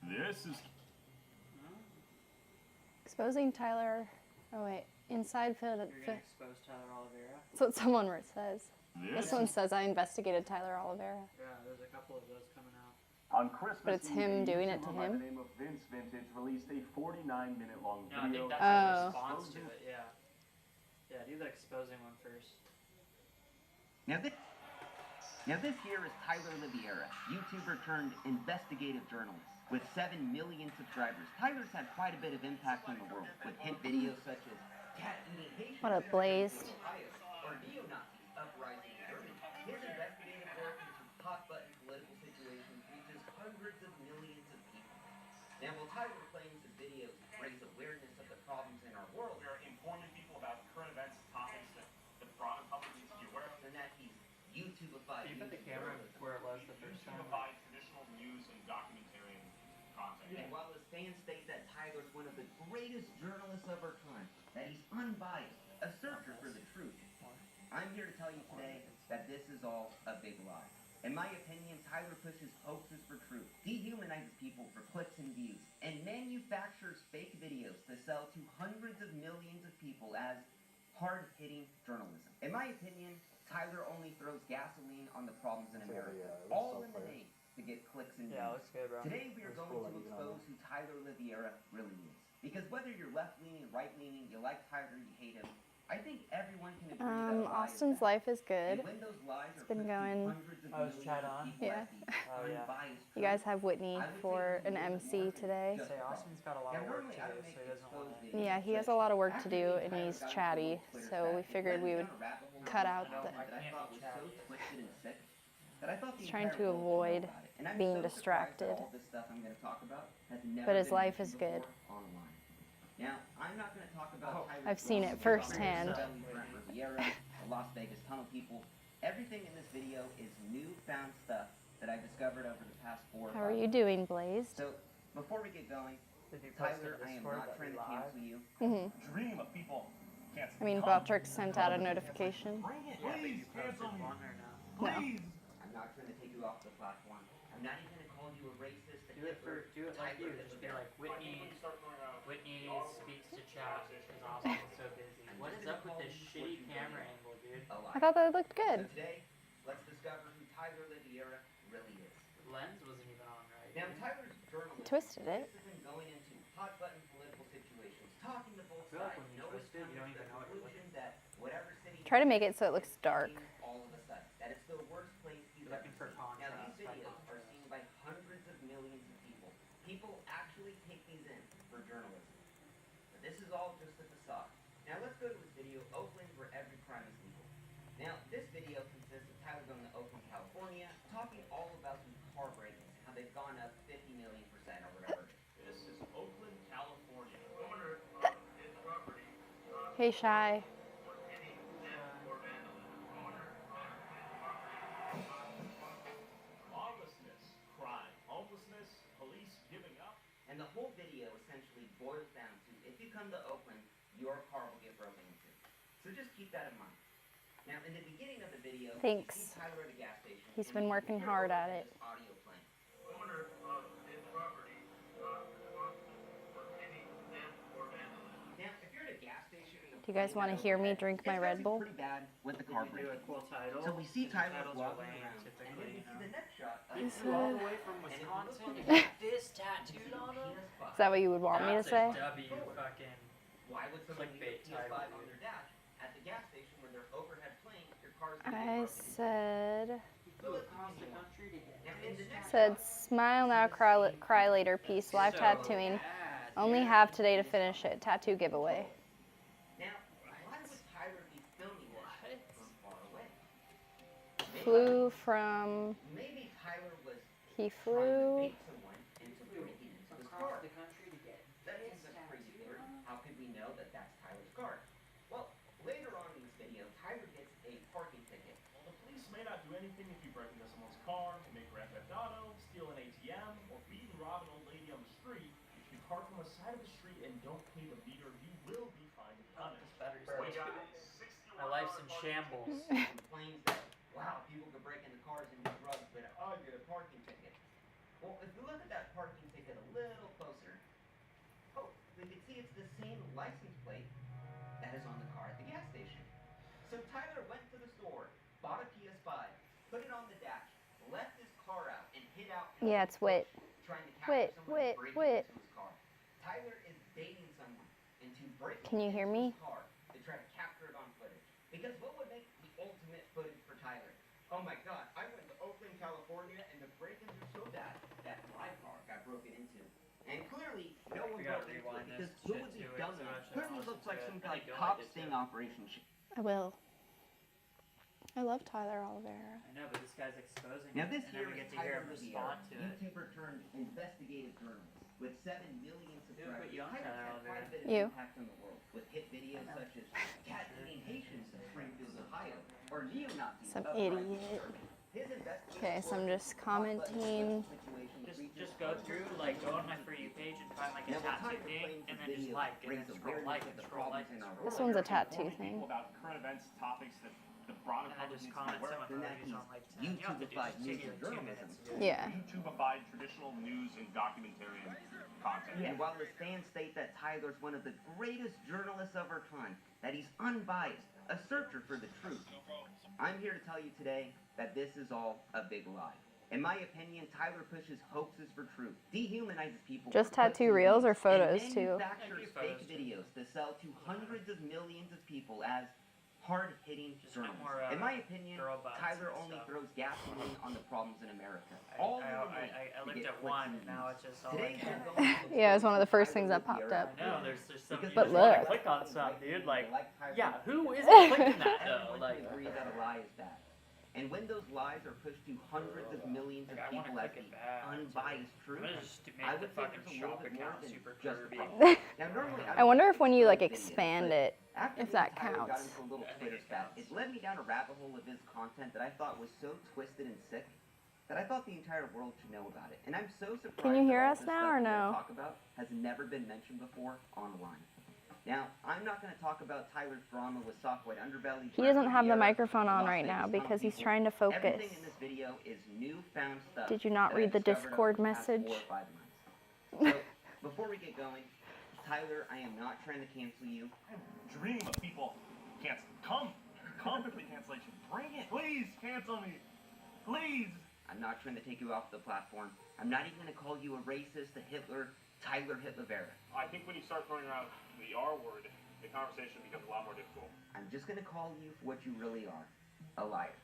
This is Exposing Tyler. Oh wait, inside Phil. You're gonna expose Tyler Oliveira? That's what someone says. This one says I investigated Tyler Oliveira. Yeah, there's a couple of those coming out. on Christmas. But it's him doing it to him? By the name of Vince Vintage released a 49-minute long No, I video. think that's a response to it, yeah. Yeah, do the exposing one first. Now this here is Tyler Oliveira, YouTuber turned investigative journalist. With 7 million subscribers, Tyler's had quite a bit of impact on the world, with hit videos such as cat eating Haitian What a blazed. or neo-Nazis uprising in Germany. His investigative work into hot-button political situations reaches hundreds of millions of people. Now, while Tyler claims his videos raise awareness of the problems in our world, We are informing people about current events, topics that the broad public needs to be aware of. and that he's YouTubified. Can you put the camera where it was the first time? Provide traditional news and documentarian content. And while his fans state that Tyler's one of the greatest journalists of our time, that he's unbiased, a searcher for the truth, I'm here to tell you today that this is all a big lie. In my opinion, Tyler pushes hoaxes for truth, dehumanizes people for clicks and views, and manufactures fake videos to sell to hundreds of millions of people as hard-hitting journalism. In my opinion, Tyler only throws gasoline on the problems in America, all in the name to get clicks and views. Yeah, looks good, bro. Today we are going to expose who Tyler Oliveira really is. Because whether you're left-leaning, right-leaning, you like Tyler, you hate him, I think everyone can agree that a lie is Austin's bad. life is good. And when those lies It's are been put to going- hundreds of Oh, is millions Chad of on? people Yeah. as the Oh, yeah. unbiased You guys truth, have Whitney I would for say an he's MC more today. just Say wrong. Austin's got a lot Now, of work normally to I do, don't so make he doesn't want exposed to. videos, Yeah, he has but a lot of work to after do, the and entire he's got into chatty, a Twitter so we thread, figured it we led would me down a rabbit hole cut of out stuff the- that I thought was so twisted and sick that I thought the He's trying entire to world should know avoid about it. And I'm being so surprised that distracted. all this stuff I'm going to talk about has never But his been life mentioned is good. before online. Now, I'm not going to talk about Tyler's I've seen it wrongdoing, firsthand. Brent Riviera, the Las Vegas tunnel people. Everything in this video is newfound stuff that I've discovered over the past 4 or 5 How are you months. doing, Blazed? So, before we get going, Did you post Tyler, to I am Discord not that trying we to live? cancel you. Dream of people canceling. I mean, Blackjack sent out a notification. Bring it, Yeah, but please, you posted cancel me. one or no? No. Please. I'm not trying to take you off the platform. I'm not even going to call you a racist. Do it like you. Just be like, Whitney speaks to chat because Austin's so busy. What is up with this shitty camera angle, dude? I thought that looked So good. today, let's discover who Tyler Oliveira really is. The lens wasn't even on right. Now, dude. Tyler's journalism Twisted it. has been going into hot-button political situations, talking to both I feel like sides. when you No twist it, you don't one's even know what you're conclusion that whatever city Try to make it so it looks dark. all of a sudden, that it's the worst place he's You're ever looking for seen. Now, contrast, these like videos are contrast. seen by hundreds of millions of people. People actually take these in for journalism. But this is all just a facade. Now, let's go to his video, Oakland, where every crime is legal. Now, this video consists of Tyler going to Oakland, California, talking all about these car break-ins, how they've gone up 50 million% or whatever. This is Oakland, California. Hey, Shy. Lawlessness, crime, homelessness, police giving up. And the whole video essentially boils down to, if you come to Oakland, your car will get broken into. So just keep that in mind. Now, in the beginning of the video, Thanks. you see Tyler at a gas station. He's and been you working hear hard over at it. this audio playing. Now, if you're at a gas station and Do you guys want to hear me drink my Red Bull? Pretty bad with the car Did you do a break-in. cool title? So we see Because Tyler titles are walking lame, around, and then typically, we you see know. the next shot. You He flew all said- the way from And it Wisconsin looks to like get this tattooed on him? Is that what you would want me to That's say? a W fucking. Why would someone leave a Clickbait PS5 title, on dude. their dash at the gas station when they're overhead playing? Your car's I gonna get broken into. said, He flew across the country to get Now, in the next said, smile now, cry later, peace, live So tattooing. bad, Only dude. have today to finish it. Tattoo giveaway. Now, why would Tyler be filming this from far away? Flew from, Maybe Tyler was he trying to flew, bait someone into Flew breaking into his across car. the country to get That this seems like crazy tattooed theory. on him? How could we know that that's Tyler's car? Well, later on in this video, Tyler gets a parking ticket. Well, the police may not do anything if you break into someone's car, commit grand theft auto, steal an ATM, or beat and rob an old lady on the street. park on the side of the street and don't pay the meter, you will be fined and Oh, punished. this battery's We dead. got a My life's in shambles. Complains that, wow, people can break into cars and do drugs, but I'll get a parking ticket. Well, if we look at that parking ticket a little closer, oh, we can see it's the same license plate that is on the car at the gas station. So Tyler went to the store, bought a PS5, put it on the dash, left his car out, and hid out. Yeah, it's Wit. Trying to capture someone breaking Wit. into his car. Tyler is baiting someone into breaking Can you hear into me? his car to try to capture it on footage. Because what would make the ultimate footage for Tyler? Oh my God, I went to Oakland, California, and the break-ins are so bad that my car got broken into. And clearly, no one broke into it because who would be dumb enough? Clearly looks like some kind of cop sting operation shit. I will. I love Tyler Oliveira. I know, but this guy's exposing Now it, this and then here we is get to hear Tyler him Oliveira, respond to it. YouTuber turned investigative journalist with 7 million subscribers. put you on Tyler's Tyler had quite a bit of You. impact on the world with hit videos such as cat eating Haitians in Springfield, Ohio, or neo-Nazis. Some of idiot. His investigation Okay, so I'm just commenting. Just go through, like, go on my For You page and find, like, a tattoo thing, and then just like, and then scroll like, and scroll like, and scroll This like. one's a tattoo Informing thing. people about current events, topics that the broader And then public just needs to be comment aware some of. of the videos on, like, 10. You don't have to do, just take you, like, 2 minutes. Yeah. YouTube-ified traditional news and documentarian content. And while his fans state that Tyler's one of the greatest journalists of our time, that he's unbiased, a searcher for the truth, I'm here to tell you today that this is all a big lie. In my opinion, Tyler pushes hoaxes for truth, dehumanizes people. Just for tattoo clicks reels and or photos views, too? and manufactures fake videos to sell to hundreds of millions of people as hard-hitting Just no journalists. more, In my opinion, girl butts Tyler and only stuff. throws gasoline on the problems in America. I To looked get at clicks one, and and now views. it's just all Today's like, we're going to Yeah, it was one of the expose first things that Tyler popped Oliveira. up. I know, there's some, you But just wanna look. click on some, dude, like, Tyler yeah, who Oliveira. isn't clicking that, though? Everyone Like, can agree that a lie is bad. And when those lies are pushed to hundreds of millions of Like, I wanna people as click it the back, unbiased I'm truth, gonna just I make the would say fucking there's a little shop bit more account than super just curvy. Now, normally I wonder if when you like videos, expand but it, after if me that and Tyler got counts. into a little I think Twitter it spat, counts. it led me down a rabbit hole of his content that I thought was so twisted and sick that I thought the entire world should know about it. And I'm so surprised Can you hear that all us this now stuff or I'm gonna no? talk about has never been mentioned before online. Now, I'm not going to talk about Tyler's drama with Software Underbelly. He doesn't have the Blackjack, microphone on Las right Vegas now Tunnel because he's people. trying to focus. Everything in this video is newfound stuff. Did you not that I read the discovered Discord over the past 4 message? or 5 months. So, before we get going, Tyler, I am not trying to cancel you. I'm dreaming of people come with the cancellation. Bring it. Please cancel me. Please. I'm not trying to take you off the platform. I'm not even going to call you a racist, a Hitler, Tyler Hitler-Vera. I think when you start throwing around the R word, the conversation becomes a lot more difficult. I'm just going to call you for what you really are, a liar.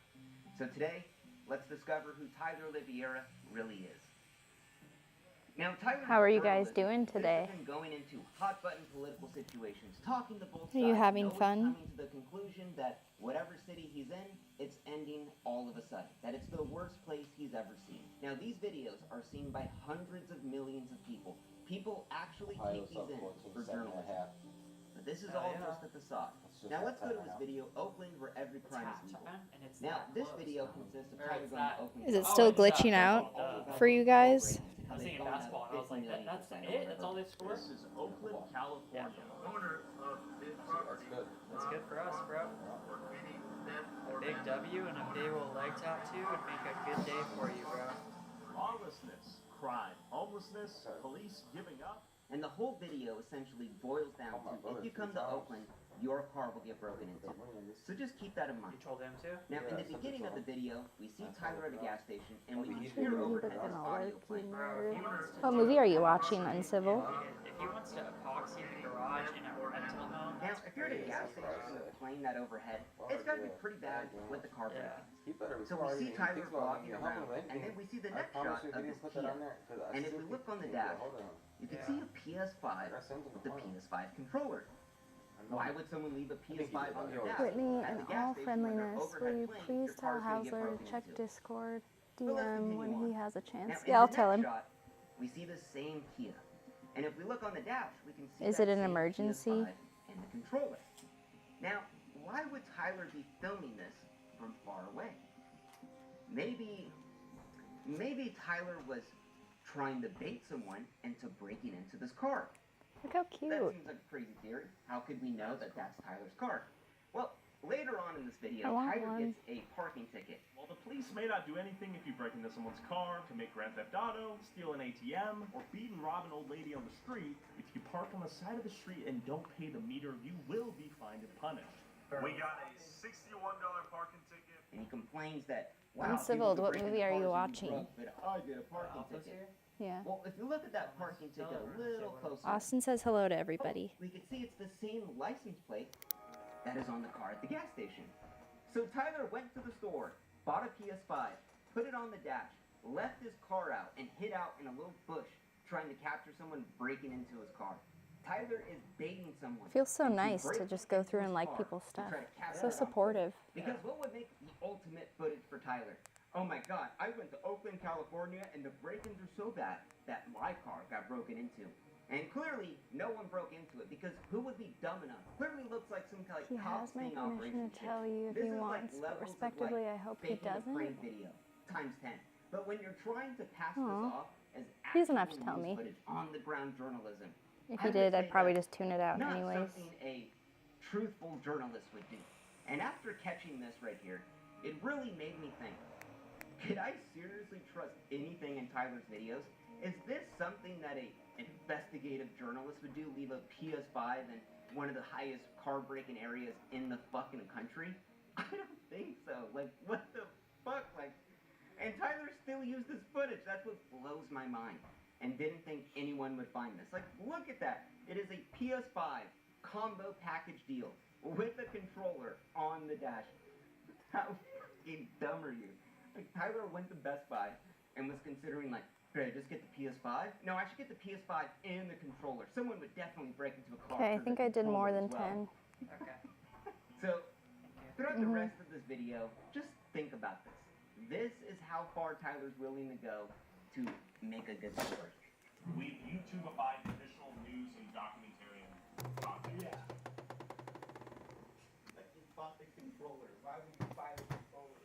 So today, let's discover who Tyler Oliveira really is. Now, Tyler, How are you guys doing today? This has been going into hot-button political situations, talking to both Are you sides, having always fun? coming to the conclusion that whatever city he's in, it's ending all of a sudden. That it's the worst place he's ever seen. Now, these videos are seen by hundreds of millions of people. People actually take these in for journalism. But this is all just a facade. Now let's go to his video, Oakland, where every crime is legal. Now, this video consists of Tyler going to Oakland. Is it still glitching out for you guys? I was thinking basketball, and I was like, that's it? That's all they scored? This is Oakland, California. Owner of this property. That's good for us, bro. A big W and a big old leg tattoo would make a good day for you, bro. Lawlessness, crime, homelessness, police giving up. And the whole video essentially boils down to, if you come to Oakland, your car will get broken into. So just keep that in mind. You told him to? Now, in the beginning of the video, we see Tyler at a gas station, and we can Shouldn't hear be overhead his gonna audio work, playing. you nerd. What movie are you watching, Uncivil? If he wants to epoxy the garage in a rental home, Now, that's if you're at a crazy. gas station playing that overhead, it's got to be pretty bad with the car Yeah. breaking. So we see Tyler walking around, and then we see the next shot of his Kia. And if we look on the dash, you can see a PS5 with the PS5 controller. Why would someone leave a PS5 on their dash? Whitney, At in the gas all station when they're friendliness, will overhead you playing, please your tell car's gonna get Hauser broken check into. Discord So let's DM when continue he on. has a Now, chance? in Yeah, I'll the tell next him. shot, we see the same Kia. And if we look on the dash, we can see Is that it an same emergency? PS5 and the controller. Now, why would Tyler be filming this from far away? Maybe Tyler was trying to bait someone into breaking into this car. Look how That cute. seems like a crazy theory. How could we know that that's Tyler's car? Well, later on in this video, I want Tyler one. gets a parking ticket. While the police may not do anything if you break into someone's car, commit Grand Theft Auto, steal an ATM, or beat and rob an old lady on the street, if you park on the side of the street and don't pay the meter, you will be fined and punished. We got a $61 parking ticket. And he complains that, wow, Uncivil, people what could break movie into are you cars and watching? do drugs, but I get a parking Office ticket. here? Yeah. Well, if you look at that parking ticket a little closer, Austin says hello to everybody. we can see it's the same license plate that is on the car at the gas station. So Tyler went to the store, bought a PS5, put it on the dash, left his car out, and hid out in a little bush trying to capture someone breaking into his car. Tyler is baiting someone. Feels so into nice to breaking just go into through his and like car people's to stuff. try to capture So it on supportive. because what would make the ultimate footage for Tyler? Oh my god, I went to Oakland, California, and the break-ins are so bad that my car got broken into. And clearly, no one broke into it, because who would be dumb enough? Clearly looks like some kind of He cop has my sting permission operation to tell shit. you if This he is like wants, but levels of, respectively, like, I hope he faking a doesn't. prank video, times 10. But when you're trying to pass this Aw. off as He doesn't have to actual tell news me. footage, on-the-ground journalism, If I he would did, say I'd probably that's just tune it out not anyways. something a truthful journalist would do. And after catching this right here, it really made me think, could I seriously trust anything in Tyler's videos? Is this something that an investigative journalist would do? Leave a PS5 in one of the highest car breaking areas in the fucking country? I don't think so. Like, what the fuck? Like, and Tyler still used this footage. That's what blows my mind. And didn't think anyone would find this. Like, look at that. It is a PS5 combo package deal with a controller on the dash. How fucking dumb are you? Like, Tyler went to Best Buy and was considering, like, should I just get the PS5? No, I should get the PS5 and the controller. Someone would definitely break into a car. Okay, I for think the I did more controller than as well. 10. Okay. So, throughout the Mhm. rest of this video, just think about this. This is how far Tyler's willing to go to make a good story. We YouTube-ified traditional news and documentarian content. Yeah. Like, you bought the controller. Why would you buy the controller?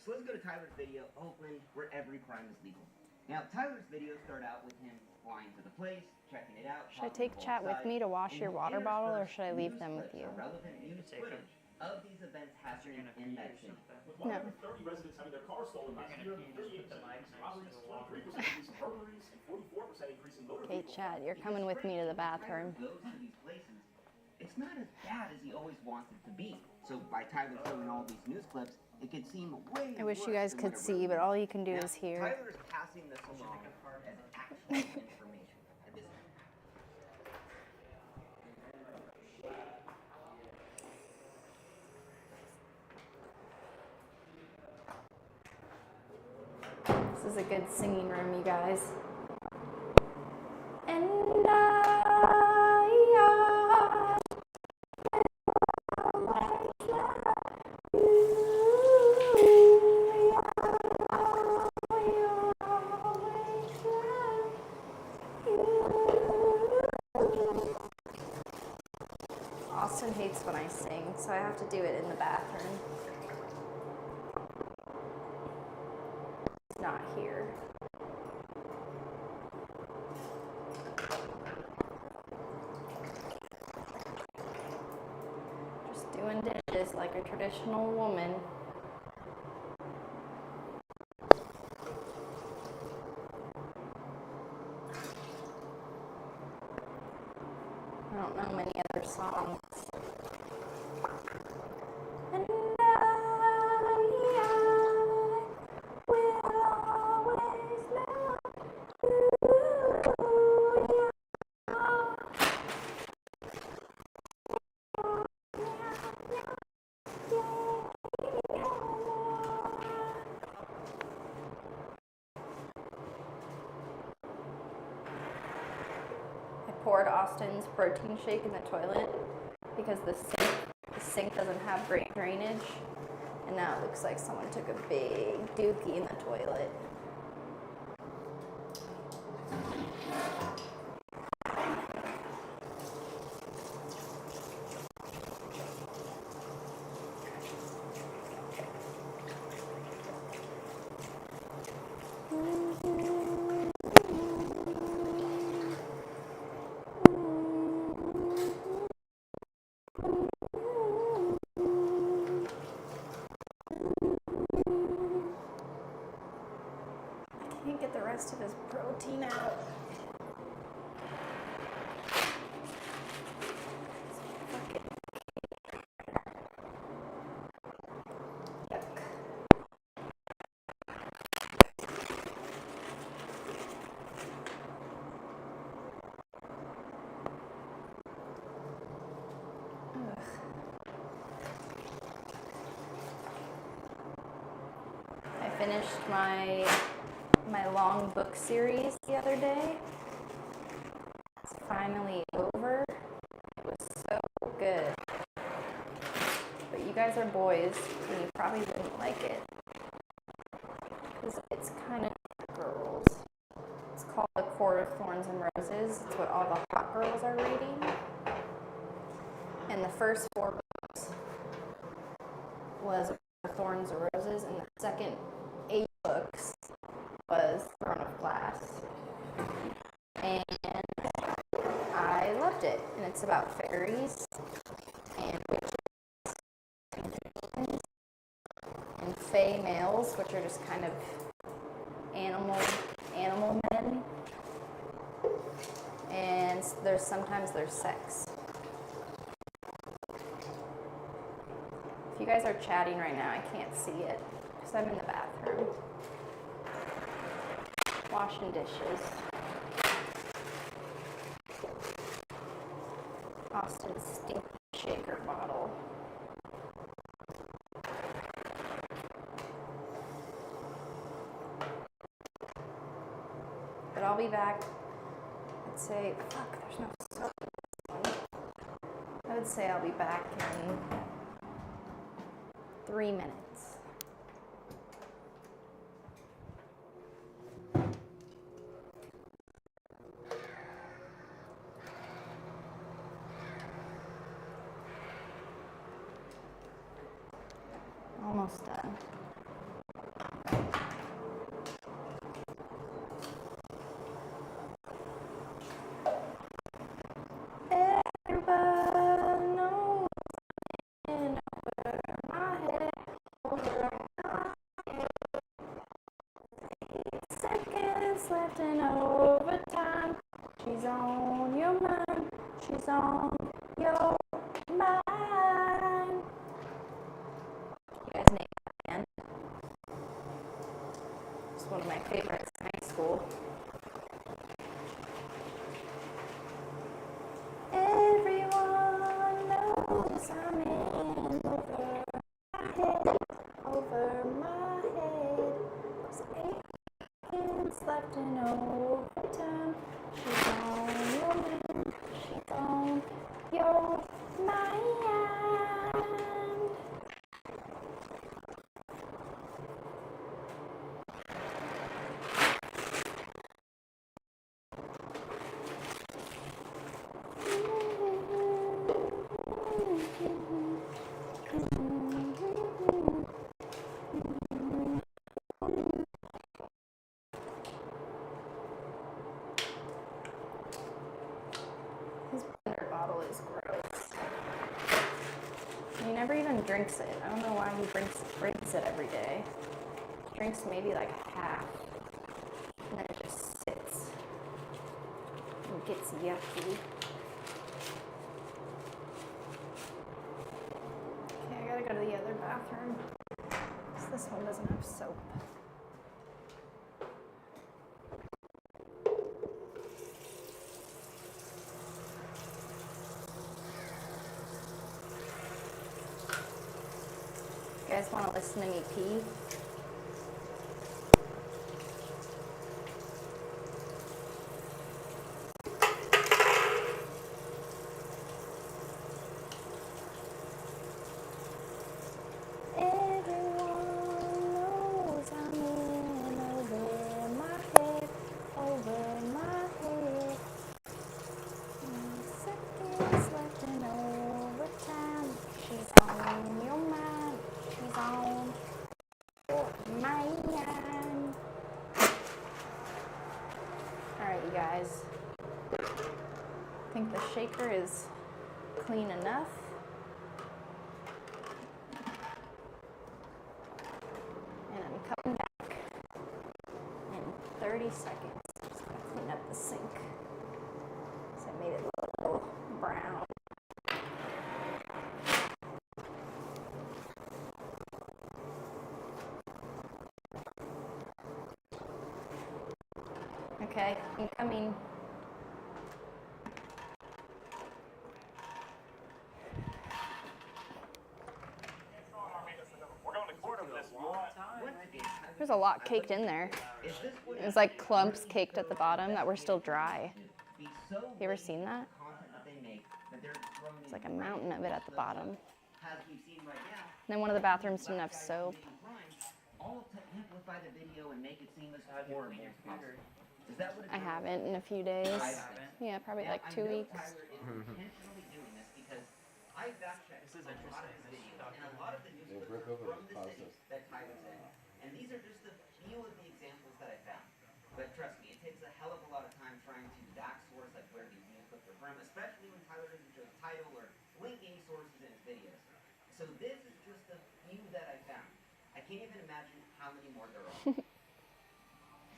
So let's go to Tyler's video, Oakland, where every crime is legal. Now, Tyler's videos start out with him flying to the place, checking it out. Should I talking take to chat both with me to sides, wash and your he water bottle, or intersperses should I leave news them with clips you? or relevant news take them. footage of these events You're happening gonna in pee that or city. something. With 1 No. out of 30 residents having their cars stolen last You're year, gonna pee, just put the 38% mic increase in next robberies, to the wall. 23% increase in burglaries, and 44% increase in motor Hey, vehicle Chad, you're coming with me to the bathroom. Tyler goes to these places, it's not as bad as he always wants it to be. So by Tyler showing all these news clips, it could seem way I wish you worse guys than could what it see, really but is. all you can do Now, is hear. Tyler is passing this along as actual information at this This is a good singing room, you guys. And Austin hates when I sing, so I have to do it in the bathroom. He's not here. Just doing dishes like a traditional woman. I don't know many other songs. And I will always love I poured Austin's protein shake in the toilet because the sink doesn't have great drainage, and now it looks like someone took a big dookie in the toilet. finished my long book series the other day. It's finally over. It was so good. But you guys are boys, and you probably wouldn't like it. Because it's kind of girls. It's called The Court of Thorns and Roses. It's what all the hot girls are reading. And the first 4 books was Thorns and Roses, and the second 8 books was Throne of Glass. And I loved it. And it's about fairies and witches and fae males, which are just kind of animal men. And sometimes there's sex. If you guys are chatting right now, I can't see it because I'm in the bathroom washing dishes. Austin's stinky shaker bottle. But I'll be back. I'd say, fuck, there's no soap in this one. I would say I'll be back in 3 minutes. Almost done. Everybody knows in over my head, over my head. 8 seconds left in overtime. She's on your mind. She's on your mind. You guys name that band? It's one of my favorites in high school. Everyone knows I'm in over my head, over my head. There's 8 seconds left in overtime. She's on your mind. She's on your mind. His blender bottle is gross. He never even drinks it. I don't know why he drinks it every day. He drinks maybe like half. And then it just sits. And gets yucky. Okay, I gotta go to the other bathroom. Because this one doesn't have soap. You guys want to listen to me pee? Everyone knows I'm in over my head, over my head. 8 seconds left in overtime. She's on your mind. She's on your mind. Alright, you guys. I think the shaker is clean enough. And I'm coming back in 30 seconds. Just gonna clean up the sink. So I made it a little brown. Okay, I'm coming. was a lot caked in there. It was like clumps caked at the bottom that were still dry. Have you ever seen that? It's like a mountain of it at the bottom. And then one of the bathrooms didn't have soap. All to amplify the video and make it seem as How do you horrible clean your as possible. computer? Is that what I haven't in a few days. I haven't. Yeah, probably Now, like 2 weeks. Tyler is intentionally doing this because I fact-checked This is a lot of interesting, his this videos and a document. lot of the news clips are from the cities that Tyler's in. And these are just a few of the examples that I found. But trust me, it takes a hell of a lot of time trying to back source like where these news clips are from, especially when Tyler doesn't show the title or link any sources in his videos. So this is just a few that I found. I can't even imagine how many more there are.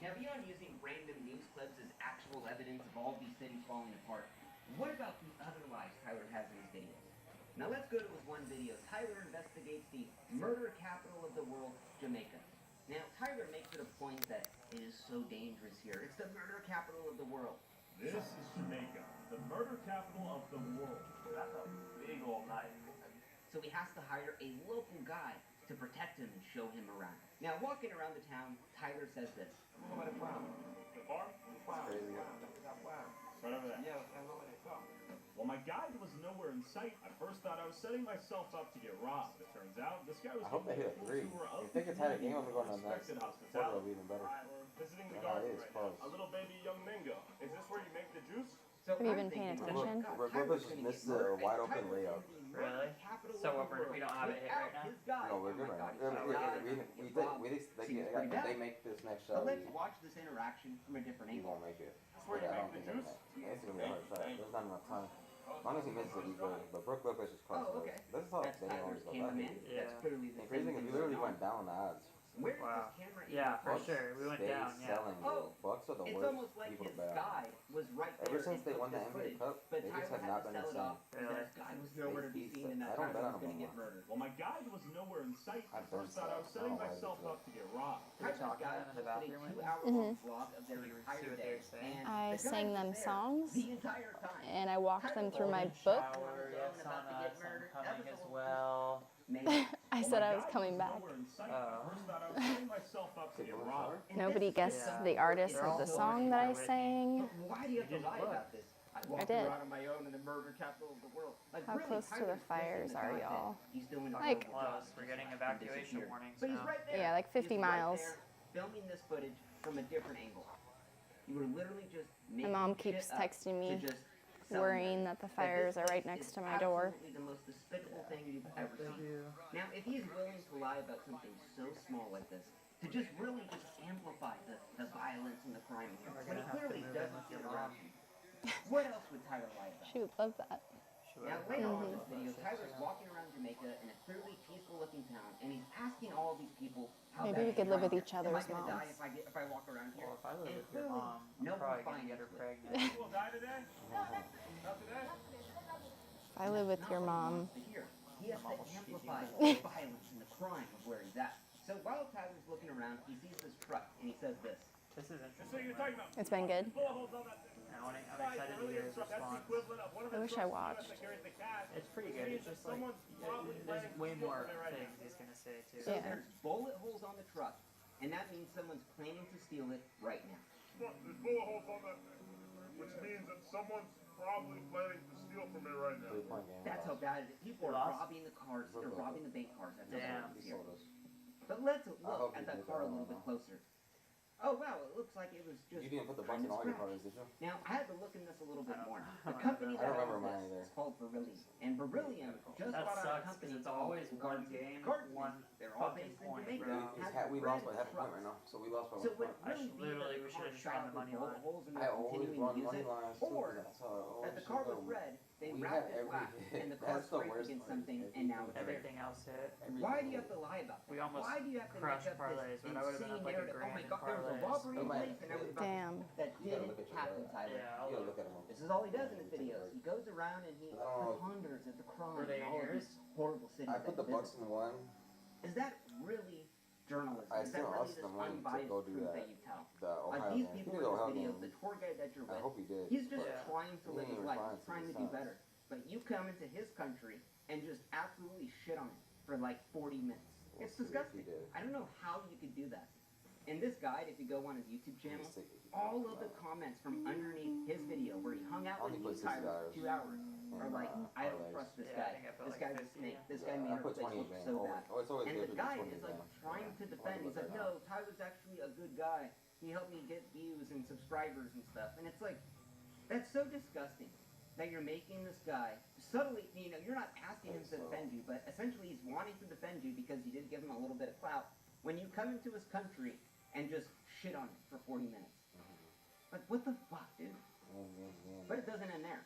Now, beyond using random news clips as actual evidence of all these cities falling apart, what about the other lies Tyler has in his videos? Now let's go to his one video. Tyler investigates the murder capital of the world, Jamaica. Now, Tyler makes it a point that it is so dangerous here. It's the murder capital of the world. This is Jamaica, the murder capital of the world. That's a big old knife. So he has to hire a local guy to protect him and show him around. Now, walking around the town, Tyler says this. The farm? Crazy. Right over there. Well, my guide was nowhere in sight. I first thought I was setting myself up to get robbed. It turns out this guy was I hope they hit a 3. If they could tie the game up and go on the next quarter, it'll be even better. We're visiting the Yeah, garden it is right now. close. A little baby young Mingo. Is this where you make the juice? So Have you I'm been paying thinking, attention? God, Rivers Tyler's gonna missed get the murdered. wide open Tyler's layup. gonna be Really? murdered. Capital So of what, the we don't have it hit without right now? his guy. No, we're Oh good my right God, now. he's robbed. They make this next But shot. let's watch this interaction from a different He angle. won't make it. That's where you I make don't the think he'll juice? make it. It's gonna be a hard shot. There's not enough time. As long as he misses it, he's good. But Brooke Lucas is close. Oh, okay. This is how That's they Tyler's always go back. cameraman. Yeah. That's clearly the And crazy thing is, we literally went down the odds. Where does Wow. this camera Yeah, for Bucks sure. We went stay down, yeah. selling, Oh, dude. Bucks are the It's worst almost like people his to bet. guy was right there. Ever since and they took won the this NBA footage, Cup, but they just Tyler have had not to been sell it insane. off because Really? his guy was nowhere to be seen and I that don't bet Tyler on was going to him get no more. murdered. Well, my guide was nowhere in sight. I I first thought I was don't setting know why myself they do up to get robbed. Were you Tyler's talking guy in the posted a bathroom with me? 2-hour-long vlog of their Did you entire see what day, they were saying? and I the guy sang was them there songs, the entire time. and I walked them through my Golden book. shower, yes, About on to get us, murdered. I'm coming That was as the well. Maybe. I said I was coming back. Nowhere in sight. Oh. I first thought I was setting myself up to get robbed. Nobody guessed Yeah. the artist They're of all the going song for that I Whitney. sang. But why do you have to You lie didn't about this? I walked did. around on my own in the murder capital of the world. Like, How really, close to the Tyler's fires guessing the are guy that y'all? He's doing a Like- horrible job. Close. We're getting Just evacuation disappeared. warnings But he's now. right there. Yeah, like 50 He's right miles. there, filming this footage from a different angle. You were literally just making mom shit keeps up texting me, to just sell worrying murder. that the But fires this are right place next is to my door. absolutely the most despicable thing you've ever seen. Now, if he's willing to lie about something so small like this, to just really just amplify the violence and the crime here, We're when gonna he have to clearly move in doesn't with see your it around mom. him, what else would Tyler lie about? She would love that. Sure. Now, later on in Mhm. this video, Tyler's walking around Jamaica in a clearly peaceful-looking town, and he's asking all these people how Maybe bad we it's could live with crime. each Am I other's gonna die moms. if I walk around here? Well, if I live And with your clearly, mom, no I'm probably one gonna get her finds pregnant. You will die today? Not today? If I live with Not your what he mom, wants to hear. He has Mom to will shoot amplify you. the violence and the crime of where he's at. So while Tyler's looking around, he sees this truck, and he says this. This is So interesting. you're talking about it's been good. bullet holes on that thing. I'm excited to hear his That's the response. equivalent of one of the I wish I trucks in the US watched. that carries the cash. It's pretty good. It's just like Someone's probably there's planning to way steal more from it right things now. he's gonna say too. So Yeah. there's bullet holes on the truck, and that means someone's planning to steal it right now. There's bullet holes on that thing, which means that someone's probably planning to steal from it right now. 3-point game. That's how bad it is. People are Lost? robbing the cars. They're robbing the bank cars. That's Damn. how bad it is He here. sold us. But let's hope look he at that did car a that. little bit closer. Oh wow, it looks like it was just You didn't put the buttons kind on of all your scratched. cars, did you? Now I had to look in this a little bit I don't- more. I The don't company remember. I that don't remember owns mine this either. is called Beryllium, and Beryllium just That bought out a sucks company because it's called always one Guardian. game, Guardian. one They're all fucking based in point, Jamaica. bro. Has We brand lost by new half a point trucks. right now, so we lost by So 1 would point. it really be Literally, that we the should car have shot joined the with money bullet line. holes and I they're always continuing run to use money it? lines too, Or 'cause that's how I always that the car was do. red, they We wrapped had it every black, hit. and the car That's the scraped worst against part. something, and now it's red. Everything else hit. Why do you have to lie about that? We almost Why do you have to crushed make up parlays, this but I would've been up insane like a narrative? Oh grand my in god, there was a parlays. robbery in But place, and everybody Damn. that You gotta didn't look at your happen, red. Tyler. Yeah, You gotta look at them. This is all he does in his videos. He goes around and he I don't know. ponders at the crime Were they in in all of yours? these horrible cities. I put that the he Bucks in one. visits. Is that really journalism? I Is that sent really us this the money to unbiased go do truth that. that you tell? The Like Ohio these game. He people did in the his Ohio videos, game. the tour guide that you're I with, hope he did. he's just Yeah. trying to He live didn't his even life. find He's trying to some do sense. better. But you come into his country and just absolutely shit on it for like 40 minutes. We'll It's see if he disgusting. did. I don't know how you could do that. In this guide, if you go on his YouTube channel, all of the comments from underneath his video where he hung out with me Tyler for 2 hours are like, I don't trust this guy. This guy's a snake. This guy made our place look so bad. And the guy is like trying to defend. He's like, no, Tyler's actually a good guy. He helped me get views and subscribers and stuff. And it's like, that's so disgusting that you're making this guy subtly, you know, you're not asking him to defend you, but essentially he's wanting to defend you because you did give him a little bit of clout when you come into his country and just shit on him for 40 minutes. Like, what the fuck, dude? But it doesn't end there.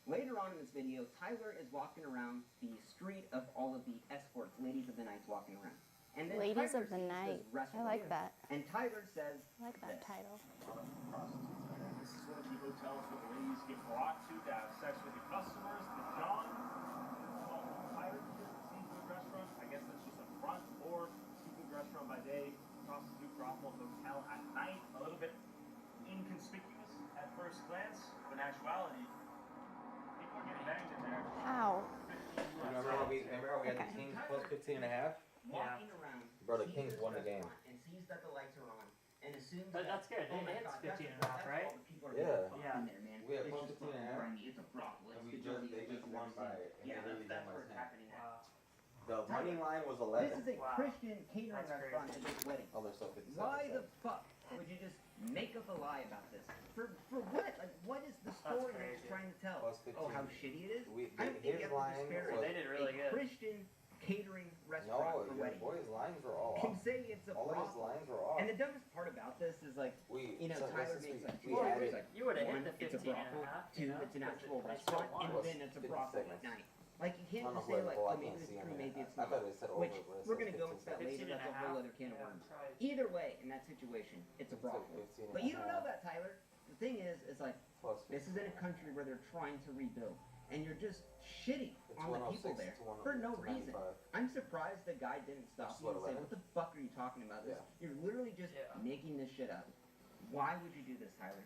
Later on in this video, Tyler is walking around the street of all of the escorts, ladies of the night walking around. And then Ladies Tyler of the sees night. this restaurant. I like that. And Tyler says, I like that this. title. This is one of the hotels where the ladies get brought to have sex with the customers. The John, Pirate Seafood Restaurant. I guess that's just a front or seafood restaurant by day, prostitute brothel hotel at night. A little bit inconspicuous at first glance, but in actuality, people are getting banged in there. How? Remember how we had the Kings plus 15 and a half? Walking around, Bro, the sees Kings this won the game. restaurant and sees that the lights are on, and assumes But that, that's good. oh my It's God, 15 that's and a half, that's right? all the people are Yeah. getting fucked Yeah. in there, man. We had It's plus just 15 and a half. grimy. It's a brothel. And It's we the just, dirtiest they place just I've won ever by, seen. and Yeah, they literally that's won where by it's 10. happening at. Wow. The money line was This 11. is a Wow. Christian catering That's restaurant crazy. at this wedding. Oh, there's still 57. Why the fuck would you just make up a lie about this? For what? Like, what is the story that crazy. you're trying to tell? Plus Oh, 15. how shitty it is? We, I don't think his you have to line disparage They did really a good. Christian catering no, restaurant for your weddings. boy's lines were all Can off. say it's a All of his brothel. lines were off. And the dumbest part about this is like, We, you know, so Tyler since makes like we two added, arguments, like, You would have one, hit the it's a 15 and a brothel, half. two, you know, it's an because actual they restaurant, still and won. then it's a 50 brothel at seconds. night. Like, you I can't don't know just who say had the like, ball, oh, I maybe can't it's see true, him. maybe it's I not. thought it said over, Which, but it we're says gonna go 15 into that seconds. later, 15 and that's a a whole half. other can of Yeah, worms. probably. Either way, in that situation, it's a It said brothel. 15 and But a you don't know half. that, Tyler. The thing is like, Plus this is in a country where they're trying to rebuild, and you're just shitting It's on the people 106 there to 1- for no to reason. 95. I'm surprised the guy didn't stop Which is you and say, what, what the fuck are you talking about? This, Yeah. You're literally just Yeah. making this shit up. Why would you do this, Tyler?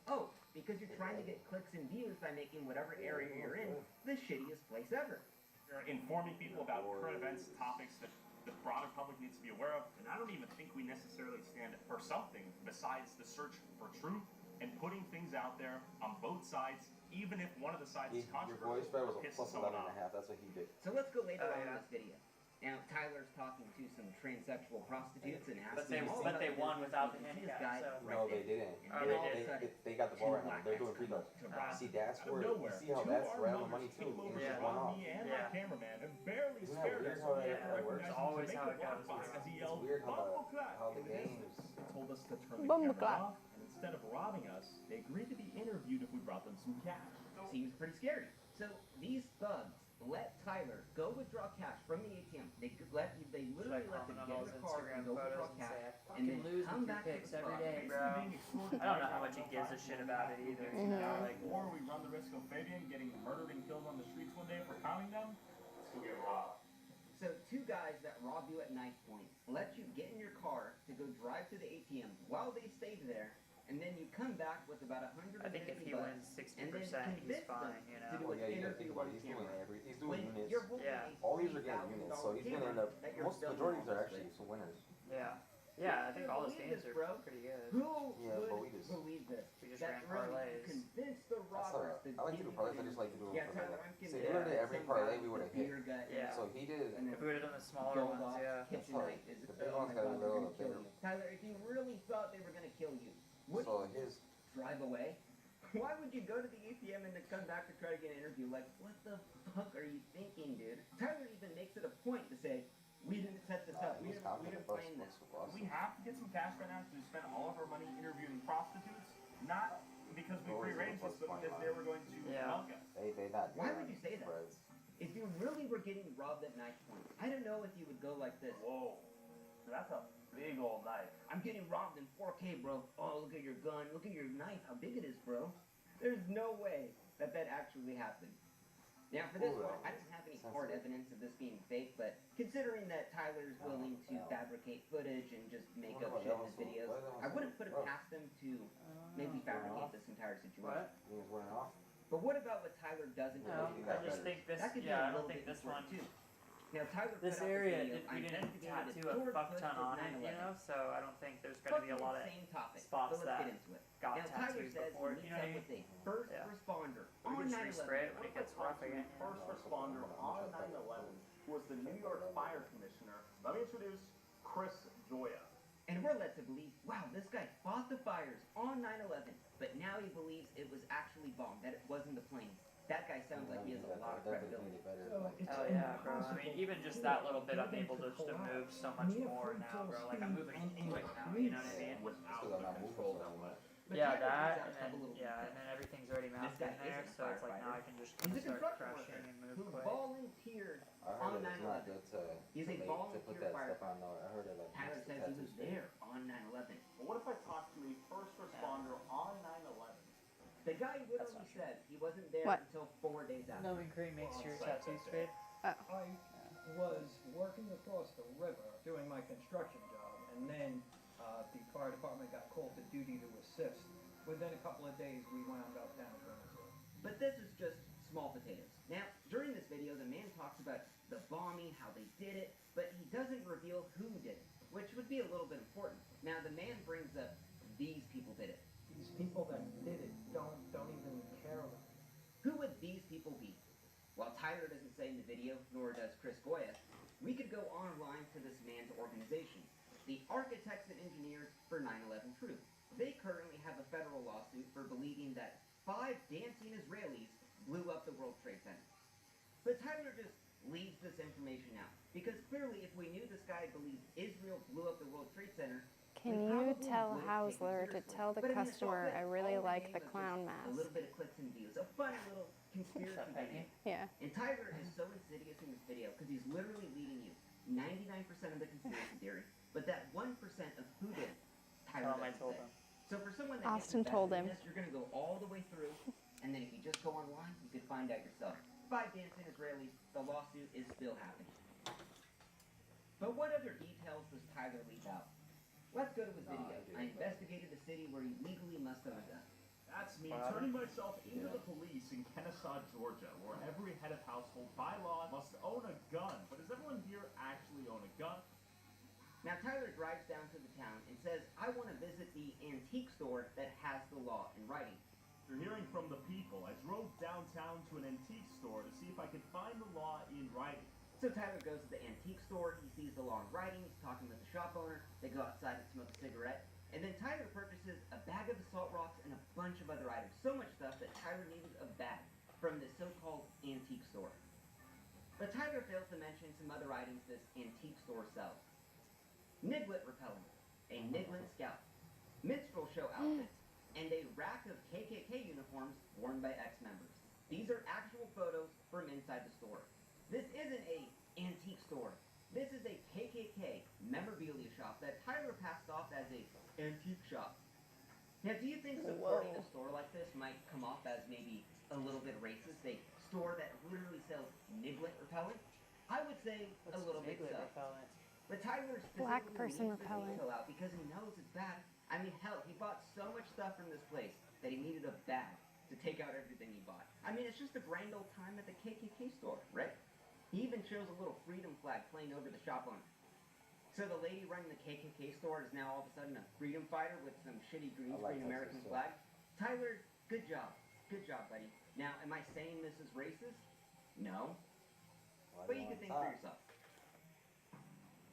Oh, because you're trying to get clicks and views by making whatever area you're in the shittiest place ever. You're informing people about current events, topics that the broader public needs to be aware of, and I don't even think we necessarily stand for something besides the search for truth and putting things out there on both sides, even if one of the sides is Your boy's controversial spread was or a pisses plus someone 11 and off. a half. That's what he did. So let's go later Oh, on in yeah. this video. Now, Tyler's talking to some transsexual prostitutes and asking But they- them all but about they the won business. without You the can see this handicap, guy so- right No, there. they didn't. Oh, And they all of a did. sudden, They got the ball two right now. They're doing black free throws. guys come to rob. See, that's Out of where nowhere, you see how two that's armed random muggers money too. came over And to just Yeah. went rob off. me and Yeah. my cameraman and barely Isn't that spared weird us how when that they works? recognized It's him always to how make it the walk goes, by yeah. as he It's yelled, weird how "Bumble the clap!" how the And this- games. They told us to turn the Bumble camera clap. off, and instead of robbing us, they agreed to be interviewed if we brought them some cash. Seems pretty scary. So these thugs let Tyler go withdraw cash from the ATM. They literally Should I let them comment on get all in his the car and Instagram go withdraw photos and cash, say, I and fucking then lose come with your back to pics the every club. day, bro. I don't know how much he gives a shit about it either. You know, like, Or we run the risk of Fabian getting murdered and killed on the streets one day for counting them. Let's go get robbed. So two guys that rob you at knife point let you get in your car to go drive to the ATM while they stayed there, and then you come back with about I think if $150 he wins and then 60%, he's convince fine, them you to know. do Well, an yeah, you gotta interview think about on it. camera. He's doing When units. you're holding Yeah. a All these are getting units, so he's gonna end up. that you're Most filming majority of these are all actually this some winners. Yeah. Yeah, I think all his Believe games this, are bro. pretty good. Who Yeah, but we would just- believe this? We just That ran really parlays. convinced the That's robbers to I like to give do you parlays. I money. just like to do them Yeah, for Tyler, the. I'm See, convinced if we were to that every some parlay, guy we would have with a beer hit. gut Yeah. So he did. and If we would have done the smaller gold ones, off yeah. kitchen That's knife is the oh big my ones gotta God, go they're a gonna little kill bigger. you. Tyler, if you really thought they were gonna kill you, would So you his. drive away? Why would you go to the ATM and then come back to try to get an interview? Like, what the fuck are you thinking, dude? Tyler even makes it a point to say, we didn't set this up. We He's didn't confident. plan this. We have to get some cash right now to spend all of our money interviewing prostitutes, not because we Always prearranged this, but because they were going to Yeah. mug us. They not. Why doing would you say that? spreads. If you really were getting robbed at knife point, I don't know if you would go like this. Whoa, that's a big old knife. I'm getting robbed in 4K, bro. Oh, look at your gun. Look at your knife. How big it is, bro. There's no way that that actually happened. Now, for this Ooh, one, I don't have any hard evidence of this being fake, but considering that Tyler's willing to fabricate footage and just make up shit in his videos, I wouldn't put it past him to maybe fabricate this entire situation. What? He was wearing off. But what about what Tyler doesn't No, do? I just think this. That could be Yeah, a I don't little think bit this one. important, too. Now, Tyler This put out area, video, we didn't investigated tattoo a George fuck Bush's ton on it, 9/11. you know, so I don't think there's going to be a lot of Same topic, spots so let's that get into it. got Now, Tyler tattoos says before, he you meets know what I up mean? with a first Yeah. responder We on can just 9/11. respray it when it gets rough again. First responder on 9/11 was the New York Fire Commissioner. Let me introduce Chris Joya. And we're led to believe, wow, this guy fought the fires on 9/11, but now he believes it was actually bombed, that it wasn't the plane. That guy sounds like he has a lot of credibility. Oh yeah, bro. I mean, even just that little bit, I'm able to move so much more now, bro. Like I'm moving quick now. You know what I mean? Without the control that much. But Yeah, Tyler that, brings out a and couple then little yeah, and then everything's already mounted guy in there, isn't a so it's like now I firefighter. can just He's a start construction crushing worker and move who quick. volunteered I heard on it, it's not 9/11. good to, He's a to put volunteer that firefighter. stuff on though. I heard it like Tyler makes the says he was tattoos fake. there on 9/11. But what if I talk to a first responder on 9/11? The guy That's literally not true. said he wasn't there What? until 4 days after. Numbing cream makes your tattoos fade. I was working across the river doing my construction job, and then the fire department got called to duty to assist. Within a couple of days, we wound up down at Venezuela. But this is just small potatoes. Now, during this video, the man talks about the bombing, how they did it, but he doesn't reveal who did it, which would be a little bit important. Now, the man brings up these people did it. These people that did it don't even care about it. Who would these people be? While Tyler doesn't say in the video, nor does Chris Goya, we could go online to this man's organization, the Architects and Engineers for 9/11 Truth. They currently have a federal lawsuit for believing that 5 dancing Israelis blew up the World Trade Center. But Tyler just leaves this information out, because clearly if we knew this guy believed Israel blew up the World Trade Center, Can we you probably tell would've Hausler taken to it seriously. tell the But I mean, it's all customer good. I really All the like game the was clown just mask? A little bit of clicks and views, a fun little conspiracy video. Yeah. And Tyler is so insidious in this video because he's literally leading you 99% of the conspiracy theory, but that 1% of who did it, Tyler I doesn't told say. him. So for someone that Austin gets told invested in him. this, you're going to go all the way through, and then if you just go online, you can find out yourself. 5 dancing Israelis, the lawsuit is still happening. But what other details does Tyler leave out? Let's go to his video. I investigated the city where he legally must own a gun. That's me turning myself into the police in Kennesaw, Georgia, where every head of household by law must own a gun. But does everyone here actually own a gun? Now Tyler drives down to the town and says, I want to visit the antique store that has the law in writing. You're hearing from the people. I drove downtown to an antique store to see if I could find the law in writing. So Tyler goes to the antique store, he sees the law in writing, he's talking with the shop owner, they go outside and smoke a cigarette, and then Tyler purchases a bag of assault rocks and a bunch of other items. So much stuff that Tyler needed a bag from this so-called antique store. But Tyler fails to mention some other items this antique store sells. Niglet repellent, a Niglet scout, minstrel show outfits, and a rack of KKK uniforms worn by ex-members. These are actual photos from inside the store. This isn't a antique store. This is a KKK memorabilia shop that Tyler passed off as a antique shop. Now, do you think supporting a store like this might come off as maybe a little bit racist? A store that literally sells Niglet repellent? I would say a little bit so. repellent? But Tyler Black specifically person leaves the repellent. detail out because he knows it's bad. I mean, hell, he bought so much stuff from this place that he needed a bag to take out everything he bought. I mean, it's just a grand old time at the KKK store, right? He even shows a little freedom flag flying over the shop owner. So the lady running the KKK store is now all of a sudden a freedom fighter with some shitty green screen American flag. Tyler, good job. Good job, buddy. Now, am I saying this is racist? No. But you can think for yourself.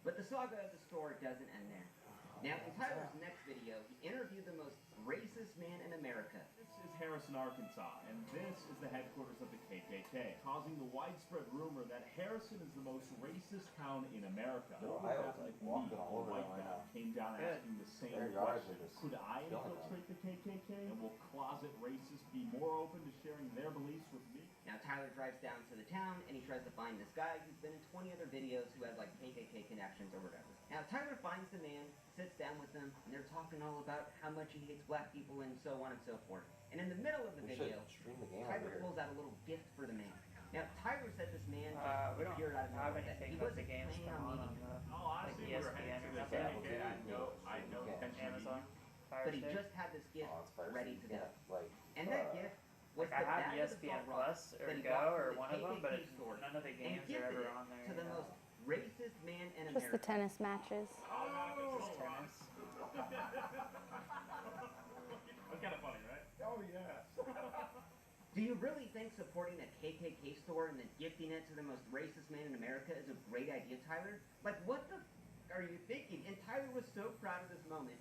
But the saga of the store doesn't end there. Now, in Tyler's next video, he interviewed the most racist man in America. This is Harrison, Arkansas, and this is the headquarters of the KKK, causing the widespread rumor that Harrison is the most racist town in America. Ohio's like walking all over white right guy now. came down Good. asking the same Their yards question. are just Could I killing infiltrate the KKK? And will closet racists be more open to sharing their beliefs with me? Now, Tyler drives down to the town, and he tries to find this guy who's been in 20 other videos who has, like, KKK connections or whatever. Now, Tyler finds the man, sits down with them, and they're talking all about how much he hates black people and so on and so forth. And in the middle of the We should video, stream the game over Tyler here. pulls out a little gift for the man. Now, Tyler said this man We don't appeared out of have nowhere, that anything he but the wasn't games planning going on on meeting him. the Oh, honestly, we were headed ESPN to or the something. KKK. I know Amazon Fire But he Stick. just had this gift Oh, it's Fire ready Stick. to go. Yeah, like, And that gift was Like I the have bag of ESPN assault rocks Plus or that he Go bought from or the one of them, but KKK it's, store none of the and games are gifted ever it on there. to the most racist man in Just the America. tennis matches. Just tennis. That's kind of funny, right? Oh, yeah. Do you really think supporting a KKK store and then gifting it to the most racist man in America is a great idea, Tyler? Like, what the are you thinking? And Tyler was so proud of this moment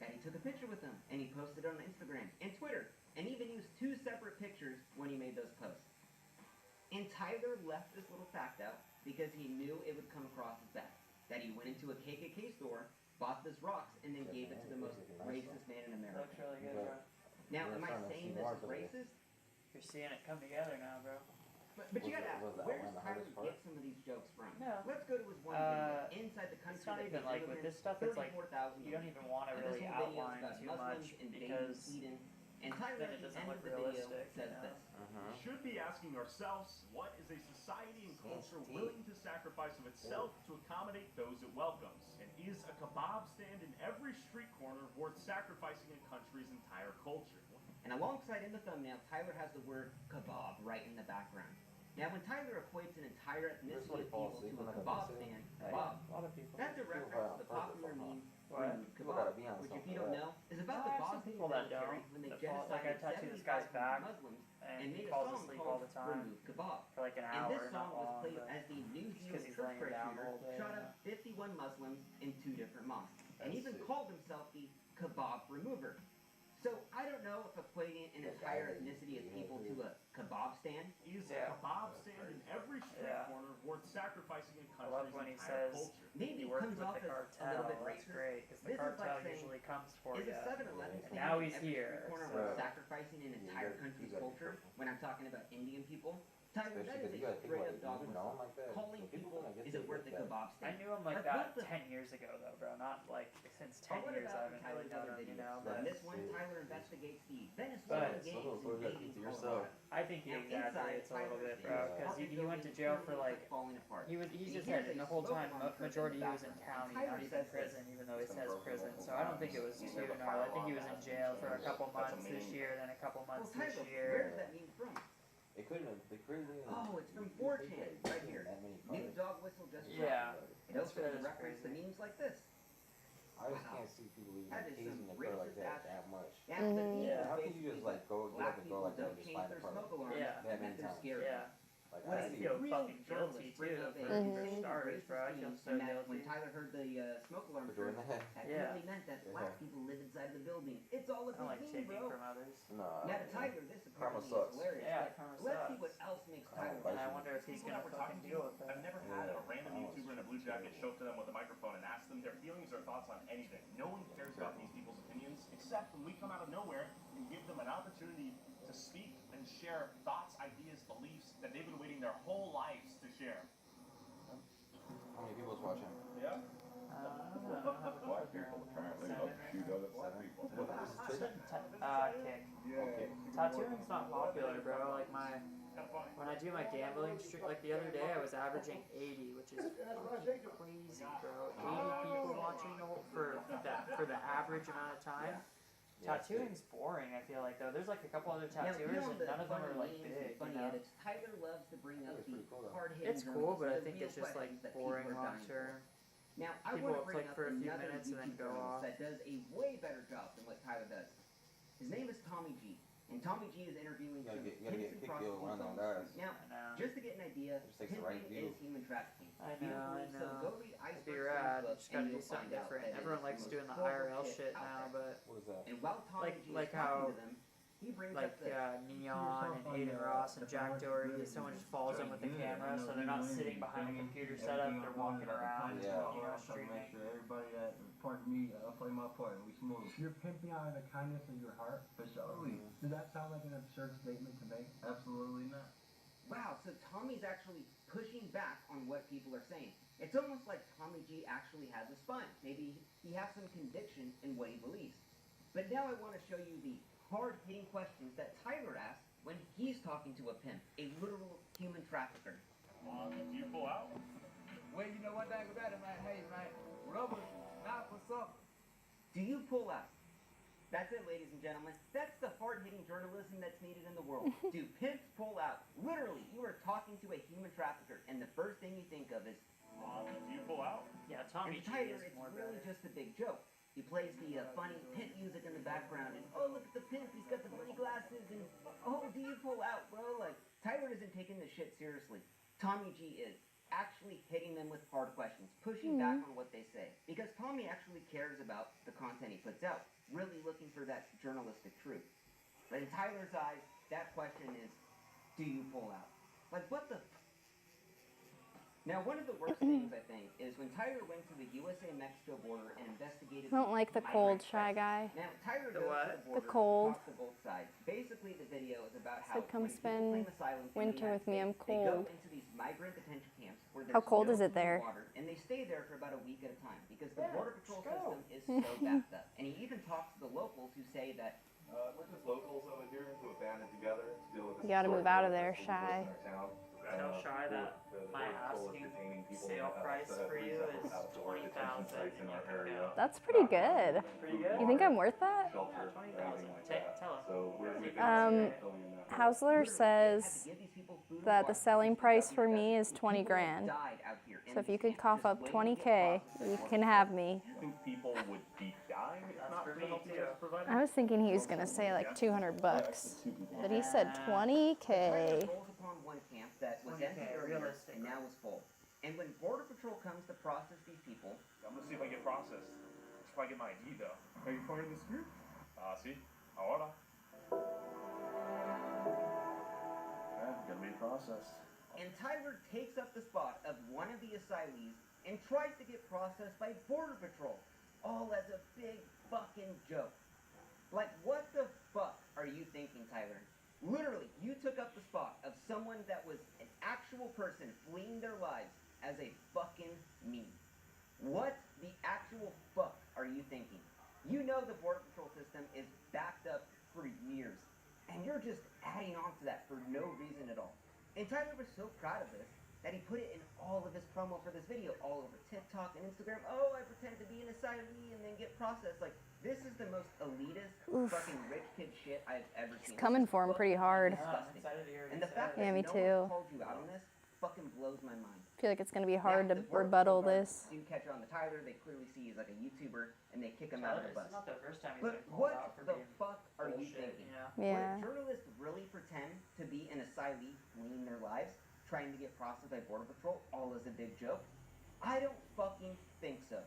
that he took a picture with them and he posted it on Instagram and Twitter and even used 2 separate pictures when he made those posts. And Tyler left this little fact out because he knew it would come across as bad. That he went into a KKK store, bought this rocks, and then gave it to the most racist man in America. Looks really good, bro. Now, am I saying this is racist? You're seeing it come together now, bro. But you gotta ask, Was that where one does the Tyler hardest part? get some of these jokes from? No. Let's go to his one video inside the country. It's not that even pays like with this stuff, it's like 34,000 you don't even want to This really whole video is outline about too Muslims much invading because Sweden, and Tyler then at it the doesn't end look of the video realistic, you says know? this. We should be asking ourselves, what is a society and culture willing to sacrifice of itself to accommodate those it welcomes? And is a kebab stand in every street corner worth sacrificing a country's entire culture? And alongside in the thumbnail, Tyler has the word kebab right in the background. Now, when Tyler equates an entire This ethnicity one of falls people to asleep a when I kebab go to stand, Hey, kebab, a lot of people. that's a reference to the popular meme What? People kebab, gotta be on which if something you for don't that. know, is about No, the I have some Bosnian people that military don't. when they That fall- like, I genocided tattoo this guy's 75 back, Muslims and and he made a falls song asleep called all the time Remove Kebab. for like an And hour, this song not was long, played but as the New because Zealand he's church laying down shooter all day, shot yeah. up 51 Muslims in 2 different mosques. And That's even sick. called himself the kebab remover. So I don't know if equating an entire ethnicity of people to a kebab stand. Is Yeah. a kebab stand in every street Yeah. corner worth sacrificing a I love country's when he entire says culture? Maybe he it worked comes with off the as a cartel. little bit That's racist. great because the This is like cartel saying, usually comes for Is you. a 7-Eleven And stand now in he's every here, street corner so- worth sacrificing an entire you country's gotta be culture careful. when I'm talking about Indian people? Tyler, that is Especially because you a gotta think straight about up it. dog You know whistle. him like that. Calling So people people, gonna get is it to worth a like that. kebab I stand? knew him like Like, that what the- 10 years ago though, bro. Not like since But 10 what years I about haven't really Tyler's known other him, you videos? know. In But this one, Tyler investigates the Venezuelan But- gangs So those are invading keep to Colorado. yourself. I think he Now, exaggerates a little bit, bro, because he went to jail for like falling apart. he just Here's had a the whole slow time alarm curtain majority in he the was in background. county, Tyler not even says prison, this. even though he says prison. So I don't think it was too gnarly. I think he was in jail for a couple months this year, then a couple Well, months Tyler, this where year. does that mean from? It couldn't have. They couldn't have. Oh, it's from 4chan, right here. New dog whistle just dropped. Yeah, It that's also that is reference the crazy. memes like this. I just Wow. can't see people even That is some hazing a girl like racist that ass- that much. Yeah, the meme Yeah. is How can you basically just like go get black up and people go like that don't and just change find their a part? smoke alarms, Yeah. That and many they're times. scary. Yeah. Like When I I see. feel real fucking guilty journalists bring too up for a Mhm. starters, bro. I feel racist so theme, and that when guilty. Tyler heard the smoke alarm For doing first, that. that Yeah. clearly meant that Yeah. black people live inside the building. It's all a I don't like big meme, taking bro. from others. Nah. Now to Tyler, this Karma apparently sucks. is hilarious. Yeah, but karma let's see sucks. what else makes Karma Tyler bites And I you. wonder if he's People gonna that we're fucking talking deal to, with I've it. never had a random Yeah. YouTuber in a blue jacket show up to them with a microphone and ask them their feelings or thoughts on anything. No one cares about these people's opinions, except when we come out of nowhere and give them an opportunity to speak and share thoughts, ideas, beliefs that they've been waiting their whole lives to share. How many people's watching? Yeah? Black people apparently love to shoot other black people. Kick. Yeah. Tattooing's not popular, bro. Like when I do my gambling stream, like the other day, I was averaging 80, which is crazy, bro. 80 people watching for the average amount of time. Yeah, Tattooing's boring. I feel like though. There's like a couple other Now, tattooers, beyond and the none of them funny are like memes and big. funny You know? edits, Tyler loves to bring up It's the pretty cool, though. hard-hitting It's cool, but I journalists, think the it's just real like questions that boring people are long dying for. term. Now, I People want to will bring click up for a few another minutes and then YouTube go journalist off. that does a way better job than what Tyler does. His name is Tommy G, and Tommy G is interviewing You gotta some get- you gotta pimps get and picky on prostitutes them on the guys. street. Now, I know. just to get an idea, Just takes the right pimping view. is human trafficking. I You know, I believe so? know. Go read It'd Iceberg be Sam's rad. book, Just and gotta you'll do something find out different. that it Everyone is the likes most doing the horrible IRL shit out now, there. but What is that? And while Tommy Like- G is like talking how- to them, he brings like up the Neon and Aiden Ross and Jack Doherty, someone just follows them with the camera, so they're not sitting behind a computer setup. They're walking around, Yeah. you know, Make streaming. sure everybody at part me, I'll play my part and we smooth. You're pimping out of the kindness of your heart. For sure. Does that sound like an absurd statement to make? Absolutely not. wow, so Tommy's actually pushing back on what people are saying. It's almost like Tommy G actually has a spine. Maybe he has some conviction in what he believes. But now I want to show you the hard-hitting questions that Tyler asks when he's talking to a pimp, a literal human trafficker. Do you pull out? Well, you know one thing about it, man. Hey, man, rubber, not what's up. Do you pull out? That's it, ladies and gentlemen. That's the hard-hitting journalism that's needed in the world. Do pimps pull out? Literally, you are talking to a human trafficker, and the first thing you think of is, Do you pull out? Yeah, Tommy And G Tyler, is it's more really better. just a big joke. He plays the funny pimp music in the background, and oh, look at the pimp, he's got the funny glasses, and oh, do you pull out, bro? Like, Tyler isn't taking this shit seriously. Tommy G is actually hitting them with hard questions, pushing back on what they say. Because Tommy actually cares about the content he puts out, really looking for that journalistic truth. But in Tyler's eyes, that question is, do you pull out? Like, what the... Now, one of the worst things, I think, is when Tyler went to the USA-Mexico border and investigated... I don't like the cold, shy guy. Now, Tyler The goes what? to the border, The cold. talks to both sides. Basically, the video is about how Said, "Come when people spend claim asylum in the winter United with me, I'm States, they go cold." into these migrant detention camps where How there's cold no is it food and there? water, and they stay there for about a week at a time because the border patrol system is so backed up. And he even talks to the locals who say that We're just locals over here who have banded together to deal with this. You gotta move historic out of there, event Shy. in our town. Tell Shy that the my Border Patrol is asking detaining people sale in, price so for you separate is outdoor detention 20,000 sites in our and you can area. go. That's pretty good. Pretty good? You think I'm worth that? Shelter, Yeah, 20,000. anything like that. Tell us. So we've been Um, filming that. Hausler says give these people food and that the water selling because price of for the me is people 20 have grand. died out here in So if these you could camps, cough just up waiting to get 20K, processed you as can border have me. You think people would be dying if That's not for for the me, help you too. guys provided? I was thinking he was gonna say like 200 bucks, but he said 20K. Tyler rolls upon one camp that was 20K, empty earlier realistic. and now is full. And when Border Patrol comes to process these people, I'm gonna see if I get processed. If I get my ID though. Are you part of this group? Sí. Ahora. Yeah, gonna be processed. and Tyler takes up the spot of one of the asylees and tries to get processed by Border Patrol, all as a big fucking joke. Like, what the fuck are you thinking, Tyler? Literally, you took up the spot of someone that was an actual person fleeing their lives as a fucking meme. What the actual fuck are you thinking? You know the Border Patrol system is backed up for years, and you're just adding on to that for no reason at all. And Tyler was so proud of this that he put it in all of his promo for this video, all over TikTok and Instagram. Oh, I pretend to be an asylee and then get processed. Like, this is the most elitist, fucking rich kid shit I've ever seen. Coming for him pretty hard. I'm Disgusting. excited to hear what And he the fact says. Yeah, that me no too. one called you out on this fucking blows my mind. I feel like it's gonna be hard Yeah, to the Border rebuttal Patrol guards this. do catch on to Tyler. They clearly see he's like a YouTuber, and they kick him out of Tyler, the this bus. is not the first time he's But been called what out for the being fuck are you bullshit, thinking? you know? Yeah. Would journalists really pretend to be an asylee fleeing their lives, trying to get processed by Border Patrol, all as a big joke? I don't fucking think so.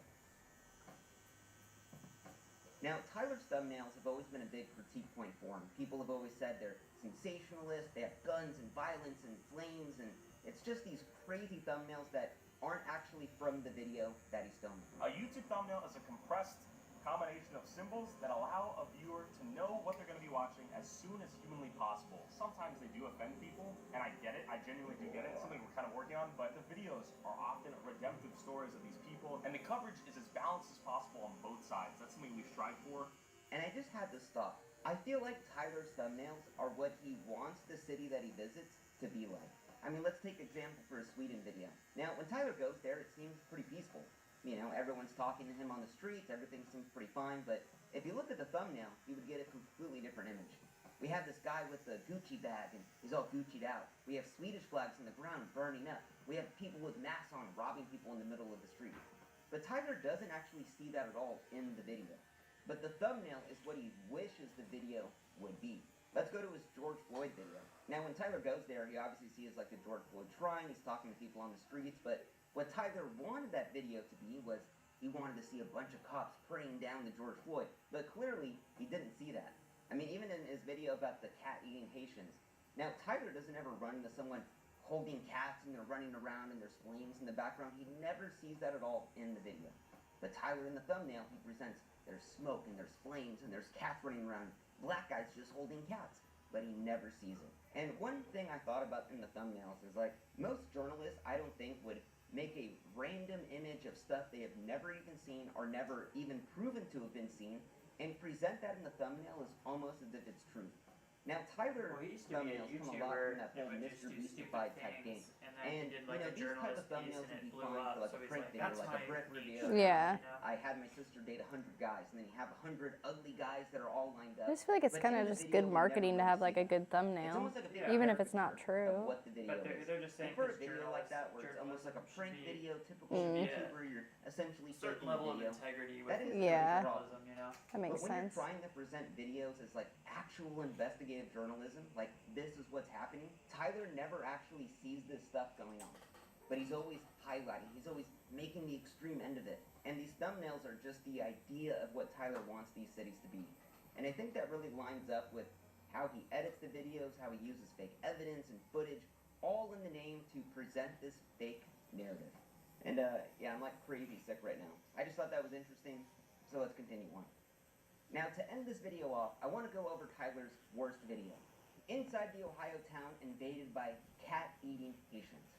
Now, Tyler's thumbnails have always been a big critique point for him. People have always said they're sensationalist, they have guns and violence and flames, and it's just these crazy thumbnails that aren't actually from the video that he's filming. A YouTube thumbnail is a compressed combination of symbols that allow a viewer to know what they're going to be watching as soon as humanly possible. Sometimes they do offend people, and I get it. I genuinely do get it. It's something we're kind of working on, but the videos are often redemptive stories of these people, and the coverage is as balanced as possible on both sides. That's something we strive for. And I just had to stop. I feel like Tyler's thumbnails are what he wants the city that he visits to be like. I mean, let's take example for a Sweden video. Now, when Tyler goes there, it seems pretty peaceful. You know, everyone's talking to him on the streets, everything seems pretty fine, but if you look at the thumbnail, you would get a completely different image. We have this guy with the Gucci bag, and he's all Gucci'd out. We have Swedish flags on the ground burning up. We have people with masks on robbing people in the middle of the street. But Tyler doesn't actually see that at all in the video. But the thumbnail is what he wishes the video would be. Let's go to his George Floyd video. Now, when Tyler goes there, he obviously sees like the George Floyd shrine, he's talking to people on the streets, but what Tyler wanted that video to be was he wanted to see a bunch of cops praying down to George Floyd, but clearly he didn't see that. I mean, even in his video about the cat eating Haitians, now Tyler doesn't ever run into someone holding cats and they're running around and there's flames in the background. He never sees that at all in the video. But Tyler in the thumbnail, he presents there's smoke and there's flames and there's cats running around. Black guys just holding cats, but he never sees it. And one thing I thought about in the thumbnails is like, most journalists I don't think would make a random image of stuff they have never even seen or never even proven to have been seen and present that in the thumbnail as almost as if it's truth. Now, Tyler Well, he used to be a thumbnails come a lot from YouTuber that that whole would Mr. just do stupid Beastified type game. things, and then he did like a these type journalist of piece thumbnails and would it be blew fine up. for like So a he's prank like, video, that's like my a Brett niche. reveal. Yeah. You know? I had my sister date 100 guys, and then you have 100 ugly guys that are all lined I up. just feel like it's But kind in of the just video, good we never marketing to really have like see a good It's thumbnail, almost like a big even if it's not caricature of true. what the video But is. they're just And saying for a because video like that, where it's almost like a prank video, typical YouTuber, you're essentially certain faking the level of video. integrity That with is Yeah. journalism, you know. That makes But when sense. you're trying to present videos as like actual investigative journalism, like this is what's happening, Tyler never actually sees this stuff going on. But he's always highlighting, he's always making the extreme end of it. And these thumbnails are just the idea of what Tyler wants these cities to be. And I think that really lines up with how he edits the videos, how he uses fake evidence and footage, all in the name to present this fake narrative. And yeah, I'm like crazy sick right now. I just thought that was interesting, so let's continue on. Now, to end this video off, I want to go over Tyler's worst video. Inside the Ohio town invaded by cat-eating Haitians.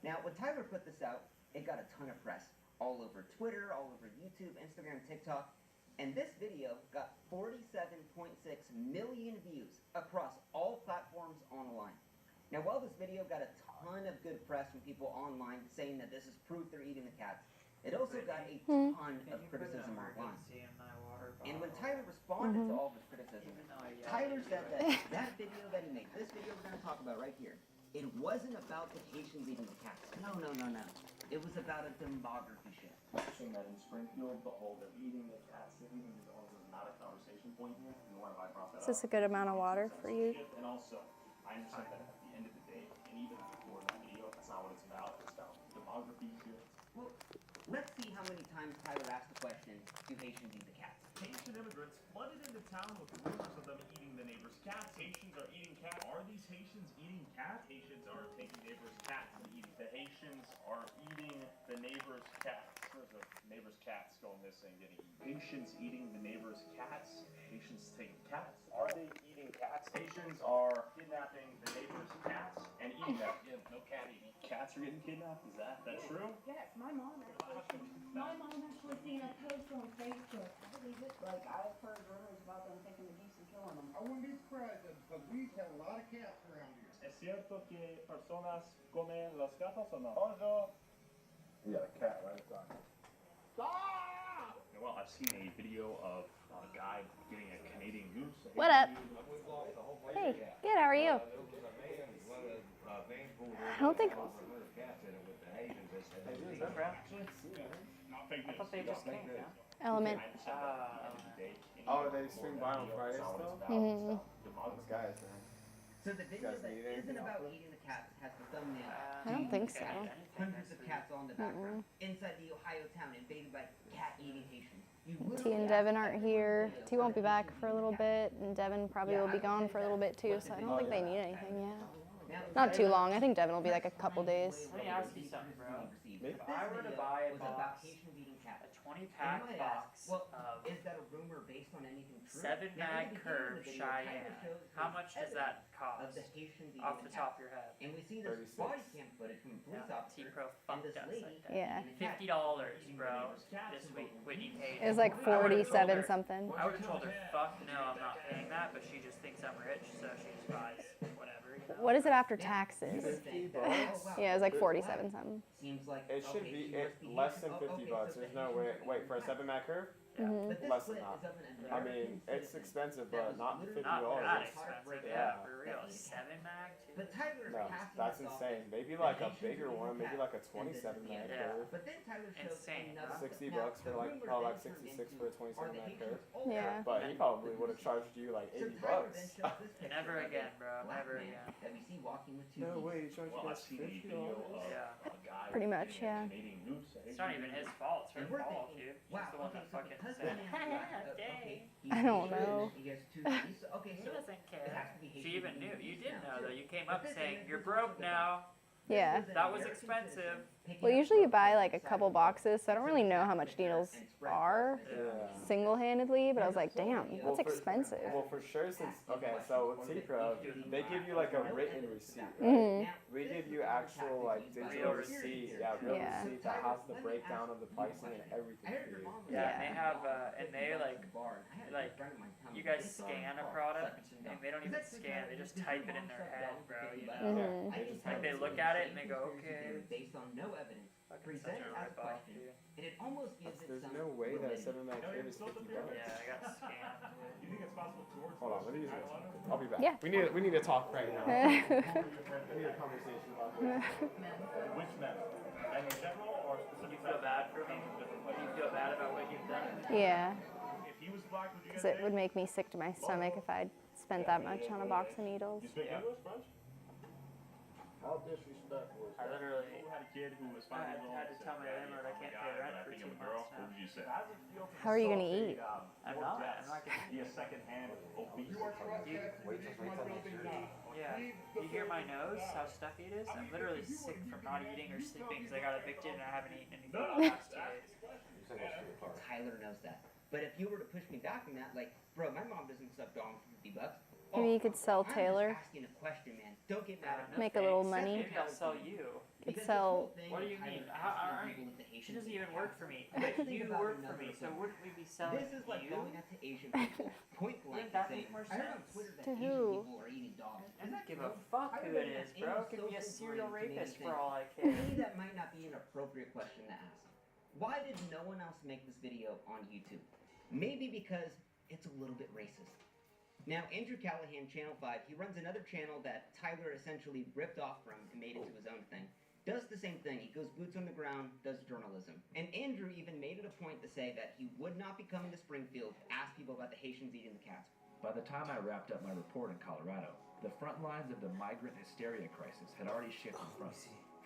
Now, when Tyler put this out, it got a ton of press. All over Twitter, all over YouTube, Instagram, TikTok. And this video got 47.6 million views across all platforms online. Now, while this video got a ton of good press from people online saying that this is proof they're eating the cats, it also got a ton of criticism online. And when Tyler responded to all this criticism, Tyler said that that video that he made, this video we're going to talk about right here, it wasn't about the Haitians eating the cats. No. It was about a demography shift. Saying that in Springfield, the whole they're eating the cats, they're eating the dogs is not a conversation point here. And why I brought that Is this a good amount of water for you? And also, I understand that at the end of the day, and even before that video, that's not what it's about. It's about demography shift. Well, let's see how many times Tyler asked the question, do Haitians eat the cats? Haitian immigrants flooded into town with rumors of them eating the neighbor's cats. Haitians are eating cats. Are these Haitians eating cats? Haitians are taking neighbor's cats and eating. The Haitians are eating the neighbor's cats. There's a neighbor's cats going missing, getting eaten. Haitians eating the neighbor's cats. Haitians taking cats. Are they eating cats? Haitians are kidnapping the neighbor's cats and eating them. Yeah, no cat eating. Cats are getting kidnapped? Is that true? Yes, my mom actually seen a post on Facebook. I believe it. Like, I've heard rumors about them taking the geese and killing them. I wouldn't be surprised because we have a lot of cats around here. ¿Es cierto que personas comen los gatos o no? Bonjour. You got a cat right beside you. Well, I've seen a video of a guy getting a Canadian goose. What up? Hey, good, how are you? I don't think... I thought they just came, yeah? Element. Oh, they swing by on Friday still? Mm-hmm. Those guys, man. So the video guys that need isn't anything about else? eating the cats has the thumbnail. I don't think so. Hundreds of cats on the background. Inside the Ohio town invaded by cat-eating Haitians. You T and Devin aren't here. T won't be back for a little bit, and Devin probably will be gone for a little bit too, so I don't think they need anything yet. Not too long. I think Devin will be like a couple days. Let me ask you something, bro. If I were to buy a box, a 20-pack box of is that a rumor based on anything true? 7 mag curve Cheyenne, how much does that cost off the top of your head? And we see this body cam footage from a police officer. T-Pro fucked us like that. Yeah. $50, bro, this week. Whitney paid. It was like 47 something. I would have told her, fuck no, I'm not paying that, but she just thinks I'm rich, so she just buys whatever. You know? What is it after taxes? Yeah, it was like 47 something. It should be less than 50 bucks. There's no way. Wait, for a 7-mag curve? Mm-hmm. Less than that. I mean, it's expensive, but not $50. Not that expensive, Yeah. for real. 7 mag? But Tyler No, that's insane. Maybe like a bigger one, maybe like a 27 mag curve. But then Tyler shows Insane. $60 for like, probably like 66 for a 27 mag curve. Yeah. But he probably would have charged you like 80 bucks. Never again, bro. Never again. That we see walking with two No geese. way, he charged you Well, I've guys seen a $50. video of Yeah. a guy Pretty much, getting a yeah. Canadian goose. It's not even his fault. It's her And we're fault, thinking, dude. She's wow, the one that okay, so fucking because said, I don't know. He has two geese. Okay, He so doesn't it care. has to be She even Haitian knew. You geese did now, know, too. though. You came But up this saying, is- you're broke now. Yeah. That was expensive. picking Well, up usually you ropes buy off like the a side couple of the road, boxes, so I don't really know how much needles are Yeah. single-handedly, but I was like, damn, that's expensive. Well, for sure, since okay, so with T-Pro, they give you like a written receipt, right? Mhm. We give you actual like digital receipt, real Yeah. receipt that has the breakdown of the pricing and everything for you. Yeah, and they have, and they like, you guys scan a product, and they don't even scan, they just type it in their head, bro, you know? Mhm. Like, they look at it and they go, okay. Based on no evidence, Fucking such presented a as a rip-off, question, dude. and it almost gives it There's some no way that a validity. 7-man kit is $50. Yeah, I got scammed, dude. You think it's possible towards Hold on, let me use this. I'll be back. Yeah. We need to talk right now. We need a conversation about this. Which men? Men in general or Do you specific feel bad for me? Do you feel bad about what you've done? Yeah, If he was black, would you because get it would make me sick to my stomach if I'd spent that much on a box of needles. You speak English, French? All disrespect was. I literally You had a kid who was 5 years old. had to and tell my said, landlord I can't pay rent I for think 2 I'm a girl. months What now. would you say? How are you gonna eat? I'm not gonna Be a second-hand obese. Wait till next year. Yeah. You hear my nose, how stuffy it is? I'm literally sick from not eating or sleeping because I got evicted and I haven't eaten anything the last 2 days. You said that's your car. Tyler knows that. But if you were to push me back on that, like, bro, my mom doesn't sub dong for $50. Maybe you could sell I'm Taylor. just asking a question, man. Don't get mad at me. Make a little money. Maybe I'll sell you. You could sell. What do you mean? She doesn't even work for me. But you work for me, so wouldn't we be selling This is like you? going out to Asian people, point blank, Wouldn't that and saying, make more I heard on sense? Twitter that To Asian who? people are eating dogs. I don't give a fuck who it is, bro. It could be a serial rapist for all I To care. me, that might not be an appropriate question to ask. Why did no one else make this video on YouTube? Maybe because it's a little bit racist. Now, Andrew Callahan, Channel 5, he runs another channel that Tyler essentially ripped off from and made into his own thing. Does the same thing. He goes boots on the ground, does journalism. And Andrew even made it a point to say that he would not be coming to Springfield to ask people about the Haitians eating the cats. By the time I wrapped up my report in Colorado, the front lines of the migrant hysteria crisis had already shifted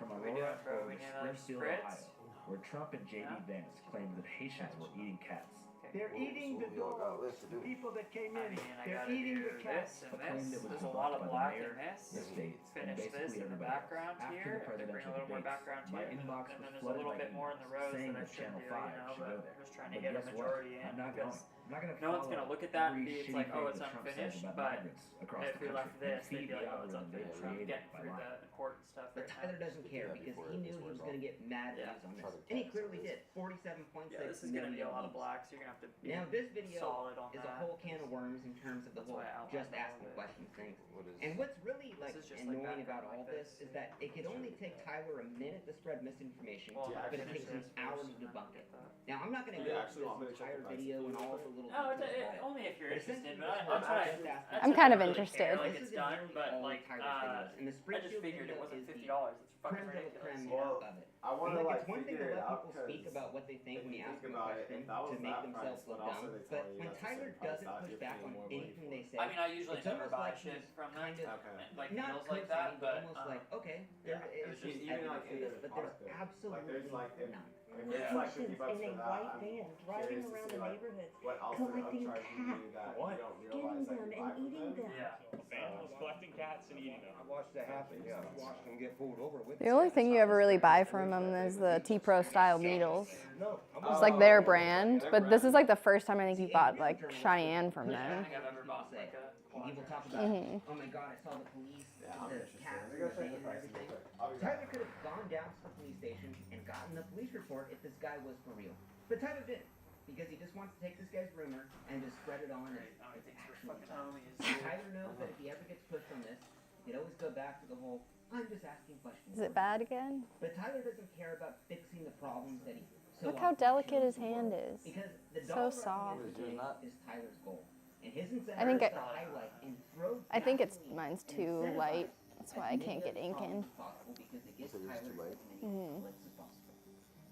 from Aurora over to Springfield, Ohio, where Trump and J.D. Vance claimed that Haitians were eating cats. They're eating the dogs. The people that came in, they're gotta eating do the cats. this and A claim this. that was There's a lot of debunked by black the mayor, in this. the states, and Finish this basically in the everybody else. background After here. the I have to bring a presidential little more debates, background my here. inbox And was then there's a flooded little by bit more in the emails rows saying that I that shouldn't Channel do, 5 you know, should go but there. I'm just trying to But get a guess what? majority in I'm not going. because I'm not going to no one's gonna look at that and every be, it's shitty like, oh, thing it's that Trump says unfinished, about but migrants across if the we country left this, and they'd feed be the like, oh, it's algorithm they unfinished. I'm created getting by through lying. the important stuff But right Tyler now. doesn't care because he knew he was going to get mad Yeah. views on this. And he clearly did. 47.6 Yeah, this is gonna be a lot of views. blacks. You're gonna have to be Now, this video solid on is a that. whole can of worms in terms of the That's whole why I outlined just all of asking it. questions thing. What is And what's really like is just like annoying background about all like this this. is that it could only take Tyler a minute to spread misinformation, Well, I but it finished takes him this hours first to and then debunk get it. that. Now, I'm not going to Do you go actually through want me this to check entire the prices video for and you all real the little No, details about it. only if you're But interested. essentially, But this I'm is trying. just asking I'm kind of I don't really interested. care, like This it's is done, nearly but all like Tyler's videos. And the I just Springfield figured it video wasn't is the $50. It's fucking creme de la ridiculous. creme Well, of it. I want And to like, like it's one thing figure to it let out people speak because about what they think if when you you ask think them a about it, question if that was to make that themselves price, look but also dumb. they But tell you when that's the Tyler same price, doesn't that push you're back paying on more money anything for. they say, I mean, I usually it's never almost buy like shit he's from them, kind of Okay. like not deals like coaching, that, but but almost like, okay, there yeah, is it's just just even like evidence for this, the but there's product thing. absolutely Like there's like if, none. if With it's like Haitians 50 bucks in for a that, white I'm van driving curious to around see the like neighborhoods, what else they're collecting upcharging you cats, that What? you don't skinning realize that them you and buy from eating them. them. yeah. A fan was collecting cats and eating them. I watched that happen, yeah. I watched them get pulled over with The only thing you ever really buy from them is the T-Pro style needles. No, I'm It's like their brand, but this is like the first time I think you bought like Cheyenne from I them. don't think I've ever bought like a And people talk about, oh my god, I saw the police, I'm the interested. cats, Let me and go the check van the and prices everything. real quick. I'll be back. Tyler could have gone down to the police station and gotten the police report if this guy was for real. But Tyler didn't, because he just wants to take this guy's rumor and just spread it on as I it's think we're actually fucking fact. homies. Tyler knows that if he ever gets pushed on this, he can always go back to the whole, I'm just asking questions. Is it bad again? But Tyler doesn't care about fixing the problems that he so Look how often delicate chooses his to hand ignore. is. Because the So dollar soft. at the end of the day is Tyler's goal. And his incentive I think is it- to highlight and throw I think it's gasoline mine's and too incentivize light. That's why I as can't many get of the ink in. problems as possible because it gets So yours is Tyler too light? as many clicks as possible.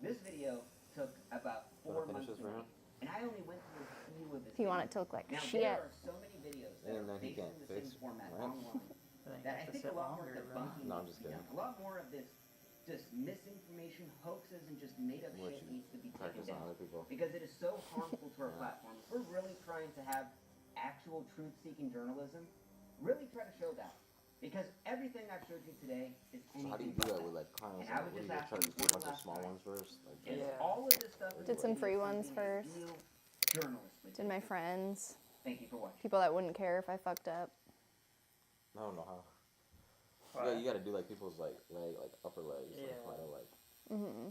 This video took about 4 Wanna months finish this to for make, and I only went through a few of his If you want it videos. to look like Now, shit. there are so many videos that And are then he based can't in the same fix, format right? online that I think a lot more debunking No, I'm needs just to be done. kidding. A lot more of this just misinformation, hoaxes, and just made up What shit you needs to be taken practice on down. other people. Because it is so harmful to our platform. If we're really trying to have actual truth-seeking journalism, really try to show that. Because everything I've showed you today is So how do you anything do that but with like clients? And I Like, would what do just you ask try to you do a one bunch of last small time. ones first? Like, Is Yeah. all of this stuff Did some free ones something that first. real journalists would Did do? my friends. Thank you for watching. People that wouldn't care if I fucked up. I don't know how. What? Yeah, you gotta do like people's like upper legs, Yeah. like kind of like. Mm-hmm.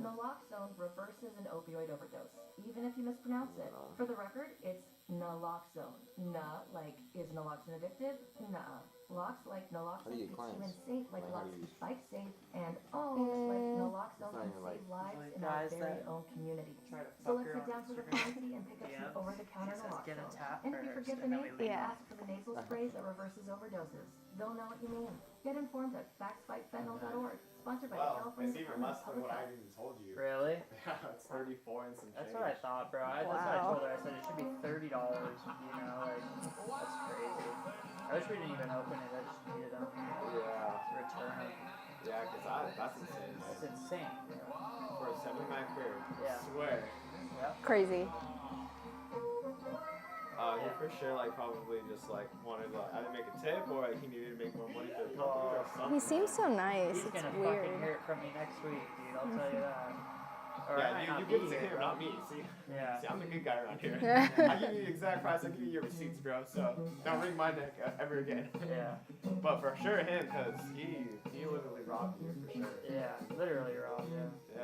Naloxone reverses an opioid overdose, even if you mispronounce it. No. For the record, it's naloxone. Na, like, is naloxone addictive? Nuh-uh. Lox, like How naloxone, do you keeps clients? humans safe, like Like, how Lox do you- keeps bikes safe, and own, like naloxone It's not can even save like- lives Like in our guys very that own communities. try to So fuck let's her head on down to the Instagram. pharmacy and pick up Yeah. some over-the-counter He says, "Get a naloxone. tap And if you first, forget the and then name, we leave." Yeah. ask for the nasal sprays that reverses overdoses. They'll know what you mean. Get informed at factsfightfentanyl.org. Sponsored by the Well, California it's even Department less of than Public what I Health. even told you. Really? Yeah, it's 34 and some That's change. what I thought, bro. That's what I told her. I said it should be $30. You know, like that's crazy. I wish we didn't even open it. I just needed them. Yeah. Return them. Yeah, because that's insane. That's insane, bro. For a 7-man career. Yeah. Swear. Yep. Crazy. He for sure like probably just like wanted to either make a tip or like he needed to make more money for the company or something. He seems so nice. He's It's gonna weird. fucking hear it from me next week, dude. I'll tell you that. Or I might Yeah, you not give be it to here, him, bro. not me. See? Yeah. See, I'm the good guy around here. I give you the exact price. I give you your receipts, bro. So don't wring my neck ever again. Yeah. But for sure him, cause he literally robbed you for sure. Yeah. Literally, Rob. Yeah.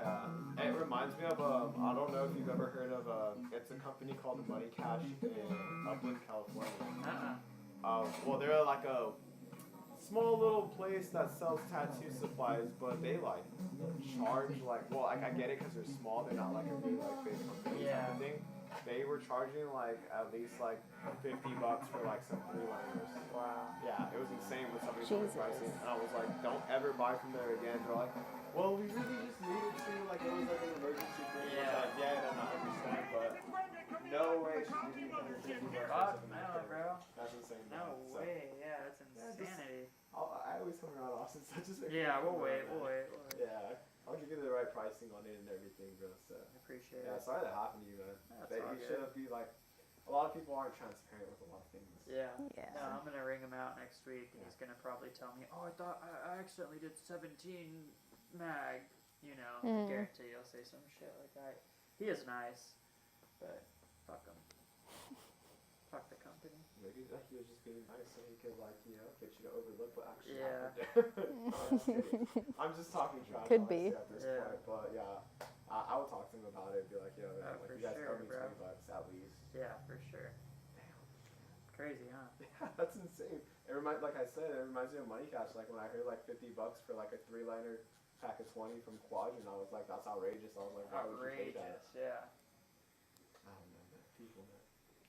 Yeah. It reminds me of I don't know if you've ever heard of it's a company called Money Cash in Upland, California. Well, they're like a small little place that sells tattoo supplies, but they like charge like, well, like I get it because they're small, they're not like a really like big company type of thing. They were charging like at least like $50 for like some 3-liners. Wow. Yeah, it was insane with some of these Jesus. pricing, and I was like, don't ever buy from there again. They're like, well, we really just needed to, like it was like an emergency thing. I was like, yeah, and I understand, but no way should you be $150 Fuck for no, something. bro. That's insane. No So, way. Yeah, that's yeah, just- insanity. I always come around Austin, so just make Yeah, sure we'll you wait. know, We'll man. wait. Yeah, I'll give you the right pricing on it and everything, bro. So I appreciate yeah, it. sorry that happened to you, man. That's That all you good. shouldn't be like. A lot of people aren't transparent with a lot of things. Yeah. Yeah. No, I'm gonna ring him out next week, and he's gonna probably tell me, "Oh, I thought I accidentally did 17 mag." You know, I guarantee he'll say some shit like that. He is nice, but fuck him. Fuck the company. Maybe like he was just being nice so he could like get you to overlook what actually Yeah. happened. No, I'm just kidding. I'm just talking trash. Could be. honestly, at this Yeah. point, but yeah, I would talk to him about it. Be like, yo, man, Oh, like for you guys sure, owe me bro. $20 at least. Yeah, for sure. Crazy, huh? Yeah, that's insane. Like I said, it reminds me of Money Cash. Like when I heard like $50 for like a 3-liner pack of 20 from Quadrant, I was like, that's outrageous. I was like, why would you pay that? Outrageous, yeah. I don't know, man. People, man.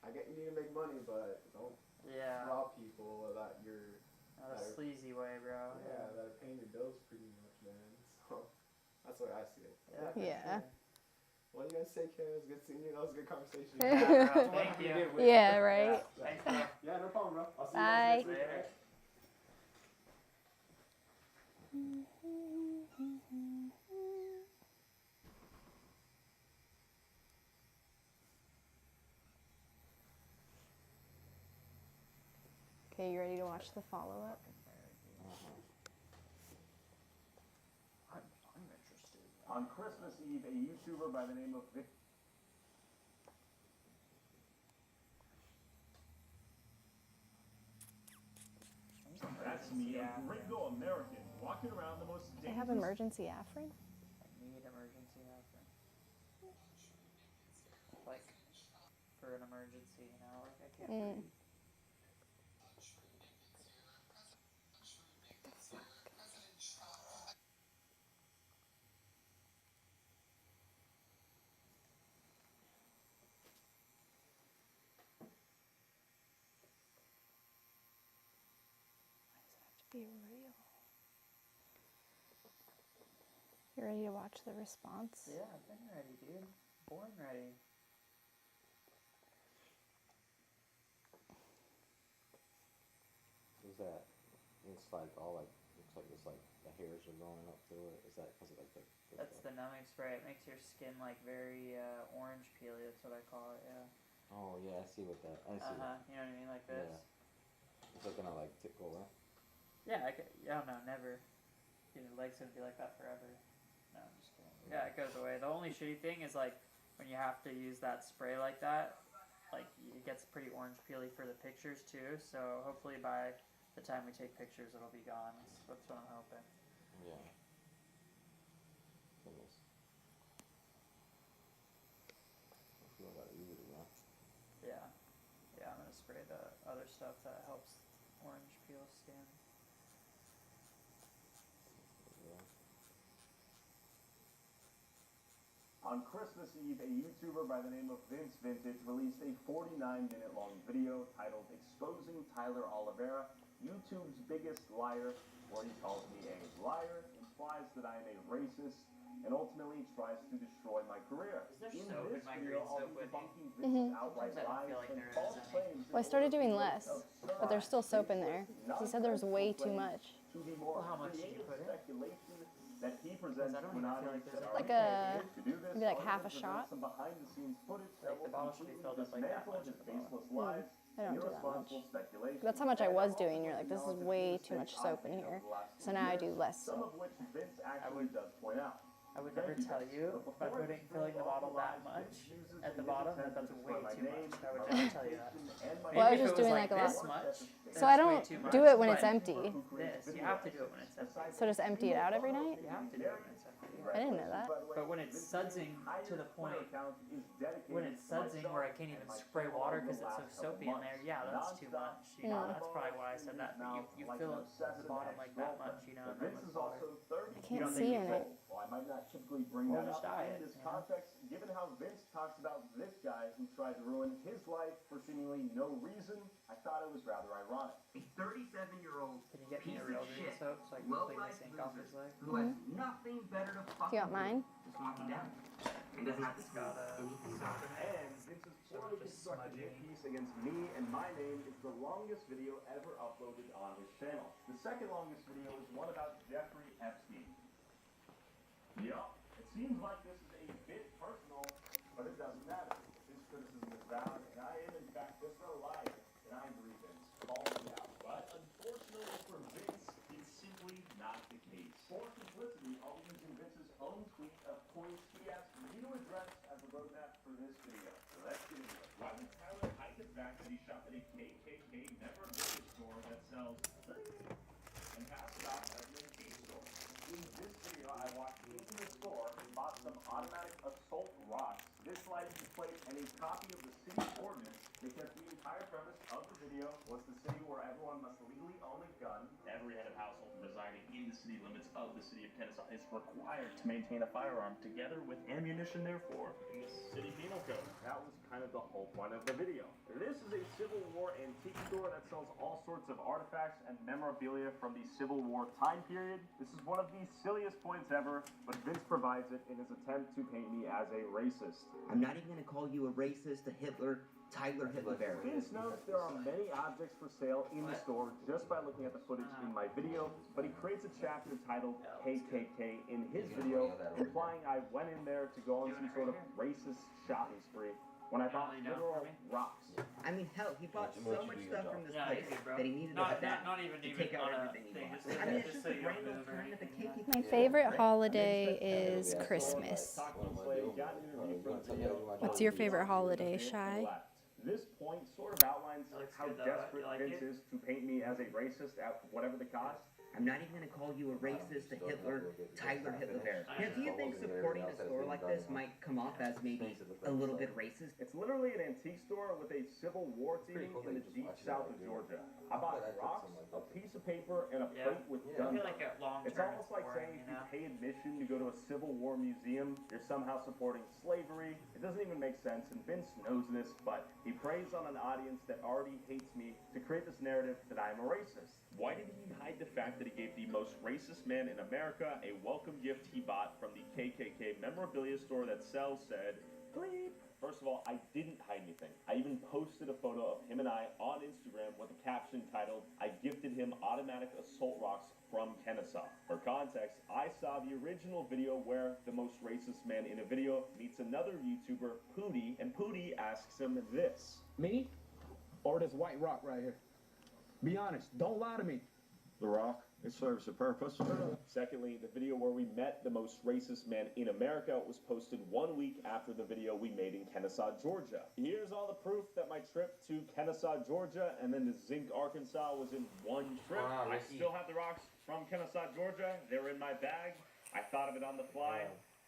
I get you need to make money, but don't Yeah. rob people that you're. Not a sleazy way, bro. Yeah, that are paying your bills pretty much, man. So that's the way I see it. Yeah. Yeah. Well, you guys take care. It was good seeing you. That was a good conversation. Yeah, bro. Thank you. Yeah, right. Yeah. Thanks, bro. Yeah, no problem, bro. I'll see you Bye. guys next week. Later. Okay, you ready to watch the follow-up? I'm interested. On Christmas Eve, a YouTuber by the name of Vic. That's me, a gringo American, walking around the most They have emergency Afrin? I need emergency happen. Like, for an emergency, you know? Like, I can't breathe. Be real. You ready to watch the response? Yeah, I've been ready, dude. Born ready. Is that? It's like all like looks like it's like the hairs are growing up through it. Is that because of like the? That's the numbing spray. It makes your skin like very orange peely. That's what I call it. Yeah. Oh yeah, I see what that. I see. You know what I mean? Like this. Yeah. It's like gonna like tickle, right? Yeah, I don't know, never. Your leg's gonna be like that forever. No, I'm just kidding. Yeah, it goes away. The only shitty thing is like when you have to use that spray like that, like it gets pretty orange peely for the pictures too. So hopefully by the time we take pictures, it'll be gone. That's what I'm hoping. Yeah. Goodness. I feel about you, man. Yeah. Yeah, I'm gonna spray the other stuff that helps orange peel skin. Yeah. On Christmas Eve, a YouTuber by the name of Vince Vintage released a 49-minute long video titled Exposing Tyler Oliveira, YouTube's biggest liar, where he calls me a liar, implies that I am a racist, and ultimately tries to destroy my career. Is there In soap this in my video, green I'll soap be with debunking you? Vince's outright Sometimes I don't lies feel like and there false is any. claims. Well, I started doing less, but there's still soap in there. He said there was way too much. To the more Well, how much did you creative put in? speculation that he presents I don't to an even feel like audience there's that Like already a- paid to do this, maybe like I'll half a present shot. some behind-the-scenes footage that Like the will bottle should be filled up like that much dismantle at his the bottom. baseless lies, I don't do that much. irresponsible speculation. That's how much I was doing. You're like, this is way too much soap in here. So now I do less Some of soap. which Vince actually does point out. I would never tell you by filling the bottle that much at the bottom that that's way too much. I would never tell you that. Well, I was Maybe if just it doing like like a lot. this much, So I that's way don't too much, do it when it's but empty. This, you have to do it when it's empty. So just empty it out every night? You have to do it when it's empty. I didn't know that. But when it's sudsing to the point, when it's sudsing where I can't even spray water because it's so soapy in there, yeah, that's too much. You know, that's probably why I said that. But you fill up the bottom like that much, you know, and then with water. I can't see in it. Well, I might not typically bring Well, that just up dye in it, this you know? context, given how Vince talks about this guy who tried to ruin his life for seemingly no reason. I thought it was rather ironic. A 37-year-old Can you get me piece a real of green shit, soap so I can clean this ink off his leg? who has nothing better to fucking You got mine? just walk you down. And doesn't have to Got a And Vince's poorly constructed hit piece against me and my name is the longest video ever uploaded on his channel. The second longest video is one about Jeffrey Epstein. Yup, it seems like this is a bit personal, but it doesn't matter. His criticism is valid, and I am in fact just a liar, and I agree, Vince. Call me out. But unfortunately for Vince, it's simply not the case. For simplicity, I'll be using Vince's own tweet of points he asked me to address as a roadmap for this video. So let's get into it. Why would Tyler hide the fact that he shop at a KKK memorabilia store that sells and pass it off as an antique store? In this video, I walked into the store and bought some automatic assault rocks. This license plate and a copy of the city ordinance because the entire premise of the video was the city where everyone must legally own a gun. Every head of household residing in the city limits of the city of Kennesaw is required to maintain a firearm together with ammunition, therefore, in the city penal code. That was kind of the whole point of the video. This is a Civil War antique store that sells all sorts of artifacts and memorabilia from the Civil War time period. This is one of the silliest points ever, but Vince provides it in his attempt to paint me as a racist. I'm not even going to call you a racist, a Hitler, Tyler Hitler. Vince notes there are many objects for sale in the store just by looking at the footage in my video, but he creates a chapter titled KKK in his video, implying I went in there to go on some sort of racist shopping spree when I bought literal rocks. I mean, hell, he bought so much stuff from this Yeah, place easy, bro. that he needed Not to take out on a everything he thing, bought. just I mean, it's just just so a you grand don't old move or turn at the anything, KKK. My favorite holiday is Christmas. What's your favorite holiday, Shy? This point sort of outlines how desperate Vince is to paint me as a racist at whatever the cost. I'm not even going to call you a racist, a Hitler, Tyler Hitler. Now, do you think supporting a store like this might come off as maybe a little bit racist? It's literally an antique store with a Civil War theme in the deep south of Georgia. I bought rocks, a piece of paper, and a plate with I guns. feel like a long It's term almost like boring, saying if you you know? pay admission to go to a Civil War museum, you're somehow supporting slavery. It doesn't even make sense, and Vince knows this, but he preys on an audience that already hates me to create this narrative that I am a racist. Why did he hide the fact that he gave the most racist man in America a welcome gift he bought from the KKK memorabilia store that sells said, bleep? First of all, I didn't hide anything. I even posted a photo of him and I on Instagram with a caption titled, I gifted him automatic assault rocks from Kennesaw. For context, I saw the original video where the most racist man in a video meets another YouTuber, Pootie, and Pootie asks him this. Me? Or this white rock right here? Be honest, don't lie to me. The Rock. It serves a purpose. Secondly, the video where we met the most racist man in America was posted 1 week after the video we made in Kennesaw, Georgia. Here's all the proof that my trip to Kennesaw, Georgia, and then to Zinc, Arkansas was in one trip. I still have the rocks from Kennesaw, Georgia. They were in my bag. I thought of it on the fly.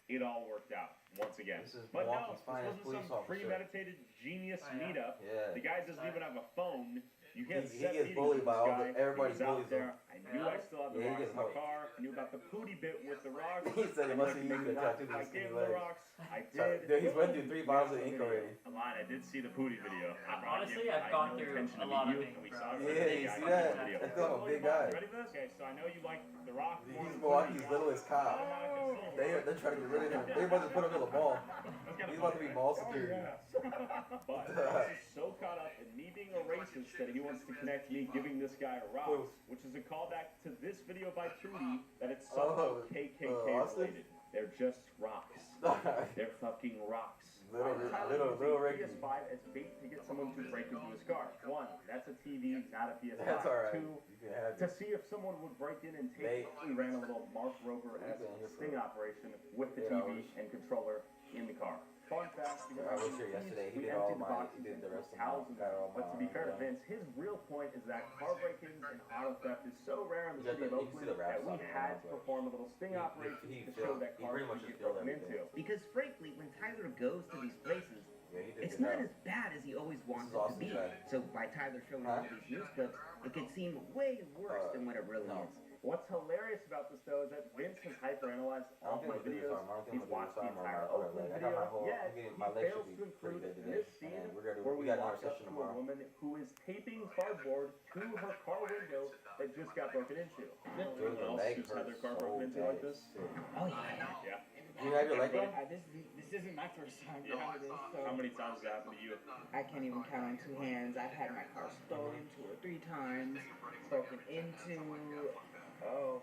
It all worked out once again. But no, this wasn't some premeditated genius meetup. The guy doesn't even have a phone. You get he gets bullied by all the, everybody bullies him. I knew I still had the rocks in my car. I knew about the pooty bit with the rocks. He said he must have used the tattoo with his skinny legs. I did. Dude, he's went through 3 bottles of ink already. I'm lying, I did see the pooty video. Honestly, I've gone through a lot of things. Yeah, you see that? That's a big guy. Ready for this? Okay, so I know you like the rock. He's Milwaukee's littlest cop. They're trying to get rid of him. They're about to put him in the mall. He's about to be mall security. But this is so caught up in me being a racist that he wants to connect me giving this guy a rock, which is a callback to this video by Tootie that it's somehow KKK related. They're just rocks. They're fucking rocks. Little Ricky. PS5 as bait to get someone to break into his car. 1, that's a TV, not a PS5. That's alright. 2, to see if someone would break in and take. We ran a little Mark Rober-esque sting operation with the TV and controller in the car. Fun fact, I was here yesterday. He did all my, he did the rest of my, but to be fair to Vince, his real point is that car break-ins and auto theft is so rare in the city of Oakland that we had to perform a little sting operation to show that cars would get broken into. Because frankly, when Tyler goes to these places, it's not as bad as he always wants it to be. So by Tyler showing all these news clips, it could seem way worse than what it really is. What's hilarious about this though is that Vince has hyperanalyzed all my videos. He's watched the entire Oakland video, yet he fails to include this scene where we walk up to a woman who is taping cardboard to her car window that just got broken into. Anyone else who's had their car broken into like this? Oh yeah. You have your leg broken? This isn't my first time doing this. So How many times has it happened to you? I can't even count on 2 hands. I've had my car stolen 2 or 3 times, broken into. Oh,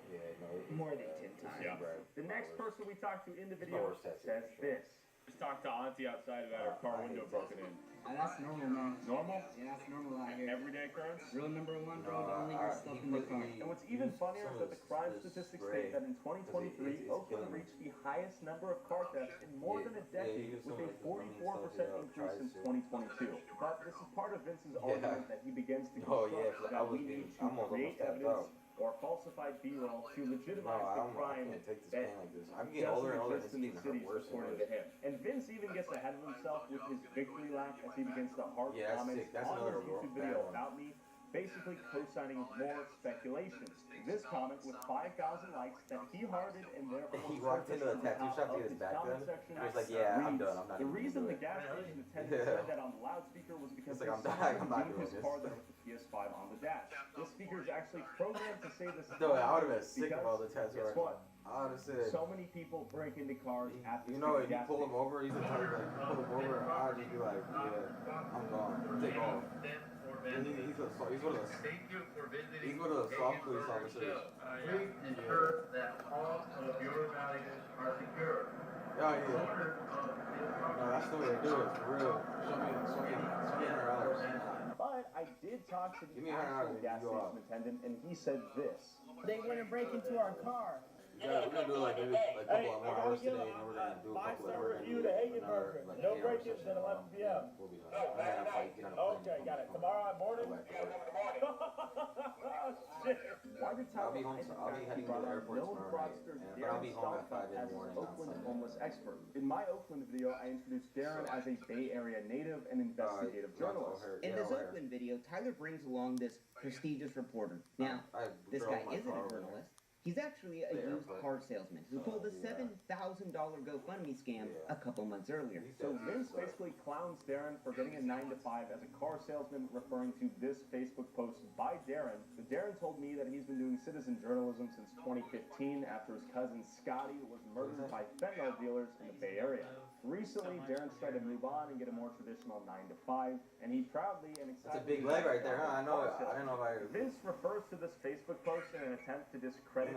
more than 10 times. Yeah. The next person we talked to in the video says this. Just talked to Auntie outside about her car window broken in. That's normal, man. Normal? Yeah, that's normal out here. Everyday occurrence? Rule number 1, don't only get stuff in the car. And what's even funnier is that the crime statistics state that in 2023, Oakland reached the highest number of car thefts in more than a decade, with a 44% increase since 2022. But this is part of Vince's argument that he begins to construct that we need to create evidence or falsified B-roll to legitimize the crime that doesn't exist in these cities, according to him. And Vince even gets ahead of himself with his victory lap as he begins to harp comments on his YouTube video about me, basically co-signing more speculations. This comment with 5,000 likes that he hearted and therefore he walked into the tattoo shop to get his back done. He was like, yeah, I'm done. I'm not the reason the gas station attendant said that on the loudspeaker was because like, I'm not doing his this. car there with the PS5 on the dash. This speaker is actually programmed to say this. No, I would have been sick of all the tattoos. Guess what? I would have said. So many people break into cars at the if you pull him over, he's the type like pull him over. I would just be like, yeah, I'm gone. Take off. He's one of the soft police officers. Please ensure that all of your valuables are secure. Oh yeah. No, that's the way to do it, for real. Show me $100. But I did talk to the actual gas station attendant, and he said this. They want to break into our car. Yeah, we're gonna do like maybe a couple more hours today, and then we're gonna do a couple of review to Hagen Burger. No break-ins at 11 p.m. We'll be done. Okay, got it. Tomorrow morning? Shit. I'll be heading to the airport tomorrow night, but I'll be home at 5 in the morning on Oakland Sunday. homeless expert. In my Oakland video, I introduced Darren as a Bay Area native and investigative journalist. In this Oakland video, Tyler brings along this prestigious reporter. Now, this guy isn't a journalist. He's actually a used car salesman who pulled a $7,000 GoFundMe scam a couple months earlier. So Vince basically clowns Darren for getting a 9-to-5 as a car salesman, referring to this Facebook post by Darren. So Darren told me that he's been doing citizen journalism since 2015 after his cousin Scotty was murdered by fentanyl dealers in the Bay Area. Recently, Darren's tried to move on and get a more traditional 9-to-5, and he proudly and excitedly... That's a big leg right there, huh? I know. I don't know if I... Vince refers to this Facebook post in an attempt to discredit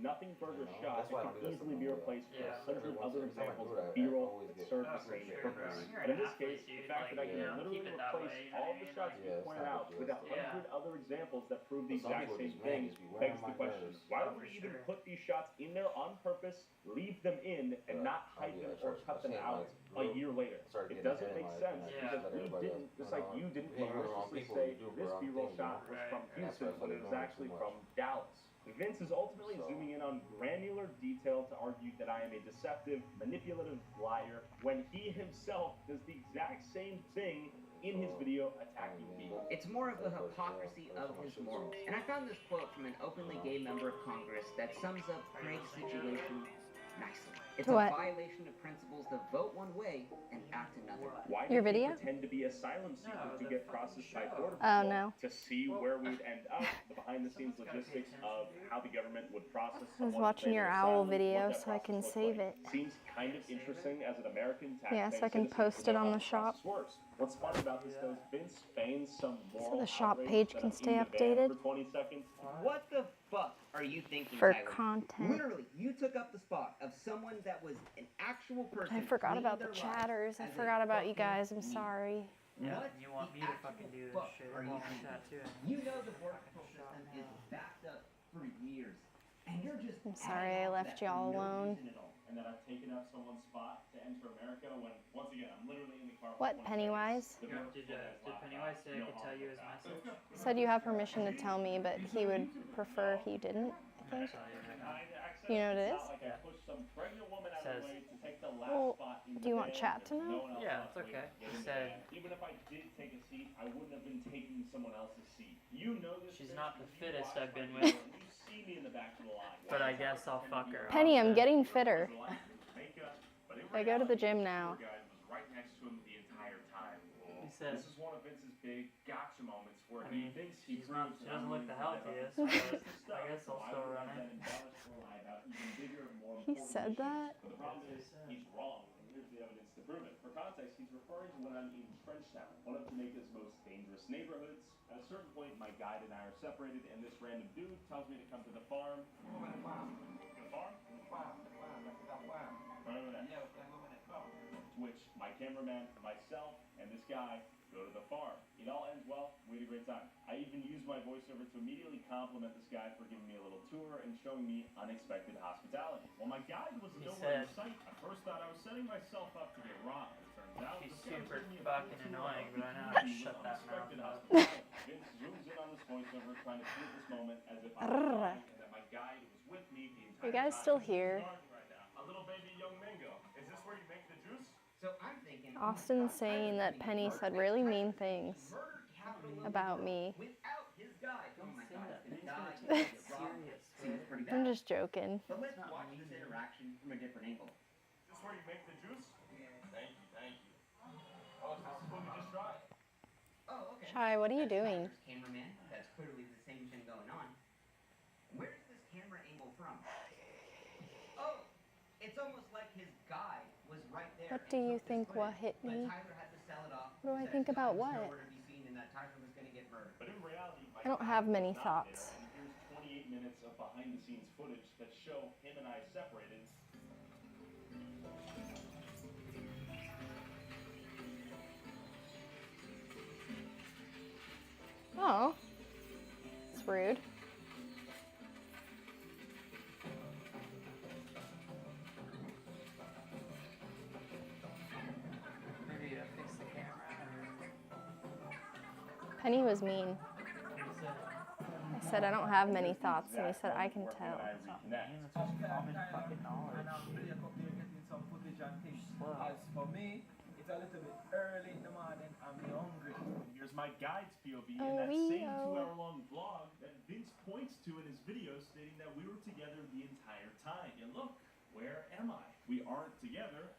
nothing burger know, shot that's why I that don't can do that easily be stuff. replaced with Yeah. 100 other Every time I examples do of that, I B-roll always that get- serve the Oh, for same sure, purpose. bro. You're But in an this case, athlete, the dude. fact Like, that I you can know, literally keep it that replace way, you know all what the I mean? shots Like, you Yeah, it's pointed not out big with deal. 100 other examples that prove the But some exact people same just mad, thing just be wearing begs my the question, nerves. why Oh, would for we even sure. put these shots in there on purpose, leave them in, and not I'll hide be them at or church cut them than out a year later. It doesn't make sense because we didn't, just like you didn't maliciously say this B-roll shot was from Houston when it was actually from Dallas. Vince is ultimately zooming in on granular detail to argue that I am a deceptive, manipulative liar when he himself does the exact same thing in his video attacking me. It's more of the hypocrisy of his morals. And I found this quote from an openly gay member of Congress that sums up Craig's situation nicely. It's What? a violation of principles to vote one way and act another. Why Your did video? he pretend to be asylum seeker to get processed by Border Oh, Patrol? no. To see where we'd end up, the behind-the-scenes logistics of how the government would process I was someone watching your claiming owl asylum, video what that so I can process save looked like. it. Seems kind of interesting as an American taxpaying Yeah, so I can citizen post to it know on how the shop. process works. What's fun about this though is Vince feigns some moral the shop outrage page that can I'm stay in the van updated. for 20 seconds. What the fuck are you thinking, For Tyler? content. Literally, you took up the spot of someone that was an actual person. I forgot fleeing about the their lives chatters. I as a forgot about you fucking guys. I'm meme. sorry. Yeah, What you want the me to fucking do this fuck shit are you while I'm thinking? tattooing. You know the border patrol system is backed up for years, and you're just. I'm sorry I adding on to left that for y'all no alone. reason at all. And that I've taken up someone's spot to enter America when, once again, I'm literally in the car. What, Pennywise? Did Pennywise say I could tell you his message? Said you have permission to tell me, but he would prefer if you didn't, I think. You know what it is? Says, Well, do you want chat to know? yeah, it's okay. He said, Even if I did take a seat, I wouldn't have been taking someone else's seat. You know this. she's not the fittest I've been with, You see me in the back of the line. but I guess I'll fuck her. Penny, I'm Offset. getting fitter. But in I go to the reality, gym now. the guy was right next to him the entire time. He said, This is one of Vince's big gotcha moments where I he mean, thinks he she's not, proves she that doesn't I'm look the really healthiest, good but I guess I'll still run it. He said that? But the problem is, he's wrong, and here's the evidence to prove it. For context, he's referring to when I'm in Trenchtown, one of Jamaica's most dangerous neighborhoods. At a certain point, my guide and I are separated, and this random dude tells me to come to the farm. The farm? To which my cameraman, myself, and this guy go to the farm. It all ends well. We had a great time. I even used my voiceover to immediately compliment this guy for giving me a little tour and showing me unexpected hospitality. While my guide was He nowhere in said- sight, I first thought I was setting myself up to get robbed. It turns out She's this guy was super giving me a fucking full tour annoying, of but I know the how to beauty shut of that mouth unexpected up. hospitality. Vince zooms in on this voiceover, trying to paint this moment as if I was lying and that my guide was with me the entire Are you guys time. still here? Right now. A little baby young Mingo. Is this where you make the juice? So I'm thinking. Austin's saying that Penny said really mean things about me. Without his guide. Oh my god, it's gonna die. That's It's gonna get robbed. Seems pretty I'm bad. just joking. But let's watch this interaction from a different angle. Is this where you make the juice? Thank you, thank you. Oh, so this is what we just tried. Oh, okay. Shy, what are you That's doing? Tyler's cameraman. That's clearly the same thing going on. Where is this camera angle from? Oh, it's almost like his guide was right there. What and do you took this think footage, what hit but me? Tyler had to sell it off. What do I so think his about guide was what? nowhere to be seen and that Tyler was gonna get murdered. But in reality, my I don't have many thoughts. And here's 28 minutes of behind-the-scenes footage that show him and I separated. Oh. It's rude. Maybe fix the camera. Penny was mean. He said, I said I don't have many thoughts, and he said I can tell. man, that's just common fucking knowledge. And I'm really getting some footage and things. As for me, it's a little bit early in the morning. I'm hungry. Here's my guide's POV Oh, in that same Leo. 2-hour-long vlog that Vince points to in his video, stating that we were together the entire time. And look, where am I? We aren't together.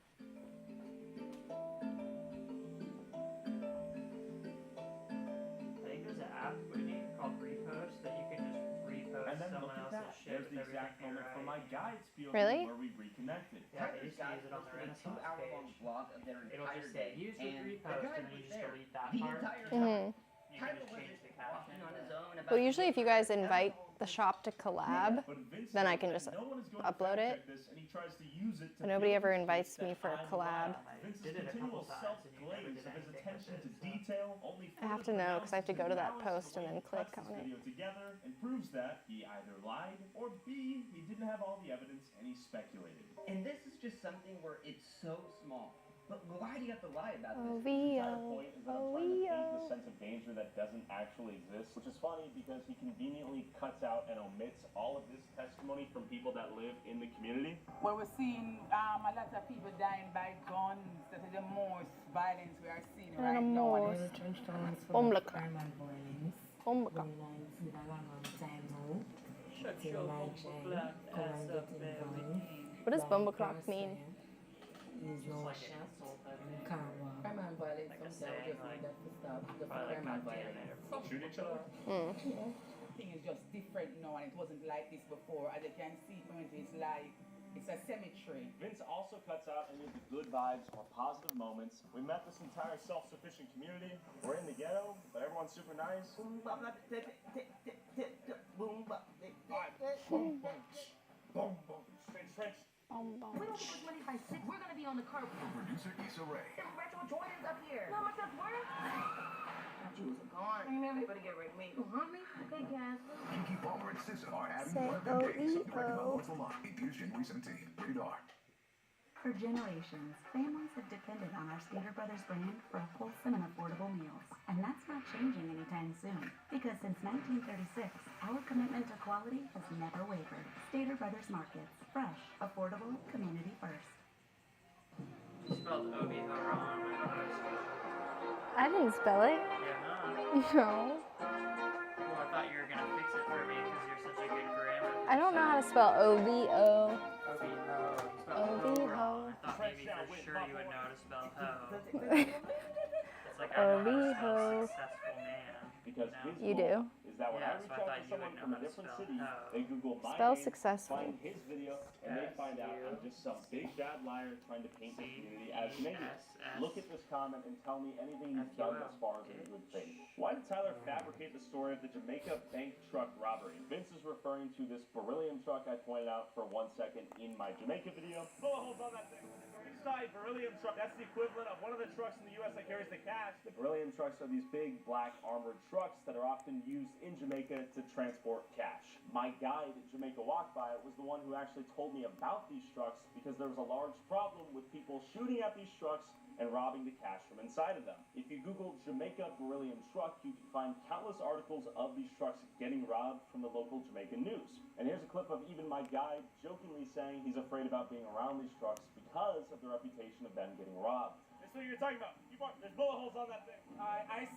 I think there's an app, Whitney, called Repost that you can just repost And then look someone at else's that. shit There's with the exact everything moment from my right. guide's POV Really? where we reconnected. Yeah, they used to use it on the posted a Renaissance 2-hour-long page. vlog of their It'll entire just say, day, use your and the repost, guide and then you was just there delete that the part. entire Mhm. time. You can just change the caption. On his own about Well, usually if you guys invite the shop to collab, then I can just upload it. But nobody ever invites me for a collab. I have to know because I have to go to that post and then click on it. Together and proves that he either lied or B, he didn't have all the evidence and he speculated. And this is just something where it's so small. But why do you have to lie about Oh, this? The entire point is that I'm trying to paint the sense of danger that doesn't actually exist, which is funny because he conveniently cuts out and omits all of this testimony from people that live in the community. Well, we're seeing a lot of people dying by guns. That is the most violence we are seeing right now. What does bumbleclock mean? Crime and violence, sometimes we just need that to stop. The crime and violence. Shoot each other? Thing is just different now, and it wasn't like this before. As you can see from it, it's like it's a cemetery. Vince also cuts out any of the good vibes or positive moments. We met this entire self-sufficient community. We're in the ghetto, but everyone's super nice. Boom, boom, boom, boom, trench. We don't get this money by 6. We're gonna be on the curb. Producer Issa Rae. There's Retro Jordans up here. No, my stuff's worth. Thought you was gone. Everybody get ready to meet. Mommy? Okay, Cass. Kiki Palmer and SZA are having one of their days. Something like about what's alive. Infusion 317. Rated R. For generations, families have depended on our Stater Brothers brand for wholesome and affordable meals. And that's not changing anytime soon. Because since 1936, our commitment to quality has never wavered. Stater Brothers Markets. Fresh, affordable, community first. You spelled O-B-O wrong. I didn't spell it. Yeah, No. Well, I thought you were gonna fix it for me because you're such a good grammar. I don't know how to spell O-V-O. O-B-O. I thought maybe for sure you would know how to spell ho. It's like I know how to spell successful man. Because you do. Is that when I reach out to someone from a different city, they Google my Spell name, successful. find his video, and they find out I'm just some big bad liar trying to paint the community as negative. Look at this comment and tell me anything he's done as far as in good faith. Why did Tyler fabricate the story of the Jamaica bank truck robbery? Vince is referring to this beryllium truck I pointed out for 1 second in my Jamaica video. Bullet holes on that thing. Inside beryllium truck, that's the equivalent of one of the trucks in the U.S. that carries the cash. The beryllium trucks are these big black armored trucks that are often used in Jamaica to transport cash. My guide at Jamaica Walk By was the one who actually told me about these trucks because there was a large problem with people shooting at these trucks and robbing the cash from inside of them. If you Google Jamaica beryllium truck, you can find countless articles of these trucks getting robbed from the local Jamaican news. And here's a clip of even my guide jokingly saying he's afraid about being around these trucks because of the reputation of them getting robbed. That's what you're talking about. There's bullet holes on that thing. I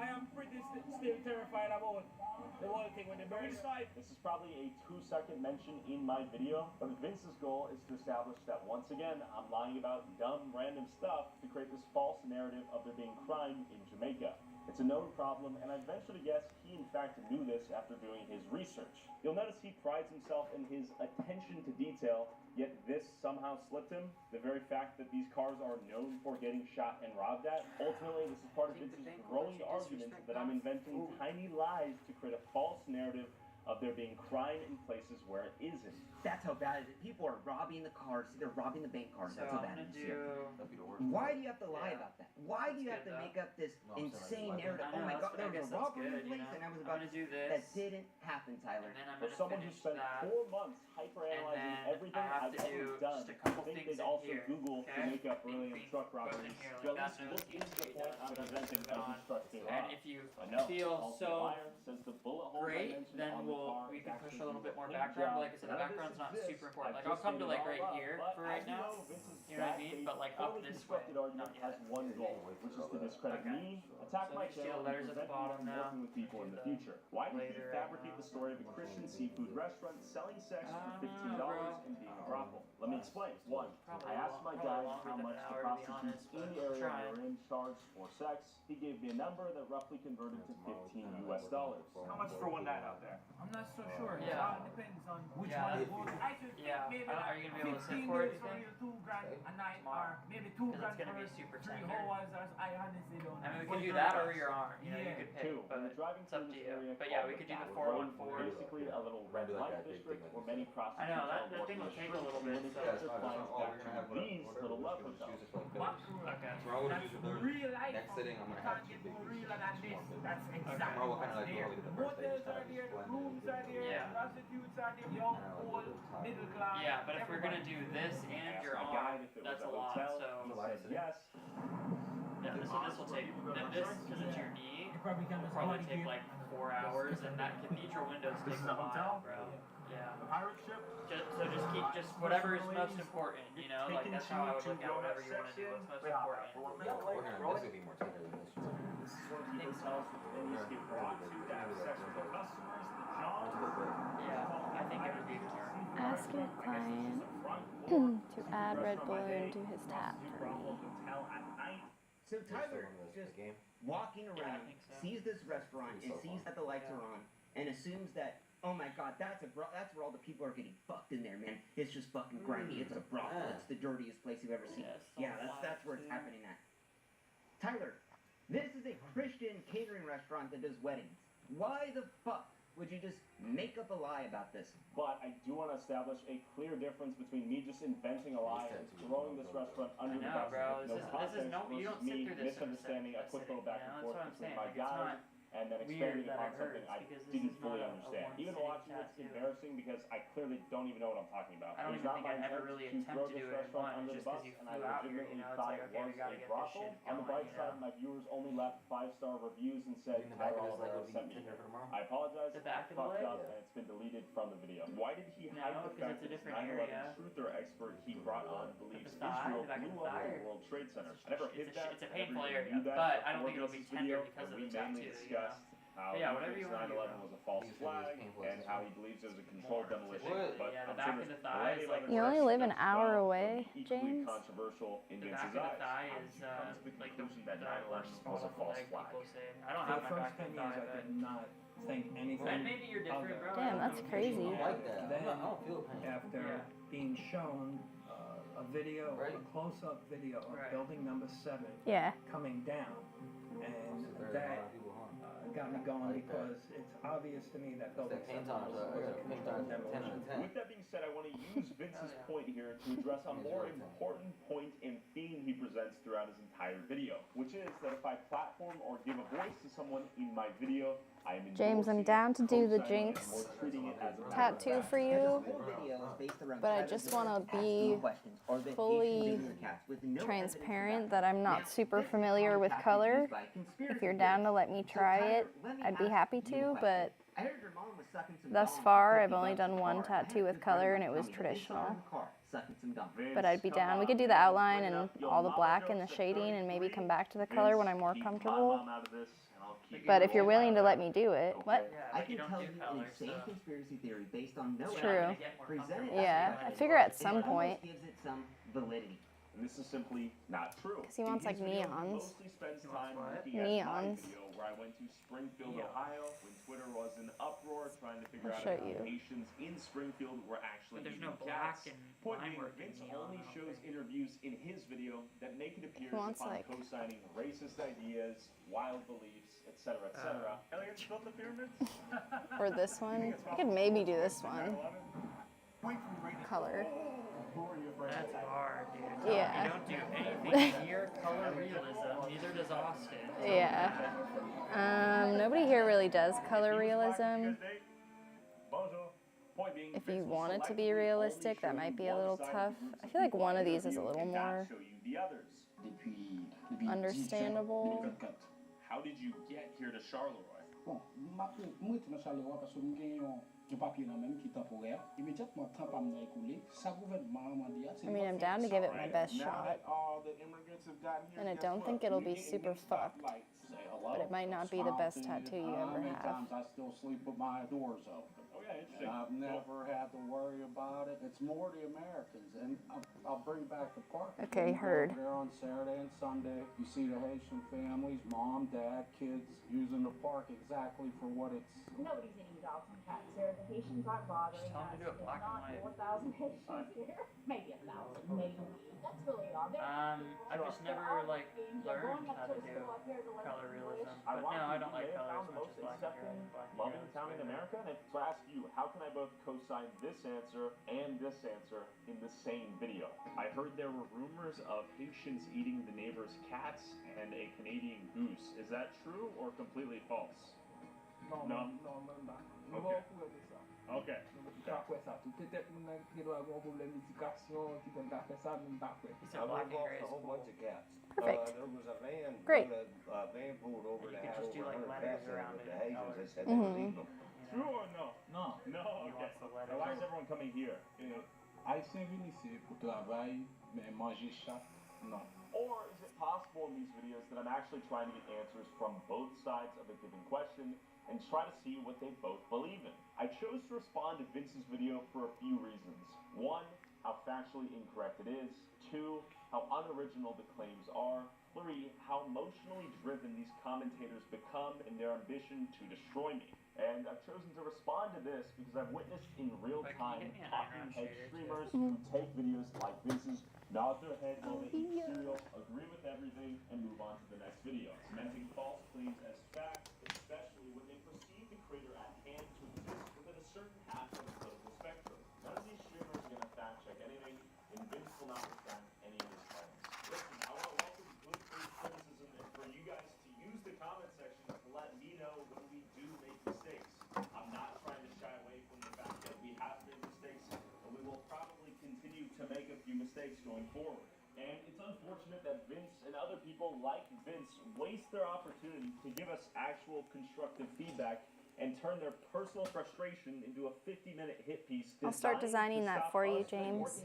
am pretty still terrified about the whole thing when they burn it. This is probably a 2-second mention in my video, but Vince's goal is to establish that once again, I'm lying about dumb, random stuff to create this false narrative of there being crime in Jamaica. It's a known problem, and I'd venture to guess he in fact knew this after doing his research. You'll notice he prides himself in his attention to detail, yet this somehow slipped him. The very fact that these cars are known for getting shot and robbed at. Ultimately, this is part of Vince's growing argument that I'm inventing tiny lies to create a false narrative of there being crime in places where it isn't. That's how bad it is. People are robbing the cars. They're robbing the bank cars. That's how bad it is. Why do you have to lie about that? Why do you have to make up this insane narrative? Oh my God, there was a robbery in place, and I was about to do this. That didn't happen, Tyler. For someone who spent 4 months hyper-analyzing everything I've ever done, I think they'd also Google Jamaica beryllium truck robberies to at least look into the point I'm presenting of these trucks being robbed. And if you feel so great, then we can push a little bit more background. But like I said, the background's not super important. Like I'll come to like right here for right now. You know what I mean? But like up this way, not yet. Has one goal, which is to discredit me, attack my channel, and prevent me from working with people in the future. Why did he fabricate the story of a Christian seafood restaurant selling sex for $15 and being a brothel? Let me explain. 1. I asked my guide how much the prostitutes in the area we were in charged for sex. He gave me a number that roughly converted to $15 US. How much for one night out there? $15 I'm not so sure. Yeah. It all depends on which Yeah. one it goes. I should think maybe Are you gonna be able to sit 15 for it, days you for think? your $2,000 a night, or maybe Because $2,000 it's gonna for be super 3 tender. hours. I honestly don't know. I mean, we could do that or your arm. You know, you Yeah. could pick, but We're driving it's up through to this you. area But yeah, we called could do the Blackjack, 414. basically a little red do like light that big district thing where like many this. prostitutes I know, are that thing will working take the a little streets, bit, and so- it's Yeah, clients all back we're to gonna have these whatever little we're love just gonna hotels. choose just like But this. Okay. Tomorrow we're gonna that's do the real life. next sitting I'm gonna have Can't two get more big real pieces. than this. That's exactly Tomorrow we'll what's kinda like there. go to the The first day, motels just kinda are there, just the blend rooms it, are there, Yeah. the prostitutes are there, young, old, middle class. Yeah, but if we're gonna everybody. do this and Asked your my arm, guide if it that's was a lot. hotel. So He said yes. yeah, this will take this because it's your knee. You probably can Will just probably body take here. like 4 hours, and that cathedral windows take a while, bro. Yeah. The pirate ship? Just keep whatever is most important, you know. Like that's how I would look at whatever you want to do. What's most important. We're gonna this will be more tender than this. This is one of the hotels where ladies get brought to have sex with their customers. The job Yeah, I think it would be more. Ask your client to add Red Bull into his tap for me. So Tyler just walking around, sees this restaurant and sees that the lights are on, and assumes that, oh my god, that's where all the people are getting fucked in there, man. It's just fucking grimy. It's a brothel. It's the dirtiest place you've ever seen. Yeah, that's where it's happening at. Tyler, this is a Christian catering restaurant that does weddings. Why the fuck would you just make up a lie about this? But I do want to establish a clear difference between me just inventing a lie and throwing this restaurant under the bus bro. with no context You don't versus sit me through this misunderstanding a quick little back and forth between my guide and then weird expanding that upon it something hurts, I because this didn't is fully not a understand. Even one-sitting watching it's tattoo. embarrassing because I clearly don't even know what I'm talking about. I don't It was even not think my I'd ever intent really to attempt throw to this do it in restaurant one, under just the bus, 'cause you and I flew out here, legitimately you know, it's thought like, it okay, we was gotta a get this brothel. shit On the going, bright you side, know? my viewers only left 5-star reviews and said In the back Tyler of this leg Oliver will be sent me tender here. for tomorrow? I apologize. The back of the fucked leg? up, and it's been deleted from the video. Why did he No, hide the 'cause fact it's a that this different 9/11 area. truther expert he brought on believes the thigh, Israel the back of blew the up thigh. the World Trade Center? I never hid that. It's a I never painful even area, knew that but I don't before think it'll be this tender video, because and of we the mainly tattoo, you know? discussed how But yeah, he whatever thinks you wanna do, 9/11 bro. was a false flag and how he believes it was a controlled demolition. But Yeah, the I'm back sure of the there's thigh plenty is of like- other You only questions live an as hour well away, that would be equally James. controversial in The Vince's back of the eyes. thigh How is did you come to the like conclusion that 9/11 worst was a spot on the false leg, flag? people say. I don't For have the my first back of 10 the years, thigh, I but did not think anything and maybe you're of different, it. bro. Damn, that's crazy. I like that. Then, I don't feel pain. after being shown a video, a close-up video of building number 7 Yeah. coming down, and that got me going because it's obvious to me that building 7 was a controlled demolition. With that being said, I want to use Vince's point here to address a more important point and theme he presents throughout his entire video, which is that if I platform or give a voice to someone in my video, I am James, I'm endorsing down to do the co-signing, Jinx or treating it as a tattoo for you, but I just want to be fully transparent that I'm not super familiar with color. If you're down to let me try it, I'd be happy to, but thus far I've only done one tattoo with color and it was traditional. But I'd be down. We could do the outline and all the black and the shading and maybe come back to the color when I'm more comfortable. But if you're willing to let me do it, what? I can tell you an insane conspiracy theory based on no True. evidence presented. Yeah, I figure at some point. Gives it some validity. And this is simply not true. 'Cause he wants, In his like, video, he neons. mostly spends time looking at my Neons. video where I went to Springfield, Ohio, when Twitter was in uproar trying to figure I'll out show if you. Haitians in Springfield were actually But there's eating no black cats. and Point line being, work in Vince neon, only I don't shows interviews in his video that make it appear Who as wants, if I'm like- co-signing racist ideas, wild beliefs, etc., etc. Aliens built the pyramids? Or this one. I could maybe do this one. Color. That's hard, dude. Yeah. You don't do anything near color realism, neither does Austin. Yeah. Nobody here really does color realism. If you want it to be realistic, that might be a little tough. I feel like one of these is a little more understandable. How did you get here to Charleroi? Bom, moi, pour moi, tu m'as Charleroi parce que nous gagnons I mean, I'm down to give it my best shot. And I don't think it'll be super fucked. But it might not be the best tattoo you ever have. I still sleep with my doors open. And I've never had to worry about it. It's more the Americans, and I'll bring back the park. Okay, heard. There on Saturday and Sunday, you see the Haitian families, mom, dad, kids, using the park exactly for what it's. Nobody's eating dogs and cats here. The Haitians aren't bothering us. There's not 4,000 Haitians here. Maybe 1,000, maybe. That's really odd. I've just never like learned how to do color realism. But no, I don't like color as much as black and gray. Loving town in America, and so I ask you, how can I both co-sign this answer and this answer in the same video? I heard there were rumors of Haitians eating the neighbor's cats and a Canadian goose. Is that true or completely false? No. Okay. Okay. Perfect. There was a van, Great. a van pulled over the house do, like, with 100 letters cats in it around with it the and Haitians. They colors. said they was eating them. True or no? No. No, okay. Now, why is everyone coming here? Haïtien viennent ici pour travailler, mais manger chaque, non. Or is it possible in these videos that I'm actually trying to get answers from both sides of a given question and try to see what they both believe in? I chose to respond to Vince's video for a few reasons. One, how factually incorrect it is. Two, how unoriginal the claims are. Three, how emotionally driven these commentators become in their ambition to destroy me. And I've chosen to respond to this because I've witnessed in real time talking head streamers who take videos like Vince's, nod their head while they eat cereal, agree with everything, and move on to the next video, cementing false claims as fact, especially when they perceive the creator at hand to exist within a certain half of the political spectrum. None of these streamers are going to fact check anything, and Vince will not retract any of his claims. Listen, I want to welcome good faith criticism and for you guys to use the comment section to let me know when we do make mistakes. I'm not trying to shy away from the fact that we have made mistakes, and we will probably continue to make a few mistakes going forward. And it's unfortunate that Vince and other people like Vince waste their opportunity to give us actual constructive feedback and turn their personal frustration into a 50-minute hit piece. I'll start designing that for you, James.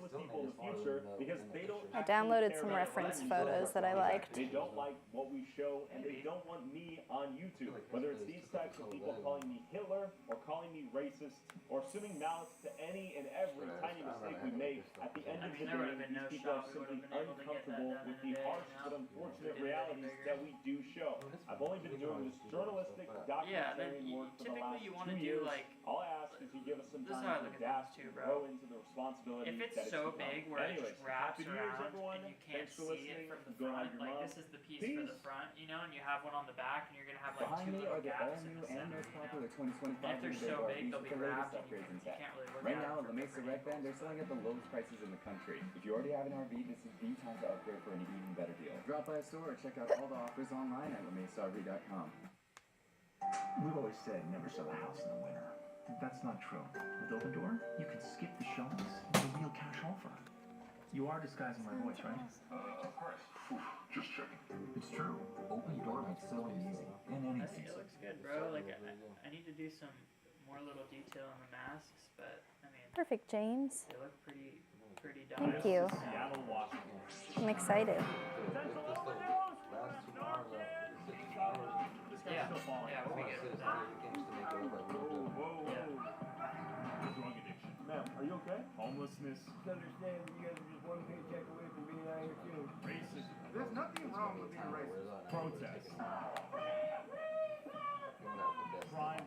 I downloaded some reference photos that I liked. They don't like what we show, and they don't want me on YouTube. Whether it's these types of people calling me Hitler, or calling me racist, or assuming malice to any and every tiny mistake we make, at the end of the day, these people are simply uncomfortable with the harsh but unfortunate realities that we do show. I've only been doing this journalistic documentary work for the last 2 years. All I ask is you give us some time to adapt and grow into the responsibility if it's that so become. big where it just wraps Happy New Year's, around everyone. and you can't Thanks for see listening. it from the Go front, have your like mom. this is the piece for the front, you know, and you have one on the back and you're going to have like Behind two me little are the gaps in all-new the and center, most you know? popular 2025 And if they're so big, they'll be the latest wrapped and upgrades and you tech. can't really look Right at now, them at La Mesa Rec Band, they're selling at the lowest prices in the country. If you already have an RV, this is the time to upgrade for an even better deal. Drop by a store or check out all the offers online at LaMesaRV.com. We've always said never sell a house in the winter. That's not true. With Open Door, you can skip the showings. It's a real cash offer. You are disguising my voice, right? Of course. Just checking. It's true. Open Door makes selling easy in any I think it looks good, bro. Like I need to do some more little detail on the masks, but I mean. Perfect, James. They look pretty done. Thank you. Seattle, Washington. I'm excited. Yeah, we'll be good with that. Drug addiction. Ma'am, are you okay? Homelessness. Understand you guys are just one paycheck away from being out here too. Racism. There's nothing wrong with being racist. Protest. Crime.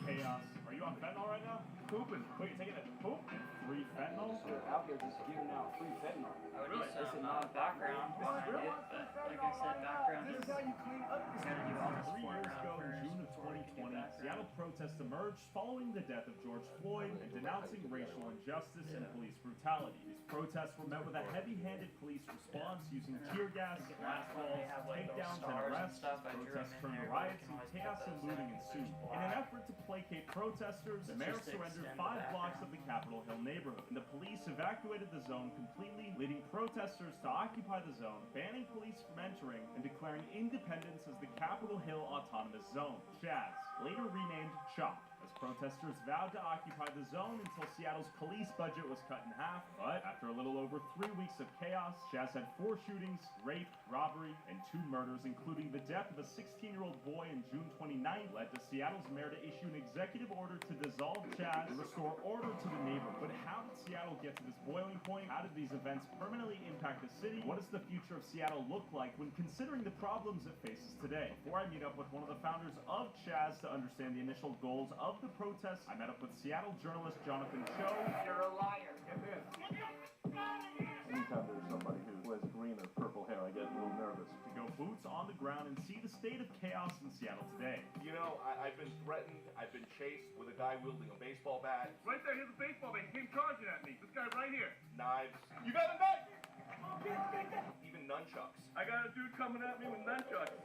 Chaos. Are you on fentanyl right now? Pooping. Wait, you're taking a poop? 3 fentanyl? Out here just giving out free fentanyl. I would need some background behind it, but like I said, background is you gotta do all this 3 years ago, in first June of before we can do 2020, background. Seattle protests emerged following the death of George Floyd and denouncing racial injustice and police brutality. These protests were met with a heavy-handed police response using tear gas, glass balls, takedowns, and arrests. Protests turned to riots and chaos and looting ensued. In an effort to placate protesters, the mayor surrendered 5 blocks of the Capitol Hill neighborhood, and the police evacuated the zone completely, leading protesters to occupy the zone, banning police from entering, and declaring independence as the Capitol Hill Autonomous Zone, CHAZ, later renamed CHOP. as protesters vowed to occupy the zone until Seattle's police budget was cut in half. But after a little over 3 weeks of chaos, Chaz had 4 shootings, rape, robbery, and 2 murders, including the death of a 16-year-old boy on June 29th, led to Seattle's mayor to issue an executive order to dissolve Chaz and restore order to the neighborhood. But how did Seattle get to this boiling point? How did these events permanently impact the city? What does the future of Seattle look like when considering the problems it faces today? Before I meet up with one of the founders of Chaz to understand the initial goals of the protests, I met up with Seattle journalist Jonathan Cho. You're a liar. Anytime there's somebody who has green or purple hair, I get a little nervous. To go boots on the ground and see the state of chaos in Seattle today. You know, I've been threatened. I've been chased with a guy wielding a baseball bat. Right there, here's a baseball bat. He came charging at me. This guy right here. Knives. You got a knife? Even nunchucks. I got a dude coming at me with nunchucks.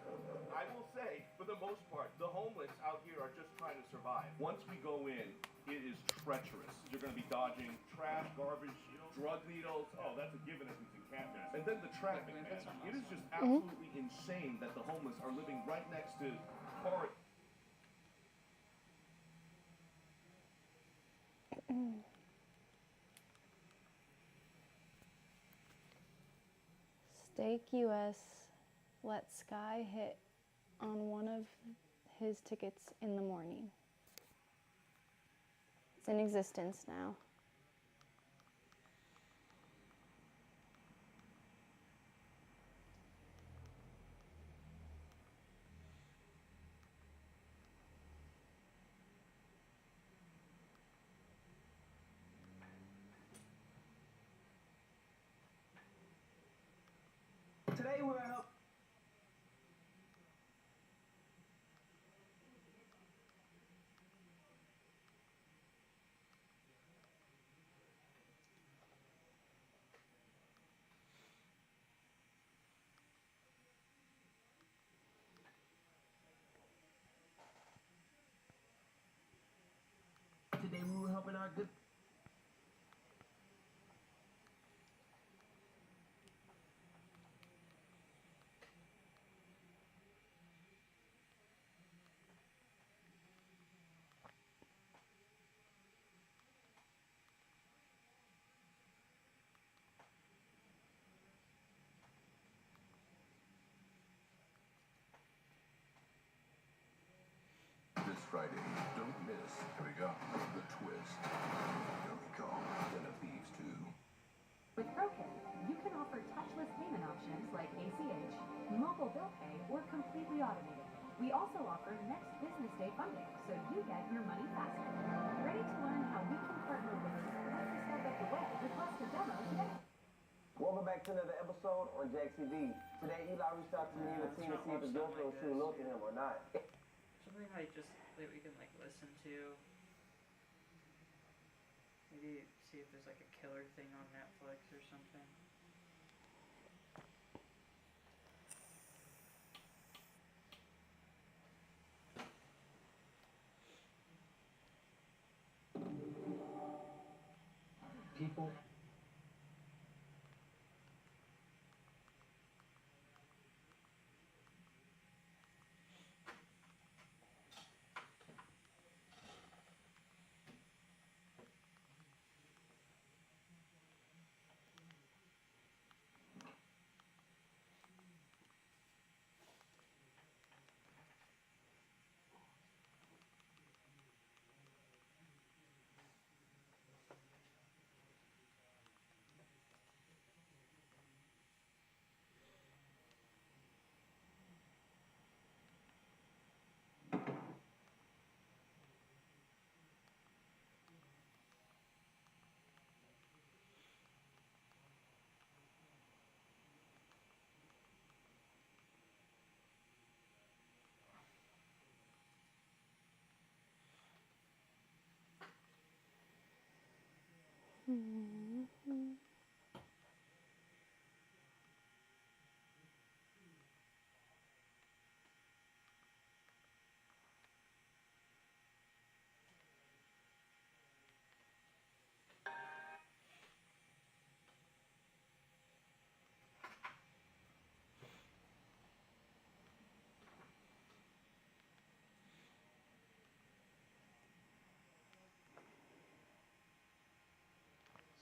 I will say, for the most part, the homeless out here are just trying to survive. Once we go in, it is treacherous. You're going to be dodging trash, garbage, drug needles. Oh, that's a given if it's in Canada. And then the traffic, man. It is just absolutely insane that the homeless are living right next to car. Stake US let Sky hit on one of his tickets in the morning. It's in existence now. Today we're help. Today we were helping our good. This Friday, don't miss. Here we go. The twist. Here we go. Den of Thieves 2. With ProCare, you can offer touchless payment options like ACH, mobile bill pay, or completely automated. We also offer next business day funding, so you get your money faster. Ready to learn how we can partner with you? Let us step up the way. Request a demo today. Welcome back to another episode on Jack TV. Today Eli reached out to me and the team to see if his girlfriend was true low to him or not. Something like just that we can like listen to. Maybe see if there's like a killer thing on Netflix or something. People.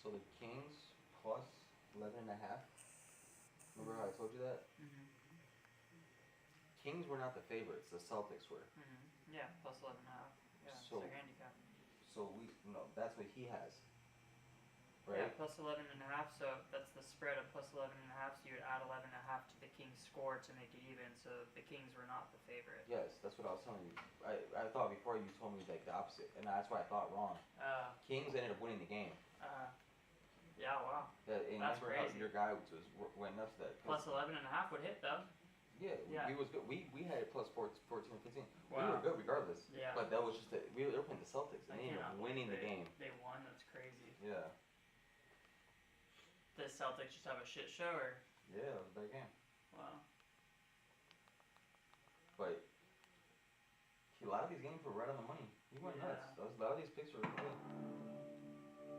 So the Kings plus 11.5. Remember how I told you that? Mm-hmm. Kings were not the favorites. The Celtics were. Mm-hmm. Yeah, plus 11.5. Yeah, So, it's their handicap. So that's what he has. Right? Yeah, plus 11.5. So that's the spread of plus 11.5. So you would add 11.5 to the Kings' score to make it even. So the Kings were not the favorite. Yes, that's what I was telling you. I thought before you told me like the opposite, and that's why I thought wrong. Kings ended up winning the game. Yeah, wow. And That's remember crazy. how your guy went nuts to that. Plus 11.5 would hit though. Yeah, Yeah. we was good. We had it plus 14, 15. We Wow. were good regardless. Yeah. But that was just we were playing the Celtics, and they ended up winning the game. They won. That's crazy. Yeah. The Celtics just have a shit show, or? Yeah, that was a bad game. Wow. But a lot of these games were right on the money. He went nuts. A lot of these picks were good.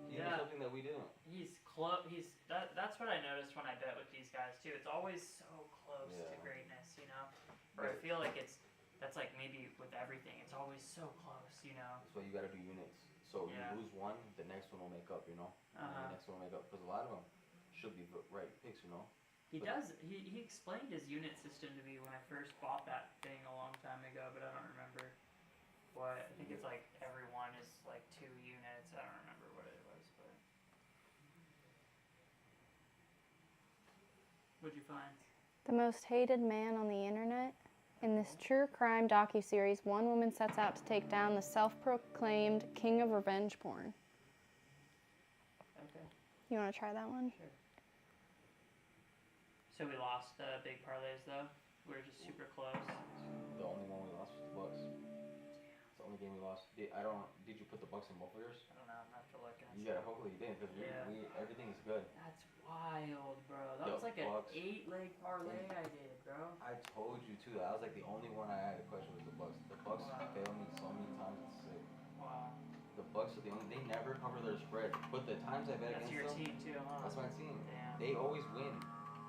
He did something that we didn't. He's close. That's what I noticed when I bet with these guys too. It's always so close to greatness, you know. Or I feel like that's like maybe with everything. It's always so close, you know. That's why you got to do units. So you lose one, the next one will make up, you know. And the next one will make up because a lot of them should be right picks, you know. He does. He explained his unit system to me when I first bought that thing a long time ago, but I don't remember what. I think it's like every one is like 2 units. I don't remember what it was, but. What'd you find? The most hated man on the internet. In this true crime docuseries, one woman sets out to take down the self-proclaimed king of revenge porn. Okay. You want to try that one? Sure. So we lost big parlays though. We were just super close. The only one we lost was the Bucks. It's the only game we lost. Did you put the Bucks in both of yours? I don't know. I'm gonna have to look. You gotta. Hopefully you did, because everything is good. That's wild, bro. That was like an 8-leg parlay I did, bro. I told you too. That was like the only one I had a question was the Bucks. The Bucks failed me so many times. It's sick. Wow. The Bucks are the only. They never cover their spread. But the times I bet That's against your them, team too, huh? that's my team. Damn. They always win,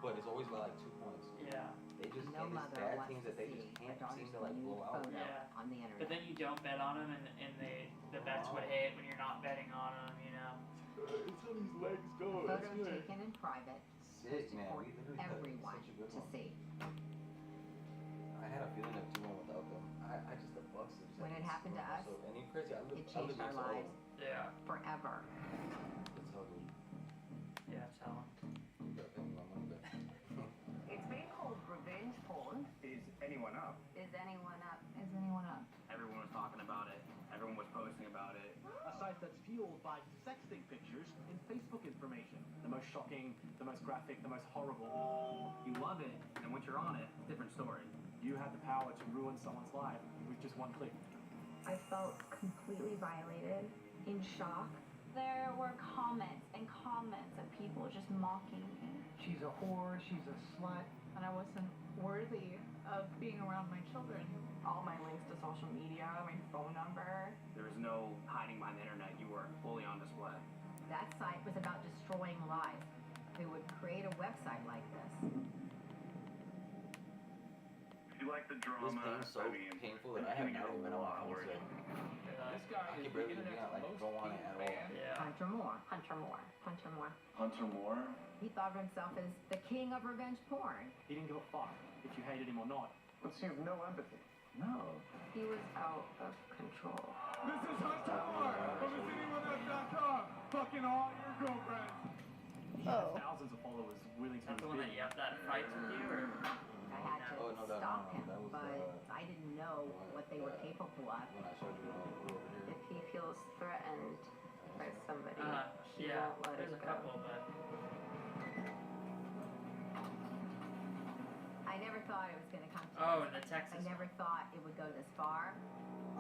but it's always by like 2 points. Yeah. They just No get these mother bad wants teams to that they see just their can't seem daughter's to like blow out. Yeah. on the internet. But then you don't bet on them, and the bets would hit when you're not betting on them, you know. It's how these legs go. A photo taken in private, Sick, posted man. for We literally had everyone such a good to one. see. I had a feeling of doing without them. I just the Bucks. When it happened to us, And you crazy. I live it changed our next to all of lives them. Yeah. forever. It's all good. Yeah, tell them. You gotta pay me my money back. It's being called revenge porn. Is anyone up? Is anyone up? Is anyone up? Everyone was talking about it. Everyone was posting about it. A site that's fueled by sexting pictures and Facebook information. The most shocking, the most graphic, the most horrible. You love it, and once you're on it, different story. You have the power to ruin someone's life with just one click. I felt completely violated, in shock. There were comments and comments of people just mocking me. She's a whore, she's a slut. And I wasn't worthy of being around my children. All my links to social media, my phone number. There was no hiding behind the internet. You were fully on display. That site was about destroying lives. Who would create a website like this? If you like the drama, This pain's so painful that I have not even been on my phone today. This guy I is can barely the be internet's on, like, most go on it viewed at all. fan. Yeah. Hunter Moore. Hunter Moore. Hunter Moore. Hunter Moore? He thought of himself as the king of revenge porn. He didn't give a fuck if you hated him or not. But you have no empathy. No. He was out of control. This is Hunter Moore from IsAnyoneUp.com. Fucking all your girlfriends. He had thousands of followers willing to That's the one that you have that fight with you, or? I had to stop him, but I didn't know what they were capable of. When I showed you over here. If he feels threatened by somebody, he Yeah. won't let There's it a go. couple, but. I never thought it was going to come to Oh, this. the Texas. I never thought it would go this far.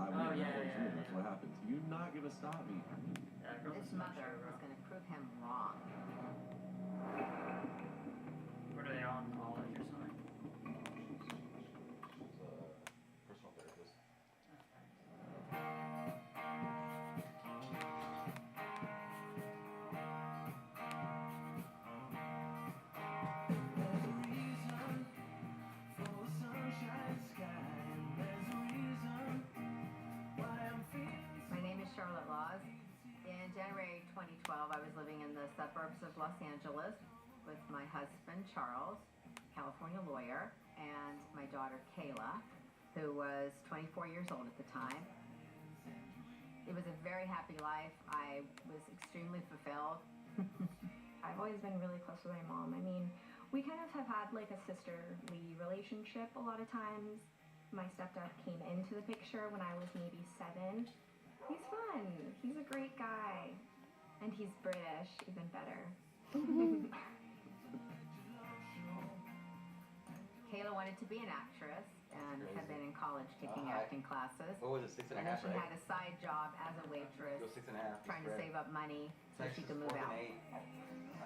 I Oh, yeah, That's what happens. You're not gonna stop me. Yeah, girls This is not mother sure, bro. was going to prove him wrong. What are they on? College or something? She's a personal therapist. My name is Charlotte Laws. In January 2012, I was living in the suburbs of Los Angeles with my husband, Charles, California lawyer, and my daughter, Kayla, who was 24 years old at the time. It was a very happy life. I was extremely fulfilled. I've always been really close with my mom. I mean, we kind of have had like a sisterly relationship a lot of times. My stepdad came into the picture when I was maybe 7. He's fun. He's a great guy. And he's British, even better. Kayla wanted to be an actress and had been in college taking acting classes. What was it, 6 and a half, then she right? had a side job as a waitress, It was 6 and a half. trying to save up money so she could move out.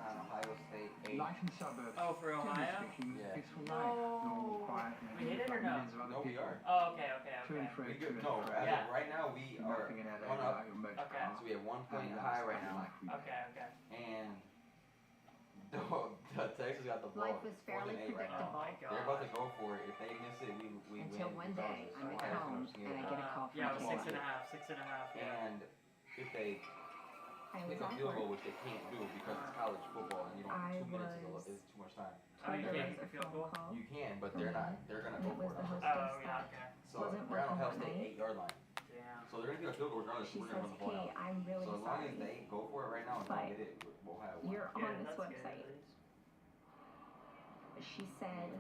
Ohio State 8. Life in suburbs. Oh, for Ohio? Generally speaking, Yeah. peaceful life. Normal, quiet. We hit it or no? Millions of other No, we people. are. Oh, okay. To and fro, We to good. and No, fro. as Yeah. of right now, we are Nothing in LA one up. like a motor Okay. car. So we have 1 point And high that's right now. like we Okay. And the Texas got the ball. Life was fairly 4-8 right now. predictable. They're about to go for it. If they miss it, we Until win. one day, I'm at home and I get a call from Yeah, it was Kayla. 6.5. Yeah. And if they I was kick a at field goal, work. which they can't do because it's college football and you don't. I 2 minutes was is too much time. Oh, you told there can't was a kick a field phone goal? call You can, but from they're not. me, They're gonna and go it for was it. the hostess Oh, yeah, that okay. So wasn't they're on working Ohio that State night. 8-yard line. Damn. So they're gonna kick a field goal regardless. She We're gonna says, run the ball "Hey, out. I'm really So as long as sorry, they go for it right now and but don't get it, we'll have one. you're Yeah, on this that's good, website." at least. She said,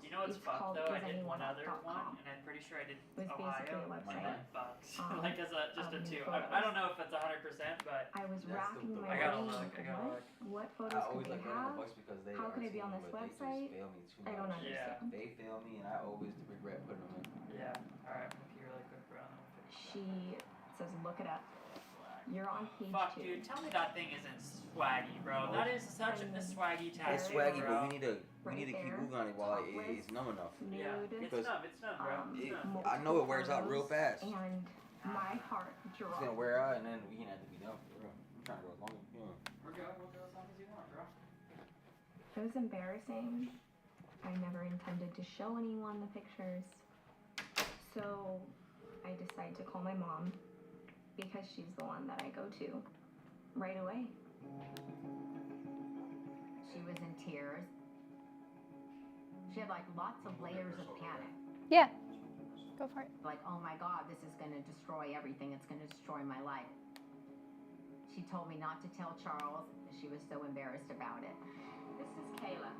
You know what's It's fucked called though? I did one other isanyouneout.com. one, and I'm pretty sure I did It was basically Ohio. a Like website, $9. um, Like as a just a of 2. new I don't know if it's 100%, but I was That's racking the- my I gotta brain. look, I gotta look. What I photos could always they like running the have? Bucks because they How are could a I be on team, this but they website? just fail me too I don't much. understand. They fail me and I always regret putting them in. yeah. All right, I'm gonna pee really quick, bro. She says, "Look it up. You're on page Fuck, 2. dude, tell me that thing isn't swaggy, bro. That is such a swaggy tattoo, It's swaggy, bro. but we need to keep moving on it while it's numb enough. Yeah, Because it's numb, bro. It's numb. I know it wears out real fast. It's And my heart dropped. gonna wear out and then we can have to be done for real. I'm trying to go as long as We'll go as long as you want, bro. It was embarrassing. I never intended to show anyone the pictures. So I decided to call my mom because she's the one that I go to right away. She was in tears. She had like lots of layers of panic. Yeah. Go for it. Like, oh my God, this is going to destroy everything. It's going to destroy my life. She told me not to tell Charles. She was so embarrassed about it. This is Kayla.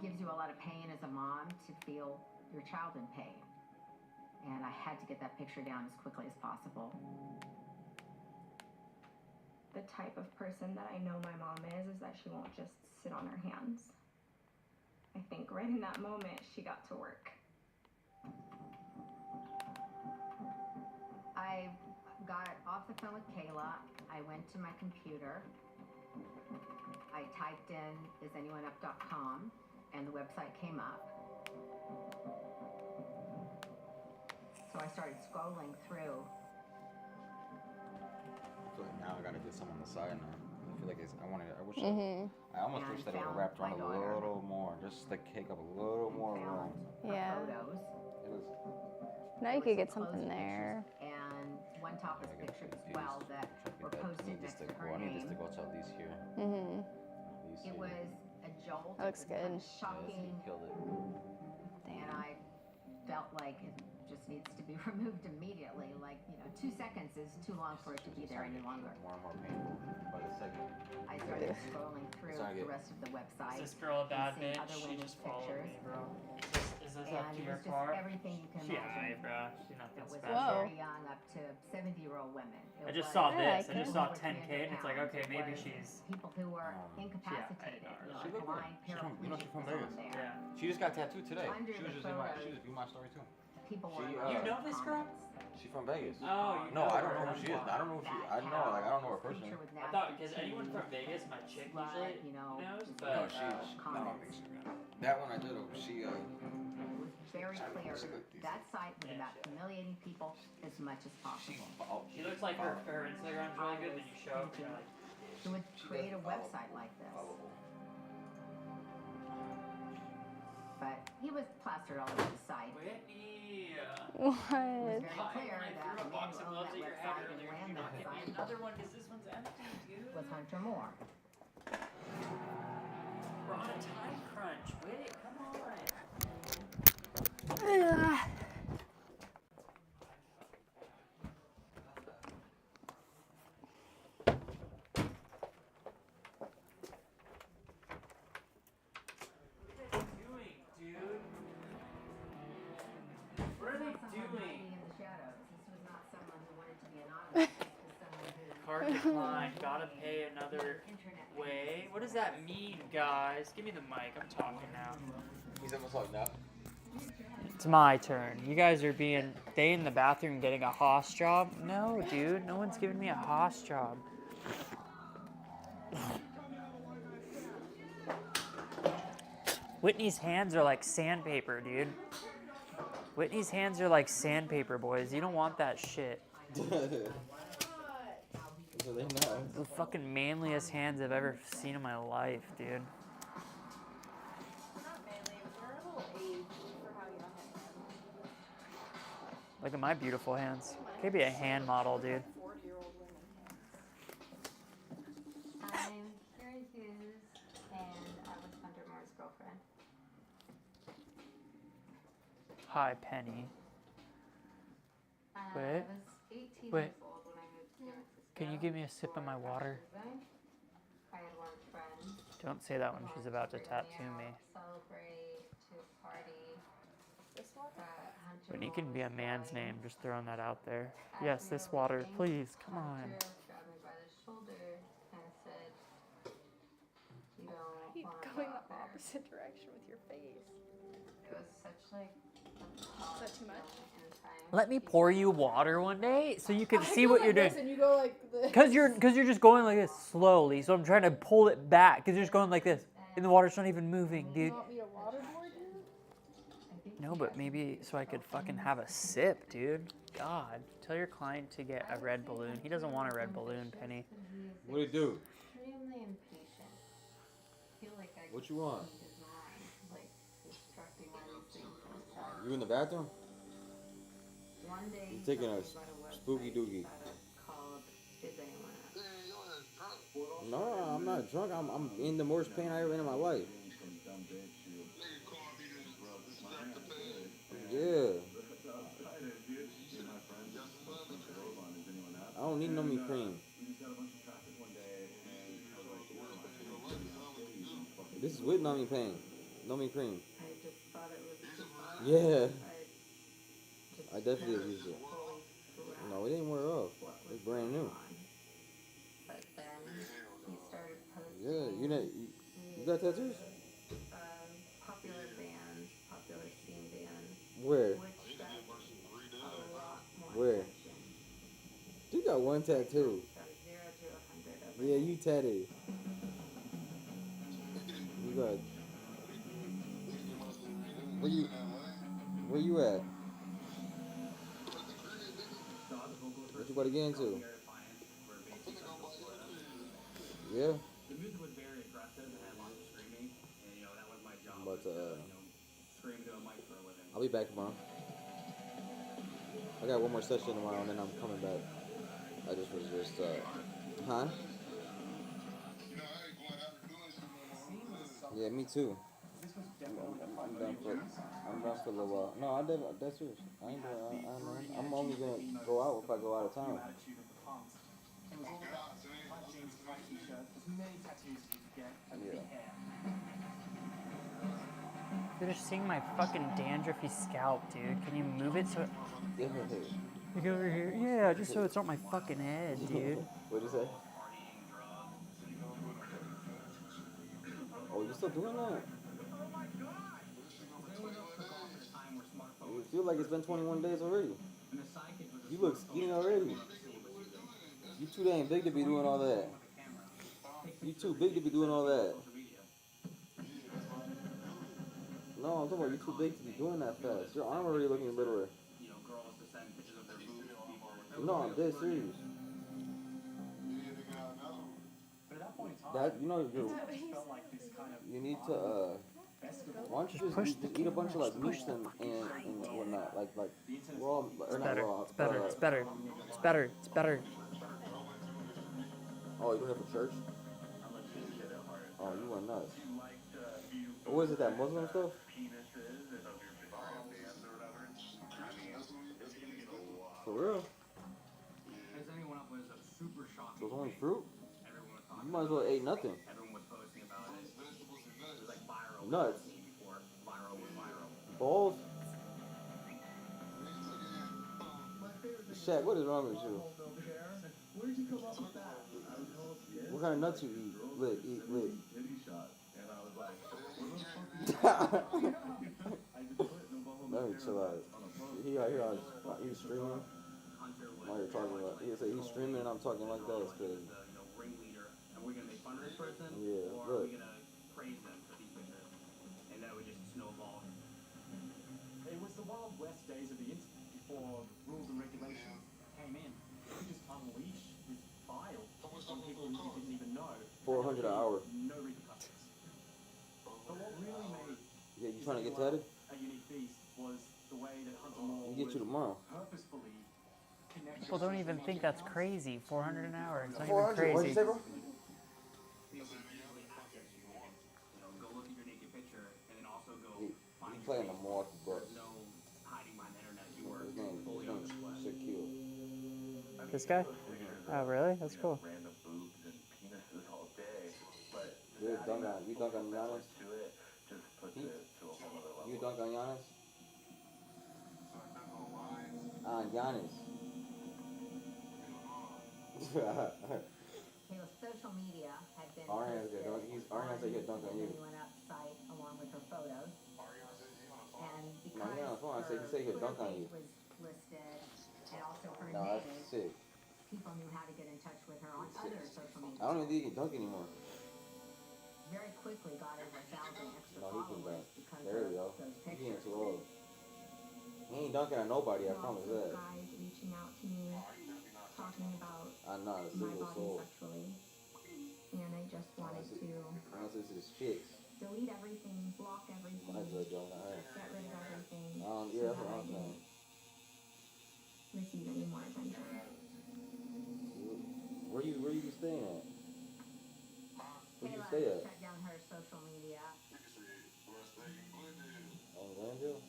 Gives you a lot of pain as a mom to feel your child in pain. And I had to get that picture down as quickly as possible. The type of person that I know my mom is that she won't just sit on her hands. I think right in that moment, she got to work. I got off the phone with Kayla. I went to my computer. I typed in isanyounenup.com and the website came up. So I started scrolling through. I feel like now I gotta get some on the side now. I feel like I wish I almost And wish that it would found have wrapped around my a daughter. little more, just to take up a little more room. Yeah. Photos. It was Now you could get something there. And one topless picture as well that were posted next to her I need this name. to go to these here. Mhm. These It here. was a jolt. That looks It was kind good. of shocking. Killed it. And I felt like it just needs to be removed immediately. Like, 2 seconds is too long for it to be there any longer. More and more painful by the second. I started scrolling through Sorry, the get- rest of the website. Is this girl a bad and seeing bitch? other She women's just followed pictures. me, bro. Is this And up to it your was just car? everything you can She imagine. alright, bro. She's It nothing was special. very young up to 70-year-old women. I It just was saw Yeah, this. I okay. just saw over 10K, and it's like, 300 okay, pounds. It maybe was she's. people who were incapacitated. Yeah, She looked blind, good. She's from paraplegic Vegas. was on there. Yeah. She just got tattooed today. Under She was the just in my. photos. She was viewing my story too. People She, were You know this girl? She's from Vegas. Oh, you No, know I don't her. know who she is. I don't know if she. That I know, like I don't know her cow, personally. creature with I thought nasty because anyone teeth, from Vegas, my chick blood, usually knows, No, but I don't think she. That one I did. She. It was very clear that site was about humiliating people as much as possible. she looks like her Instagram's really good. Then you show up, and you're like, Who would create a website like this? but he was plastered all over the site. Whitney! What? It was very clear I that threw a the man box who of owned gloves that at your head website and earlier. ran Can you that not get me site another one? Because this one's empty, dude. was Hunter Moore. We're on a time crunch. Wait, come on. What are they doing? In the shadows. This was not someone who wanted to be anonymous. This was someone who Card declined. Gotta pay another way. What does that mean, guys? Give me the mic. I'm talking now. He's almost like now. It's my turn. You guys are being... They in the bathroom getting a hoss job? No, dude. No one's giving me a hoss job. Whitney's hands are like sandpaper, dude. Whitney's hands are like sandpaper, boys. You don't want that shit. So they know. The fucking manliest hands I've ever seen in my life, dude. Look at my beautiful hands. Could be a hand model, dude. I'm Carrie Hughes, and I was Hunter Moore's girlfriend. Hi, Penny. I Wait. was 18 Wait. years old when I moved to New Mexico. Can you give me a sip of my water? I had one friend. Don't say that when she's about to tattoo me. Celebrate, to party. This one? Whitney can be a man's name, just throwing that out there. Yes, this water, please, come on. Grabbed me by the shoulder and said, "You don't Keep want to going go the out there." opposite direction with your face. It was such like. Is that too much? Let me pour you water one day so you can see what you're doing. And you go like this. Cause you're just going like this slowly, so I'm trying to pull it back. Cause you're just going like this, and the water's not even moving, dude. You want me to waterboard you? No, but maybe so I could fucking have a sip, dude. God, tell your client to get a red balloon. He doesn't want a red balloon, Penny. What do you do? Extremely impatient. I feel like I What you want? his mind, like instructing all these things to himself. You in the bathroom? One day You he taking told a me about a spooky website doogie? called Is Anyone Up? No, I'm not drunk. I'm in the worst pain I ever been in my life. Yeah. I don't need no me cream. This is with numbing pain. No me cream. I just thought it was Yeah. I definitely abused it. No, it didn't wear off. It's brand new. But then he started posting Yeah, you got tattoos? popular bands, popular scene bands. Where? Which got a lot more Where? attention. You got one tattoo. From 0 to 100 Yeah, you tatted. You got. Where you at? What you about to get into? Yeah. The music was very aggressive and had lots of screaming, and that was my job. But Scream into a mic for a living. I'll be back tomorrow. I got one more session tomorrow, and then I'm coming back. I just was huh? Yeah, me too. I'm done for a little while. No, that's serious. I'm only gonna go out if I go out of town. Yeah. They're just seeing my fucking dandruffy scalp, dude. Can you move it so... Look over here. Yeah, just so it's on my fucking head, dude. What'd you say? Oh, you still doing that? You feel like it's been 21 days already. You look skinny already. You too damn big to be doing all that. You too big to be doing all that. No, I'm talking about you too big to be doing that fast. Your arm already looking littler. No, I'm dead serious. That you need to Why don't you just eat a bunch of like meats and whatnot, like raw or not raw. It's better. It's better. It's better. It's better. Oh, you doing it for church? Oh, you went nuts. What is it, that Muslim stuff? For real? So it's only fruit? You might as well ate nothing. Nuts. Balls? Shaq, what is wrong with you? What kind of nuts you eat? Lick. Let me chill out. He was streaming. While you're talking about, he's streaming and I'm talking like that. It's crazy. Yeah, look. It was the Wild West days of the internet before rules and regulations came in. You just unleash this bile on people you didn't even know. 400 an hour. No repercussions. But what really made Yeah, you trying to get tatted? a unique beast was the way that Hunter Moore You get you tomorrow. purposefully connected. People don't even think that's crazy. 400 an hour. It's not even 400? crazy. What'd you say, bro? He playing the Milwaukee Bucks. His name's Shaquille. This guy? Oh, really? That's cool. You dunk on Giannis? You dunk on Giannis? On Giannis. Kayla's social media had been Ariana said he'll dunk on you. went up site along with her photos. And No, he on the phone. I said he said he'll dunk on you. was listed and also her No, name, that's sick. people knew how to get in touch with her on other social media. I don't even think he can dunk anymore. Very quickly got over 1,000 extra No, he can followers dunk. because There of we go. those He pictures. ain't too old. He ain't dunking on nobody, I promise Lots of that. guys reaching out to me, talking about I know, it's my single body soul. sexually, and I just wanted to Unless it's his chicks. delete everything, block everything, Might as well dunk on her. get rid of everything, Yeah, so that's that what I I'm saying. didn't receive any more attention. Where you be staying at? Where you Kayla stay at? shut down her social media, On Granville?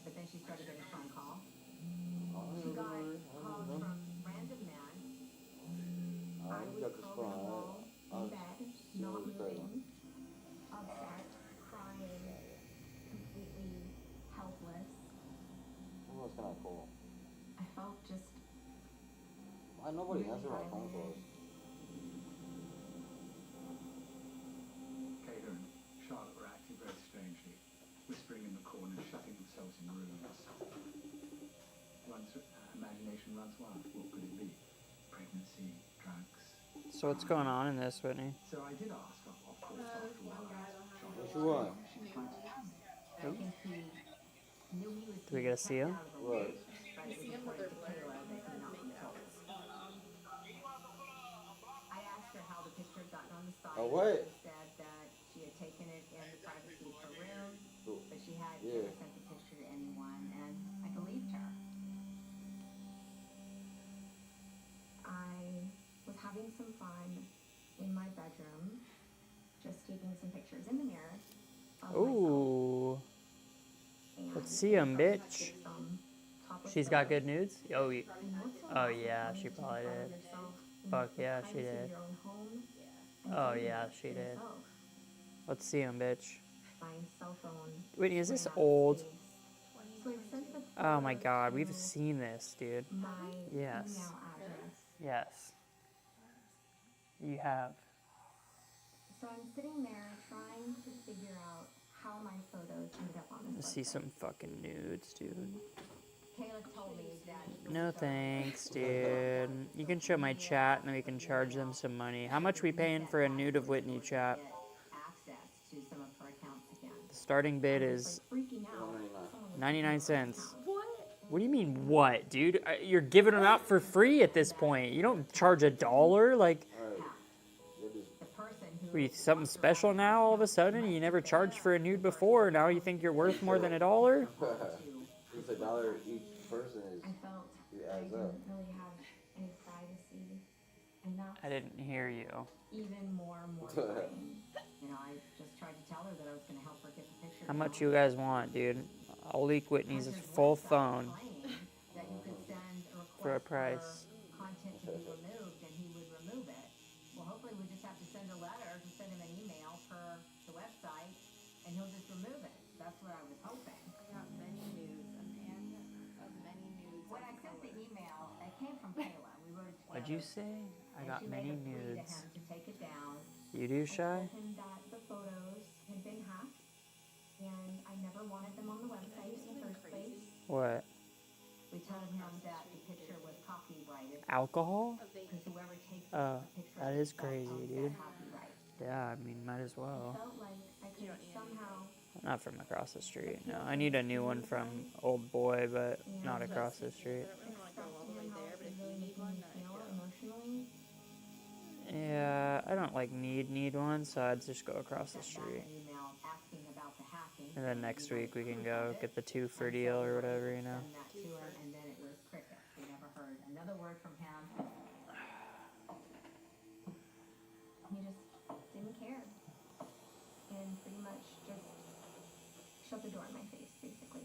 but then she started getting phone calls. Oh, She got calls from random men. I you was got this curled in phone. a ball in bed, not what's that moving, upset, crying, completely helpless. Who else can I call? I felt just Why nobody really answer my phone violated. calls? Kayla and Charlotte were acting very strangely, whispering in the corner, shutting themselves in rooms. One's imagination runs wild. What could it be? Pregnancy, drugs. So what's going on in this, Whitney? So I did ask, of course, after a while. What you want? I think he knew he was Do we get to see him? What? but it was important to Kayla that he not be told. I asked her how the picture had gotten on the site. Oh, what? She said that she had taken it in the privacy of her room, but she had Yeah. never sent the picture to anyone, and I believed her. I was having some fun in my bedroom, just taking some pictures in the mirror of myself. Ooh. And Let's see him, bitch. some topless She's got photos. good nudes? Oh, And what's so oh awesome yeah, is she you probably can did. find yourself in Fuck the yeah, she privacy of did. your own home and Oh doing yeah, it she did. yourself. Let's see him, bitch. My cell phone Whitney, is this ran out of old? space. So I sent the Oh my photos god, we've to seen this, dude. my Yes. email address. Yes. You have. So I'm sitting there trying to figure out how my photos ended up on Let's this see website. some fucking nudes, dude. Kayla told me that No thanks, dude. You can show my chat and then we can charge them some money. How much we paying for a nude of Whitney, chat? get access to some of her accounts again. The starting bid is Freaking out. Someone was 99 cents. What do you mean, what, dude? You're giving them out for free at this point. You don't charge $1, like... The person who Something special now all of a sudden? You never charged for a nude before. Now you think you're worth more than $1? It's $1 each person is. I felt It I adds didn't up. really have any privacy, and that's I didn't hear you. even more mortifying. You know, I just tried to tell her that I was going to help her get the picture. How much you guys want, dude? I'll leak Whitney's full phone That you could send a for a request price. for content to be removed, and he would remove it. Well, hopefully we just have to send a letter to send him an email per the website, and he'll just remove it. That's what I was hoping. I got many nudes, a man of many nudes. When I sent the email, it came from Kayla. We wrote it together. What'd you say? I got many nudes. To him to take it down. You do, Shy? I told him that the photos had been hacked, and I never wanted them on the website in the first place. What? We told him that the picture was copyrighted. Alcohol? Because whoever takes Oh, the picture that is crazy, dude. copyright. Yeah, I mean, might as I well. felt like I could somehow Not from across the street. No, I need a new one from Old Boy, but not across the street. express to him how it was really making me feel emotionally. Yeah, I don't like need one, so I'd just go across the street. Email asking about the hacking. And then next week we can go get the 2 for deal or whatever, you know. Send that to him, and then it was crickets. We never heard another word from him. He just didn't care, and pretty much just shut the door in my face, basically.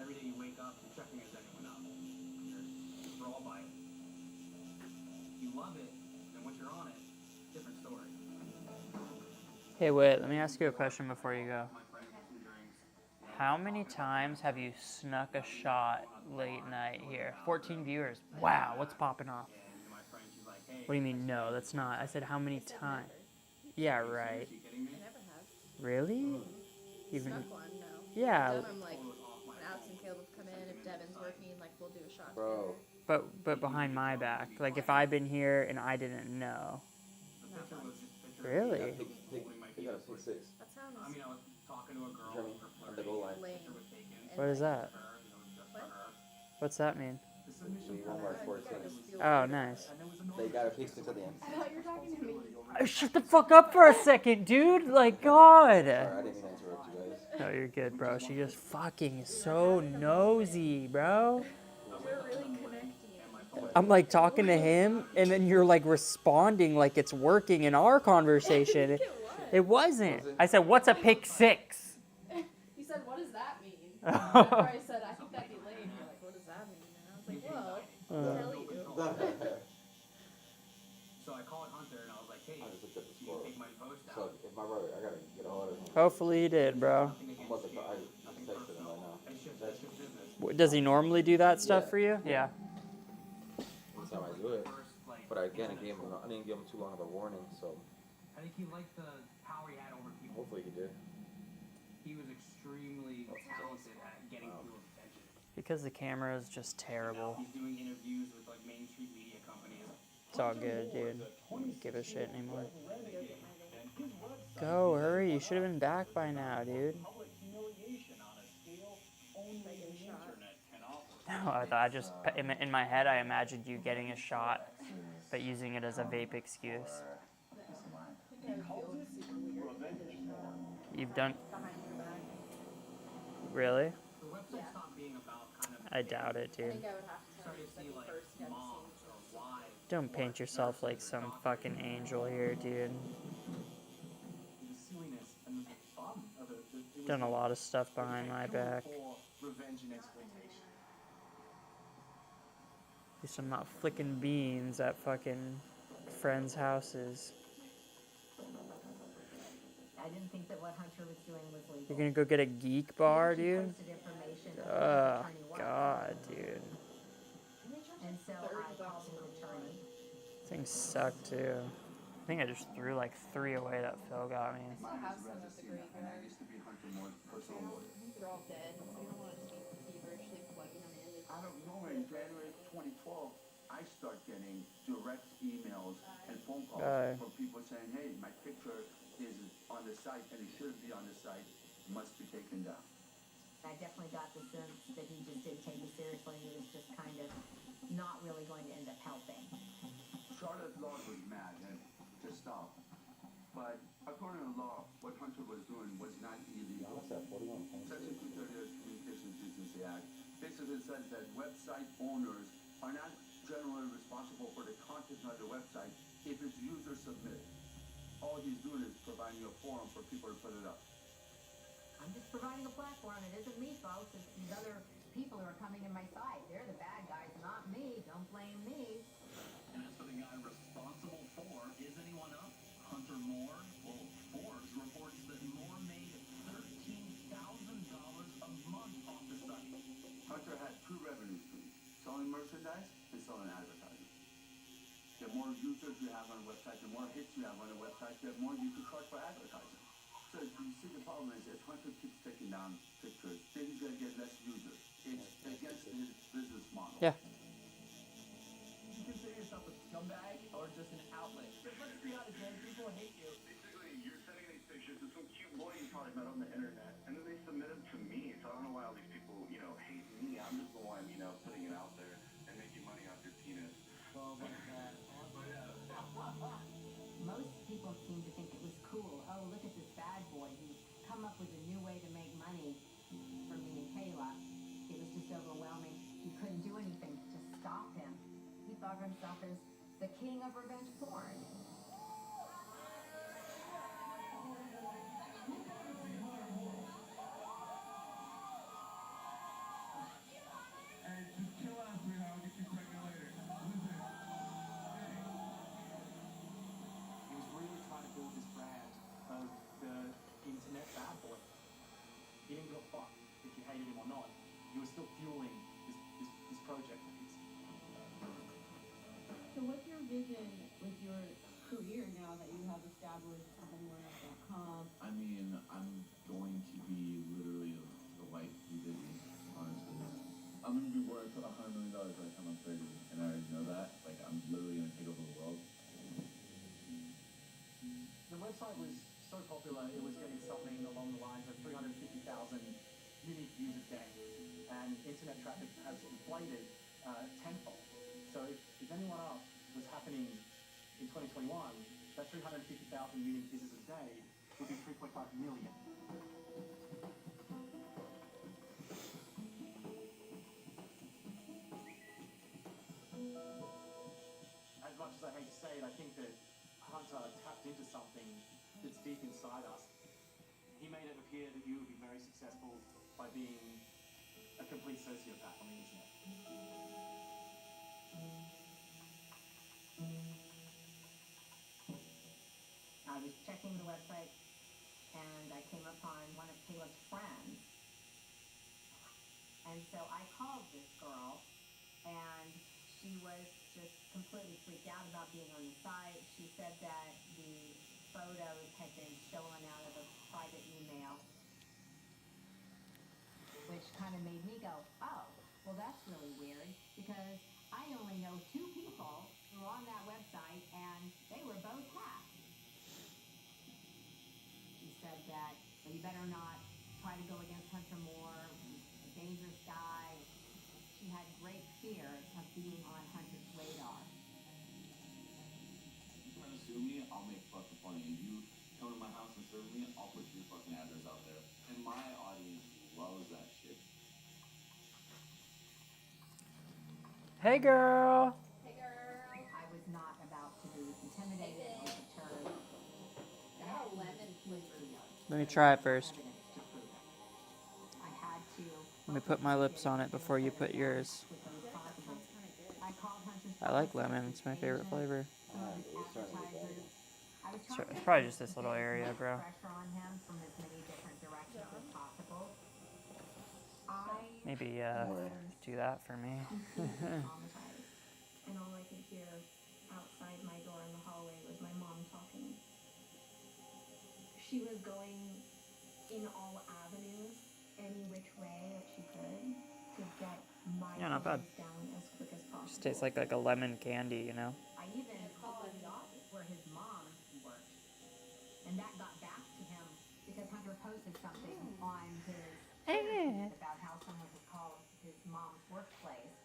Every day you wake up, you're checking is anyone up. We're all by it. You love it, and once you're on it, different story. Hey, wait, let me ask you a question before you go. How many times have you snuck a shot late night here? 14 viewers. Wow, what's popping off? What do you mean, no, that's not? I said, how many times? Yeah, right. I never have. Really? Even. Snuck one, no. Yeah. Done, I'm like, when Alex and Caleb come in, if Devin's working, like, we'll do a shot Bro. But behind my back. Like, if I've been here and I didn't know. Really? He got a pick six. That sounds I mean, I was talking to a girl. On the goal line. lame. What is that? What? What's that mean? We won by 14. Oh, nice. They got a pick six at the end. I thought you were talking to me. Shut the fuck up for a second, dude. Like, God. Sorry, I didn't mean to interrupt you guys. No, you're good, bro. She just fucking is so nosy, bro. We're really connecting. I'm like talking to him, and then you're like responding like it's working in our conversation. It wasn't. I said, "What's a pick six?" You said, what does that mean? After I said, I think that'd be lame. You're like, what does that mean? And I was like, well, I'll tell you. So I called Hunter and I was like, hey, I just looked at the can you score. take my post So out? if my brother, I gotta get a hold of him. Hopefully he did, bro. I'm about to call. I just texted him right now. That's just business. Does he normally do that stuff Yeah. for you? Yeah. That's how I do it. But again, I didn't give him too long of a warning, so I think he liked the power he had over people. hopefully he did. He was extremely talented at getting people's attention. Because the camera is just terrible. He's doing interviews with like Main Street media companies. It's all good, dude. I don't give a shit anymore. Go, hurry. You should have been back by now, dude. No, I just, in my head, I imagined you getting a shot, but using it as a vape excuse. You've done... Really? The website stopped being about kind of. I doubt it, I dude. think I would have to tell you when you first got moms or wives. Don't paint yourself like some fucking angel here, dude. The silliness and the fun of it. It was Done a lot of stuff behind my back. for revenge and exploitation. At least I'm not flicking beans at fucking friends' houses. I didn't think that what Hunter was doing was legal. You're gonna go get a geek bar, He dude? posted information of Oh, his attorney was. God, dude. And so I called his attorney. Things suck, too. I think I just threw like 3 away that Phil got me. I still have some of the graveyard. They're all dead, so we don't want to just be feverishly plugging them in. I don't know, in January 2012, I start getting direct emails and phone calls Aye. from people saying, hey, my picture is on the site and it shouldn't be on the site, it must be taken down. I definitely got the sense that he just didn't take it seriously. He was just kind of not really going to end up helping. Charlotte Law was mad and just stopped. But according to law, what Hunter was doing was not illegal. Section 230 of the Communications Decency Act basically says that website owners are not generally responsible for the content of the website if its users submit. All he's doing is providing a forum for people to put it up. I'm just providing a platform. It isn't me, folks. It's these other people who are coming to my site. They're the bad guys, not me. Don't blame me. And as for the guy responsible for, is anyone up? Hunter Moore? Well, Forbes reports that Moore made $13,000 a month off the site. Hunter had two revenue streams, selling merchandise and selling advertising. The more users you have on a website, the more hits you have on a website, the more you can charge for advertising. So you see the problem is if Hunter keeps taking down pictures, then he's going to get less users. It's against his business model. Yeah. You consider yourself a scumbag or just an outlet? Let's be honest, man. People hate you. Basically, you're sending these pictures to some cute boy you probably met on the internet, and then they submit them to me. So I don't know why all these people, hate me. I'm just the one, putting it out there and making money off your penis. Oh my God. Most people seem to think it was cool. Oh, look at this bad boy who's come up with a new way to make money for me and Kayla. It was just overwhelming. He couldn't do anything to stop him. He thought of himself as the king of revenge porn. He was really trying to build this brand of the internet bad boy. He didn't give a fuck if you hated him or not. He was still fueling this project of his. So what's your vision with your career now that you have established homework.com? I mean, I'm going to be literally the wife you did me, honestly. I'm going to be worth $100 million by the time I'm 30, and I already know that. Like, I'm literally going to take over the world. The website was so popular, it was getting something along the lines of 350,000 unique views a day. And internet traffic has inflated tenfold. So if anyone else was happening in 2021, that 350,000 unique visitors a day would be 3.5 million. As much as I hate to say it, I think that Hunter tapped into something that's deep inside us. He made it appear that you would be very successful by being a complete sociopath on the internet. I was checking the website and I came upon one of Kayla's friends. And so I called this girl and she was just completely freaked out about being on the site. She said that the photos had been stolen out of a private email, which kind of made me go, oh, well that's really weird because I only know 2 people who are on that website and they were both hacked. She said that you better not try to go against Hunter Moore. He's a dangerous guy. She had great fear of being on Hunter's radar. If you're trying to sue me, I'll make fucking funny. If you come to my house and serve me, I'll put your fucking address out there. And my audience loves that shit. Hey, girl. Hey, girl. I was not about to be intimidated or deterred. That lemon flavor. Let me try it first. I had to. Let me put my lips on it before you put yours. I like lemon. It's my favorite flavor. Sure, it's probably just this little area, bro. Maybe do that for me. And all I could hear outside my door in the hallway was my mom talking. She was going in all avenues, any which way that she could, to get my Yeah, not bad. down as quick as possible. Just tastes like a lemon candy, you know? I even called the office where his mom worked, and that got back to him because Hunter posted something on his about how someone had called his mom's workplace.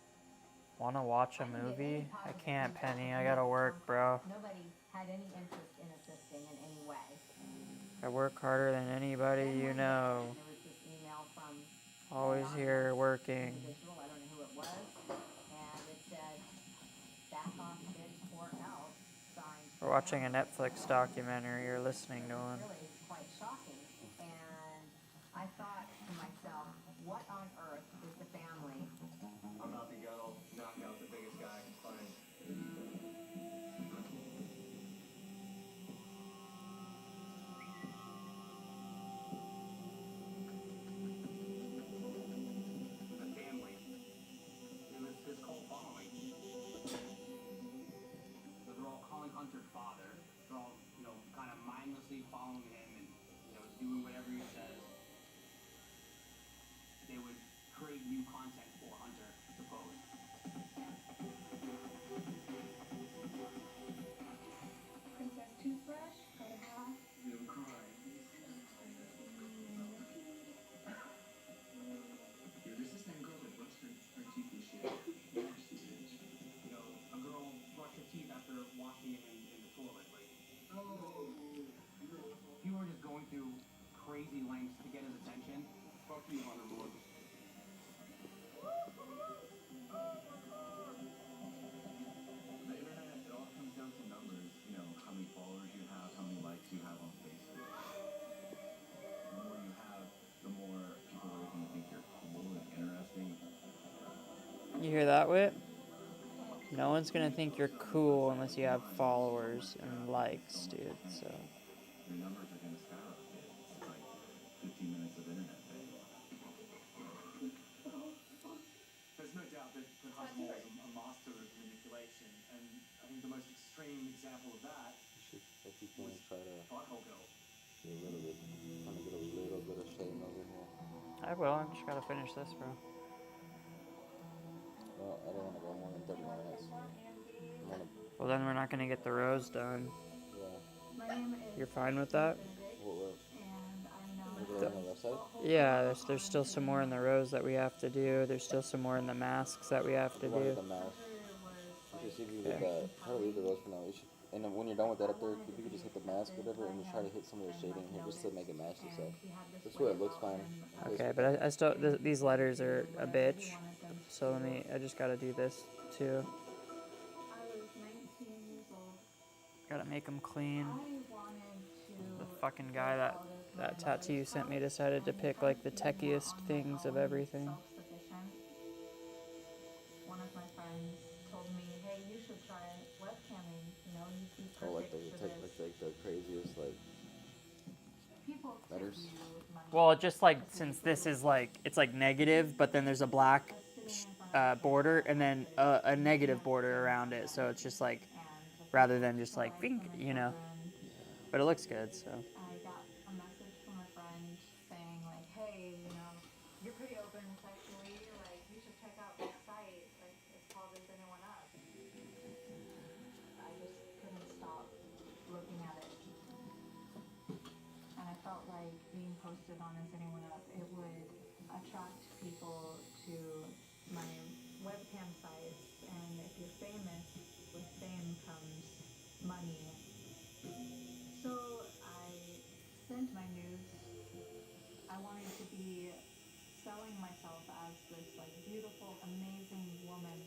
Wanna watch a movie? I can't, Penny. I gotta work, bro. Nobody had any interest in assisting in any way. I work harder than anybody you know. There was this email from Always here working. individual, I don't know who it was, and it said, "Back off, bitch, or else." Signed. We're watching a Netflix documentary. You're listening to one. Really, it's quite shocking. And I thought to myself, what on earth is the family? I'm about to go knock out the biggest guy I can find. The family. It was his cult following. So they're all calling Hunter father. They're all, kind of mindlessly following him and, doing whatever he says. They would create new content for Hunter to post. Princess toothbrush, cut in half. You'll cry. Yo, there's this same girl that brushed her teeth this year. Yeah, she's rich. A girl brushed her teeth after washing it in the toilet. People were just going through crazy lengths to get his attention. Fuck you, Hunter boy. The internet, it all comes down to numbers. How many followers you have, how many likes you have on Facebook. The more you have, the more people are going to think you're cool and interesting. You hear that, Whit? No one's gonna think you're cool unless you have followers and likes, dude, so. Your numbers are going to skyrocket. It's like 15 minutes of internet fame. There's no doubt that Hunter was a master of manipulation, and I think the most extreme example of that If you can try to Butthole Girl. get rid of it, kind of get a little bit of shame over here. I will. I just gotta finish this, bro. Well, I don't want to go more than 30 minutes. Well, then we're not gonna get the rows done. My name is You're fine with that? What row? and I'm now Is it on the left side? Yeah, there's still some more in the rows that we have to do. There's still some more in the masks that we have to You want do. to get the mask. You just see if you can get that. Try to leave the rows for now. You should, and then when you're done with that up there, if you could just hit the mask, whatever, and just try to hit some of the shading here just to make it match yourself. This way it looks fine. Okay, but I still these letters are a bitch. So I just gotta do this too. I was 19 years old. Gotta make them clean. I wanted to The fucking guy that tattoo sent me decided to pick like the techiest things of everything. Self-sufficient. One of my friends told me, hey, you should try webcamming. You'd be Oh, like perfect for this. the craziest People letters. Well, just like since this is like it's like negative, but then there's a black border and then a negative border around it, so it's just like rather than just like pink, But it looks good, so. I got a message from a friend saying like, hey, you're pretty open sexually, like you should check out this site, like it's called Is Anyone Up? I just couldn't stop looking at it. And I felt like being posted on Is Anyone Up, it would attract people to my webcam sites, and if you're famous, with fame comes money. So I sent my news. I wanted to be selling myself as this like beautiful, amazing woman.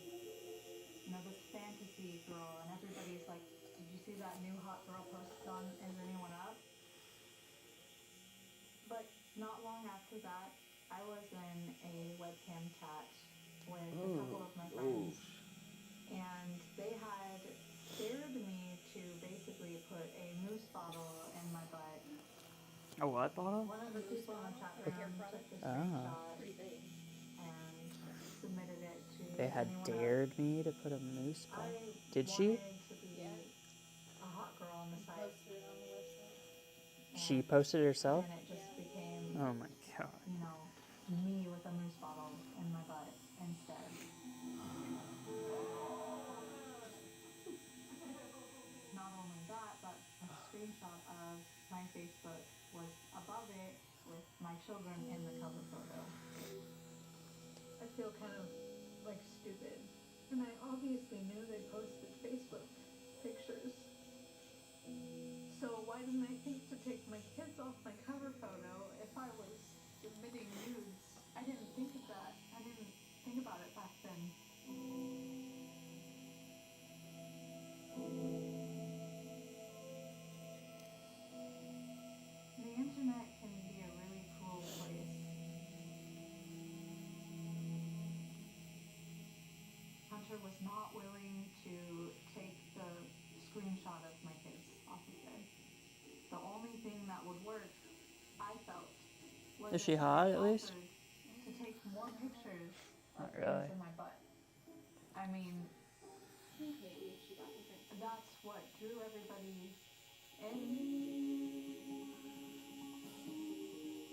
This fantasy girl, and everybody's like, did you see that new hot girl posted on Is Anyone Up? But not long after that, I was in a webcam chat with a couple of my friends, and they had dared me to basically put a moose bottle in my butt. A what bottle? One of the people in the chat room took the Oh. screenshot and submitted it to They had anyone dared else. me to put a moose bottle. I Did she? wanted to be a hot girl on the site. She posted it herself? And it just became, Oh my god. me with a moose bottle in my butt instead. Not only that, but a screenshot of my Facebook was above it with my children in the cover photo. I feel kind of like stupid. And I obviously knew they posted Facebook pictures. So why didn't I think to take my kids off my cover photo if I was submitting nudes? I didn't think of that. I didn't think about it back then. The internet can be a really cruel place. Hunter was not willing to take the screenshot of my face off of there. The only thing that would work, I felt, was Is she if I hot at least? offered to take more pictures of Not really. things in my butt. I mean, that's what drew everybody in.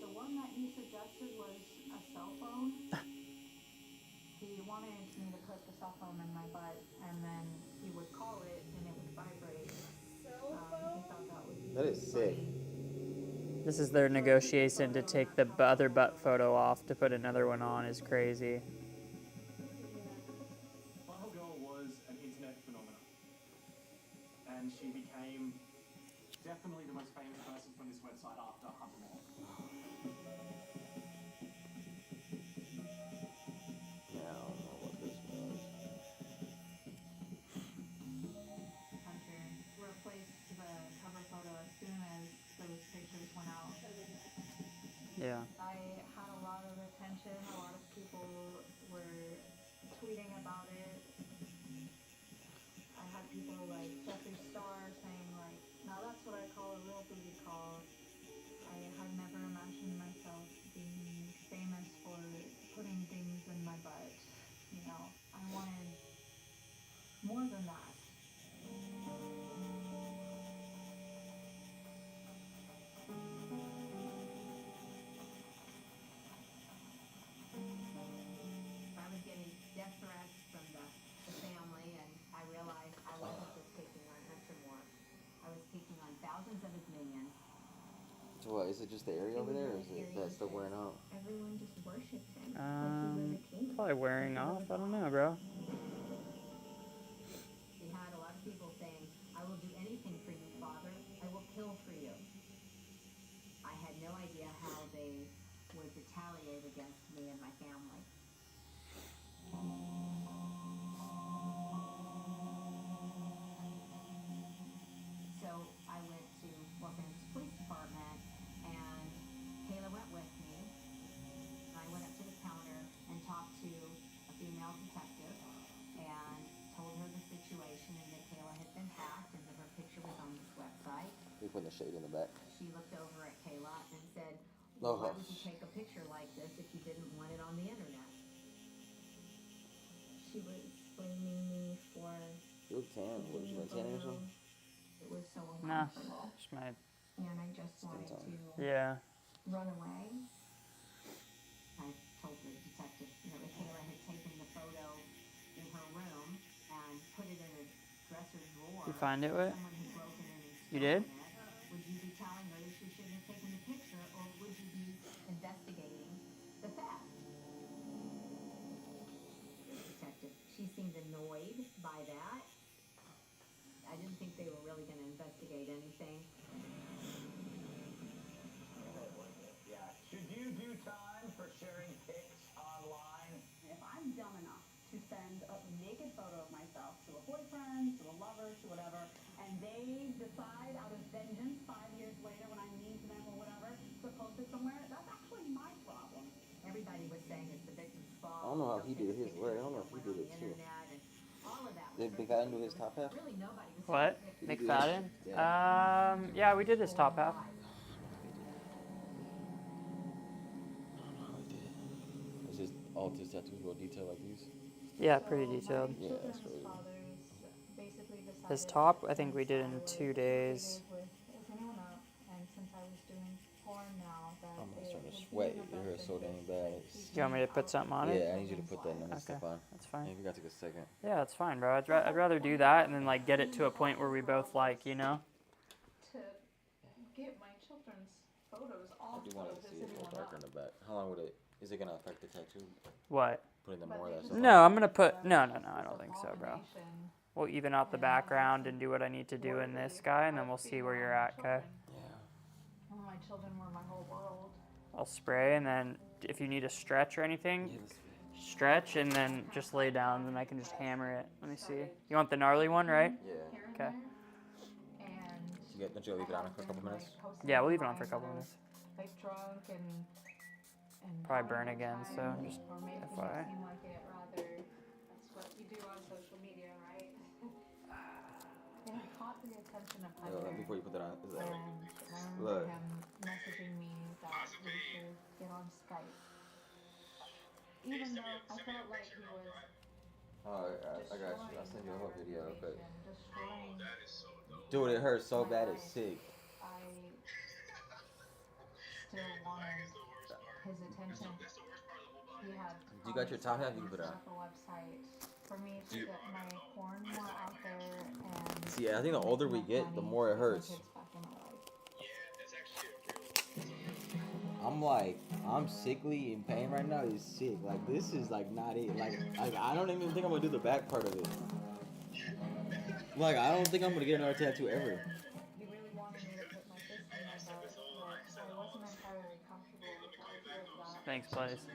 The one that you suggested was a cell phone. He wanted me to put the cell phone in my butt, and then he would call it, and it would vibrate. He thought that would be That is sick. This is their negotiation to take the other butt photo off to put another one on is crazy. Butthole Girl was an internet phenomenon. And she became definitely the most famous person from this website after Hunter Moore. Yeah, I don't know what this was. Hunter replaced the cover photo as soon as those pictures went out. Yeah. I had a lot of attention. A lot of people were tweeting about it. I had people like Jeffree Star saying like, now that's what I call a real booty call. I had never imagined myself being famous for putting things in my butt. You know, I wanted more than that. I was getting death threats from the family, and I realized I wasn't just taking on Hunter Moore. I was taking on thousands of his minions. So what, is it just the area over there, or is it that still wearing out? Everyone just worshipped him like he was a king. Probably wearing off. I don't know, bro. We had a lot of people saying, I will do anything for you, Father. I will kill for you. I had no idea how they would retaliate against me and my family. So I went to Los Angeles Police Department, and Kayla went with me. I went up to the counter and talked to a female detective and told her the situation and that Kayla had been hacked and that her picture was on this website. You're putting the shade in the back. She looked over at Kayla and said, Oh. why would you take a picture like this if you didn't want it on the internet? She was blaming me for You look tan. What, you been tanning or something? it was so Nah. uncomfortable. Just my. And I just wanted to Yeah. run away. I told the detective, that Kayla had taken the photo in her room and put it in a dresser drawer. You find it, what? Someone had broken in and You did? stolen it. Would you be telling her that she shouldn't have taken the picture, or would you be investigating the theft? The detective, she seemed annoyed by that. I didn't think they were really going to investigate anything. Yeah. Should you do time for sharing pics online? If I'm dumb enough to send a naked photo of myself to a boyfriend, to a lover, to whatever, and they decide out of vengeance 5 years later when I'm mean to them or whatever to post it somewhere, that's actually my problem. Everybody was saying it's the victim's fault. I don't know how he did his work. I don't know if he did it too. All of that Did McFadden do his top half? really nobody was What? Did he do McFadden? his- Yeah. Yeah, we did his top half. Is his all his tattoos well detailed like these? Yeah, pretty detailed. Yeah, that's really. Basically decided His top, I think we did in 2 days. with anyone up, and since I was doing porn now, that I'm it starting to would sweat. be in the Your hair is best so dang interest bad. to It's- keep You want me to put something on it? Yeah, I need you to put that in and Okay, stuff on. that's fine. Maybe you got to take a second. Yeah, that's fine, bro. I'd rather do that and then like get it to a point where we both like, you know. to get my children's photos I off do of want to his see it city more or darker in not. the back. How long would it? Is it gonna affect the tattoo? What? Putting the more of that stuff. No, on? I'm gonna put no. I don't think so, bro. We'll even out the background and do what I need to do in this guy, and then we'll see where you're at, okay? Well, my children were my whole world. I'll spray, and then if you need a stretch or anything, stretch, and then just lay down, and I can just hammer it. Let me see. You want the gnarly one, right? Yeah. Okay. Don't you leave it on for a couple minutes? Yeah, we'll leave it on for a couple minutes. Fake drunk and Probably burn again, so just or making it FYI. seem like it rather. That's what you do on social media, right? It had caught the attention of Hunter. Before you put that on, is that And I remember look. him messaging me that we should get on Skype. Even though I felt like he was Oh, I got you. I'll send you a whole video real quick. destroying. Dude, it hurts so bad it's sick. I still wanted his attention. He had You got your top half? You can put it on. set up a website for me to get my porn more out there and See, I think the older we get, the more it hurts. I'm sickly in pain right now. It's sick. Like, this is like not it. Like I don't even think I'm gonna do the back part of it. Like, I don't think I'm gonna get another tattoo ever. he really wanted me to put my fist in my butt, but I wasn't entirely comfortable with the idea of that. Thanks, Blaze.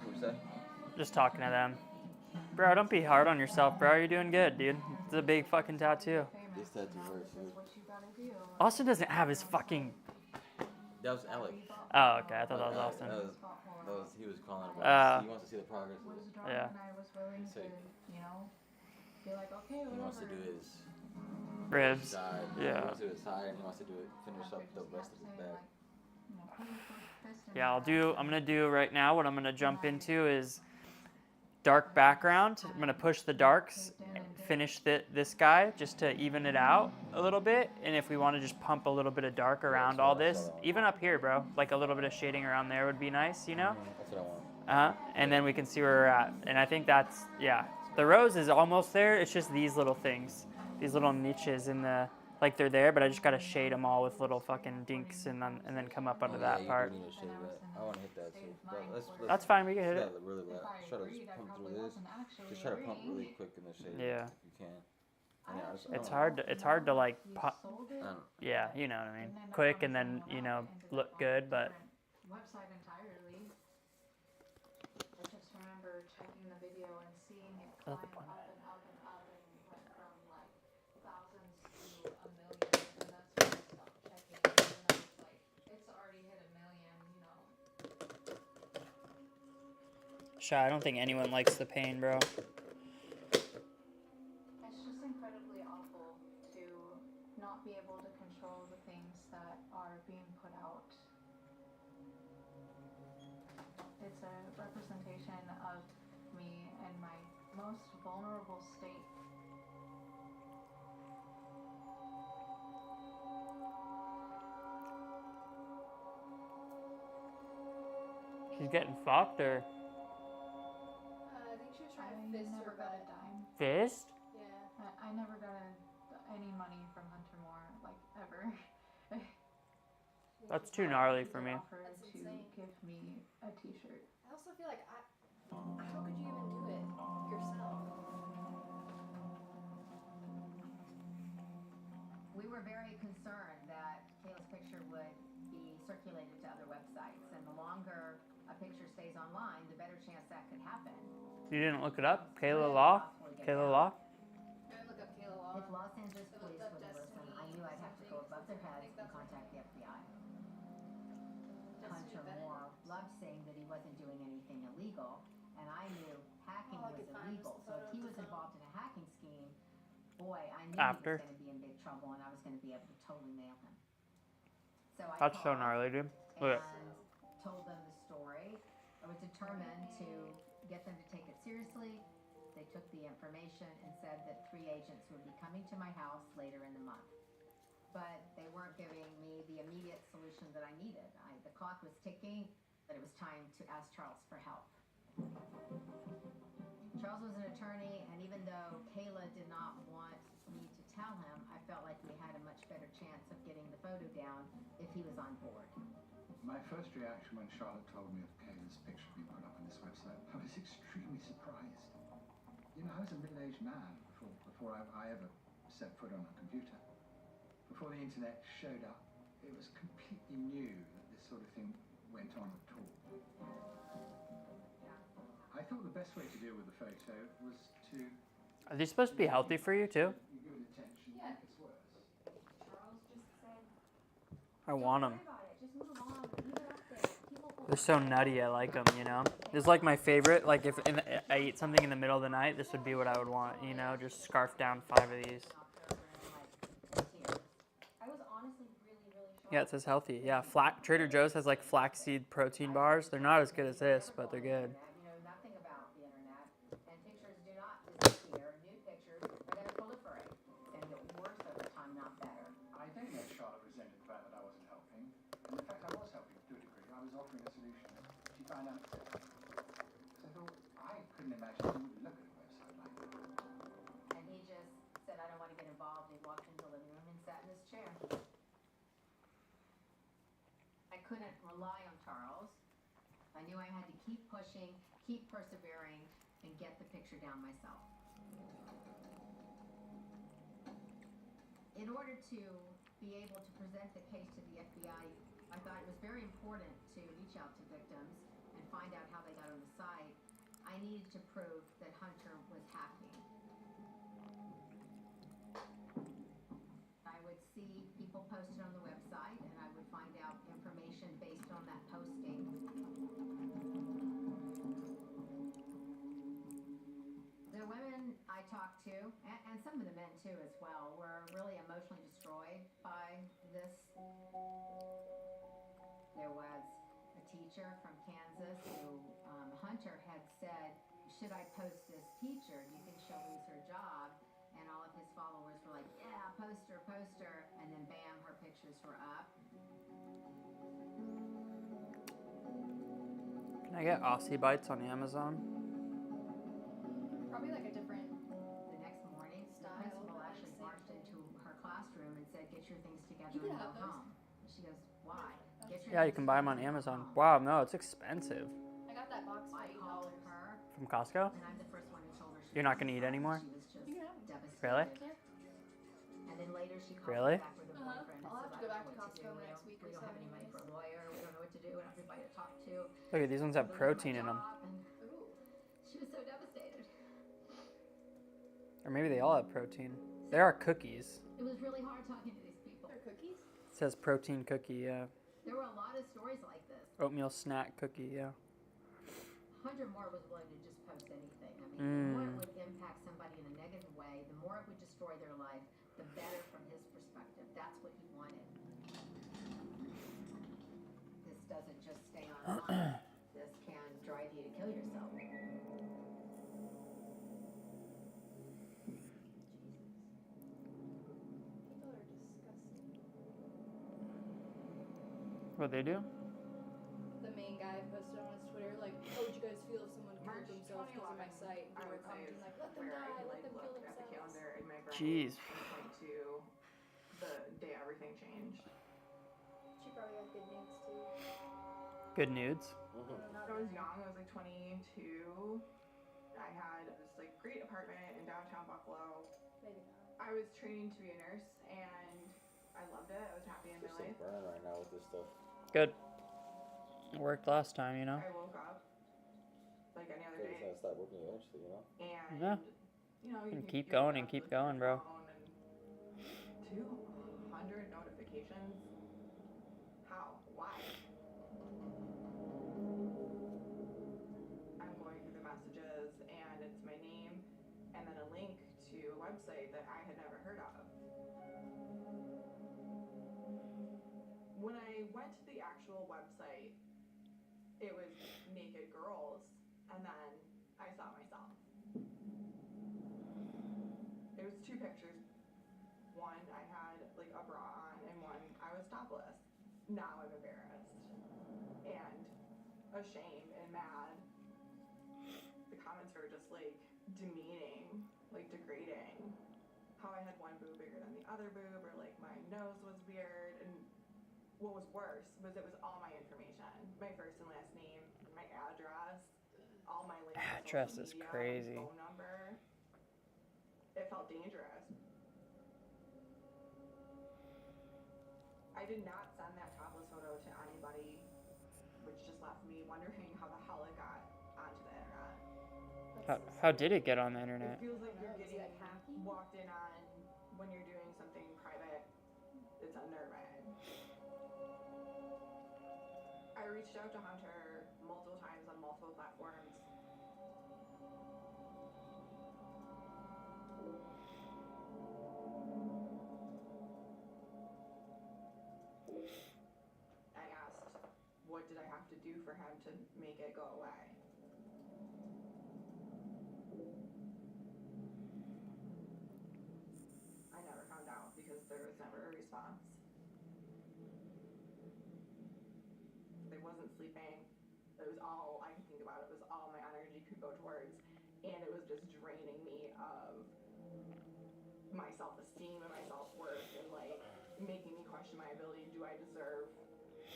What'd you say? Just talking to them. Bro, don't be hard on yourself, bro. You're doing good, dude. It's a big fucking tattoo. This tattoo hurts, dude. Austin doesn't have his fucking... That was Alec. Oh, okay. I thought that was Austin. He was calling about he wants to see the progress. Yeah. And I was willing to, you know, be like, okay, whatever. He wants to do his ribs. Side. Yeah. He wants to do his side, and he wants to do it, finish up the rest of his back. Yeah, I'm gonna do right now, what I'm gonna jump into is dark background. I'm gonna push the darks, finish this guy just to even it out a little bit. And if we wanna just pump a little bit of dark around all this, even up here, bro, like a little bit of shading around there would be nice, you know? That's what I want. And then we can see where we're at. And I think that's, yeah. The rose is almost there. It's just these little things, these little niches in the, like they're there, but I just gotta shade them all with little fucking dinks and then come up under that part. You do need to shade that. I want to hit that too. But let's That's fine, we can hit it. Really loud. Try to pump through this. Just try to pump really quick in the shade. Yeah. If you can. I It's hard to like pop. Yeah, you know what I mean. Quick and then, you know, look good, but Website entirely. I just remember checking the video and seeing it climb up and up and up and went from like thousands to a million, and that's when I stopped checking. And then I was like, it's already hit a million, you know. Shy, I don't think anyone likes the pain, bro. It's just incredibly awful to not be able to control the things that are being put out. It's a representation of me in my most vulnerable state. She's getting fucked or I think she was trying to fist her butt. fist? Yeah. I never got any money from Hunter Moore, like, ever. That's too gnarly for me. Offered to give me a t-shirt. I also feel like how could you even do it yourself? We were very concerned that Kayla's picture would be circulated to other websites, and the longer a picture stays online, the better chance that could happen. You didn't look it up? Kayla Law? Kayla Law? Look up Kayla Law. If Los Angeles police were to listen, I knew I'd have to go above their heads and contact the FBI. Hunter Moore loved saying that he wasn't doing anything illegal, and I knew hacking was illegal. So if he was involved in a hacking scheme, boy, I knew he was going to be in big trouble, and I was going to be able to totally nail him. So I That's so gnarly, dude. Look. and told them the story. I was determined to get them to take it seriously. They took the information and said that 3 agents would be coming to my house later in the month. But they weren't giving me the immediate solution that I needed. The clock was ticking, but it was time to ask Charles for help. Charles was an attorney, and even though Kayla did not want me to tell him, I felt like we had a much better chance of getting the photo down if he was on board. My first reaction when Charlotte told me of Kayla's picture being put up on this website, I was extremely surprised. You know, I was a middle-aged man before I ever set foot on a computer. Before the internet showed up, it was completely new that this sort of thing went on at all. I thought the best way to deal with the photo was to... Are these supposed to be healthy for you too? You give it attention, Yeah. make it worse. Charles just said, I want them. "Don't worry about it. Just move on. Leave it up there. People will They're so nutty. I like them. You know, this is like my favorite. Like if I eat something in the middle of the night, this would be what I would want. You know, just scarf down 5 of these. I was honestly really shocked. Yeah, it says healthy. Yeah, Trader Joe's has like flaxseed protein bars. They're not as good as this, but they're good. You know nothing about the internet, and pictures do not disappear. New pictures are going to proliferate and get worse over time, not better. I don't know if Charlotte resented the fact that I wasn't helping. And in fact, I was helping to a degree. I was offering a solution. She found out it. So I thought, I couldn't imagine who would look at a website like that. And he just said, "I don't want to get involved." He walked into the living room and sat in his chair. I couldn't rely on Charles. I knew I had to keep pushing, keep persevering, and get the picture down myself. In order to be able to present the case to the FBI, I thought it was very important to reach out to victims and find out how they got on the site. I needed to prove that Hunter was hacking. I would see people posted on the website, and I would find out information based on that posting. The women I talked to, and some of the men too as well, were really emotionally destroyed by this. There was a teacher from Kansas who Hunter had said, "Should I post this teacher? Do you think she'll lose her job?" And all of his followers were like, "Yeah, post her, post her." And then bam, her pictures were up. Can I get Aussie Bites on Amazon? Probably like a different The next morning, the principal actually marched into her classroom and said, "Get your things together You can and go have those. home." And she goes, "Why?" Get your Yeah, you things can buy them on together and go Amazon. home. Wow, no, it's expensive. I got that box for I called $8. her, From Costco? and I'm the first one who told her she You're not was gonna eat sorry. anymore? She was just You can have 'em. devastated. Really? Yeah. And then later she called Really? me back with her boyfriend. I'll and have to said, go "I back don't to know what Costco do. next week We or don't have so any money for a anyways." lawyer. We don't know what to do. We don't have anybody to talk to. Look at these ones have protein in them. And she was so devastated. Or maybe they all have protein. There are cookies. It was really hard talking to these people. They're cookies? It says protein cookie, yeah. There were a lot of stories like this. Oatmeal snack cookie, yeah. Hunter Moore was willing to just post anything. I mean, the more it Mm. would impact somebody in a negative way, the more it would destroy their life, the better from his perspective. That's what he wanted. This doesn't just stay online. This can drive you to kill yourself. People are disgusting. What'd they do? The main guy posted on his Twitter, like, "How would you guys feel if someone killed themselves because of my site?" And people were commenting like, "Let them die, let them kill themselves." Jeez. To the day everything changed. She probably got good news too. Good nudes. I was young, I was like 22. I had this like great apartment in downtown Buffalo. Maybe not. I was training to be a nurse and I loved it. I was happy in my Just life. burn right now with this stuff. Good. It worked last time, you know? I woke up like any other It's day. gonna start working eventually, you know? And Yeah. you know, And you keep you going wake and up keep with your going, bro. phone and 200 notifications. How? Why? I'm going through the messages and it's my name and then a link to a website that I had never heard of. When I went to the actual website, it was naked girls, and then I saw myself. It was 2 pictures. One I had like a bra on, and one I was topless. Now I'm embarrassed and ashamed and mad. The comments were just like demeaning, like degrading. How I had one boob bigger than the other boob, or like my nose was weird, and what was worse was it was all my information, my first and last name, my address, all my links to Address social is media, crazy. my phone number. It felt dangerous. I did not send that topless photo to anybody, which just left me wondering how the hell it got onto the internet. How did it get on the It internet? feels like you're getting walked in on when you're doing something private. It's unnerving. I reached out to Hunter multiple times on multiple platforms. I asked, what did I have to do for him to make it go away? I never found out because there was never a response. I wasn't sleeping. It was all I could think about. It was all my energy could go towards. And it was just draining me of my self-esteem and my self-worth and like making me question my ability. Do I deserve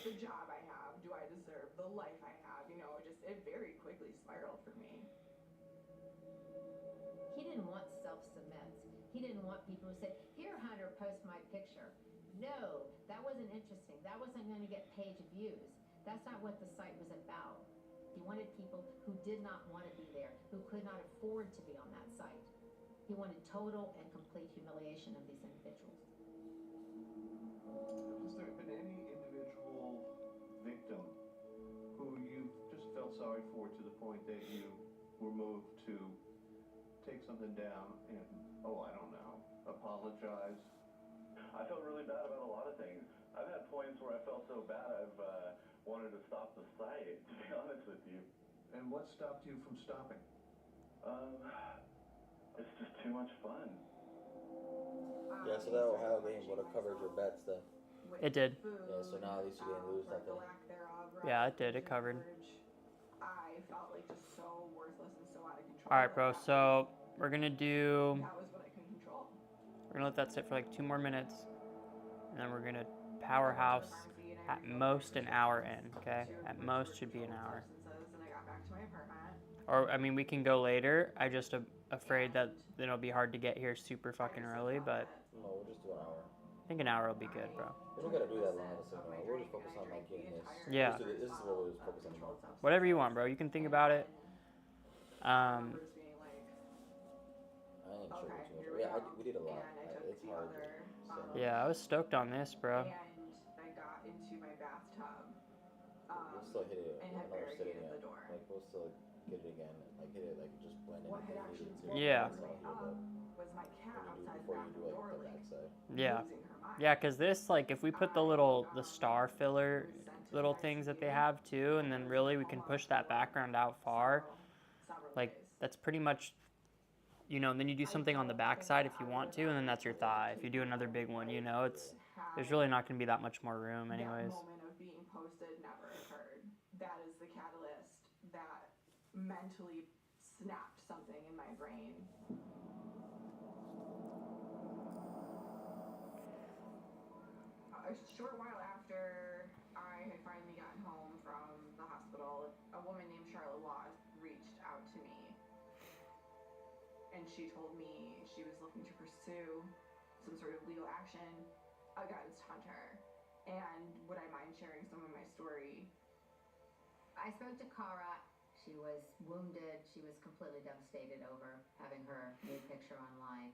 the job I have? Do I deserve the life I have? You know, it very quickly spiraled for me. He didn't want self-cement. He didn't want people who said, here, Hunter, post my picture. No, that wasn't interesting. That wasn't going to get page views. That's not what the site was about. He wanted people who did not want to be there, who could not afford to be on that site. He wanted total and complete humiliation of these individuals. Has there been any individual victim who you just felt sorry for to the point that you were moved to take something down and, I don't know, apologize? I felt really bad about a lot of things. I've had points where I felt so bad I've wanted to stop the site, to be honest with you. And what stopped you from stopping? It's just too much fun. Yeah, so that Ohio game would have covered your bet stuff. It did. Yeah, so now at least you didn't lose nothing. Yeah, it did. It covered. I felt like just so worthless and so out of control. All right, bro. So we're gonna do. That was what I couldn't control. We're gonna let that sit for like 2 more minutes, and then we're gonna powerhouse at most an hour in. Okay, at most should be an hour. And I got back to my apartment. Or I mean, we can go later. I just afraid that it'll be hard to get here super fucking early, but No, we'll just do an hour. I think an hour will be good, bro. We don't gotta do that long of a signal. We'll just focus on like getting this. Yeah. This is what we'll just focus on. Whatever you want, bro. You can think about it. I ain't sure too much. Yeah, we did a lot. It's hard. Yeah, I was stoked on this, bro. And I got into my bathtub. We'll still hit it And had another sitting barricaded at. the door. Like we'll still get it again. Like hit it like just blend What in. had actually Yeah. was my cat outside the Before you do bathroom like door, the like, backside. Yeah. losing her mind. Yeah, because this, like, if we put the star filler little things that they have too, and then really we can push that background out far, like, that's pretty much, you know, and then you do something on the backside if you want to, and then that's your thigh. If you do another big one, you know, there's really not going to be that much more room anyways. That moment of being posted never occurred. That is the catalyst that mentally snapped something in my brain. A short while after I had finally gotten home from the hospital, a woman named Charlotte Law reached out to me. And she told me she was looking to pursue some sort of legal action against Hunter. And would I mind sharing some of my story? I spoke to Cara. She was wounded. She was completely devastated over having her new picture online.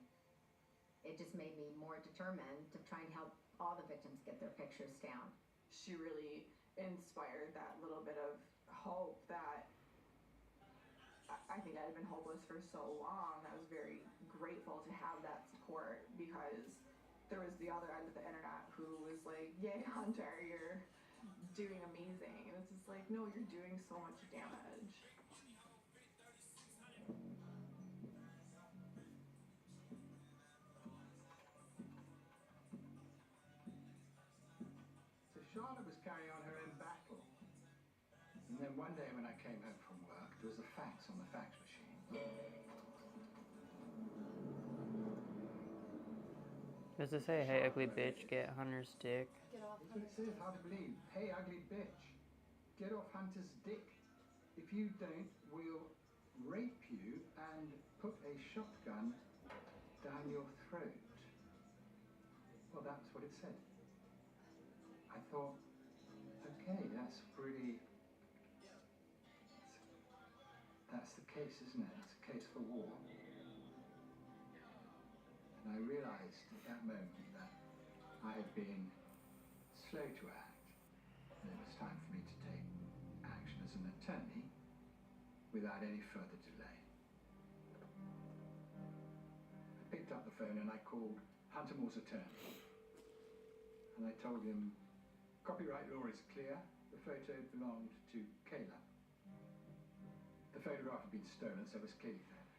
It just made me more determined to try and help all the victims get their pictures down. She really inspired that little bit of hope that I think I had been hopeless for so long. I was very grateful to have that support because there was the other end of the internet who was like, yay, Hunter, you're doing amazing. And it's just like, no, you're doing so much damage. So Charlotte was carrying on her own battle. And then one day when I came home from work, there was a fax on the fax machine. Does it say, hey, ugly bitch, get Hunter's dick? That's what it says, hard to believe. Hey, ugly bitch, get off Hunter's dick. If you don't, we'll rape you and put a shotgun down your throat. Well, that's what it said. I thought, okay, that's pretty... That's the case, isn't it? It's a case for war. And I realized at that moment that I had been slow to act. And it was time for me to take action as an attorney without any further delay. I picked up the phone and I called Hunter Moore's attorney. And I told him, copyright law is clear. The photo belonged to Kayla. The photograph had been stolen, so it was clearly theft.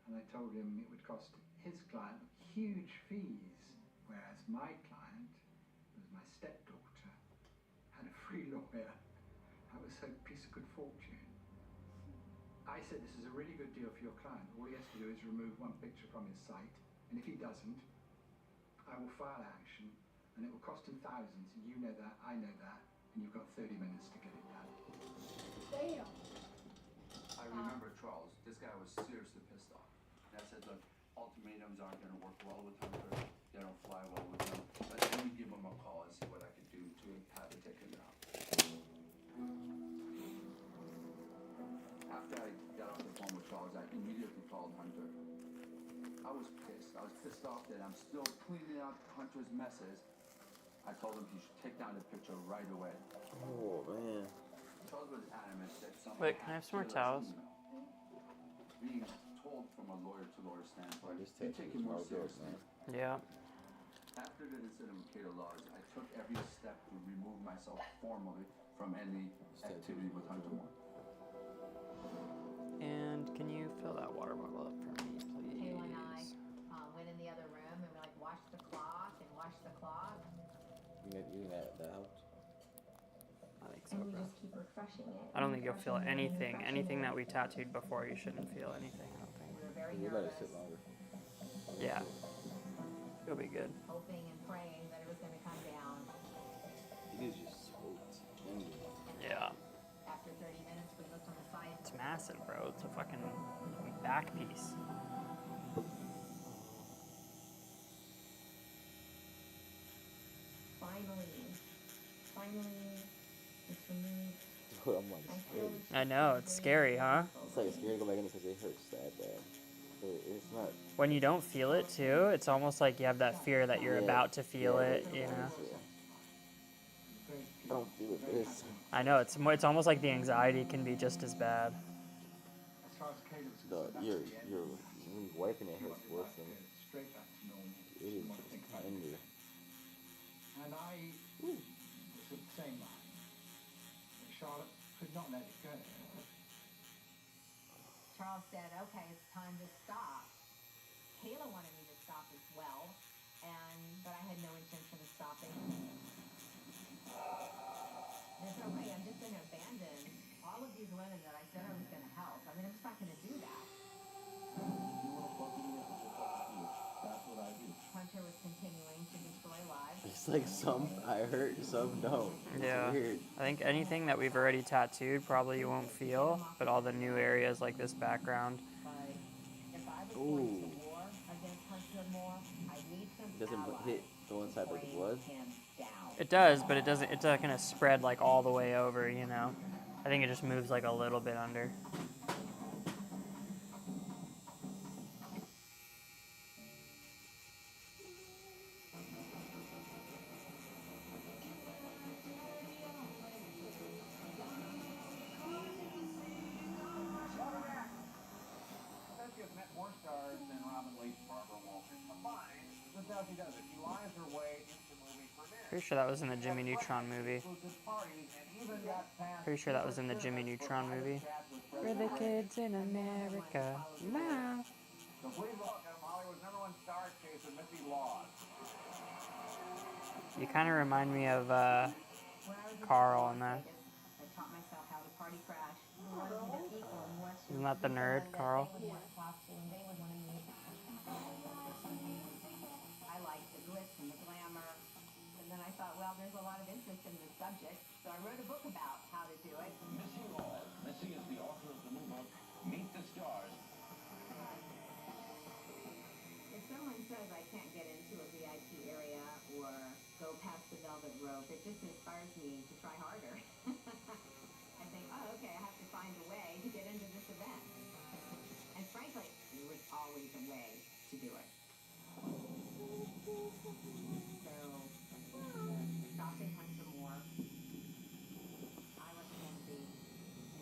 And I told him it would cost his client huge fees, whereas my client, who was my stepdaughter, had a free lawyer. That was a piece of good fortune. I said, this is a really good deal for your client. All he has to do is remove one picture from his site, and if he doesn't, I will file action, and it will cost him thousands. You know that, I know that, and you've got 30 minutes to get it done. Damn. I remember Charles. This guy was seriously pissed off. And I said, look, ultimatums aren't going to work well with Hunter. They don't fly well with him. But let me give him a call and see what I can do to have it taken down. After I got off the phone with Charles, I immediately called Hunter. I was pissed. I was pissed off that I'm still cleaning up Hunter's messes. I told him he should take down the picture right away. Oh, man. Charles was adamant that something. Wait, can I have some more towels? Being told from a lawyer-to-lawyer standpoint, This you text take is it more all good, seriously. Yeah. After the incident with Kayla Laws, I took every step to remove myself formally from any activity with Hunter Moore. And can you fill that water bottle up for me, please? Kayla and I went in the other room and we like watched the clock and watched the clock. You think that helped? I think so, And we bro. just keep refreshing it. I don't think you'll feel refreshing it and anything. refreshing Anything it. that we tattooed before, you shouldn't feel anything, I don't think. We were very You let it nervous, sit longer. Yeah. It'll be good. hoping and praying that it was going to come down. It is just so tender. Yeah. After 30 minutes, we looked on the side. It's massive, bro. It's a fucking back piece. Finally, it's removed. Dude, I'm like scared. I know, it's scary, huh? It's like scary to go back in because it hurts that bad. But it's not. When you don't feel it too, it's almost like you have that fear that you're Yeah, about to feel yeah, it, you know? yeah. I don't feel it, but it's. I know, it's almost like the anxiety can be just as bad. As far as Caleb's You're concerned, that's the end. when you wiping it hurts worse than Straight back to normal. it is What I think about it. tender. And I was of the same mind. But Charlotte could not let it go. Charles said, okay, it's time to stop. Kayla wanted me to stop as well, but I had no intention of stopping. There's no way I'm just going to abandon all of these women that I said I was going to help. I mean, I'm just not going to do that. That's what I do. Hunter was continuing to destroy lives. It's like some I hurt, some don't. It's Yeah. weird. I think anything that we've already tattooed probably you won't feel, but all the new areas like this background. But if I was Ooh. going to war against Hunter Moore, I need some It doesn't allies. hit the one side like the blood. Him down. It does, but it doesn't. It's not gonna spread like all the way over, you know. I think it just moves like a little bit under. Cynthia has met more stars than Robin Leach, Barbara Walters combined. This is how she does it. She lies her way into movie premieres. Pretty sure that was in the Jimmy Neutron movie. Exclusive parties and even got past Pretty sure that was in the Jimmy Neutron movie. We're the kids in America now. So please welcome Hollywood's #1 star chaser, Missy Laws. You kind of remind me of Carl in that. I taught myself how to party crash. Isn't that the nerd, Carl? I like glitz and the glamour. And then I thought, well, there's a lot of interest in this subject, so I wrote a book about how to do it. Missy Laws. Missy is the author of the new book, Meet the Stars. If someone says I can't get into a VIP area or go past the velvet rope, it just inspires me to try harder. I think, oh, okay, I have to find a way to get into this event. And frankly, there was always a way to do it. So, stopping Hunter Moore, I wasn't going to be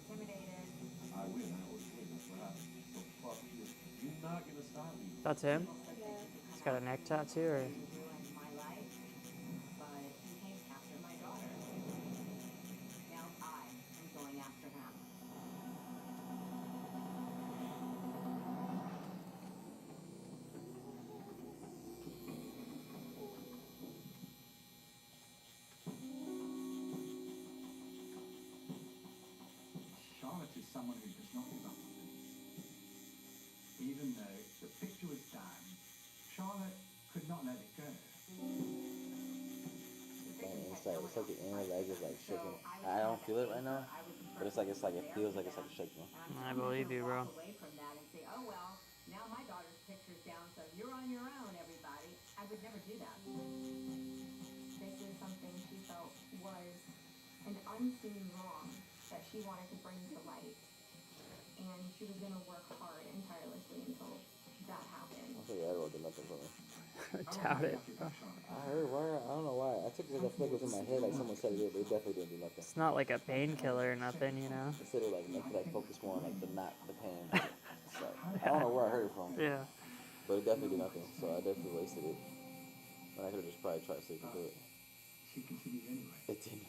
intimidated. I wish I was witness what happened. So fuck you. You're not gonna stop me. That's him? He's got a neck tattoo, or? My life, but he came after my daughter. Now I am going after him. Charlotte is someone who does not give up on things. Even though the picture was down, Charlotte could not let it go. It's like the inner leg is like shaking. I don't feel it right now, but it feels like it's like shaking. I believe you, bro. Away from that and say, oh well, now my daughter's picture's down, so you're on your own, everybody. I would never do that. This is something she felt was an unseen wrong that she wanted to bring to light. And she was going to work hard and tirelessly until that happened. I think Adderall did nothing for me. Doubt it. I heard why. I don't know why. I took it because I feel like it was in my head. Like someone said it, but it definitely didn't do nothing. It's not like a painkiller or nothing, you know? They said it like make you like focus more on like the not the pain. So, I don't know where I heard it from. Yeah. But it definitely did nothing. So I definitely wasted it. And I could have just probably tried to sleep through it. She continued anyway. It didn't.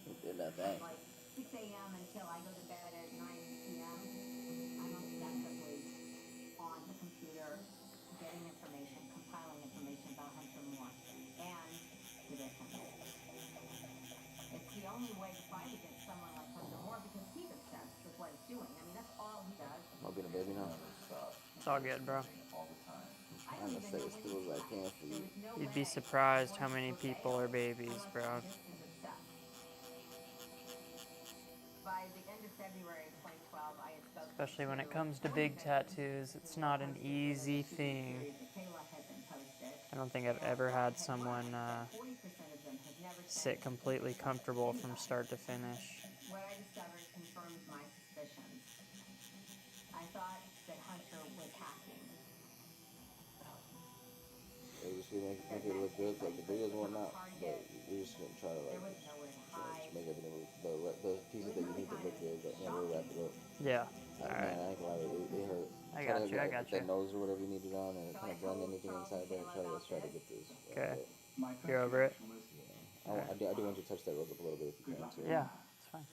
It did nothing. Like 6 a.m. until I go to bed at 9 p.m. I'm obsessively on the computer, getting information, compiling information about Hunter Moore and the victim. It's the only way to fight against someone like Hunter Moore because he's obsessed with what he's doing. I mean, that's all he does. I'll be a baby now. It's all good, bro. I'm trying to stay as still as I can for you. You'd be surprised how many people are babies, bro. By the end of February of 2012, I had spoken Especially when it comes to big tattoos, it's not an easy thing. I don't think I've ever had someone sit completely comfortable from start to finish. What I discovered confirmed my suspicions. I thought that Hunter was hacking. They just make it look good, like the videos and whatnot, but we're just gonna try to like just make everything look, the pieces that you need to look good, but we'll wrap it up. Yeah. All right. Man, I ain't gonna lie, they hurt. I got you. That nose or whatever you need it on, and kind of blend anything inside there. Let's try to get this. Okay. You're over it. I do want you to touch that rose up a little bit if you can too. Yeah, it's fine.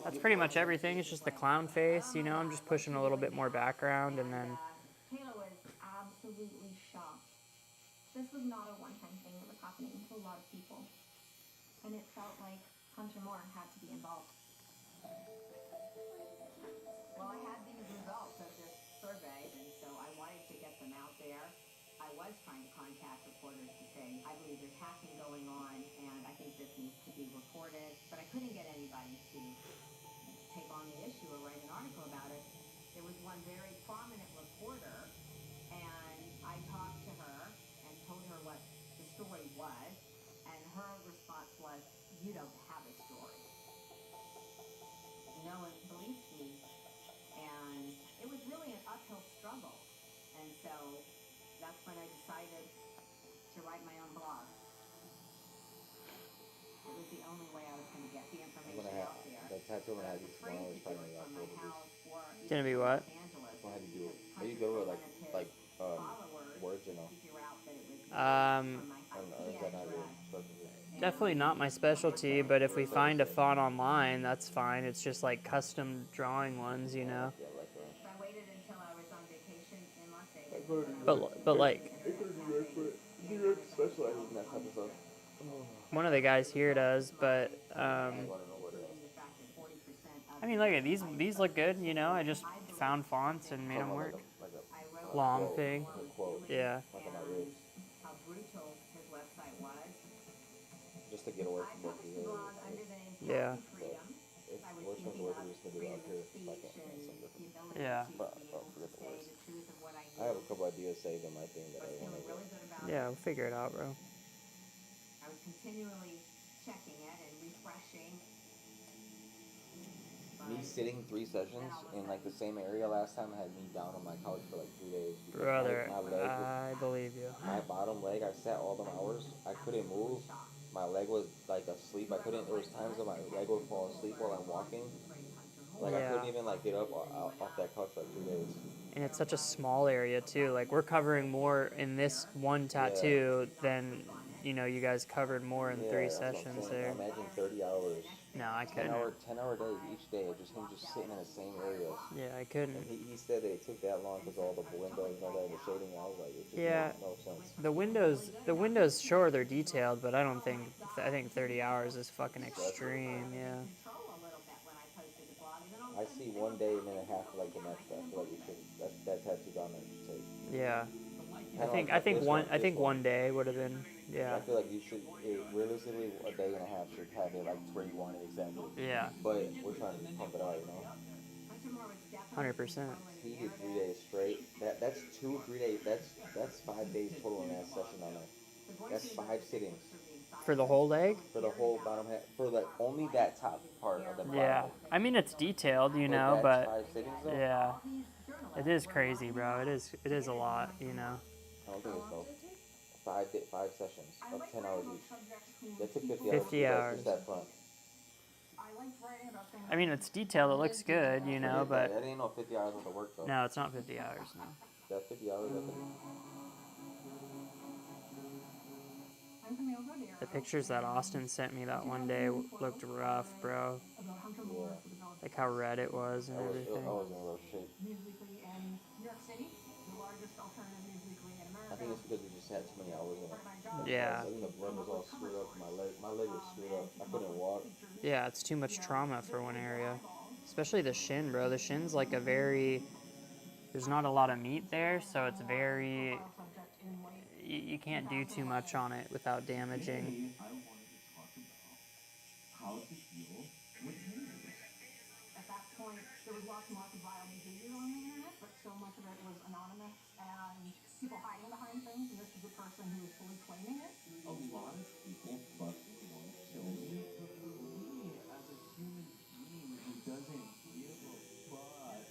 That's pretty much everything. It's just the clown face, you know. I'm just pushing a little bit more background, and then. Kayla was absolutely shocked. This was not a one-time thing that was happening to a lot of people. And it felt like Hunter Moore had to be involved. Well, I had these results of this survey, and so I wanted to get them out there. I was trying to contact reporters to say, I believe there's hacking going on, and I think this needs to be reported, but I couldn't get anybody to take on the issue or write an article about it. There was one very prominent reporter, and I talked to her and told her what the story was, and her response was, you don't have a story. No one believed me, and it was really an uphill struggle. And so that's when I decided to write my own blog. It was the only way I was going to get the information out there. That tattoo when I had you tomorrow is probably my last one. It's gonna be what? I'll have you do it. Are you good with like words, you know? Um. I don't know, is that not your specialty? Definitely not my specialty, but if we find a font online, that's fine. It's just like custom drawing ones, you know. I waited until I was on vacation in Las Vegas. But like, specializes in that type of stuff. one of the guys here does, but I mean, look at these look good, you know. I just found fonts and made them work. Long thing, yeah. Like on my wrist. that from what we heard. Yeah. But if worse comes to worse, we're just gonna do it up here. If I can't find something different. Yeah. But forget the worst. I have a couple ideas saved in my thing that I want to do. Yeah, we'll figure it out, bro. I was continually checking it and refreshing. Me sitting 3 sessions in like the same area last time had me down on my couch for like 3 days. because Brother, my leg, I believe you. my bottom leg, I sat all them hours. I couldn't move. My leg was like asleep. I couldn't. There was times that my leg would fall asleep while I'm walking. Like I couldn't even like get up off that couch for like 2 days. And it's such a small area too. Like we're covering more in this one tattoo than, you know, you guys covered more in 3 sessions there. Imagine 30 hours. No, I couldn't. 10-hour days each day of just him just sitting in the same areas. Yeah, I couldn't. And he said that it took that long because all the windows and all that, the shading. I was like, it just Yeah, makes no sense. the windows, sure, they're detailed, but I think 30 hours is fucking extreme. Yeah. I see 1 day and then a half like the next. I feel like we should. That tattoo down there should take. Yeah. Kinda I think this one. 1 day would have been. Yeah. I feel like you should realistically a day and a half should have it like where you want it exactly. Yeah. But we're trying to pump it out, you know. 100%. He did 3 days straight. That's 2-3 days. That's 5 days total in that session on there. That's 5 sittings. For the whole leg? For the whole bottom half. For like only that top part of the bottom. Yeah. I mean, it's detailed, you know, that's but 5 sittings, though? yeah, it is crazy, bro. It is a lot, you know. I don't think it's so. 5 sessions of 10 hours each. That took 50 hours. 50 hours. Just that front. I mean, it's detailed. It looks good, you know, but That ain't no 50 hours worth of work, though. no, it's not 50 hours. No. That 50 hours, I think. The pictures that Austin sent me that one day looked rough, bro. Yeah. Like how red it was and everything. I was in rough shape. I think it's because we just had too many hours in it. Yeah. I think the blood was all screwed up. My leg was screwed up. I couldn't walk. Yeah, it's too much trauma for one area. Especially the shin, bro. The shin's like there's not a lot of meat there, so it's very, you can't do too much on it without damaging. I wanted to talk about how to deal with haters. At that point, there was lots and lots of vile behavior on the internet, but so much of it was anonymous and people hiding behind things, and this is a person who is fully claiming it. A lot of people must want to kill me. Me, as a human being who doesn't give a fuck.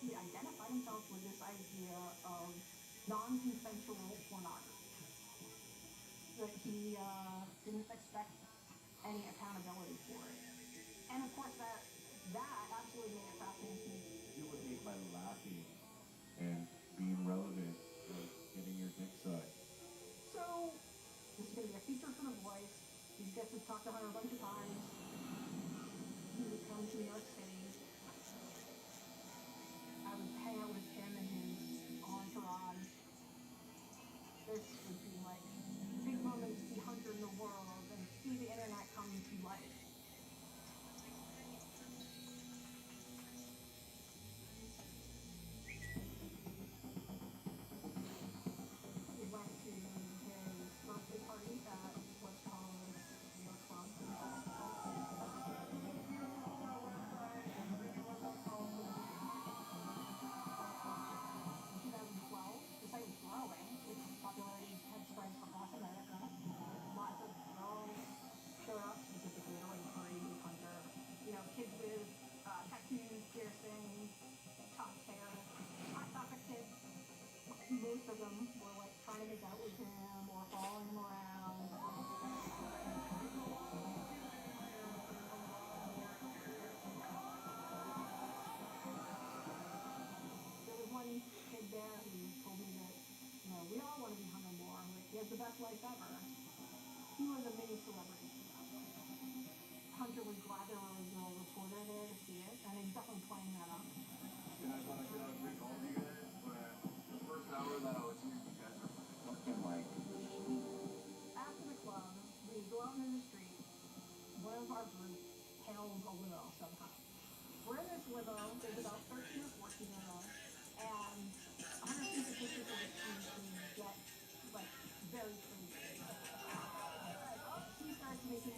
He identified himself with this idea of non-consensual pornography. That he didn't expect any accountability for it. And of course that absolutely made it fascinating to me. You would make my laughing and being relevant and getting your dick sucked. So, this is going to be a feature for The Voice. He gets to talk to Hunter a bunch of times. He would come to New York City. I would hang out with him and his entourage. This would be like a big moment to see Hunter in the world and see the internet come to life. We went to his birthday party at what's called your club. 2012, the site was growing. Its popularity had spread across America. Lots of girls showed up specifically to like party with Hunter. You know, kids with tattoos, piercings, chopped hair, hot topic kids. Most of them were like trying to make out with him or following him around. There was one kid there who told me that, you know, we all want to be Hunter more. Like, he has the best life ever. He was a mini celebrity to them. Hunter was glad there was a reporter there to see it, and he's definitely playing that up. And I thought I could outdrink all of you guys, but the first hour that I was here, you guys are fucking like. After the club, we go out into the street. One of our group hails a limo somehow. We're in this limo, there's about 13 or 14 of us, and 100 feet of pictures of the street, we get, like, very crazy. He starts making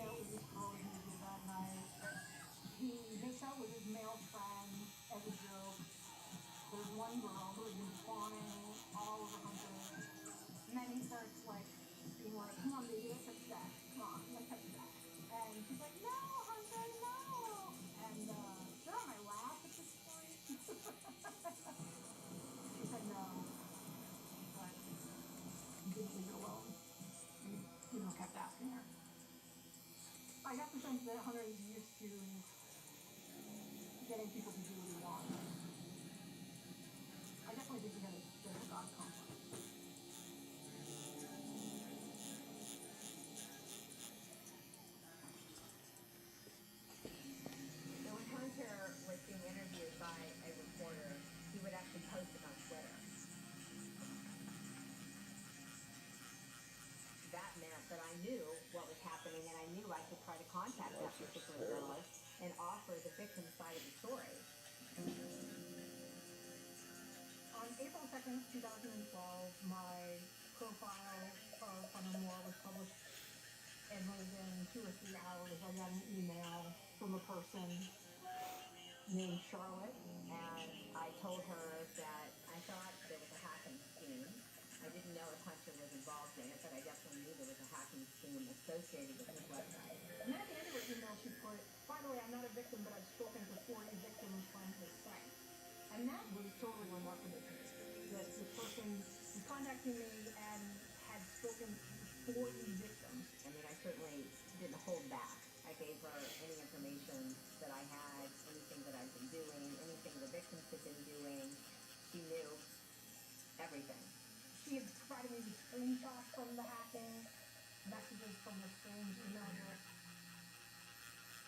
think that Hunter is used to getting people to do what he wants. I definitely think he has a God complex. So when Hunter was being interviewed by a reporter, he would actually post it on Twitter. That meant that I knew what was happening, and I knew I could try to contact that particular journalist and offer the victim side of the story. On April 2nd, 2012, my profile of Hunter Moore was published, and within 2 or 3 hours, I got an email from a person named Charlotte. And I told her that I thought there was a hacking scheme. I didn't know if Hunter was involved in it, but I definitely knew there was a hacking scheme associated with his website. And then at the end of her email, she put, by the way, I'm not a victim, but I've spoken to 40 victims from his site. And that was totally remarkable to me, that this person was contacting me and had spoken to 40 victims. I mean, I certainly didn't hold back. I gave her any information that I had, anything that I'd been doing, anything the victims had been doing. She knew everything. She had provided me with screenshots from the hacking, messages from her strange email address.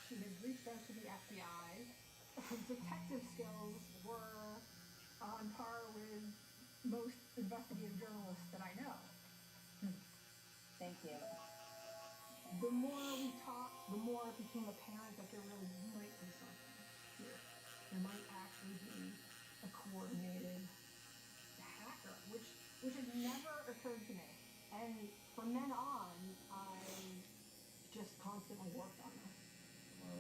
She had reached out to the FBI. Her detective skills were on par with most investigative journalists that I know. Thank you. The more we talked, the more it became apparent that there really might be something here. There might actually be a coordinated hacker, which had never occurred to me. And from then on, I just constantly worked on this.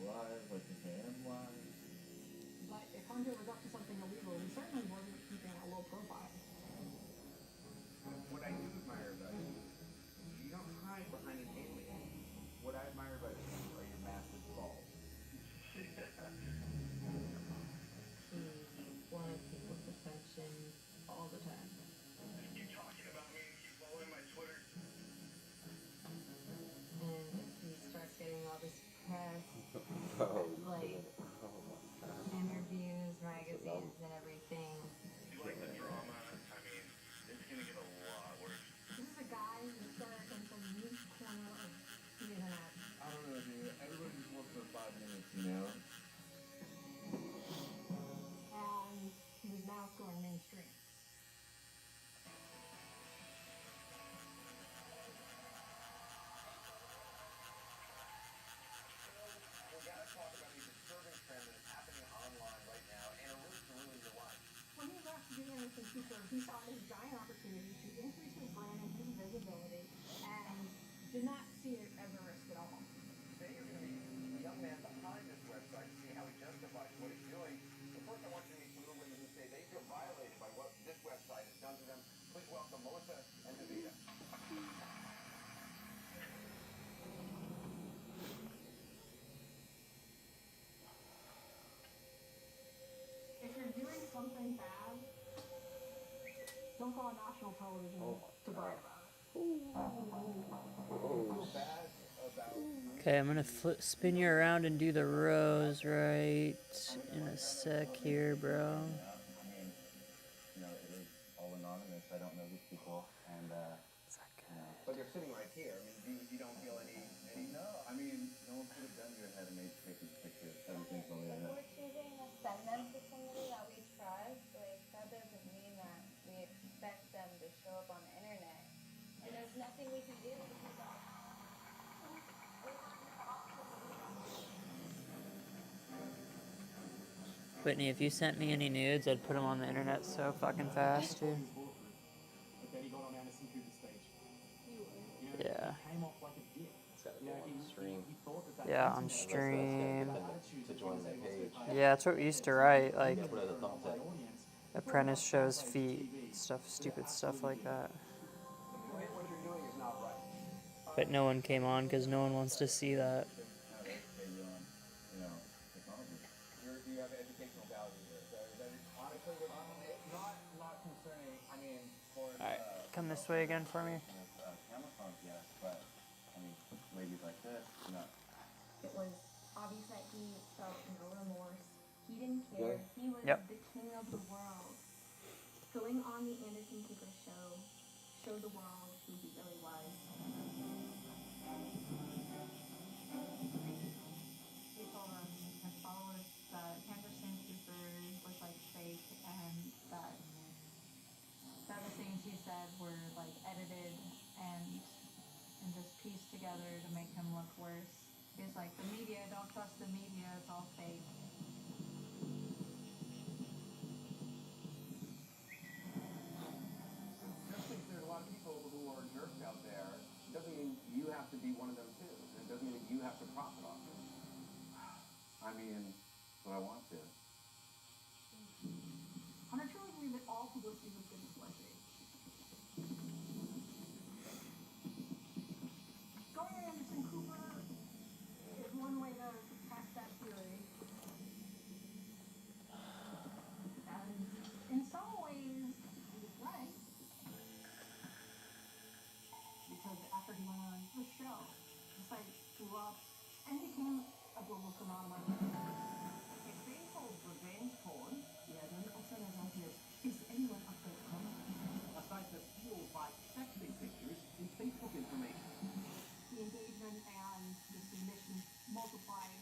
Alive, like his hand live. But if Hunter was up to something illegal, he certainly wasn't keeping a low profile. What I do admire about you don't hide behind an alien. What I admire about you are your massive balls. She wanted people's attention all the time. Keep talking about me, keep following my Twitter. And he starts getting all this press, like interviews, magazines, and everything. You like the drama? I mean, it's gonna get a lot worse. This is a guy who started from some niche corner of the internet. I don't know, dude. Everybody just works for 5 minutes, you know? And he was now going mainstream. We gotta talk about a disturbing trend that is happening online right now, and it really ruins your life. When he left the Anderson Cooper, he saw it as a giant opportunity to increase his brand and his visibility, and did not see it as a risk at all. Today you're gonna meet the young man behind this website to see how he justifies what he's doing. But first I want you to meet some of the women who say they feel violated by what this website has done to them. Please welcome Melissa and Davida. If you're doing something bad, don't go on national television to brag about it. Okay, I'm gonna spin you around and do the rows right in a sec here, bro. I mean, you know, it is all anonymous. I don't know these people, and But you're sitting right here. I mean, you don't feel any... No, I mean, no one put a gun to your head and made you take these pictures. Everything's on the If internet. we're choosing to send them to somebody that we trust, like, that doesn't mean that we expect them to show up on the internet. And there's nothing we can do because Whitney, if you sent me any nudes, I'd put them on the internet so fucking fast, dude. But then he got on Anderson Cooper's stage. Yeah. He came off like a dick. He thought that Yeah, on stream. To join their page. Yeah, that's what we used to write, like What are the thoughts that? apprentice shows feet, stuff, stupid stuff like that. What you're doing is not right. But no one came on because no one wants to see that. You know, technology. You have educational value here. So that is honestly not concerning. I mean, for Alright, come this way again for me. Camera phones, yes, but I mean, ladies like this, no. It was obvious that he felt no remorse. He didn't Yeah. care. He was Yep. the king of the world. Going on the Anderson Cooper show showed the world who he really was. He told his followers that Anderson Cooper was like fake and that the things he said were like edited and just pieced together to make him look worse. He's like, the media, don't trust the media, it's all fake. Just think there's a lot of people who are jerks out there. Doesn't mean you have to be one of them too. And it doesn't mean that you have to profit off it. I mean, but I want to. And I truly believe that all publicity is good publicity. Going on Anderson Cooper is one way to test that theory. And in some ways, he was right. Because after he went on the show, the site blew up and became a global phenomenon. It's being called revenge porn. Yeah, then also known as this. Is anyone up there? A site that's fueled by sexy pictures and Facebook information. The engagement and the submissions multiplied,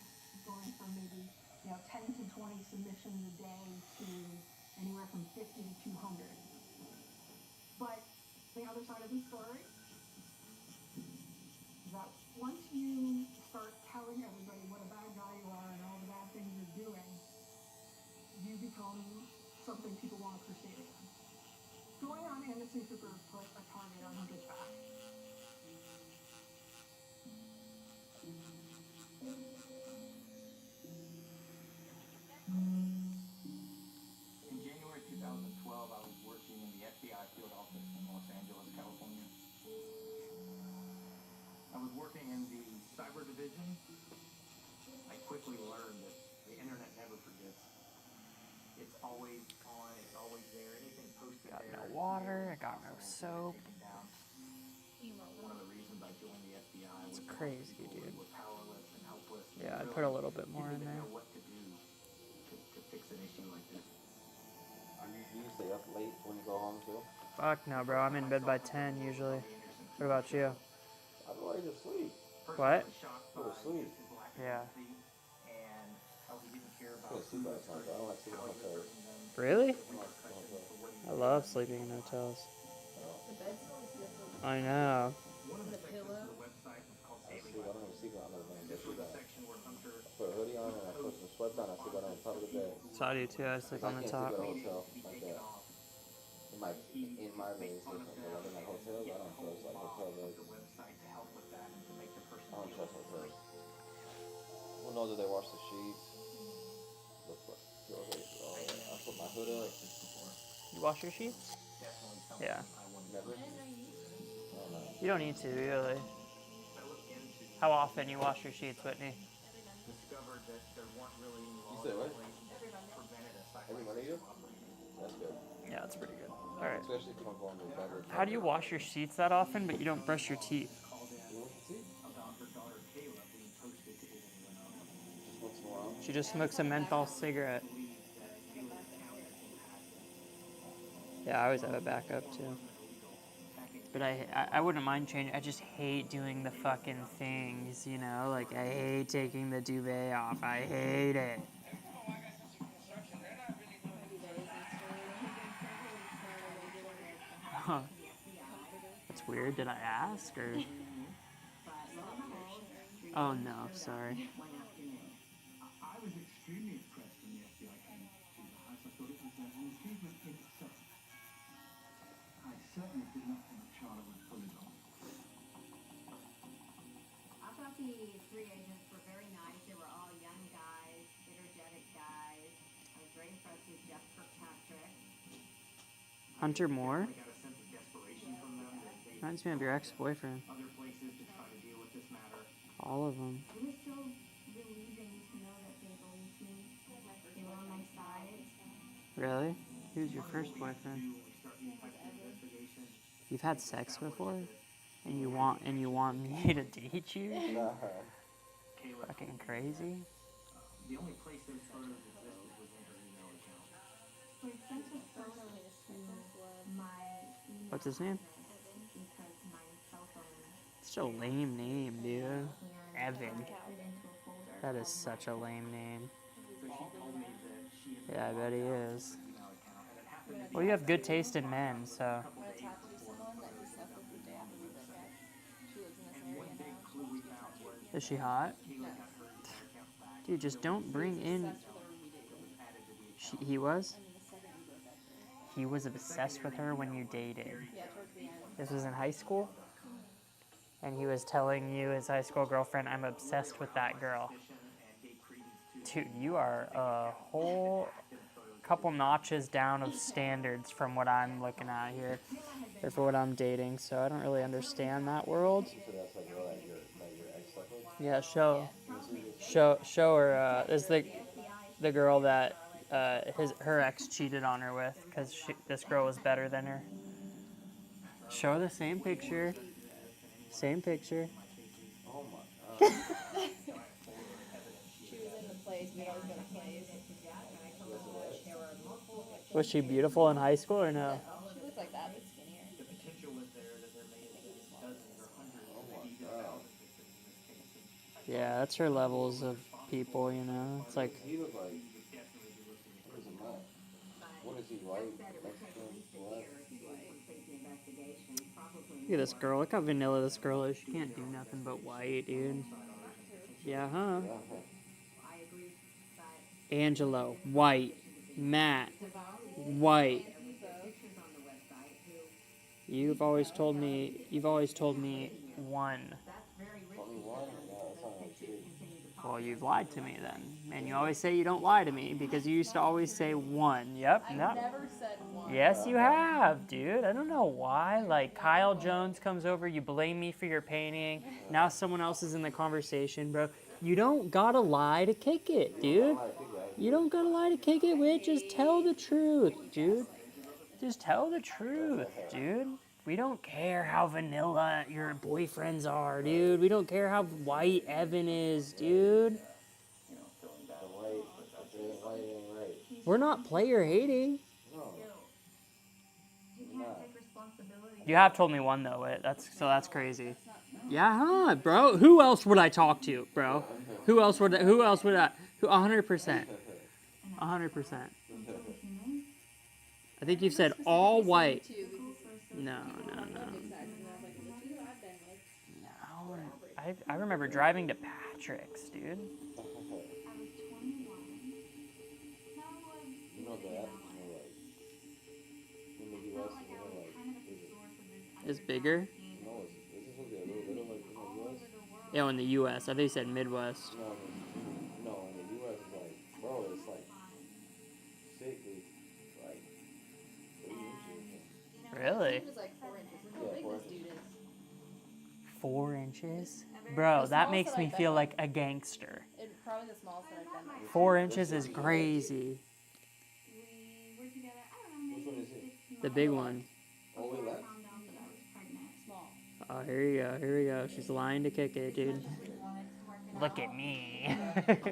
going from maybe 10 to 20 submissions a day to anywhere from 50 to 200. But the other side of the story is that once you start telling everybody what a bad guy you are and all the bad things you're doing, you become something people want to pursue again. Going on Anderson Cooper put a target on Hunter's back. In January 2012, I was working in the FBI field office in Los Angeles, California. I was working in the cyber division. I quickly learned that the internet never forgets. It's always on, it's always there. Anything posted Got there. no water, I got no soap. One of the reasons I joined the FBI was It's crazy, dude. were powerless and helpless. Yeah, I'd put a little bit more in Didn't there. know what to do to fix an issue like this. You stay up late when you go home too? Fuck no, bro. I'm in bed by 10 usually. What about you? I'd rather just sleep. What? Go to sleep. Yeah. And how he didn't care I couldn't sleep last night, though. I don't like sleeping in hotels. Really? I don't like sleeping in hotels. I love sleeping in hotels. The bed's always different. I know. The pillow. I sleep, I don't even sleep on another man. Just sleep on. I put a hoodie on and I put some sweats on. I sleep on top of the bed. So I do too. I sleep on the top. I can't sleep at a hotel like that. In my bed, it's different. But like in like hotels, I don't trust like hotel beds. I don't trust hotels. Who knows if they wash the sheets? The pillowcase, all that. I put my hood up. You wash your sheets? Yeah. Never. You don't need to, really. How often you wash your sheets, Whitney? Discovered that there weren't really any You laws said in what? place that prevented a cyber Every Monday you do? That's good. Yeah, that's pretty good. All right. Especially if I'm going to better. How do you wash your sheets that often, but you don't brush your teeth? about her daughter Kayla being posted to Italy. Once in a while. She just smokes a menthol cigarette. Yeah, I always have a backup too. But I wouldn't mind changing. I just hate doing the fucking things, you know? Like, I hate taking the duvet off. I hate it. Huh. That's weird. Did I ask, or? Oh, no. Sorry. I was extremely impressed when the FBI came to the house. I thought it was an achievement in itself. I certainly did not think Charlotte would pull it off. I thought the three agents were very nice. They were all young guys, energetic guys. I was very impressed with Jeff Kirkpatrick. Hunter Moore? I got a sense of desperation from them. They Reminds me of your ex-boyfriend. other places to try to deal with this matter. All of them. It was so relieving to know that they believed me. They were on my side. Really? He was your first boyfriend. You've had sex before? And you want me to date you? Kayla Fucking crazy. The only place those photos existed was in her email account. So I sent a photo to my email What's his name? because my cell phone Such a lame name, dude. Evan. That is such a lame name. So she told me that she had Yeah, I bet he is. email account, and it happened to be Well, you have good taste in men, so. I'm gonna talk to someone that he slept with the day after we broke up. She lives in this area now. clue we found was Is she hot? Kayla got her email account back. Dude, just don't bring in. Obsessed with her when we dated. He was? And then the second we broke up. He was obsessed with her when you dated. Yeah, towards the end. This was in high school? And he was telling you, his high school girlfriend, I'm obsessed with that girl. Dude, you are a whole couple notches down of standards from what I'm looking at here, or for what I'm dating, so I don't really understand that world. So that's like girl that your ex slept with? Yeah, show her, is the girl that her ex cheated on her with, because this girl was better than her. Show her the same picture. Same picture. Oh my god. She was in the plays. We'd always go to plays. Was she beautiful in high school or no? She looked like that, but skinnier. The potential was there that there may have been dozens or hundreds Oh or my even god. thousands of victims in this case. And Yeah, that's her levels of people, you know? It's like, He look like, what is he not? What is he, white? Mexican? Black? look at this girl. Look how vanilla this girl is. She can't do nothing but white, dude. Yeah, huh? Angelo, white. Matt, white. You've always told me one. Only one? No, that's not like two. Well, you've lied to me then. And you always say you don't lie to me because you used to always say one. Yep. I No. never said one. Yes, you have, dude. I don't know why. Like, Kyle Jones comes over, you blame me for your painting. Now someone else is in the conversation, bro. You don't gotta lie to kick it, dude. You don't gotta lie to kick it, Whit. Just tell the truth, dude. Just tell the truth, dude. We don't care how vanilla your boyfriends are, dude. We don't care how white Evan is, dude. We're not player hating. You have told me one though, Whit. That's crazy. Yeah, huh, bro? Who else would I talk to, bro? Who else would I? 100%. 100%. I think you've said all white. No. I remember driving to Patrick's, dude. You know that? In the US, Is bigger? No, is this supposed to be a little bit of like in the US? Yeah, in the U.S. I think you said Midwest. No, in the US it's like, bro, it's like sickly, like 3 inches. Really? Dude is like 4 inches. Look how big this dude is. 4 inches? Bro, that makes me feel like a gangster. Probably the smallest that I've been. 4 inches is crazy. Which one is it? The big one. Oh, we left? Small. Oh, here we go. She's lying to kick it, dude. Look at me. Yeah, that's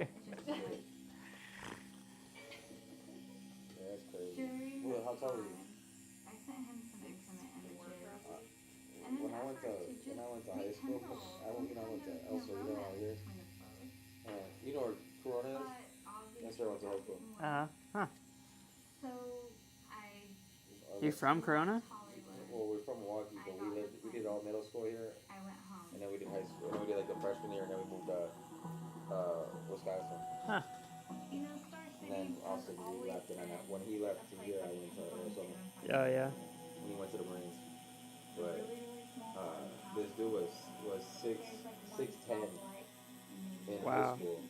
crazy. Well, how tall are you? I sent him some intimate images. When I went to high school, I went to Elsa, you know, out here. You know where Corona is? That's where I went to high school. Huh. So You from Corona? Well, we're from Milwaukee, but we did all middle school here. I went home. And then we did high school. And then we did like the freshman year, and then we moved Wisconsin. Huh. And then Austin, we left, and then when he left to here, I went to Arizona. Oh, yeah. And he went to the Marines. But this dude was 6'10" in Wow. high school.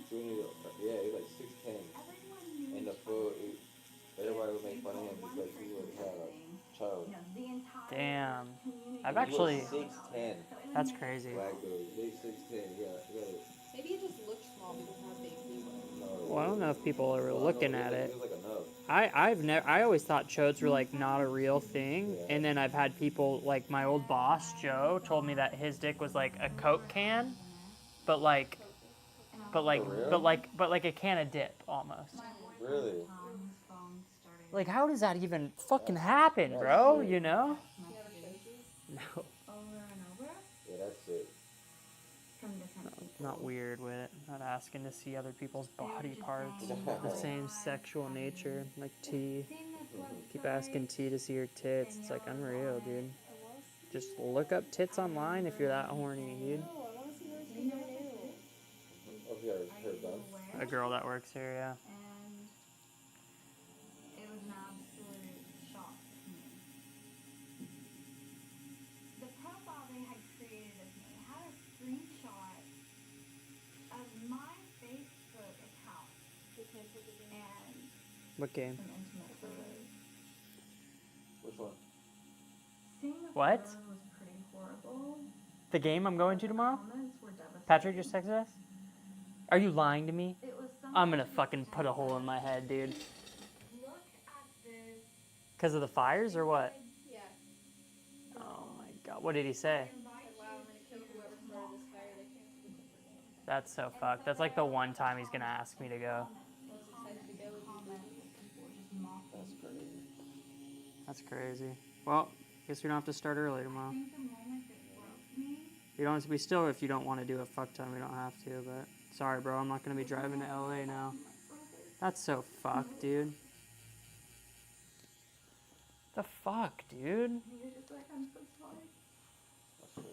Junior, yeah, he was like 6'10". And the foot, everybody would make fun of him because he would have a child. Damn. I've He actually. was 6'10". That's crazy. Black dude, big 6'10". Yeah. Maybe it just looked small because of how big he was. Well, I don't know if people are looking at it. He was like a nub. I always thought chodes were like not a real thing, and then I've had people like my old boss Joe told me that his dick was like a Coke can, but like For real? but like a can of dip almost. Really? Like how does that even fucking happen, bro? sick. You know? No. Over and over Yeah, that's sick. from different people. Not weird with it. Not asking to see other people's body parts. The same sexual nature. Like T. Keep asking T to see her tits. It's like unreal, dude. Just look up tits online if you're that horny, dude. Oh, she got her done? A girl that works here, yeah. And it was an absolute shock to me. The profile they had created of me had a screenshot of my Facebook account and What game? some intimate photos. Which one? Seeing the What? photos was pretty horrible. The game I'm going to tomorrow? Comments were devastating. Patrick just texted us? Are you lying to me? It was I'm gonna fucking put a hole in my head, dude. Look at this. Because of the fires or what? Yeah. Oh my god. What did he say? Wow, I'm gonna kill whoever started this fire. They canceled the freaking game. That's so fucked. That's like the one time he's gonna ask me to go. I was excited to go with you. That's crazy. That's crazy. Well, guess we don't have to start early tomorrow. I think the moment that broke me. We don't. We still, if you don't want to do a fuck ton, we don't have to. But sorry, bro. I'm not gonna be driving to LA now. That's so fucked, dude. The fuck, dude. You're just like, I'm so sorry.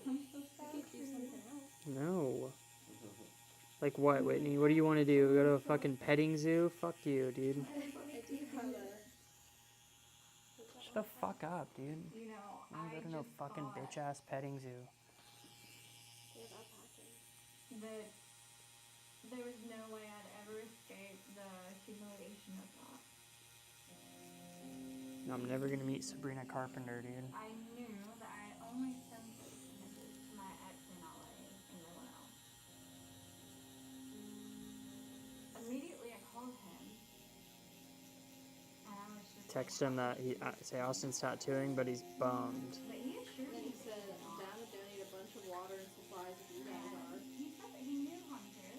I'm so sad. I could do something else. No. Like what, Whitney? What do you want to do? Go to a fucking petting zoo? Fuck you, dude. I do have a. Shut the fuck up, dude. You know, I don't go to no fucking bitch ass petting zoo. that there was no way I'd ever escape the humiliation of that. I'm never gonna meet Sabrina Carpenter, dude. I knew that I only sent those images to my ex in LA and no one else. Immediately I called him and I was just Text him that he say Austin's tattooing, but he's bummed. But he assured Then me he said, I'm down to donate a bunch of water and supplies if you guys are. he said that he knew Hunter.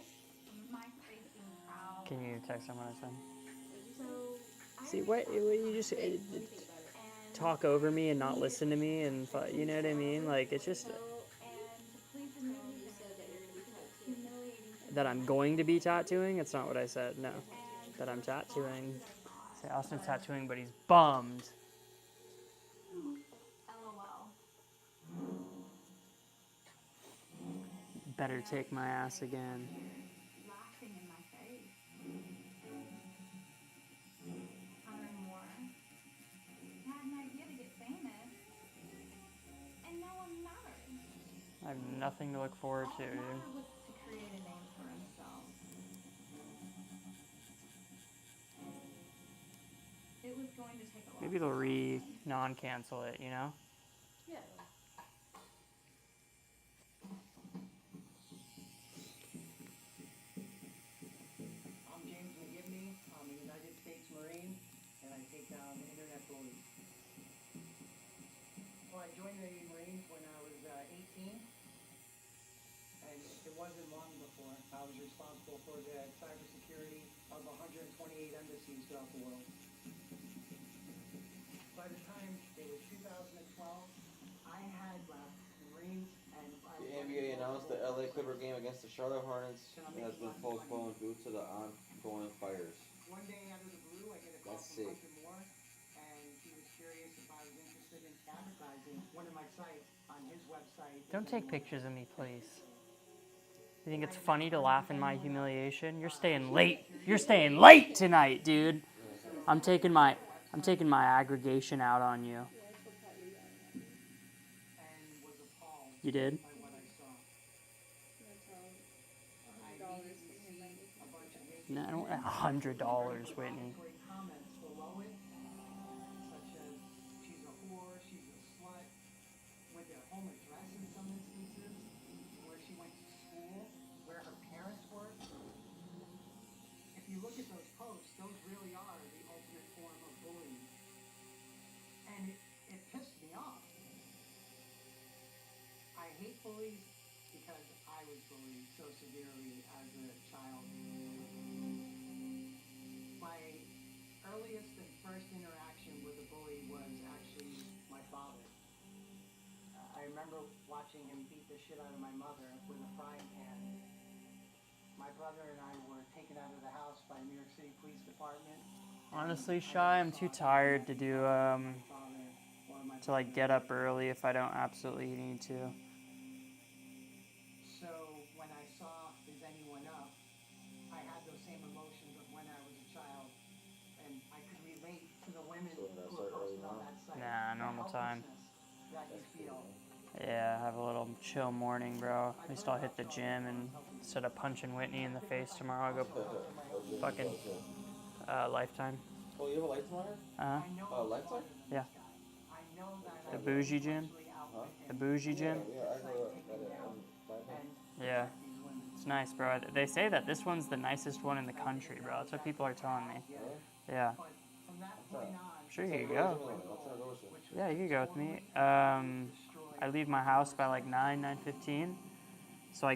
My face being proud. Can you text him what I said? So See, what you just talk over me and not listen to me, and you know what I mean? Like it's just that I'm going to be tattooing. It's not what I said. No, that I'm tattooing. Say Austin's tattooing, but he's bummed. LOL. Better take my ass again. Laughing in my face. Hunter Moore. I had an idea to get famous. And no one mattered. I have nothing to look forward to, All that dude. mattered was to create a name for himself. It was going to take a lot. Maybe they'll non-cancel it, you know? Yeah. I'm James McGibney. I'm a United States Marine, and I take down internet bullies. Well, I joined the Marines when I was 18, and it wasn't long before. I was responsible for the cybersecurity of 128 embassies throughout the world. By the time it was 2012, I had left the Marines, and I The NBA announced the LA Clipper game against the Charlotte Hornets has been postponed due to the ongoing fires. one day out of the blue, I get a call That's from sick. Hunter Moore, and he was curious if I was interested in advertising one of my sites on his website. Don't take pictures of me, please. You think it's funny to laugh in my humiliation? You're staying late. You're staying late tonight, dude. I'm taking my aggregation out on you. You did? No, I don't want $100, Whitney. Comments below it, such as she's a whore, she's a slut, with their home address in some instances, where she went to school, where her parents were. If you look at those posts, those really are the ultimate form of bullying. And it pissed me off. I hate bullies because I was bullied so severely as a child. My earliest and first interaction with a bully was actually my father. I remember watching him beat the shit out of my mother with a frying pan. My brother and I were taken out of the house by New York City Police Department. Honestly, Shy, I'm too tired to do, to like get up early if I don't absolutely need to. So when I saw Is Anyone Up, I had those same emotions of when I was a child, and I could relate to the women who were posted on that site. Nah, normal time. That you feel. Yeah, have a little chill morning, bro. At least I'll hit the gym, and instead of punching Whitney in the face tomorrow, I'll go fucking Lifetime. Oh, you have a Lifetime? Uh-huh. Lifetime? Yeah. The bougie gym. Huh? The bougie gym. Yeah, I go at Yeah. It's nice, bro. They say that this one's the nicest one in the country, bro. That's what people are telling me. Yeah. I'm sure you could go. Yeah, you could go with me. I leave my house by like 9:15. So I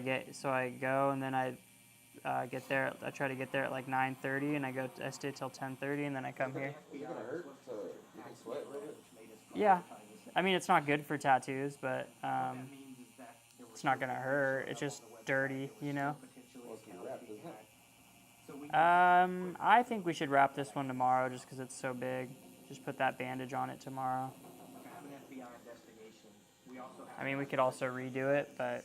go, and then I get there. I try to get there at like 9:30, and I stay till 10:30, and then I come here. Is it gonna hurt? So you can sweat a little bit? Yeah, I mean it's not good for tattoos, but it's not gonna hurt. It's just dirty, you know. I think we should wrap this one tomorrow, just because it's so big. Just put that bandage on it tomorrow. I mean, we could also redo it, but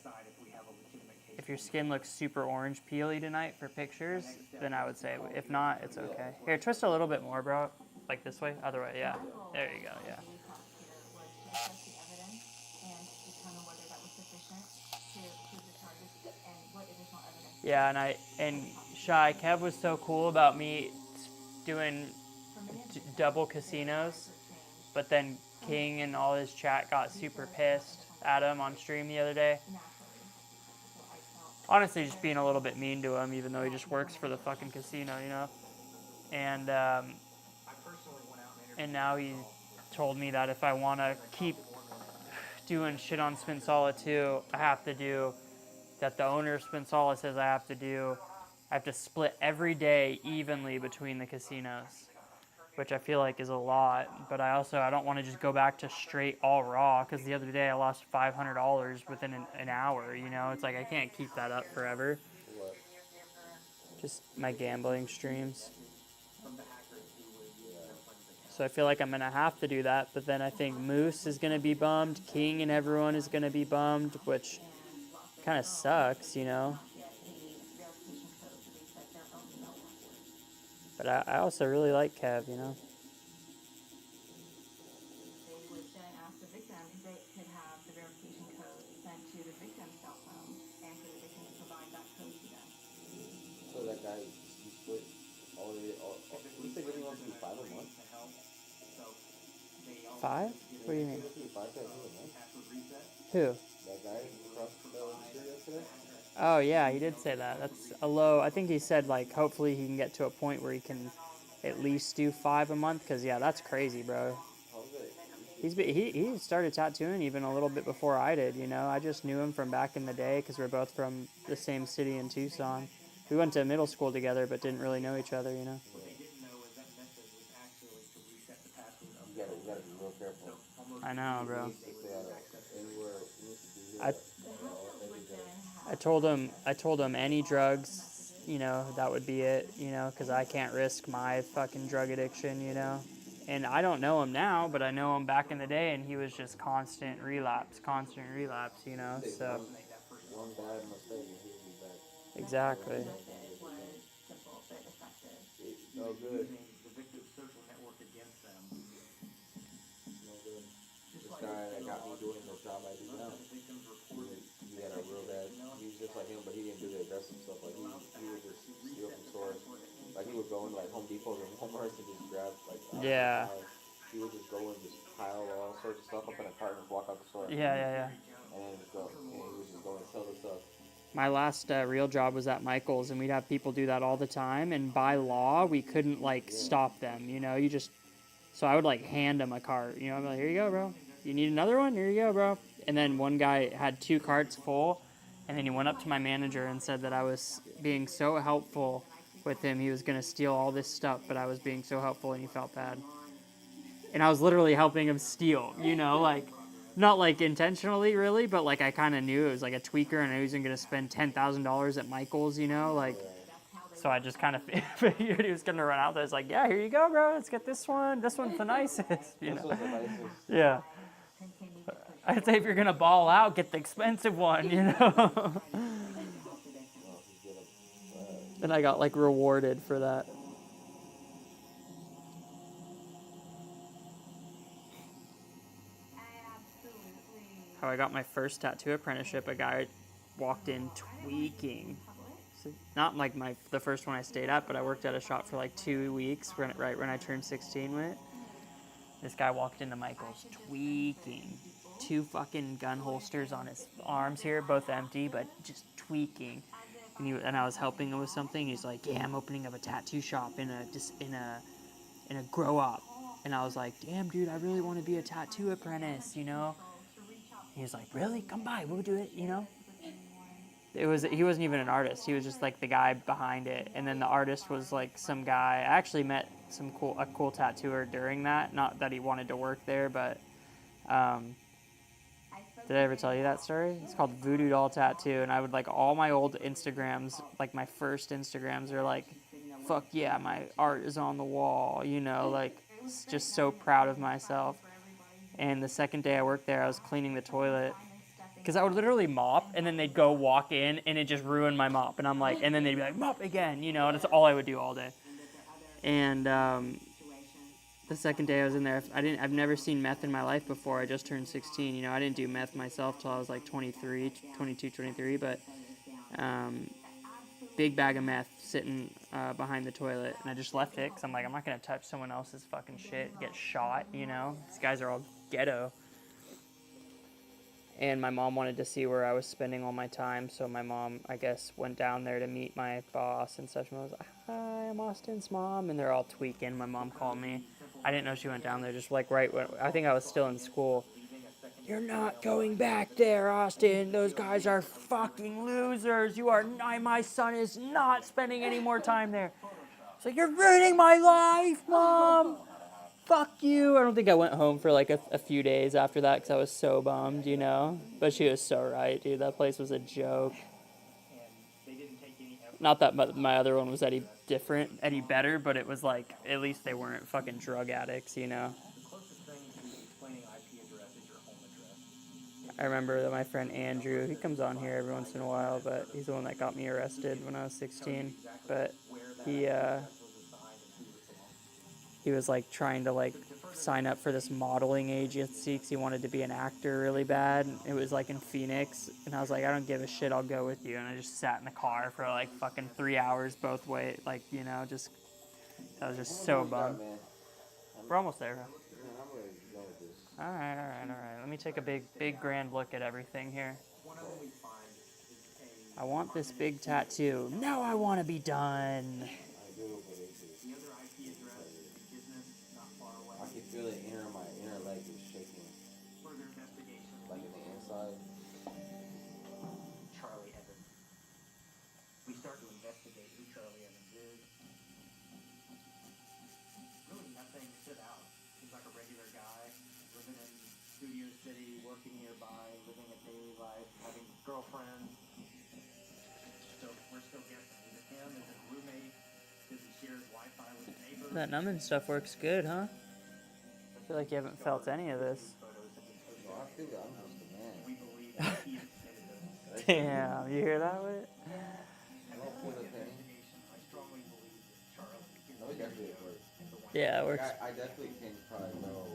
if your skin looks super orange peely tonight for pictures, then I would say, if not, it's okay. Here, twist a little bit more, bro. Like this way? Other way, yeah. There you go, yeah. Yeah, and Shy, Kev was so cool about me doing double casinos, but then King and all his chat got super pissed at him on stream the other day. Honestly, just being a little bit mean to him, even though he just works for the fucking casino, you know? And now he told me that if I want to keep doing shit on Spinsala too, I have to do that the owner of Spinsala says I have to split every day evenly between the casinos, which I feel like is a lot, but I don't want to just go back to straight all raw, because the other day I lost $500 within an hour, you know? It's like I can't keep that up forever. Just my gambling streams. So I feel like I'm going to have to do that, but then I think Moose is going to be bummed, King and everyone is going to be bummed, which kind of sucks, you know? But I also really like Kev, you know? So that guy, he split all the way, you think he wants to do 5 a month? 5? What do you mean? 5 tattoos a month? Who? That guy across the street yesterday? Oh, yeah, he did say that. That's a low. I think he said, like, hopefully he can get to a point where he can at least do 5 a month, because, yeah, that's crazy, bro. He started tattooing even a little bit before I did, you know? I just knew him from back in the day, because we're both from the same city in Tucson. We went to middle school together, but didn't really know each other, you know? You gotta be real careful. I know, bro. I told him any drugs, you know, that would be it, you know, because I can't risk my fucking drug addiction, you know. And I don't know him now, but I know him back in the day, and he was just constant relapse, you know, so. One bad mistake and he'll be back. Exactly. No good. The victim's social network against them. No good. This guy that got me doing the job I do now, he had a real bad, he was just like him, but he didn't do the aggressive stuff. Like he would just steal from stores. Like he would go into like Home Depot or Walmart and just grab like yeah. He would just go and just pile all sorts of stuff up in a cart and walk out the store. Yeah. And then just go. And he would just go and sell the stuff. My last real job was at Michael's, and we'd have people do that all the time, and by law, we couldn't, like, stop them, you know? So I would, like, hand them a cart, you know? I'd be like, here you go, bro. You need another one? Here you go, bro. And then one guy had 2 carts full, And then he went up to my manager and said that I was being so helpful with him. He was going to steal all this stuff, but I was being so helpful and he felt bad. And I was literally helping him steal, you know, like, not like intentionally really, but like I kind of knew it was like a tweaker and I wasn't going to spend $10,000 at Michael's, you know, like, so I just kind of figured he was going to run out there. It's like, yeah, here you go, bro. Let's get this one. This one's the nicest, you know. Yeah. I'd say if you're going to ball out, get the expensive one, you know. And I got like rewarded for that. How I got my first tattoo apprenticeship, a guy walked in tweaking. So not like the first one I stayed at, but I worked at a shop for like 2 weeks right when I turned 16 with it. This guy walked into Michael's tweaking. 2 fucking gun holsters on his arms here, both empty, but just tweaking. And I was helping him with something. He's like, yeah, I'm opening up a tattoo shop in a grow up. And I was like, damn, dude, I really want to be a tattoo apprentice, you know? He was like, really? Come by, we'll do it, you know? He wasn't even an artist. He was just like the guy behind it. And then the artist was like some guy. I actually met a cool tattooer during that. Not that he wanted to work there, but did I ever tell you that story? It's called Voodoo Doll Tattoo. And I would like all my old Instagrams, like my first Instagrams are like, fuck yeah, my art is on the wall, you know, like just so proud of myself. And the second day I worked there, I was cleaning the toilet because I would literally mop and then they'd go walk in and it just ruined my mop. And I'm like, and then they'd be like, mop again, you know, and that's all I would do all day. And the second day I was in there, I've never seen meth in my life before. I just turned 16, you know, I didn't do meth myself till I was like 22, 23, but big bag of meth sitting behind the toilet. And I just left it because I'm like, I'm not going to touch someone else's fucking shit, get shot, you know. These guys are all ghetto. And my mom wanted to see where I was spending all my time, so my mom, I guess, went down there to meet my boss and such. And I was like, hi, I'm Austin's mom. And they're all tweaking. My mom called me. I didn't know she went down there, just like right when, I think I was still in school. You're not going back there, Austin. Those guys are fucking losers. My son is not spending any more time there. It's like, you're ruining my life, Mom. Fuck you. I don't think I went home for like a few days after that because I was so bummed, you know. But she was so right, dude. That place was a joke. Not that my other one was any better, but it was like, at least they weren't fucking drug addicts, you know. I remember that my friend Andrew, he comes on here every once in a while, but he's the one that got me arrested when I was 16. But he was like trying to like sign up for this modeling agency because he wanted to be an actor really bad. It was like in Phoenix, and I was like, I don't give a shit, I'll go with you. And I just sat in the car for like fucking 3 hours both ways, like, you know, just I was just so bummed. We're almost there, bro. All right. Let me take a big grand look at everything here. I want this big tattoo. Now I want to be done. I can feel it my inner leg is shaking. Like in the inside. Charlie Evans. We start to investigate who Charlie Evans is. Really nothing stood out. He's like a regular guy, living in Studio City, working nearby, living a daily life, having girlfriends. So we're still guessing. Is it him? Is it a roommate? Does he share his Wi-Fi with his neighbors? That numbing stuff works good, huh? I feel like you haven't felt any of this. I feel like I'm just a man. We believe that he is innocent. Damn, you hear that, Whit? I don't feel the pain. I strongly believe that Charlie is No, it definitely works. Yeah, it works. I definitely can probably know.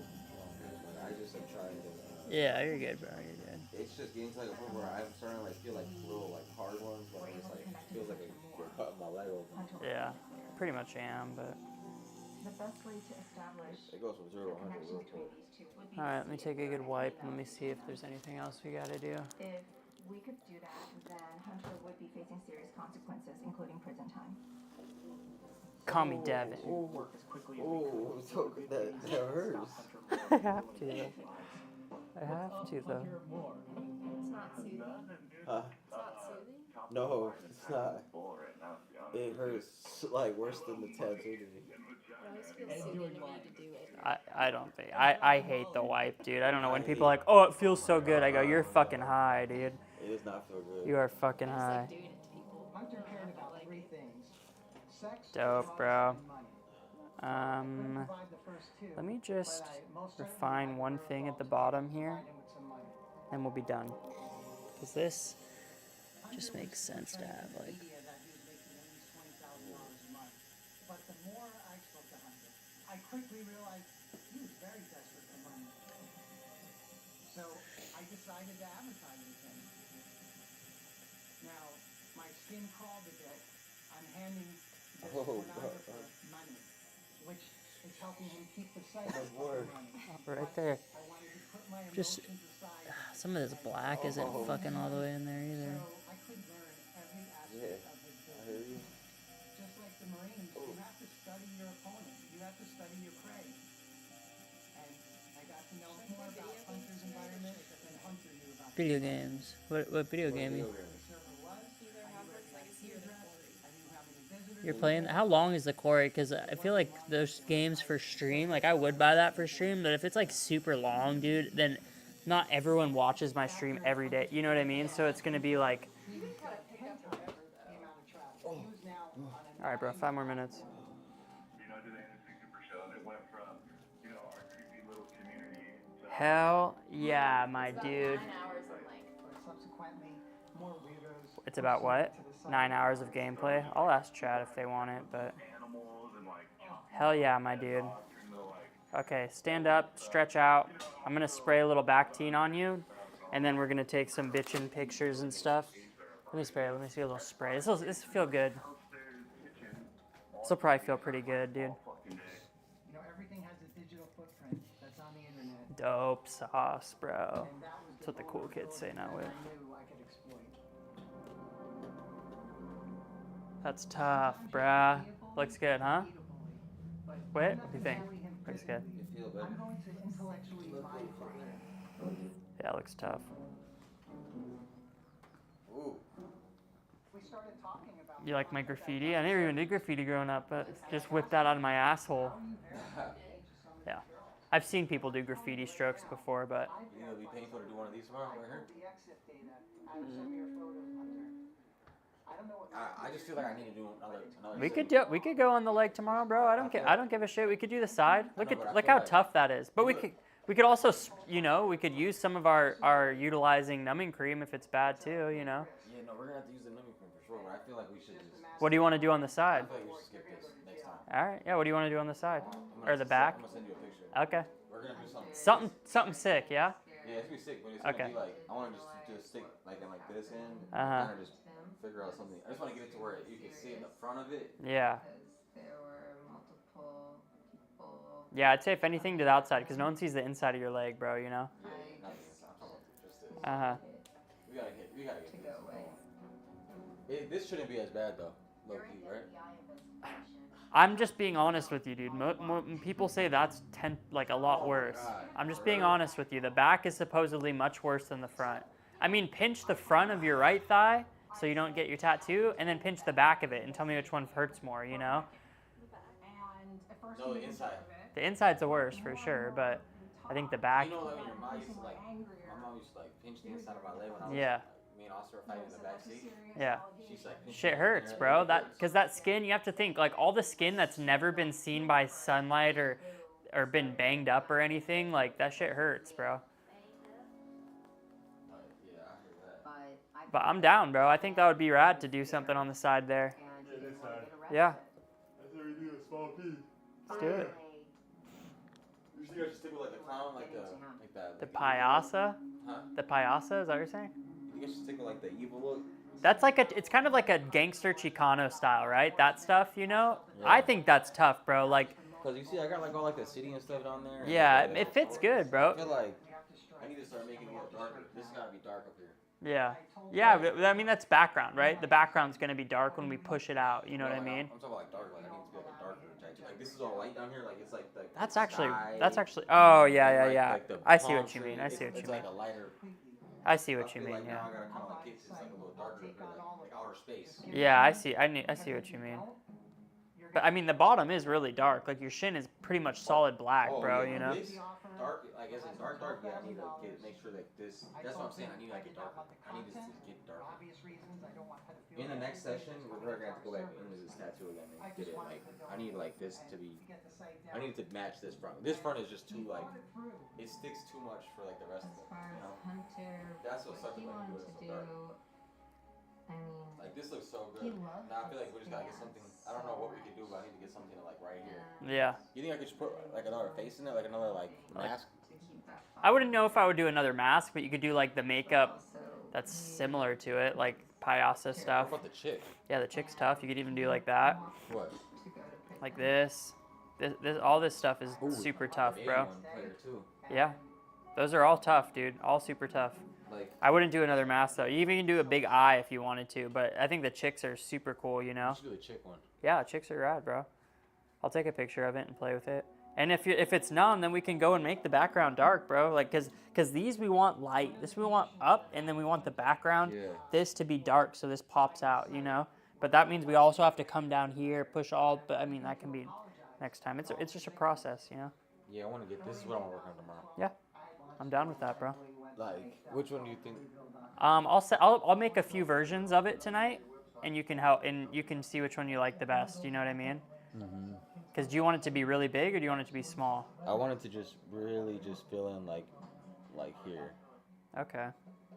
I just am trying to. Yeah, you're good, bro. You're good. It's just getting to like a point where I'm starting to like feel like little like hard ones, but it's like feels like you're cutting my leg open. Yeah, pretty much am, but. The best way to establish It goes from 0 to 100 real quick. All right, let me take a good wipe and let me see if there's anything else we gotta do. If we could do that, then Hunter would be facing serious consequences, including prison time. Call me Devin. Oh, so that hurts. I have to though. It's not soothing. Huh? It's not No, it's not. It hurts like worse than the tattoo to me. It always feels so good to me to do it. I don't think. I hate the wipe, dude. I don't know when people are like, oh, it feels so good. I go, you're fucking high, dude. It does not feel good. You are fucking high. Doing it to people. Hunter cared about three things: sex, Dope, bro. and money. Couldn't provide the first two, Let me but just I most certainly refine had one the thing at the wherewithal bottom to here, provide him with some money. and we'll be done. Because this just makes sense to have, like... Media that he was making at least $20,000 a month. But the more I spoke to Hunter, I quickly realized he was very desperate for money. So I decided to advertise with him. Now, my skin crawled a bit. I'm handing this pornographer money, which is helping him keep the site running. Right there. I wanted to put my Just... emotions aside. Some of this black isn't fucking all the way in there either. So I could learn every aspect of his business. Just like the Marines, you have to study your opponent. You have to study your prey. And I got to know more about Hunter's environment than Hunter knew about Video games. What video game? You're playing? How long is the quarry? Because I feel like those games for stream, like I would buy that for stream, but if it's like super long, dude, then not everyone watches my stream every day. You know what I mean? So it's going to be like... Alright, bro, 5 more minutes. Hell yeah, my dude. It's about what? 9 hours of gameplay? I'll ask chat if they want it, but... Hell yeah, my dude. Okay, stand up, stretch out. I'm gonna spray a little Bactine on you, and then we're gonna take some bitchin' pictures and stuff. Let me spray, let me see a little spray. This will feel good. This will probably feel pretty good, dude. You know, everything has a digital footprint that's on the internet. Dope sauce, bro. That's what the cool kids say now, with. That's tough, bruh. Looks good, huh? Wait, what do you think? Looks good. Yeah, it looks tough. You like my graffiti? I never even did graffiti growing up, but just whipped that out of my asshole. Yeah. I've seen people do graffiti strokes before, but... You think it'll be painful to do one of these tomorrow, right here? I just feel like I need to do another We could go on the leg tomorrow, bro. I don't give a shit. We could do the side. Look how tough that is. But we could also, you know, we could use some of our utilizing numbing cream if it's bad too, you know. Yeah, no, we're gonna have to use the numbing cream for sure. But I feel like we should just. What do you want to do on the side? I feel like we should skip this next time. All right. Yeah. What do you want to do on the side or the back? I'm gonna send you a picture. Okay. We're gonna do Something sick, yeah. Yeah, it's gonna be sick, but it's gonna be like I want to just stick like in like this end, and kind of just figure out something. I just want to get it to where you can see in the front of it. Yeah. There were multiple people. Yeah, I'd say if anything to the outside, because no one sees the inside of your leg, bro. You know. Yeah, not the inside. I'm talking about just this. We gotta get this. This shouldn't be as bad though, low key, right? I'm just being honest with you, dude. People say that's a lot worse. I'm just being honest with you. The back is supposedly much worse than the front. I mean, pinch the front of your right thigh so you don't get your tattoo, and then pinch the back of it and tell me which one hurts more, you know? No, the inside. The inside's the worst for sure, but I think the back... You know, like when your mom used to my mom used to pinch the inside of my leg when I was me and Oscar were fighting in the back seat. Yeah. She's like, shit hurts, bro. Because that skin, you have to think, like, all the skin that's never been seen by sunlight or been banged up or anything, like, that shit hurts, bro. But I'm down, bro. I think that would be rad to do something on the side there. Yeah. Let's do it. You think I should stick with like the clown, like that? The payasa? Huh? The payasa, is that what you're saying? You think I should stick with like the evil look? That's like it's kind of like a gangster Chicano style, right? That stuff, you know? Yeah. I think that's tough, bro. Like, cause you see, I got like all like the city and stuff down there. Yeah, it fits good, bro. I feel like I need to start making it more darker. This has gotta be dark up here. Yeah. Yeah, but, I mean, that's background, right? The background's going to be dark when we push it out, you know what I mean? I'm talking about like dark, like I need to be like a darker tattoo. Like this is all light down here, like it's like the That's actually, oh, yeah. Like I see what you mean, I see what you mean. It's like a lighter, I see what you feel mean. like Yeah. now I gotta kind of like get to like a little darker, like outer space. Yeah, I see. I see what you mean. But I mean, the bottom is really dark. Like your shin is pretty much solid black, bro. Yeah, You know. This dark, like as in dark, yeah. I need to make sure that this. That's what I'm saying. I need to like get darker. I need this to get darker. In the next session, we're gonna have to go back into this tattoo again and get it. Like I need like this to be. I need it to match this front. This front is just too like. It sticks too much for like the rest of it. You know? That's what sucks about doing it so dark. I mean, Like this looks so good. Now I feel like we just gotta get something. I don't know what we could do, but I need to get something to like right here. Yeah. You think I could just put like another face in it, like another like mask? I wouldn't know if I would do another mask, but you could do like the makeup that's similar to it, like Payasa stuff. What about the chick? Yeah, the chick's tough. You could even do like that. What? Like this. All this stuff is super tough, bro. Yeah. Those are all tough, dude. All super tough. Like, I wouldn't do another mask though. You even can do a big eye if you wanted to, but I think the chicks are super cool, you know? You should do the chick one. Yeah, chicks are rad, bro. I'll take a picture of it and play with it. And if it's none, then we can go and make the background dark, bro. Like, cause these we want light. This we want up, and then we want the background, this to be dark, so this pops out, you know? But that means we also have to come down here, push all, but I mean, that can be next time. It's just a process, you know? Yeah, I want to get, this is what I want to work on tomorrow. Yeah, I'm down with that, bro. Like, which one do you think? I'll make a few versions of it tonight, and you can help, and you can see which one you like the best. You know what I mean? Mm-hmm. Because do you want it to be really big or do you want it to be small? I want it to just really just fill in like here. Okay.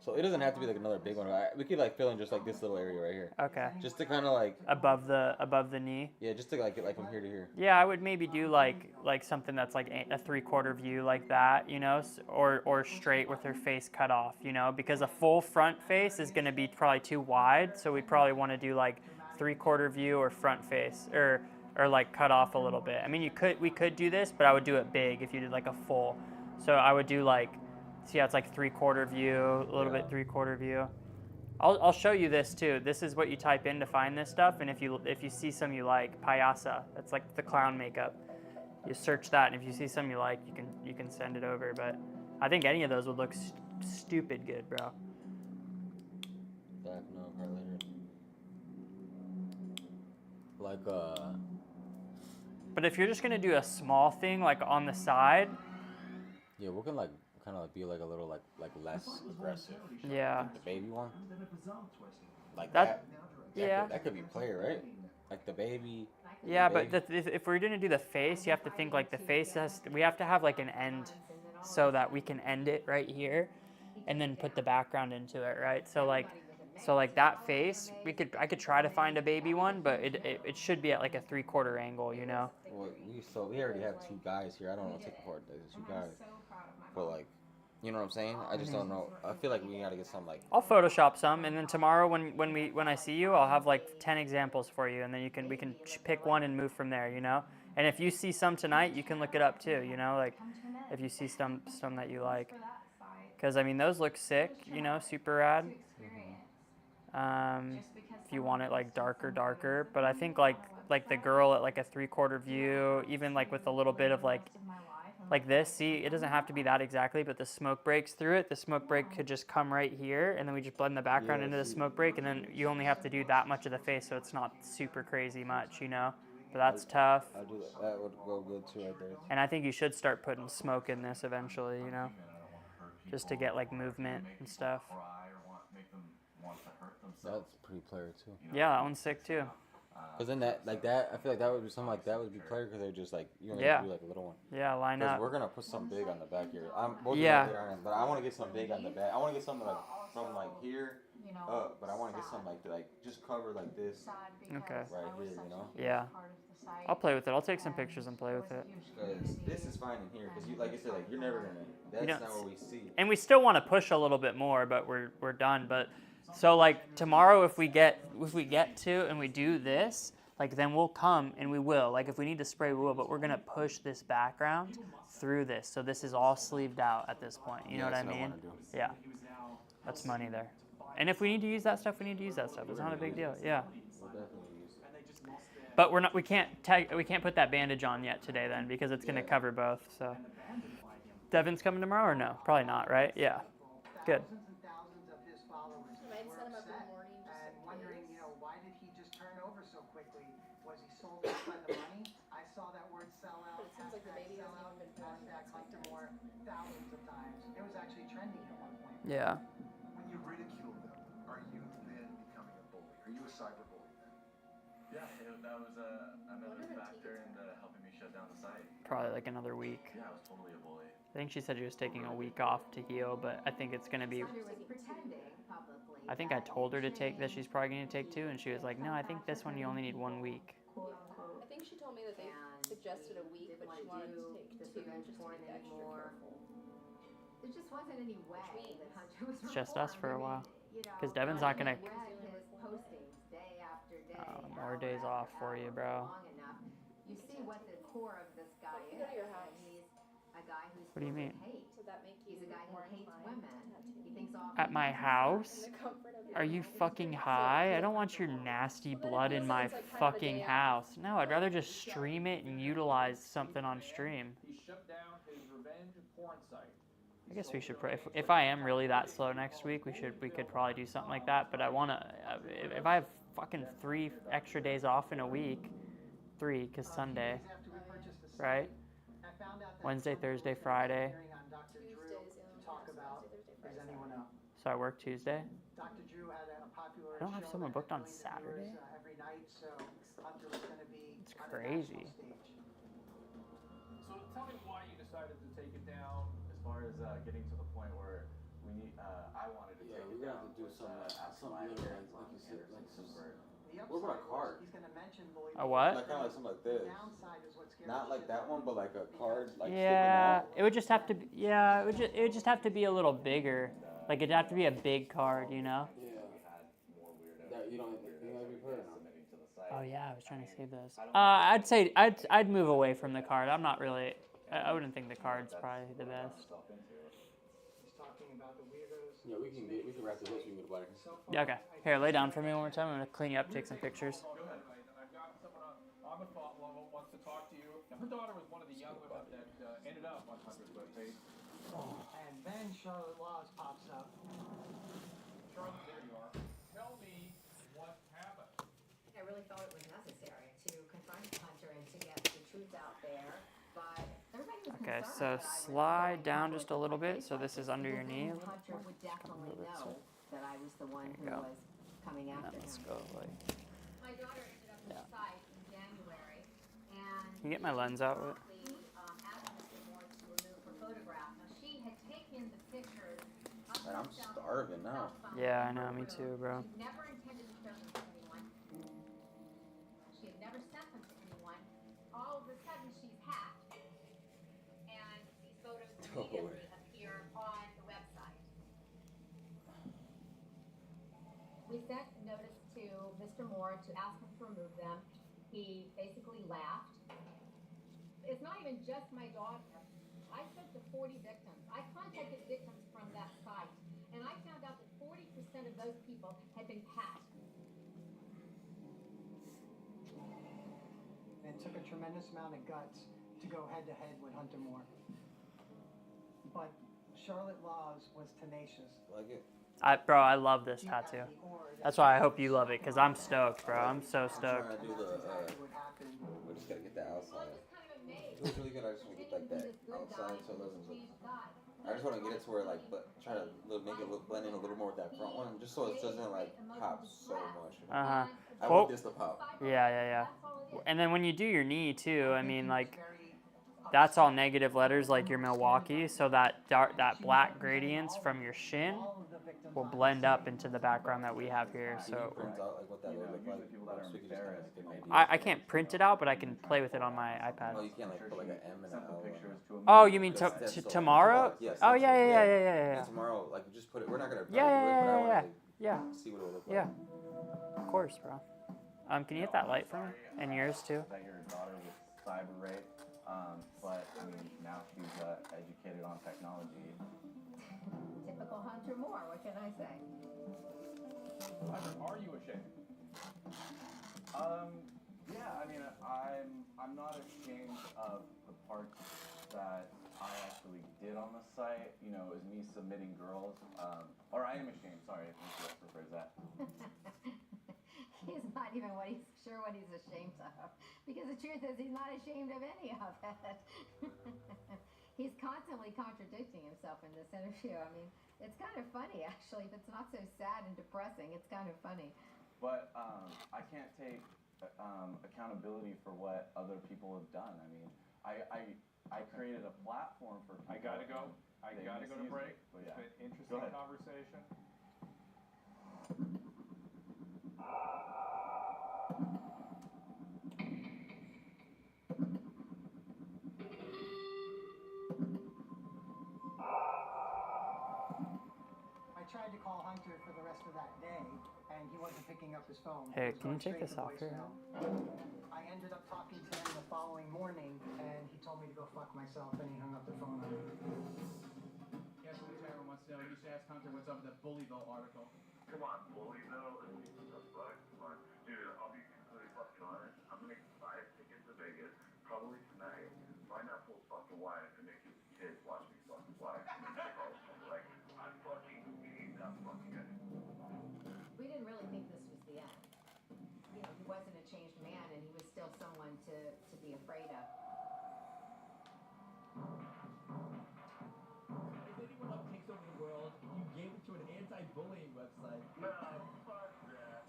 So it doesn't have to be like another big one. We could like fill in just like this little area right here. Okay. Just to kind of like above the knee. Yeah, just to like get like from here to here. Yeah, I would maybe do like something that's like a 3/4 view like that, you know, or straight with her face cut off, you know, because a full front face is gonna be probably too wide, so we'd probably want to do like 3/4 view or front face or like cut off a little bit. I mean, we could do this, but I would do it big if you did like a full. So I would do like. See how it's like 3/4 view, a little bit 3/4 view. I'll show you this too. This is what you type in to find this stuff, and if you see some you like, Payasa, that's like the clown makeup. You search that, and if you see some you like, you can send it over. But I think any of those would look stupid good, bro. Back no, probably later. Like But if you're just gonna do a small thing like on the side. Yeah, we can like. Kind of like be like a little like less aggressive. Yeah. Like the baby one. Like that. Yeah. That could be player, right? Like the baby. Yeah, but if we're gonna do the face, you have to think like the face we have to have like an end, so that we can end it right here, and then put the background into it, right? So like that face, I could try to find a baby one, but it should be at like a 3/4 angle, you know. Well, we already have two guys here. I don't want to take apart the two guys, but like. You know what I'm saying? I just don't know. I feel like we gotta get some like. I'll Photoshop some, and then tomorrow when I see you, I'll have like 10 examples for you, and then we can pick one and move from there. You know. And if you see some tonight, you can look it up too. You know, like if you see some that you like, because I mean those look sick. You know, super rad. If you want it like darker, but I think like the girl at like a 3/4 view, even like with a little bit of like this, see, it doesn't have to be that exactly, but the smoke breaks through it. The smoke break could just come right here, and then we just blend the background into the smoke break, and then you only have to do that much of the face, so it's not super crazy much, you know? But that's tough. I'll do that. That would go good too right there. And I think you should start putting smoke in this eventually, you know? Just to get like movement and stuff. That's pretty player too. Yeah, that one's sick too. Cause then I feel like that would be something like that would be player because they're just like you only do like a little one. Yeah, line up. We're gonna put some big on the back here. But I want to get some big on the back. I want to get something like from like here up, but I want to get something like just cover like this. Okay. Right here, you know. Yeah. I'll play with it. I'll take some pictures and play with it. Because this is fine in here. Because like I said, like you're never gonna. That's not what we see. And we still want to push a little bit more, but we're done. But. So like tomorrow, if we get to and we do this, like then we'll come and we will. Like if we need to spray, we will. But we're gonna push this background through this, so this is all sleeved out at this point. You know what I mean? Yeah, that's money there. And if we need to use that stuff, we need to use that stuff. It's not a big deal. Yeah. But we're not. We can't put that bandage on yet today then because it's gonna cover both. So. Devin's coming tomorrow or no? Probably not, right? Yeah. Good. wondering, you know, why did he just turn over so quickly? Was he sold out by the money? I saw that word sellout, But it seems like the baby hasn't sellout, even been born yet, so I Hunter Moore, thousands of times. It was actually trending at one point. Yeah. When you ridicule them, are you then becoming a bully? Are you a cyberbully then? Yeah, that was another factor in helping me shut down the site. Probably like another week. Yeah, I was totally a bully. I think she said she was taking a week off to heal, but I think it's gonna be. She was pretending publicly. I think I told her to take that she's probably gonna take 2, and she was like, "No, I think this one you only need 1 week." I think she told me that they suggested a week, but she wanted to take 2 just to make extra careful. There just wasn't any way that Hunter was It's just us for a while, you know, because Devin's not gonna. read his postings day after day. More days off for you, bro. Long enough. You see what the core of this guy is. Go to your house. And he's a guy who's What do you filled mean? with hate. Does that make you He's a guy who more hates inclined women. He thinks all At my house? in the comfort of your Are you home? fucking high? I don't want your nasty blood in my fucking house. No, I'd rather just stream it and utilize something on stream. He shut down his revenge porn site. I guess we should. If I am really that slow next week, we could probably do something like that. But I wanna. If I have fucking 3 extra days off in a week, 3 because Sunday, right? Wednesday, Thursday, Friday. So I work Tuesday. Dr. Drew had a popular I don't have show someone that booked on had Saturday. viewers, every night, so Hunter was going to be It's on a crazy. national stage. So tell me why you decided to take it down. As far as getting to the point where we need, I wanted to take it down. have to do something like you said, like Super. What about a card? He's going to mention bullying. A what? Like kind of like something like this. Downside is what scares Not the like shit that out one, of but like a card. Like Yeah, it would just have to be. Yeah, it would just have to be a little bigger. Like it'd have to be a big card, you know. Yeah. That you don't have to be put Oh yeah, I was trying to save those. I'd say I'd move away from the card. I'm not really. I wouldn't think the card's probably the best. He's talking about the weirdos. Yeah, we can wrap this up so we can go to Black. Yeah, okay. Here, lay down for me one more time. I'm gonna clean you up, take some pictures. I've got someone on the thought level wants to talk to you. And her daughter was one of the young women that ended up on Hunter's webpage. And then Charlotte Laws pops up. Charlotte, there you are. Tell me what happened. I really felt it was necessary to confront Hunter and to get the truth out there, but everybody was Okay, concerned so that I was slide down just a little bit. So this is under your knee. Hunter would definitely know that I was the one who There you go. was coming And after then let's him. go like. My daughter ended up on the site in January, and Can you get my lens out with it? asked Mr. Moore to remove her photograph. Now she had taken the pictures of Man, I'm herself starving now. Yeah, I know. Me too, bro. She never intended to show them to anyone. She had never sent them to anyone. All of a sudden, she's hacked, and these photos immediately appear on the website. We sent notice to Mr. Moore to ask him to remove them. He basically laughed. It's not even just my daughter. I spoke to 40 victims. I contacted victims from that site, and I found out that 40% of those people had been hacked. And it took a tremendous amount of guts to go head to head with Hunter Moore. But Charlotte Laws was tenacious. Like it? Bro, I love this tattoo. That's why I hope you love it, because I'm stoked, bro. I'm so stoked. I'm trying to do we just gotta get that outside. It was really good. I just want to get like that outside so it doesn't look. I just want to get it to where like, but try to make it look blend in a little more with that front one, just so it doesn't like pop so much. Uh-huh. I want this to pop. Yeah. And then when you do your knee too, I mean, like, that's all negative letters, like your Milwaukee, so that black gradients from your shin will blend up into the background that we have here. So I can't print it out, but I can play with it on my iPad. Oh, you can't like put like an M and an L. Oh, you mean tomorrow? Yes. Oh yeah. And tomorrow, like, just put it. We're not gonna. Yeah. See what it will look like. Yeah. Of course, bro. Can you hit that light for me? And yours too. That your daughter was cyber raped, but I mean now she's educated on technology. Typical Hunter Moore, what can I say? Hunter, are you ashamed? Yeah, I mean I'm not ashamed of the parts that I actually did on the site. You know, it was me submitting girls. Or I am ashamed. Sorry, I think let's rephrase that. even sure what he's ashamed of. Because the truth is, he's not ashamed of any of it. He's constantly contradicting himself in this interview. I mean, it's kind of funny, actually. If it's not so sad and depressing, it's kind of funny. But I can't take accountability for what other people have done. I mean, I created a platform for people. I gotta go. I gotta go to break. But yeah. It's been an interesting conversation. I tried to call Hunter for the rest of that day, and he wasn't picking up his phone. Hey, He was can you going take straight this to off here? voicemail. I ended up talking to him the following morning, and he told me to go fuck myself, and he hung up the phone on me. Guess what Tyrone wants to know? You should ask Hunter what's up with that Bullyville article. Come on, Bullyville. Come on. Dude, I'll be completely fucking honest. I'm gonna buy a ticket to Vegas, probably tonight, find out Phil's fucking wife, and make his kids watch me fucking wife. And then like, I fucking hate that fucking guy. We didn't really think this was the end. You know, he wasn't a changed man, and he was still someone to be afraid of. If anyone else takes over the world, you gave it to an anti-bullying website. No, fuck that.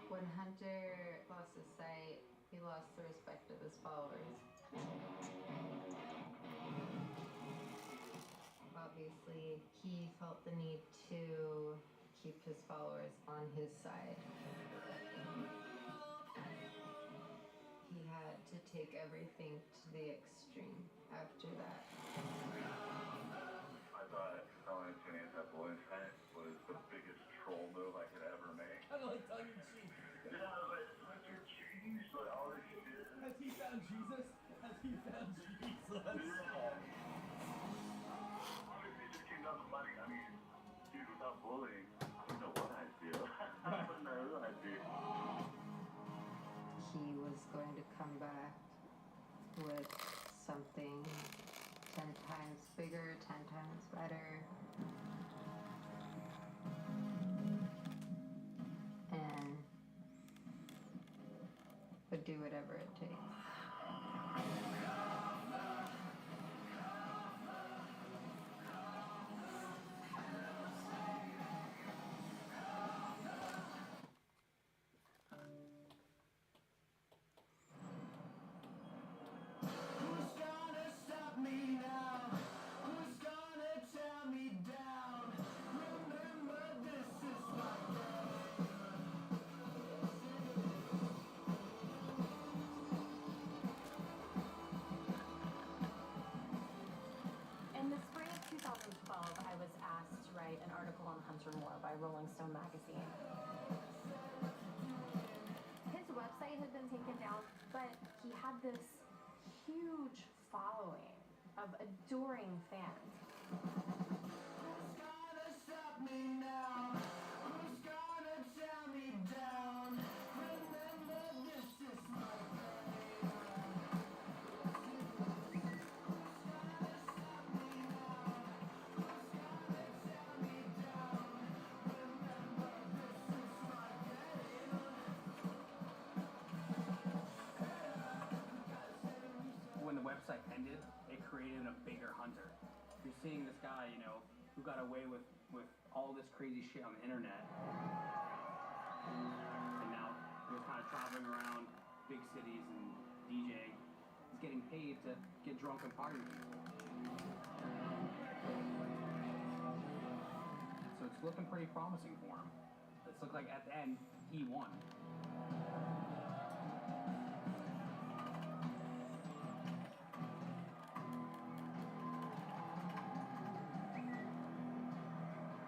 When Hunter lost his sight, he lost the respect of his followers. Obviously, he felt the need to keep his followers on his side. He had to take everything to the extreme after that. I thought selling to an anti-bullying site was the biggest troll move I could ever make. Kind of like tongue-in-cheek. Yeah, like, Mr. Cheese, like, all this shit. Has he found Jesus? Has he found Jesus? Obviously, it just came down to money. I mean, dude, without bullying, I don't know what I'd do. I don't know who I'd be. He was going to come back with something 10 times bigger, 10 times better. And would do whatever it takes. Who's gonna stop me now? Who's gonna tear me down? Remember, this is my game. In the spring of 2012, I was asked to write an article on Hunter Moore by Rolling Stone magazine. His website had been taken down, but he had this huge following of adoring fans. Who's gonna stop me now? Who's gonna tear me down? Remember, this is my game. When the website ended, it created a bigger Hunter. You're seeing this guy, you know, who got away with all this crazy shit on the internet. And now he's kind of traveling around big cities and DJing. He's getting paid to get drunk and party with people. So it's looking pretty promising for him. It's looked like at the end, he won.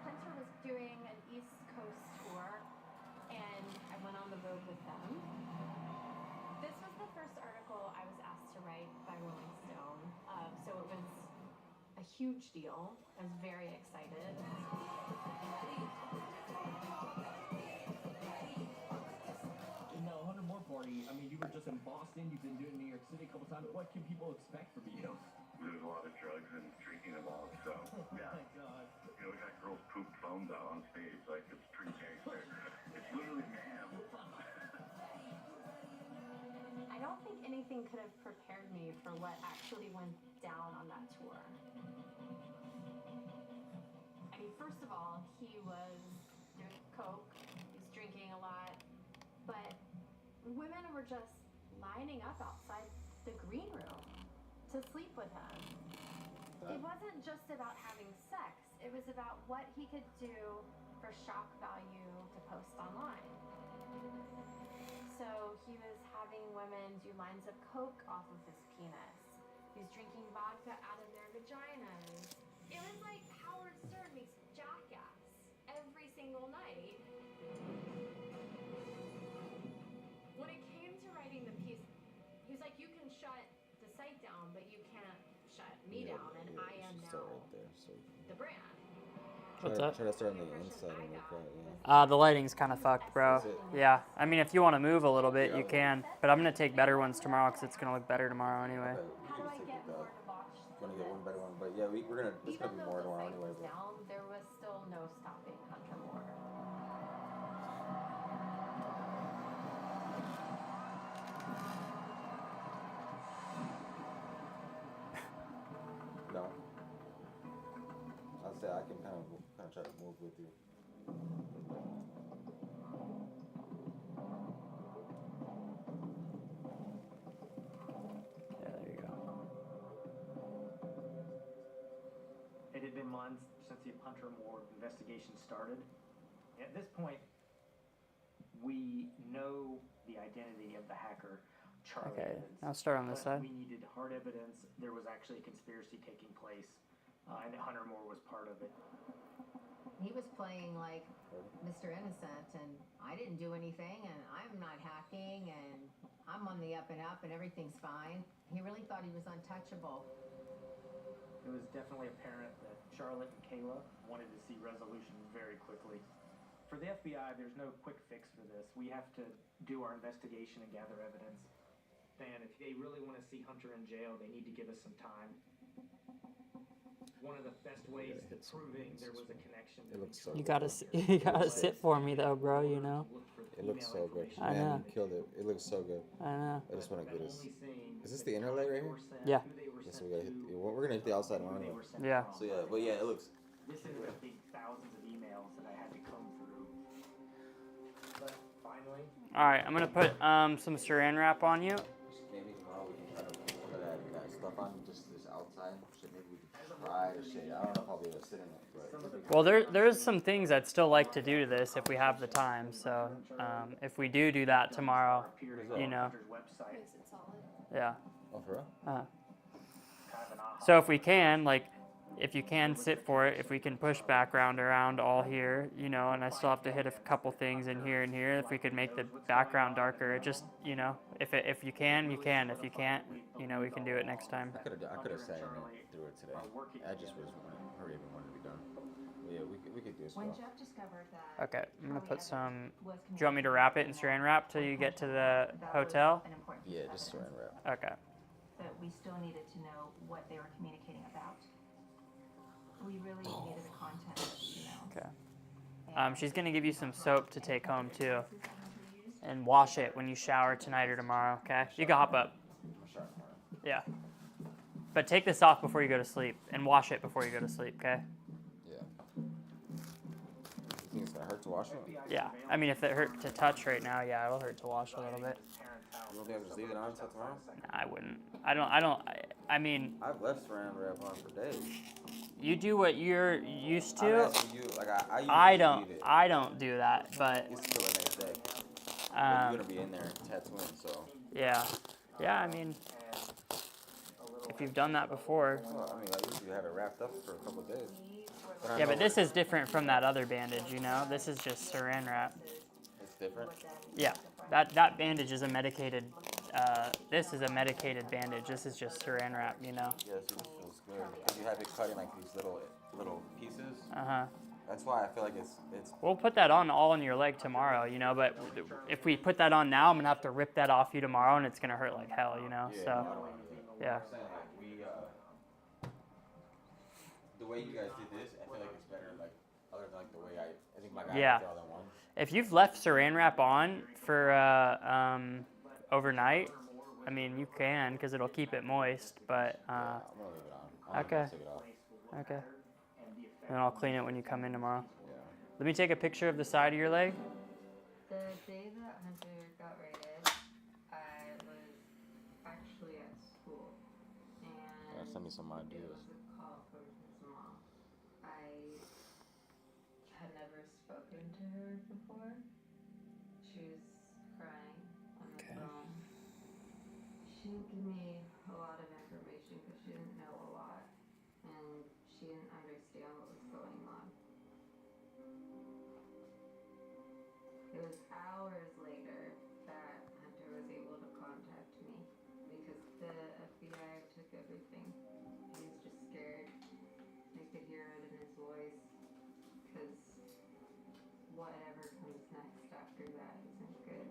Hunter was doing an East Coast tour, and I went on the road with them. This was the first article I was asked to write by Rolling Stone, so it was a huge deal. I was very excited. Now, Hunter Moore party, I mean, you were just in Boston, you've been doing New York City a couple times. What can people expect from you? There's a lot of drugs and drinking involved, so yeah. Oh my God. You know, we got girls poop phones out on stage, like it's pretty gangster. It's literally mayhem. anything could have prepared me for what actually went down on that tour. I mean, first of all, he was doing coke, he was drinking a lot, but women were just lining up outside the green room to sleep with him. It wasn't just about having sex, it was about what he could do for shock value to post online. So he was having women do lines of coke off of his penis. He was drinking vodka out of their vaginas. It was like Howard Stern meets Jackass every single night. When it came to writing the piece, he was like, you can shut the site down, but you can't shut me down, and I am now Right there, so the brand. What's up? Try to start on the inside and work out, yeah. The lighting's kind of fucked, bro. Yeah, I mean, if you want to move a little bit, you can. But I'm gonna take better ones tomorrow because it's gonna look better tomorrow anyway. How do I get more to watch? Want to get one better one, but yeah, it's gonna be more tomorrow anyway. But. Down, there was still no stopping Hunter Moore. No. I'll say I can kind of try to move with you. Yeah, there you go. It had been months since the Hunter Moore investigation started. At this point, we know the identity of the hacker, Charlie Okay, Evans. I'll start on this But side. We needed hard evidence. There was actually a conspiracy taking place, and Hunter Moore was part of it. He was playing like Mr. Innocent, and I didn't do anything, and I'm not hacking, and I'm on the up and up, and everything's fine. He really thought he was untouchable. It was definitely apparent that Charlotte and Kayla wanted to see resolution very quickly. For the FBI, there's no quick fix for this. We have to do our investigation and gather evidence. And if they really want to see Hunter in jail, they need to give us some time. One of the best ways to proving there was a connection. It looks so You good. gotta sit for me though, bro. You know. It looks so good. I Man, know. you killed it. It looks so good. I know. I just want to get this. Is this the inner layer right here? Yeah. Yes, we gotta hit. We're gonna hit the outside one anyway. Yeah. So yeah, but yeah, it looks. This is the big thousands of emails that I had to comb through. But finally. All right, I'm gonna put some Saran wrap on you. Maybe tomorrow we can try to put that stuff on just this outside. Shit, maybe we can try the shit. I don't know if I'll be able to sit in it, but. Well, there's some things I'd still like to do to this if we have the time. So if we do that tomorrow, you know. Yeah. Oh, for real? So if we can, like, if you can sit for it, if we can push background around all here, you know, and I still have to hit a couple things in here and here. If we could make the background darker, it just, you know, if you can, you can. If you can't, you know, we can do it next time. I could have sat in it through it today. I just was hurry up and wanted to be done. But yeah, we could do this. When Jeff discovered that. Okay, I'm gonna put some. Do you want me to wrap it in Saran wrap till you get to the hotel? Yeah, just Saran wrap. Okay. But we still needed to know what they were communicating about. We really needed the content, you know. Okay. She's gonna give you some soap to take home too, and wash it when you shower tonight or tomorrow. Okay. You can hop up. Yeah. But take this off before you go to sleep, and wash it before you go to sleep. Okay. Yeah. You think it's gonna hurt to wash it? Yeah. I mean, if it hurt to touch right now, yeah, it'll hurt to wash a little bit. You don't think I'll just leave it on until tomorrow? Nah, I wouldn't. I mean. I've left Saran wrap on for days. You do what you're used to. I'm asking you, like I don't. leave it. I don't do that, but. It's still the next day. But you're gonna be in there tattooing, so. Yeah. Yeah. I mean, if you've done that before. Well, I mean, I usually have it wrapped up for a couple of days. Yeah, but this is different from that other bandage. You know, this is just Saran wrap. It's different. Yeah. That bandage is a medicated. This is a medicated bandage. This is just Saran wrap. You know. Yeah, so this feels good. Because you have it cut in like these little pieces. Uh-huh. That's why I feel like it's. We'll put that on all on your leg tomorrow, you know, but if we put that on now, I'm going to have to rip that off you tomorrow, and it's going to hurt like hell, you know, Yeah, so, I don't want to do that. yeah. I'm saying, like, the way you guys did this, I feel like it's better, like, other than, like, the way I think my guy Yeah. did all that one. If you've left Saran wrap on for overnight, I mean, you can because it'll keep it moist, but I'm gonna leave it on. I'm okay. gonna take it off. Okay. And I'll clean it when you come in tomorrow. Yeah. Let me take a picture of the side of your leg. The day that Hunter got raided, I was actually at school, and Yeah, send me some ideas. there was a call from his mom. I had never spoken to her before. She was crying on the phone. She didn't give me a lot of information because she didn't know a lot, and she didn't understand what was going on. It was hours later that Hunter was able to contact me because the FBI took everything. He was just scared. They could hear it in his voice because whatever comes next after that isn't good.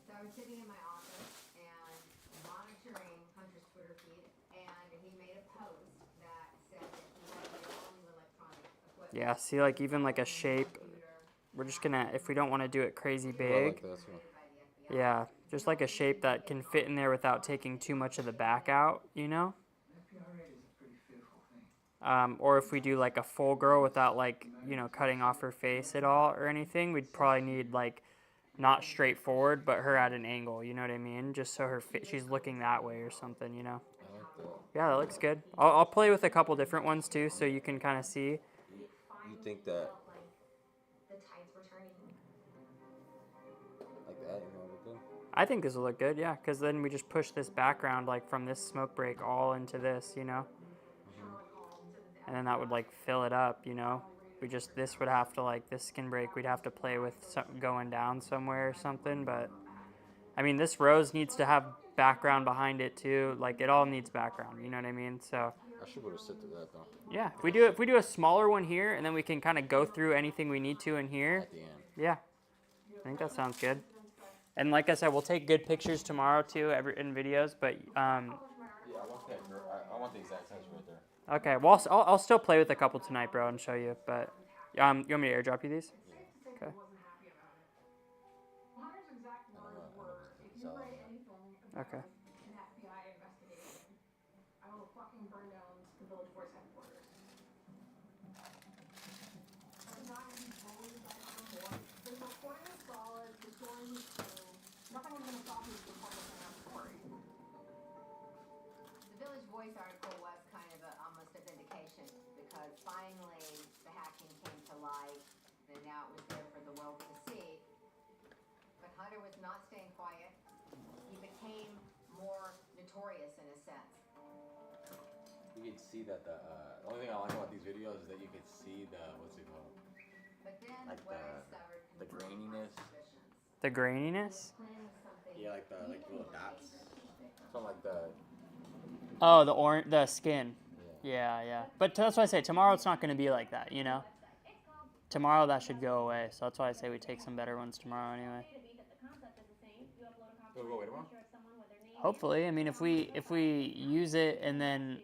So I was sitting in my office and monitoring Hunter's Twitter feed, and he made a post that said that he wanted all new electronic equipment. Yeah, see, like even like a shape. We're just gonna, if we don't want to do it crazy big. Like this, Yeah, just like a shape that can fit in there without taking too much of the back out, you know? Or if we do like a full girl without like, you know, cutting off her face at all or anything, we'd probably need like not straight forward, but her at an angle, you know what I mean? Just so her she's looking that way or something, you know? I like that. Yeah, that looks good. I'll play with a couple different ones too, so you can kind of see. You think that The tides were turning. like that? You know what I mean? I think this will look good, yeah, because then we just push this background like from this smoke break all into this, you know? And then that would like fill it up, you know? This would have to like, this skin break, we'd have to play with going down somewhere or something, but I mean, this rose needs to have background behind it too. Like it all needs background, you know what I mean? So I should be able to sit through that though. yeah, if we do a smaller one here, and then we can kind of go through anything we need to in here. At the end. Yeah, I think that sounds good. And like I said, we'll take good pictures tomorrow too, in videos. But Yeah, I want that. I want the exact size right there. okay, well I'll still play with a couple tonight, bro, and show you. But you want me to airdrop you these? Okay. Okay. An FBI investigation. I will fucking burn down the Village Force headquarters. Every time he's bullied by other boys, there's a point of solid, the story is true. Nothing is gonna stop me from publishing that story. The Village Voice article was kind of almost a vindication because finally the hacking came to light and now it was there for the world to see. But Hunter was not staying quiet. He became more notorious in a sense. You can see that the only thing I like about these videos is that you can see the what's it called? But then Like the graininess. The graininess? Yeah, like the little dots. Something like the. Oh, the skin. Yeah. But that's why I say tomorrow it's not going to be like that, you know? Tomorrow that should go away. So that's why I say we take some better ones tomorrow anyway. It'll go away tomorrow? Hopefully. I mean, if we use it and then,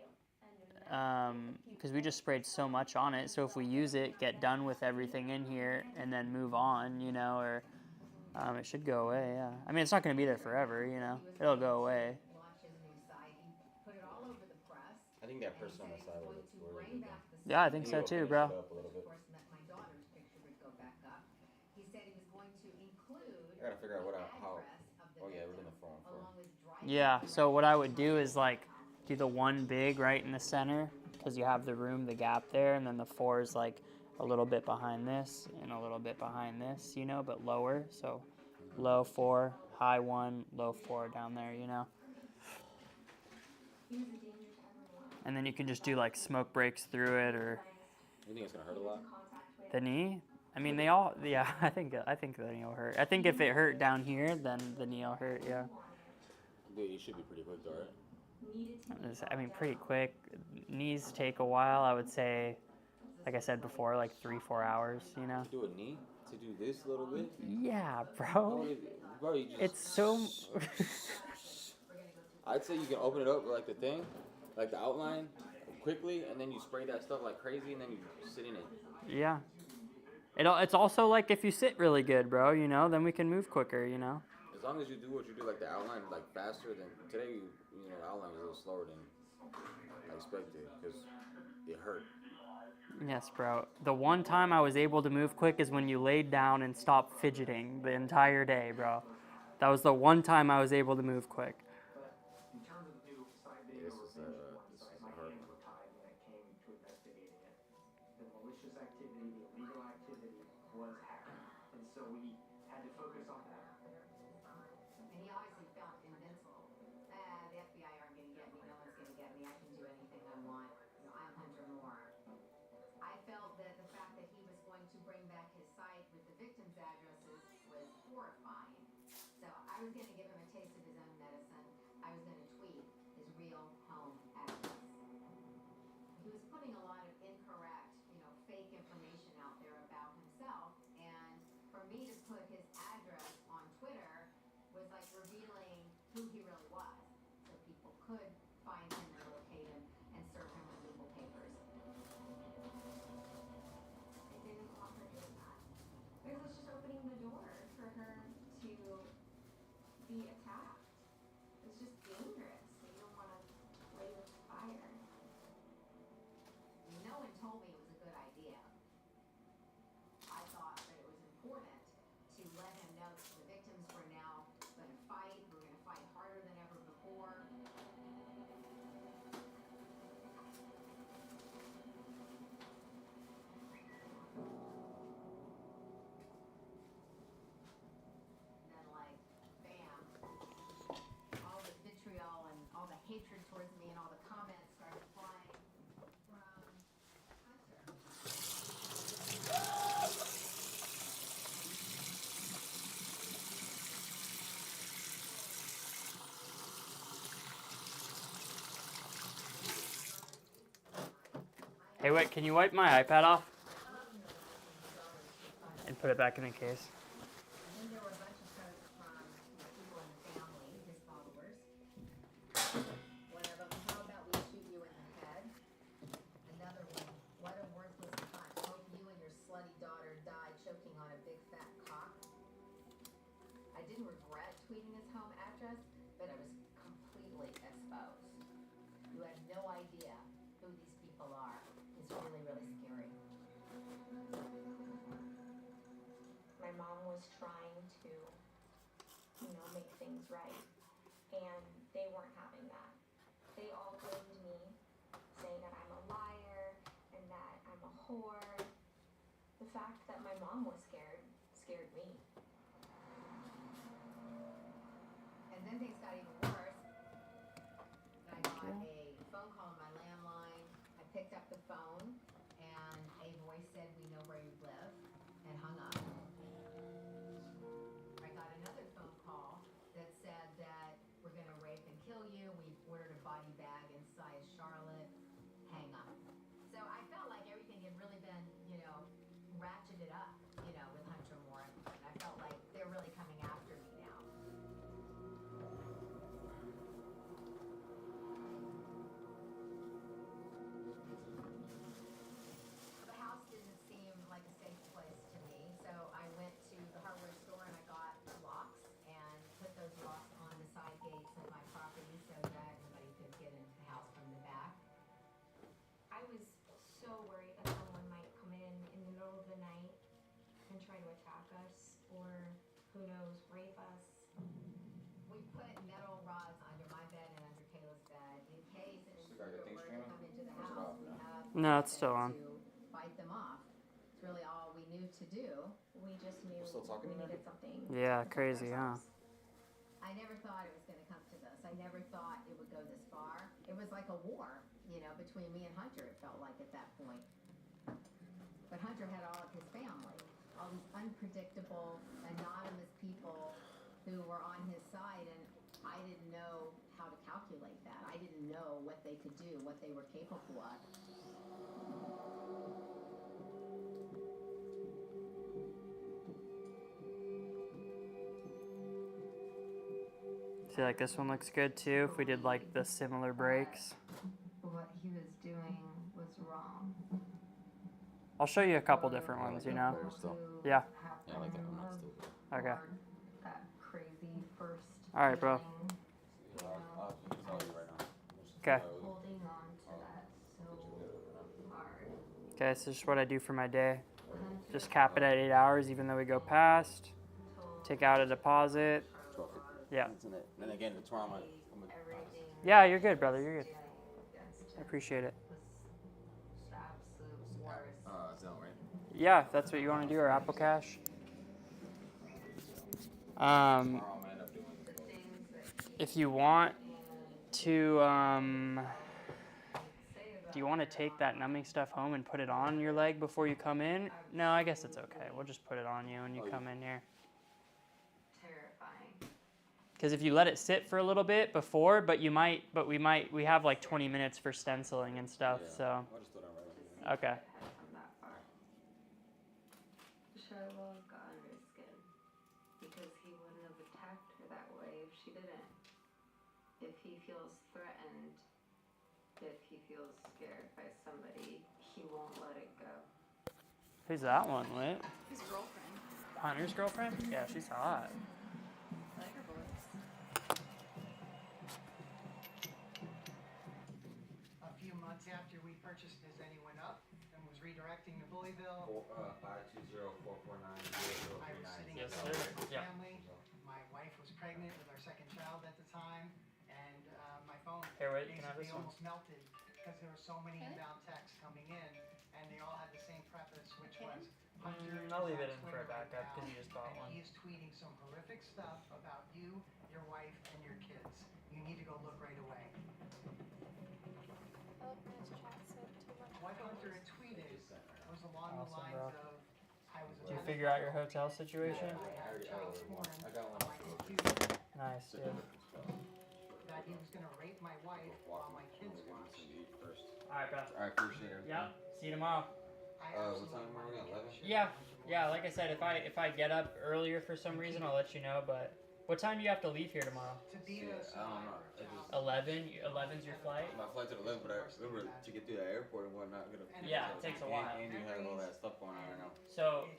because we just sprayed so much on it, so if we use it, get done with everything in here, and then move on, you know, or it should go away, yeah. I mean, it's not going to be there forever, you know. It'll go away. I think that person on the side will look really good. Yeah, I think so too, bro. I gotta figure out how. Oh yeah, we're doing the 4-on-4. Yeah, so what I would do is like do the one big right in the center because you have the room, the gap there, and then the 4 is like a little bit behind this and a little bit behind this, you know, but lower. So low 4, high 1, low 4 down there, you know. And then you can just do like smoke breaks through it or. You think it's gonna hurt a lot? The knee? I mean, they all. Yeah, I think the knee will hurt. I think if it hurt down here, then the knee will hurt. Yeah. Dude, you should be pretty quick, though, right? I mean, pretty quick. Knees take a while. I would say, like I said before, like 3-4 hours. You know. To do a knee? To do this a little bit? Yeah, bro. Bro, you just. It's so. I'd say you can open it up like the thing, like the outline, quickly, and then you spray that stuff like crazy, and then you sit in it. Yeah. It's also like if you sit really good, bro, you know, then we can move quicker, you know. As long as you do what you do, like the outline, like faster than today. You know, the outline was a little slower than I expected because it hurt. Yes, bro. The one time I was able to move quick is when you laid down and stopped fidgeting the entire day, bro. That was the one time I was able to move quick. But in terms of the new side video revenge porn site, my hands were tied when it came to investigating it. The malicious activity, the illegal activity was happening. And so we had to focus on that. And he obviously felt invincible. The FBI aren't going to get me. No one's going to get me. I can do anything I want. You know, I'm Hunter Moore. I felt that the fact that he was going to bring back his site with the victims' addresses was horrifying. So I was going to give him a taste of his own medicine. I was going to tweet his real home address. He was putting a lot of incorrect, fake information out there about himself. And for me to put his address on Twitter was like revealing who he really was. So people could find him and locate him and serve him with legal papers. I didn't want her doing that. Because it's just opening the door for her to be attacked. It's just dangerous. You don't want to play with fire. No one told me it was a good idea. I thought that it was important to let him know that the victims were now going to fight. We're going to fight harder than ever before. And then, like, bam, all the vitriol and all the hatred towards me and all the comments started flying from Hunter. Hey, wait, can you wipe my iPad off? And put it back in the case. And then there were a bunch of posts from people in the family, his followers. One of them, how about we shoot you in the head? Another one, what a worthless cunt. Hope you and your slutty daughter die choking on a big fat cock. I didn't regret tweeting his home address, but I was completely exposed. You have no idea who these people are. It's really, really scary. My mom was trying to, make things right. And they weren't having that. They all blamed me, saying that I'm a liar and that I'm a whore. The fact that my mom was scared me. And then things got even worse. I got a phone call on my landline. I picked up the phone, and a voice said, "We know where you live," and hung up. I got another phone call that said that we're going to rape and kill you. We've ordered a body bag in size Charlotte. Hang up. So I felt like everything had really been, ratcheted up, with Hunter Moore. And I felt like they're really coming after me now. The house didn't seem like a safe place to me, so I went to the hardware store and I got locks and put those locks on the side gates of my property so that nobody could get into the house from the back. I was so worried that someone might come in the middle of the night and try to attack us or, who knows, rape us. We put metal rods under my bed and under Kayla's bed in case an intruder were to come into the house. We have No, it's still on. to fight them off. It's really all we knew to do. We just knew Still talking we to needed something. Yeah, crazy, huh? I never thought it was going to come to this. I never thought it would go this far. It was like a war, between me and Hunter, it felt like at that point. But Hunter had all of his family, all these unpredictable, anonymous people who were on his side, and I didn't know how to calculate that. I didn't know what they could do, what they were capable of. See, like this one looks good too. If we did like the similar breaks. What he was doing was wrong. I'll show you a couple different ones, Yeah. Yeah, I like that one. That's still good. Okay. That crazy first. All right, bro. I'll tell you right now. Okay. Holding on to that so hard. Okay, so this is what I do for my day. Just cap it at 8 hours, even though we go past. Take out a deposit. Yeah. And again, the trauma. Yeah, you're good, brother. You're good. I appreciate it. Zelle, right? Yeah, if that's what you want to do, or Apple Cash. If you want to, do you want to take that numbing stuff home and put it on your leg before you come in? No, I guess it's okay. We'll just put it on you when you come in here. Terrifying. Because if you let it sit for a little bit before, we have like 20 minutes for stenciling and stuff, so. Okay. Charlotte got under his skin because he wouldn't have attacked her that way if she didn't. If he feels threatened, if he feels scared by somebody, he won't let it go. Who's that one, Lit? His girlfriend. Hunter's girlfriend? Yeah, she's hot. I like her voice. A few months after we purchased Does Anyone Up and was redirecting to Bullyville, 520-449-0039. I was sitting Yes, at sir. home with Yeah. family. My wife was pregnant with our second child at the time, and my phone Here, wait, you can have basically this one. almost melted because there were so many inbound texts coming in, and they all had the same preface, which was Hunter. I'll is leave on it in for a Twitter right backup now, because you just bought and one. he is tweeting some horrific stuff about you, your wife, and your kids. You need to go look right away. What Hunter had tweeted was along the Awesome, lines bro. of, I was Did you figure out your hotel situation? I got one. Nice, dude. That he was going to rape my wife while my kids watched. Alright, bro. I appreciate it. Yeah. See you tomorrow. What time are we at? 11? Yeah. Like I said, if I get up earlier for some reason, I'll let you know. But what time do you have to leave here tomorrow? To be a I don't know. 11's your flight. My flight's at 11, but I remember to get through the airport and whatnot. Yeah, it takes a while. And you have all that stuff going on right now. So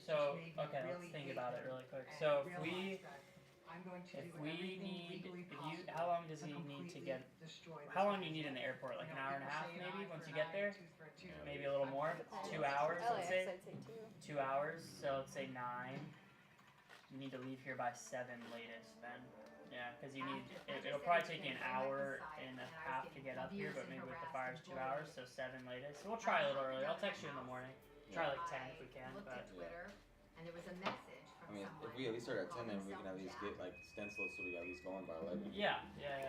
okay, let's think about it really quick. So if we need, how long does he need to get? How long do you need in the airport? Like an hour and a half, maybe once you get there. Maybe a little more. 2 hours, let's say. I'd say 2. 2 hours. So let's say 9. You need to leave here by 7 latest then. Yeah, because you need. It'll probably take you an hour and a half to get up here, but maybe with the fires 2 hours, so 7 latest. So we'll try a little early. I'll text you in the morning. Try like 10 if we can. Looked But at Twitter, and there was a message from I mean, someone. if we at least start at 10, then we can at least get like stencils so we at least going by 11. yeah,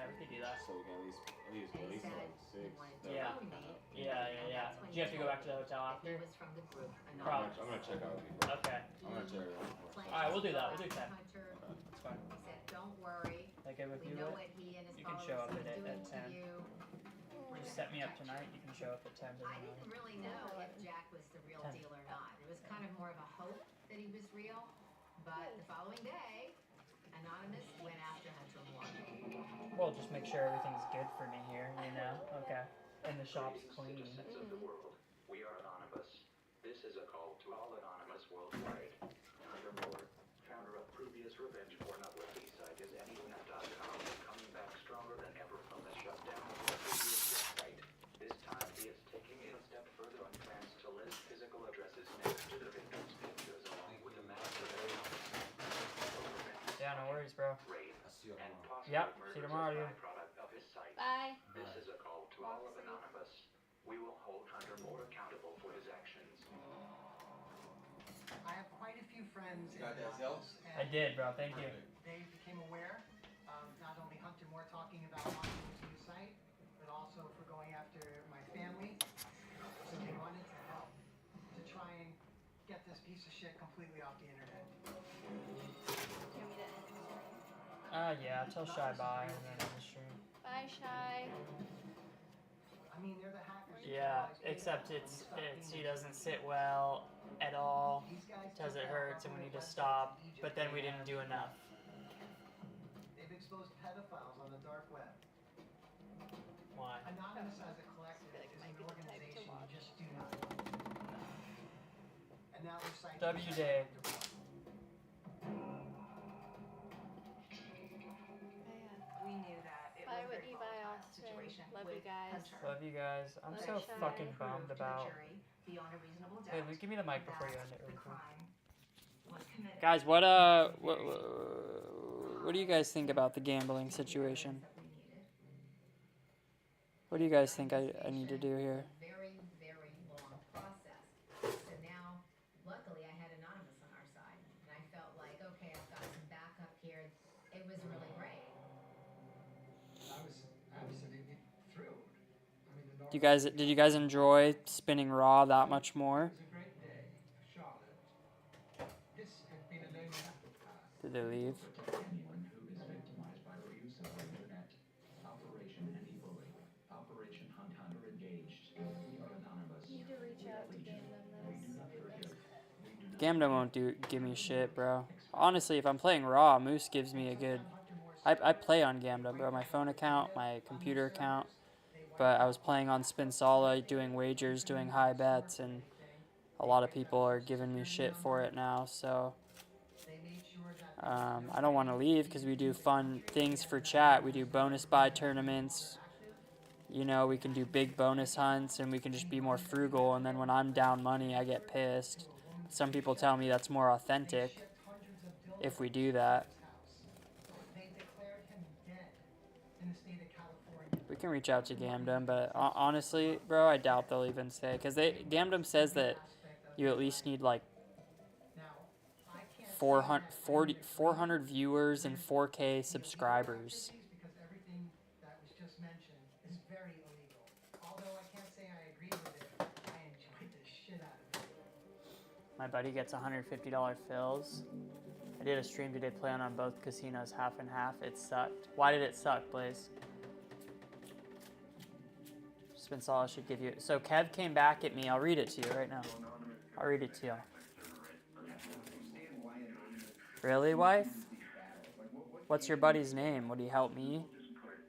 we could do that. So we can at least till like 6. Yeah. Do you have to go back to the hotel after? It was from the group. Probably. I'm gonna check out before. Okay. I'm gonna check it out. Alright, we'll do that. We'll do 10. Hunter, That's fine. he said, "Don't worry. That good with We you, know Lit? what he and his You can followers show up are at doing 10. to you. Just set me up tonight. You can show up at 10. I Doesn't didn't matter. really know if Jack was the real 10. deal or not. It was kind of more of a hope that he was real. But the following day, Anonymous went after Hunter more. Well, just make sure everything's good for me here, you know? Okay. And the shop's clean. Citizens of the world, we are Anonymous. This is a call to all Anonymous worldwide. Hunter Moore, founder of previous revenge porn uplifting site is anyone.com, coming back stronger than ever from the shutdown of the previous website. This time he is taking it a step further on plans to list physical addresses next to the victims' pictures along with a map of their homes. Yeah, no worries, bro. Rape and possible Yep, see you tomorrow, dude. byproduct of his site. Bye. This is a call to all of Anonymous. We will hold Hunter more accountable for his actions. I have quite a few friends You got in that the Zelle? office, I did, bro. Thank you. They became aware of not only Hunter Moore talking about launching his new site, but also for going after my family. So they wanted to help to try and get this piece of shit completely off the internet. Yeah, tell Shy bye and then end the stream. Bye, Shy. I mean, they're the hackers. Yeah, except he doesn't sit well at all. Because it hurts and we need to stop. But then we didn't do enough. They've exposed pedophiles on the dark web. Why? Anonymous as a collective is an organization you just do not know. And now their site W Day. Love you guys. Love you guys. I'm Love so you, Shy. fucking bummed about. Beyond a reasonable doubt. Hey, Luke, give me the mic before you end it. The Really quick. crime was committed. Guys, what do you guys think about the gambling situation? What do you guys think I need to do here? Very, very long process. So now, luckily, I had Anonymous on our side, and I felt like, okay, I've got some backup here. It was really great. I was absolutely thrilled. I mean, Did you guys enjoy spinning Raw that much more? It was a great day for Charlotte. This had been a lonely battle for her. Did they leave? Anyone who is victimized by the use of the internet. Operation Anti-Bully. Operation Hunt Hunter engaged. We are anonymous. You need to reach out to Gamdom though. Gamdom won't give me shit, bro. Honestly, if I'm playing Raw, Moose gives me a good... I play on Gamdom, bro. My phone account, my computer account. But I was playing on Spinsala, doing wagers, doing high bets, and a lot of people are giving me shit for it now, so... I don't want to leave because we do fun things for chat. We do bonus buy tournaments. You know, we can do big bonus hunts, and we can just be more frugal, and then when I'm down money, I get pissed. Some people tell me that's more authentic if we do that. They declared him dead in the state of California. We can reach out to Gamdom, but honestly, bro, I doubt they'll even stay. Because Gamdom says that you at least need like 400 viewers and 4K subscribers. Because everything that was just mentioned is very illegal. Although I can't say I agree with it, I enjoyed the shit out of it. My buddy gets $150 fills. I did a stream today playing on both casinos, half and half. It sucked. Why did it suck, Blaze? Spinsala should give you... So Kev came back at me. I'll read it to you right now. I'll read it to you. Really, wife? What's your buddy's name? Would he help me?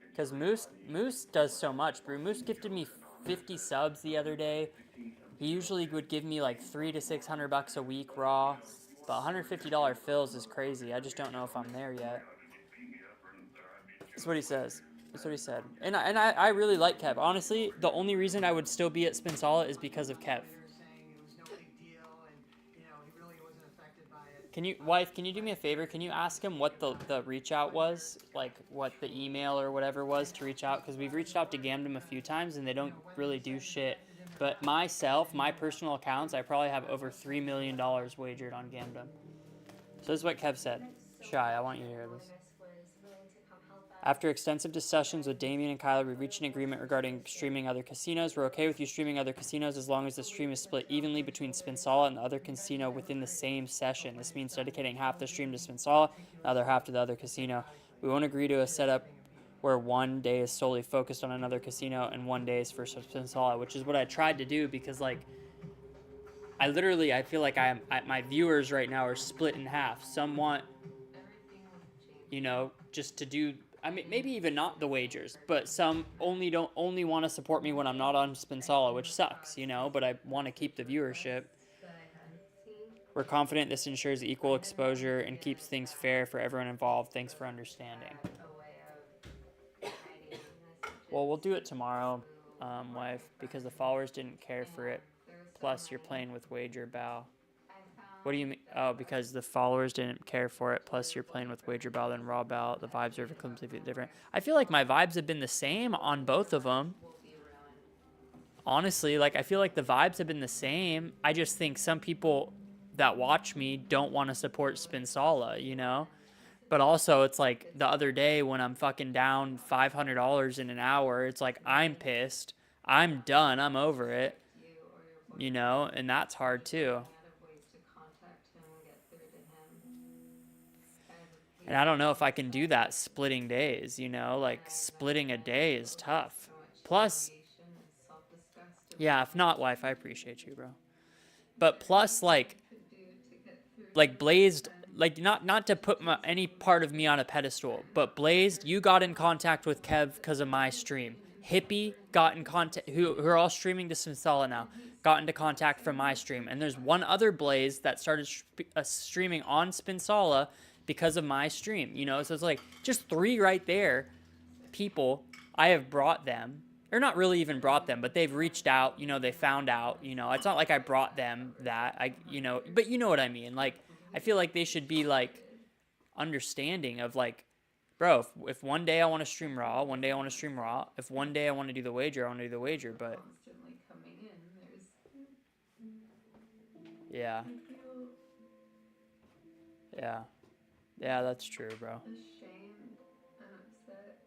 Because Moose does so much, bro. Moose gifted me 50 subs the other day. He usually would give me like $300 to $600 a week raw. But $150 fills is crazy. I just don't know if I'm there yet. That's what he says. That's what he said. And I really like Kev. Honestly, the only reason I would still be at Spinsala is because of Kev. Can you, wife, can you do me a favor? Can you ask him what the reach out was? Like, what the email or whatever was to reach out? Because we've reached out to Gamdom a few times, and they don't really do shit. But myself, my personal accounts, I probably have over $3 million wagered on Gamdom. So this is what Kev said. Shy, I want you to hear this. After extensive discussions with Damien and Kyler, we reached an agreement regarding streaming other casinos. We're okay with you streaming other casinos as long as the stream is split evenly between Spinsala and the other casino within the same session. This means dedicating half the stream to Spinsala, the other half to the other casino. We won't agree to a setup where one day is solely focused on another casino and one day is for Spinsala, which is what I tried to do because, like, I feel like my viewers right now are split in half. Some want, you know, just to do... I mean, maybe even not the wagers, but some only want to support me when I'm not on Spinsala, which sucks, you know, but I want to keep the viewership. We're confident this ensures equal exposure and keeps things fair for everyone involved. Thanks for understanding. Well, we'll do it tomorrow, wife, because the followers didn't care for it. Plus, you're playing with Wager Bow. What do you mean? Oh, because the followers didn't care for it. Plus, you're playing with Wager Bow than Raw Bow. The vibes are completely different. I feel like my vibes have been the same on both of them. Honestly, like, I feel like the vibes have been the same. I just think some people that watch me don't want to support Spinsala, you know? But also, it's like the other day when I'm fucking down $500 in an hour, it's like I'm pissed. I'm done. I'm over it. You know? And that's hard, too. And I don't know if I can do that splitting days, you know? Like, splitting a day is tough. Plus, yeah, if not, wife, I appreciate you, bro. But plus, like Blazed, like, not to put any part of me on a pedestal, but Blazed, you got in contact with Kev because of my stream. Hippie got in contact, who are all streaming to Spinsala now, got into contact from my stream. And there's one other Blaze that started streaming on Spinsala because of my stream, you know? So it's like just 3 right there, people, I have brought them, or not really even brought them, but they've reached out, you know, they found out, you know, it's not like I brought them that, you know, but you know what I mean, like, I feel like they should be, like, understanding of, like, bro, if one day I want to stream Raw, one day I want to stream Raw, if one day I want to do the wager, I want to do the wager, but... Constantly coming in, there's... Yeah. I feel Yeah. Yeah, that's true, bro. ashamed and upset.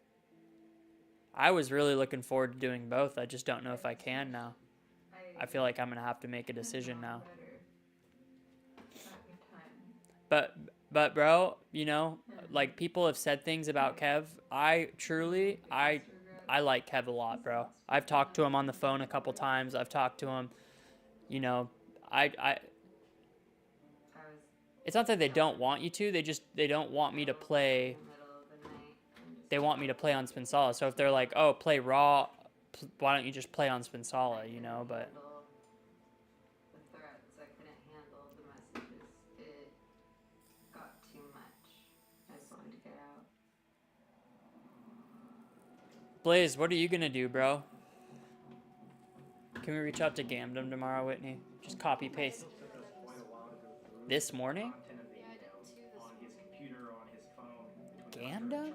I was really looking forward to doing both. I just don't know if I can now. I feel like I'm going to have to make a decision now. But bro, you know, like people have said things about Kev. I like Kev a lot, bro. I've talked to him on the phone a couple times. I've talked to him, you know, it's not that they don't want you to, they don't want me to play. They want me to play on Spinsala. So if they're like, "Oh, play Raw, why don't you just play on Spinsala?" You know, but The threats, I couldn't handle the messages. It got too much. I just wanted to get out. Blaze, what are you gonna do, bro? Can we reach out to Gamdom tomorrow, Whitney? Just copy paste. This morning? Gamdom?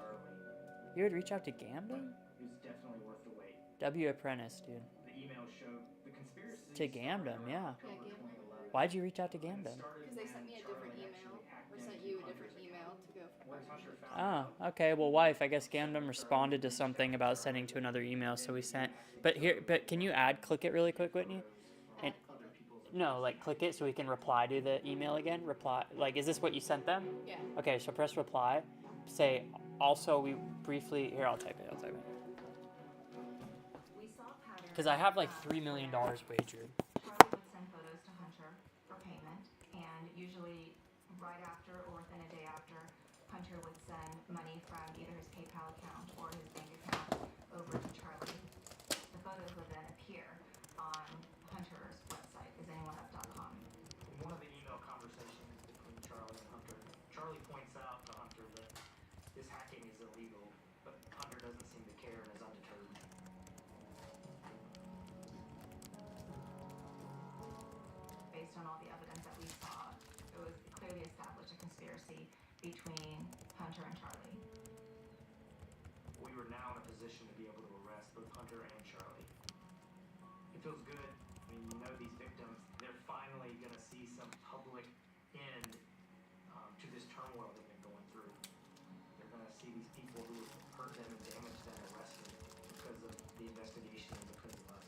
You would reach out to Gamdom? It was definitely worth the wait. W Apprentice, dude. The email showed the conspiracy. To Gamdom, yeah. Yeah, Gamdom. Why'd you reach out to Gamdom? Because they sent me a different email, or sent you a different email to go for partnership. Oh, okay. Well, wife, I guess Gamdom responded to something about sending to another email, so we sent. But can you click it really quick, Whitney? And no, like click it so we can reply to the email again. Reply, like, is this what you sent them? Yeah. Okay, so press reply. Say, also, we briefly. Here, I'll type it. Because I have like $3 million wagered. Charlie would send photos to Hunter for payment, and usually right after or within a day after, Hunter would send money from either his PayPal account or his bank account over to Charlie. The photos would then appear on Hunter's website, isanyoneup.com. In one of the email conversations between Charlie and Hunter, Charlie points out to Hunter that this hacking is illegal, but Hunter doesn't seem to care and is undeterred. Based on all the evidence that we saw, it was clearly established a conspiracy between Hunter and Charlie. We were now in a position to be able to arrest both Hunter and Charlie. It feels good. I mean, you know these victims, they're finally going to see some public end to this turmoil they've been going through. They're going to see these people who have hurt them and damaged them arrested because of the investigation and because of us.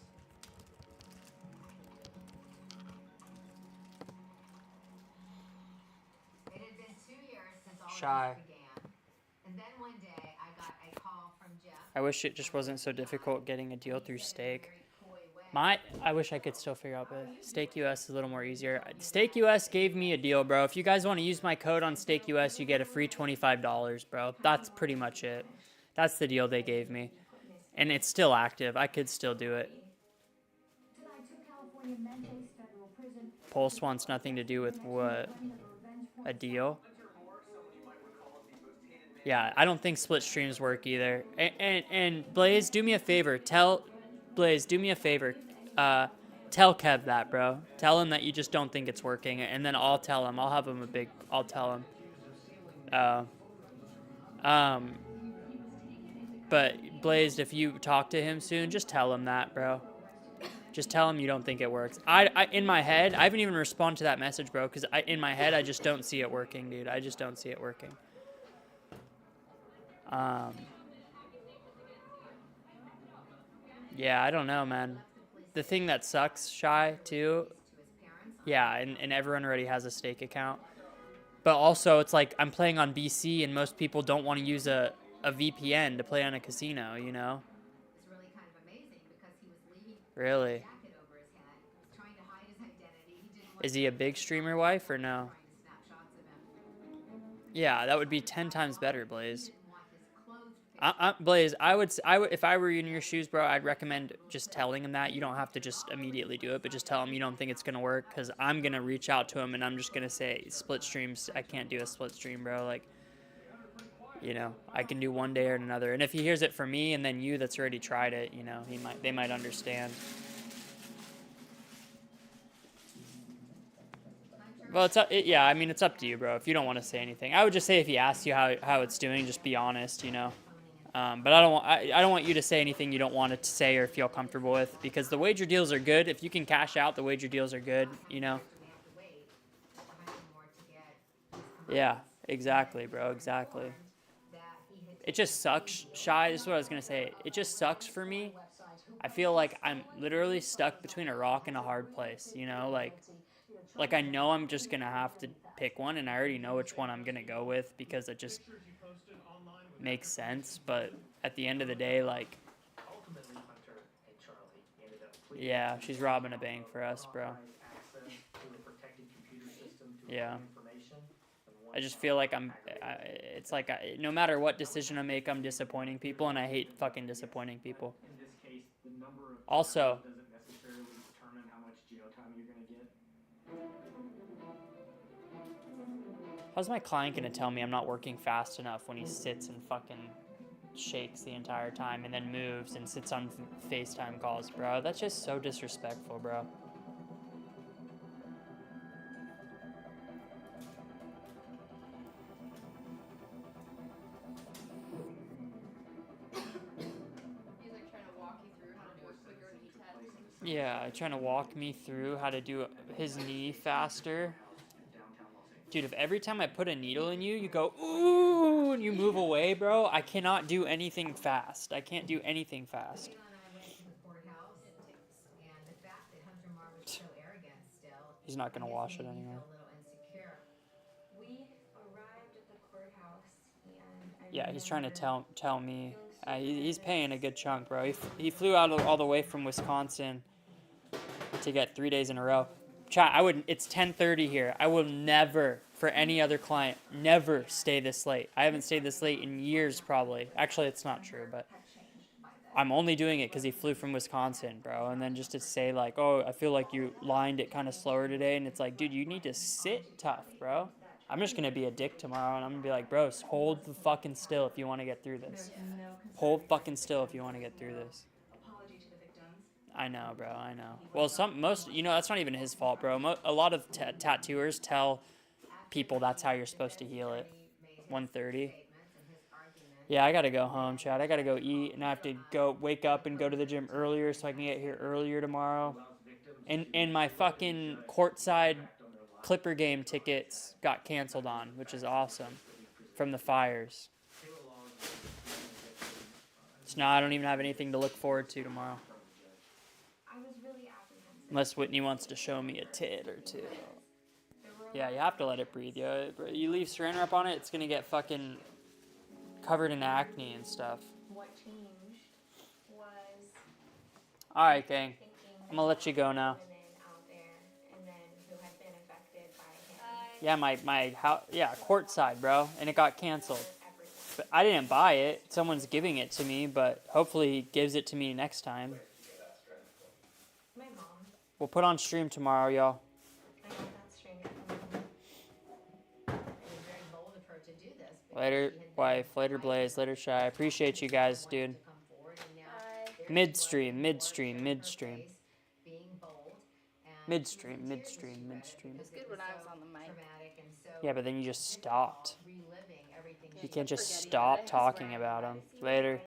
It had been 2 years since all Shy. this began. And then one day I got a call from Jeff. I wish it just wasn't so difficult getting a deal through Stake. I wish I could still figure out, but Stake US is a little more easier. Stake US gave me a deal, bro. If you guys want to use my code on Stake US, you get a free $25, bro. That's pretty much it. That's the deal they gave me. And it's still active. I could still do it. Pulse wants nothing to do with what? A deal? Yeah, I don't think split streams work either. And Blaze, do me a favor. Blaze, do me a favor. Tell Kev that, bro. Tell him that you just don't think it's working, and then I'll tell him. I'll tell him. But Blaze, if you talk to him soon, just tell him that, bro. Just tell him you don't think it works. In my head, I haven't even responded to that message, bro, because in my head, I just don't see it working, dude. I just don't see it working. Yeah, I don't know, man. The thing that sucks, Shy, too, yeah, and everyone already has a Stake account. But also, it's like, I'm playing on BC, and most people don't want to use a VPN to play on a casino, you know? It's really kind of amazing because he was leaving Really? a jacket over his head, was trying to hide his identity. He didn't want Is he a big streamer wife, or no? snapshots of him. Yeah, that would be 10 times better, Blaze. Blaze, I would, if I were in your shoes, bro, I'd recommend just telling him that. You don't have to just immediately do it, but just tell him you don't think it's gonna work, because I'm gonna reach out to him and I'm just gonna say split streams. I can't do a split stream, bro. Like, You know, I can do one day or another. And if he hears it from me and then you that's already tried it, you know, they might understand. Well, yeah, I mean, it's up to you, bro. If you don't want to say anything, I would just say if he asks you how it's doing, just be honest, you know. But I don't want you to say anything you don't want it to say or feel comfortable with, because the wager deals are good. If you can cash out, the wager deals are good, you know. Yeah, exactly, bro, exactly. It just sucks, Shy. This is what I was gonna say. It just sucks for me. I feel like I'm literally stuck between a rock and a hard place, you know, like I know I'm just gonna have to pick one, and I already know which one I'm gonna go with because it just makes sense. But at the end of the day, like, yeah, she's robbing a bank for us, bro. Yeah. I just feel like it's like no matter what decision I make, I'm disappointing people, and I hate fucking disappointing people. In this case, the number of Also, doesn't necessarily determine how much jail time you're gonna get. how's my client gonna tell me I'm not working fast enough when he sits and fucking shakes the entire time and then moves and sits on FaceTime calls, bro? That's just so disrespectful, bro. Yeah, trying to walk me through how to do his knee faster. Dude, if every time I put a needle in you, you go, ooh, and you move away, bro, I cannot do anything fast. I can't do anything fast. He's not going to wash it anymore. We arrived at the courthouse and Yeah, he's trying to tell me. He's paying a good chunk, bro. He flew out all the way from Wisconsin to get 3 days in a row. Chat, it's 10:30 here. I will never, for any other client, never stay this late. I haven't stayed this late in years, probably. Actually, it's not true, but I'm only doing it because he flew from Wisconsin, bro. And then just to say, like, oh, I feel like you lined it kind of slower today. And it's like, dude, you need to sit tough, bro. I'm just going to be a dick tomorrow, and I'm going to be like, bro, hold the fucking still if you want to get through this. Hold fucking still if you want to get through this. I know, bro, I know. Well, that's not even his fault, bro. A lot of tattooers tell people that's how you're supposed to heal it. 1:30. Yeah, I gotta go home, Chad. I gotta go eat, and I have to wake up and go to the gym earlier so I can get here earlier tomorrow. And my fucking courtside Clipper game tickets got canceled on, which is awesome, from the fires. So now I don't even have anything to look forward to tomorrow. Unless Whitney wants to show me a tit or two. Yeah, you have to let it breathe, yo. You leave saran wrap on it, it's gonna get fucking covered in acne and stuff. what changed was Alright, gang. I'm gonna let you go now. women out there and then who had been affected by him. Yeah, courtside, bro. And it got canceled. But I didn't buy it. Someone's giving it to me, but hopefully he gives it to me next time. My mom. We'll put on stream tomorrow, y'all. I got that stream coming. It was very bold of her to do this. Later, wife. Later, Blaze. Later, Shy. I appreciate you guys, dude. Midstream. It was good when I was on the mic. Yeah, but then you just stopped. You can't just stop talking about him. Later.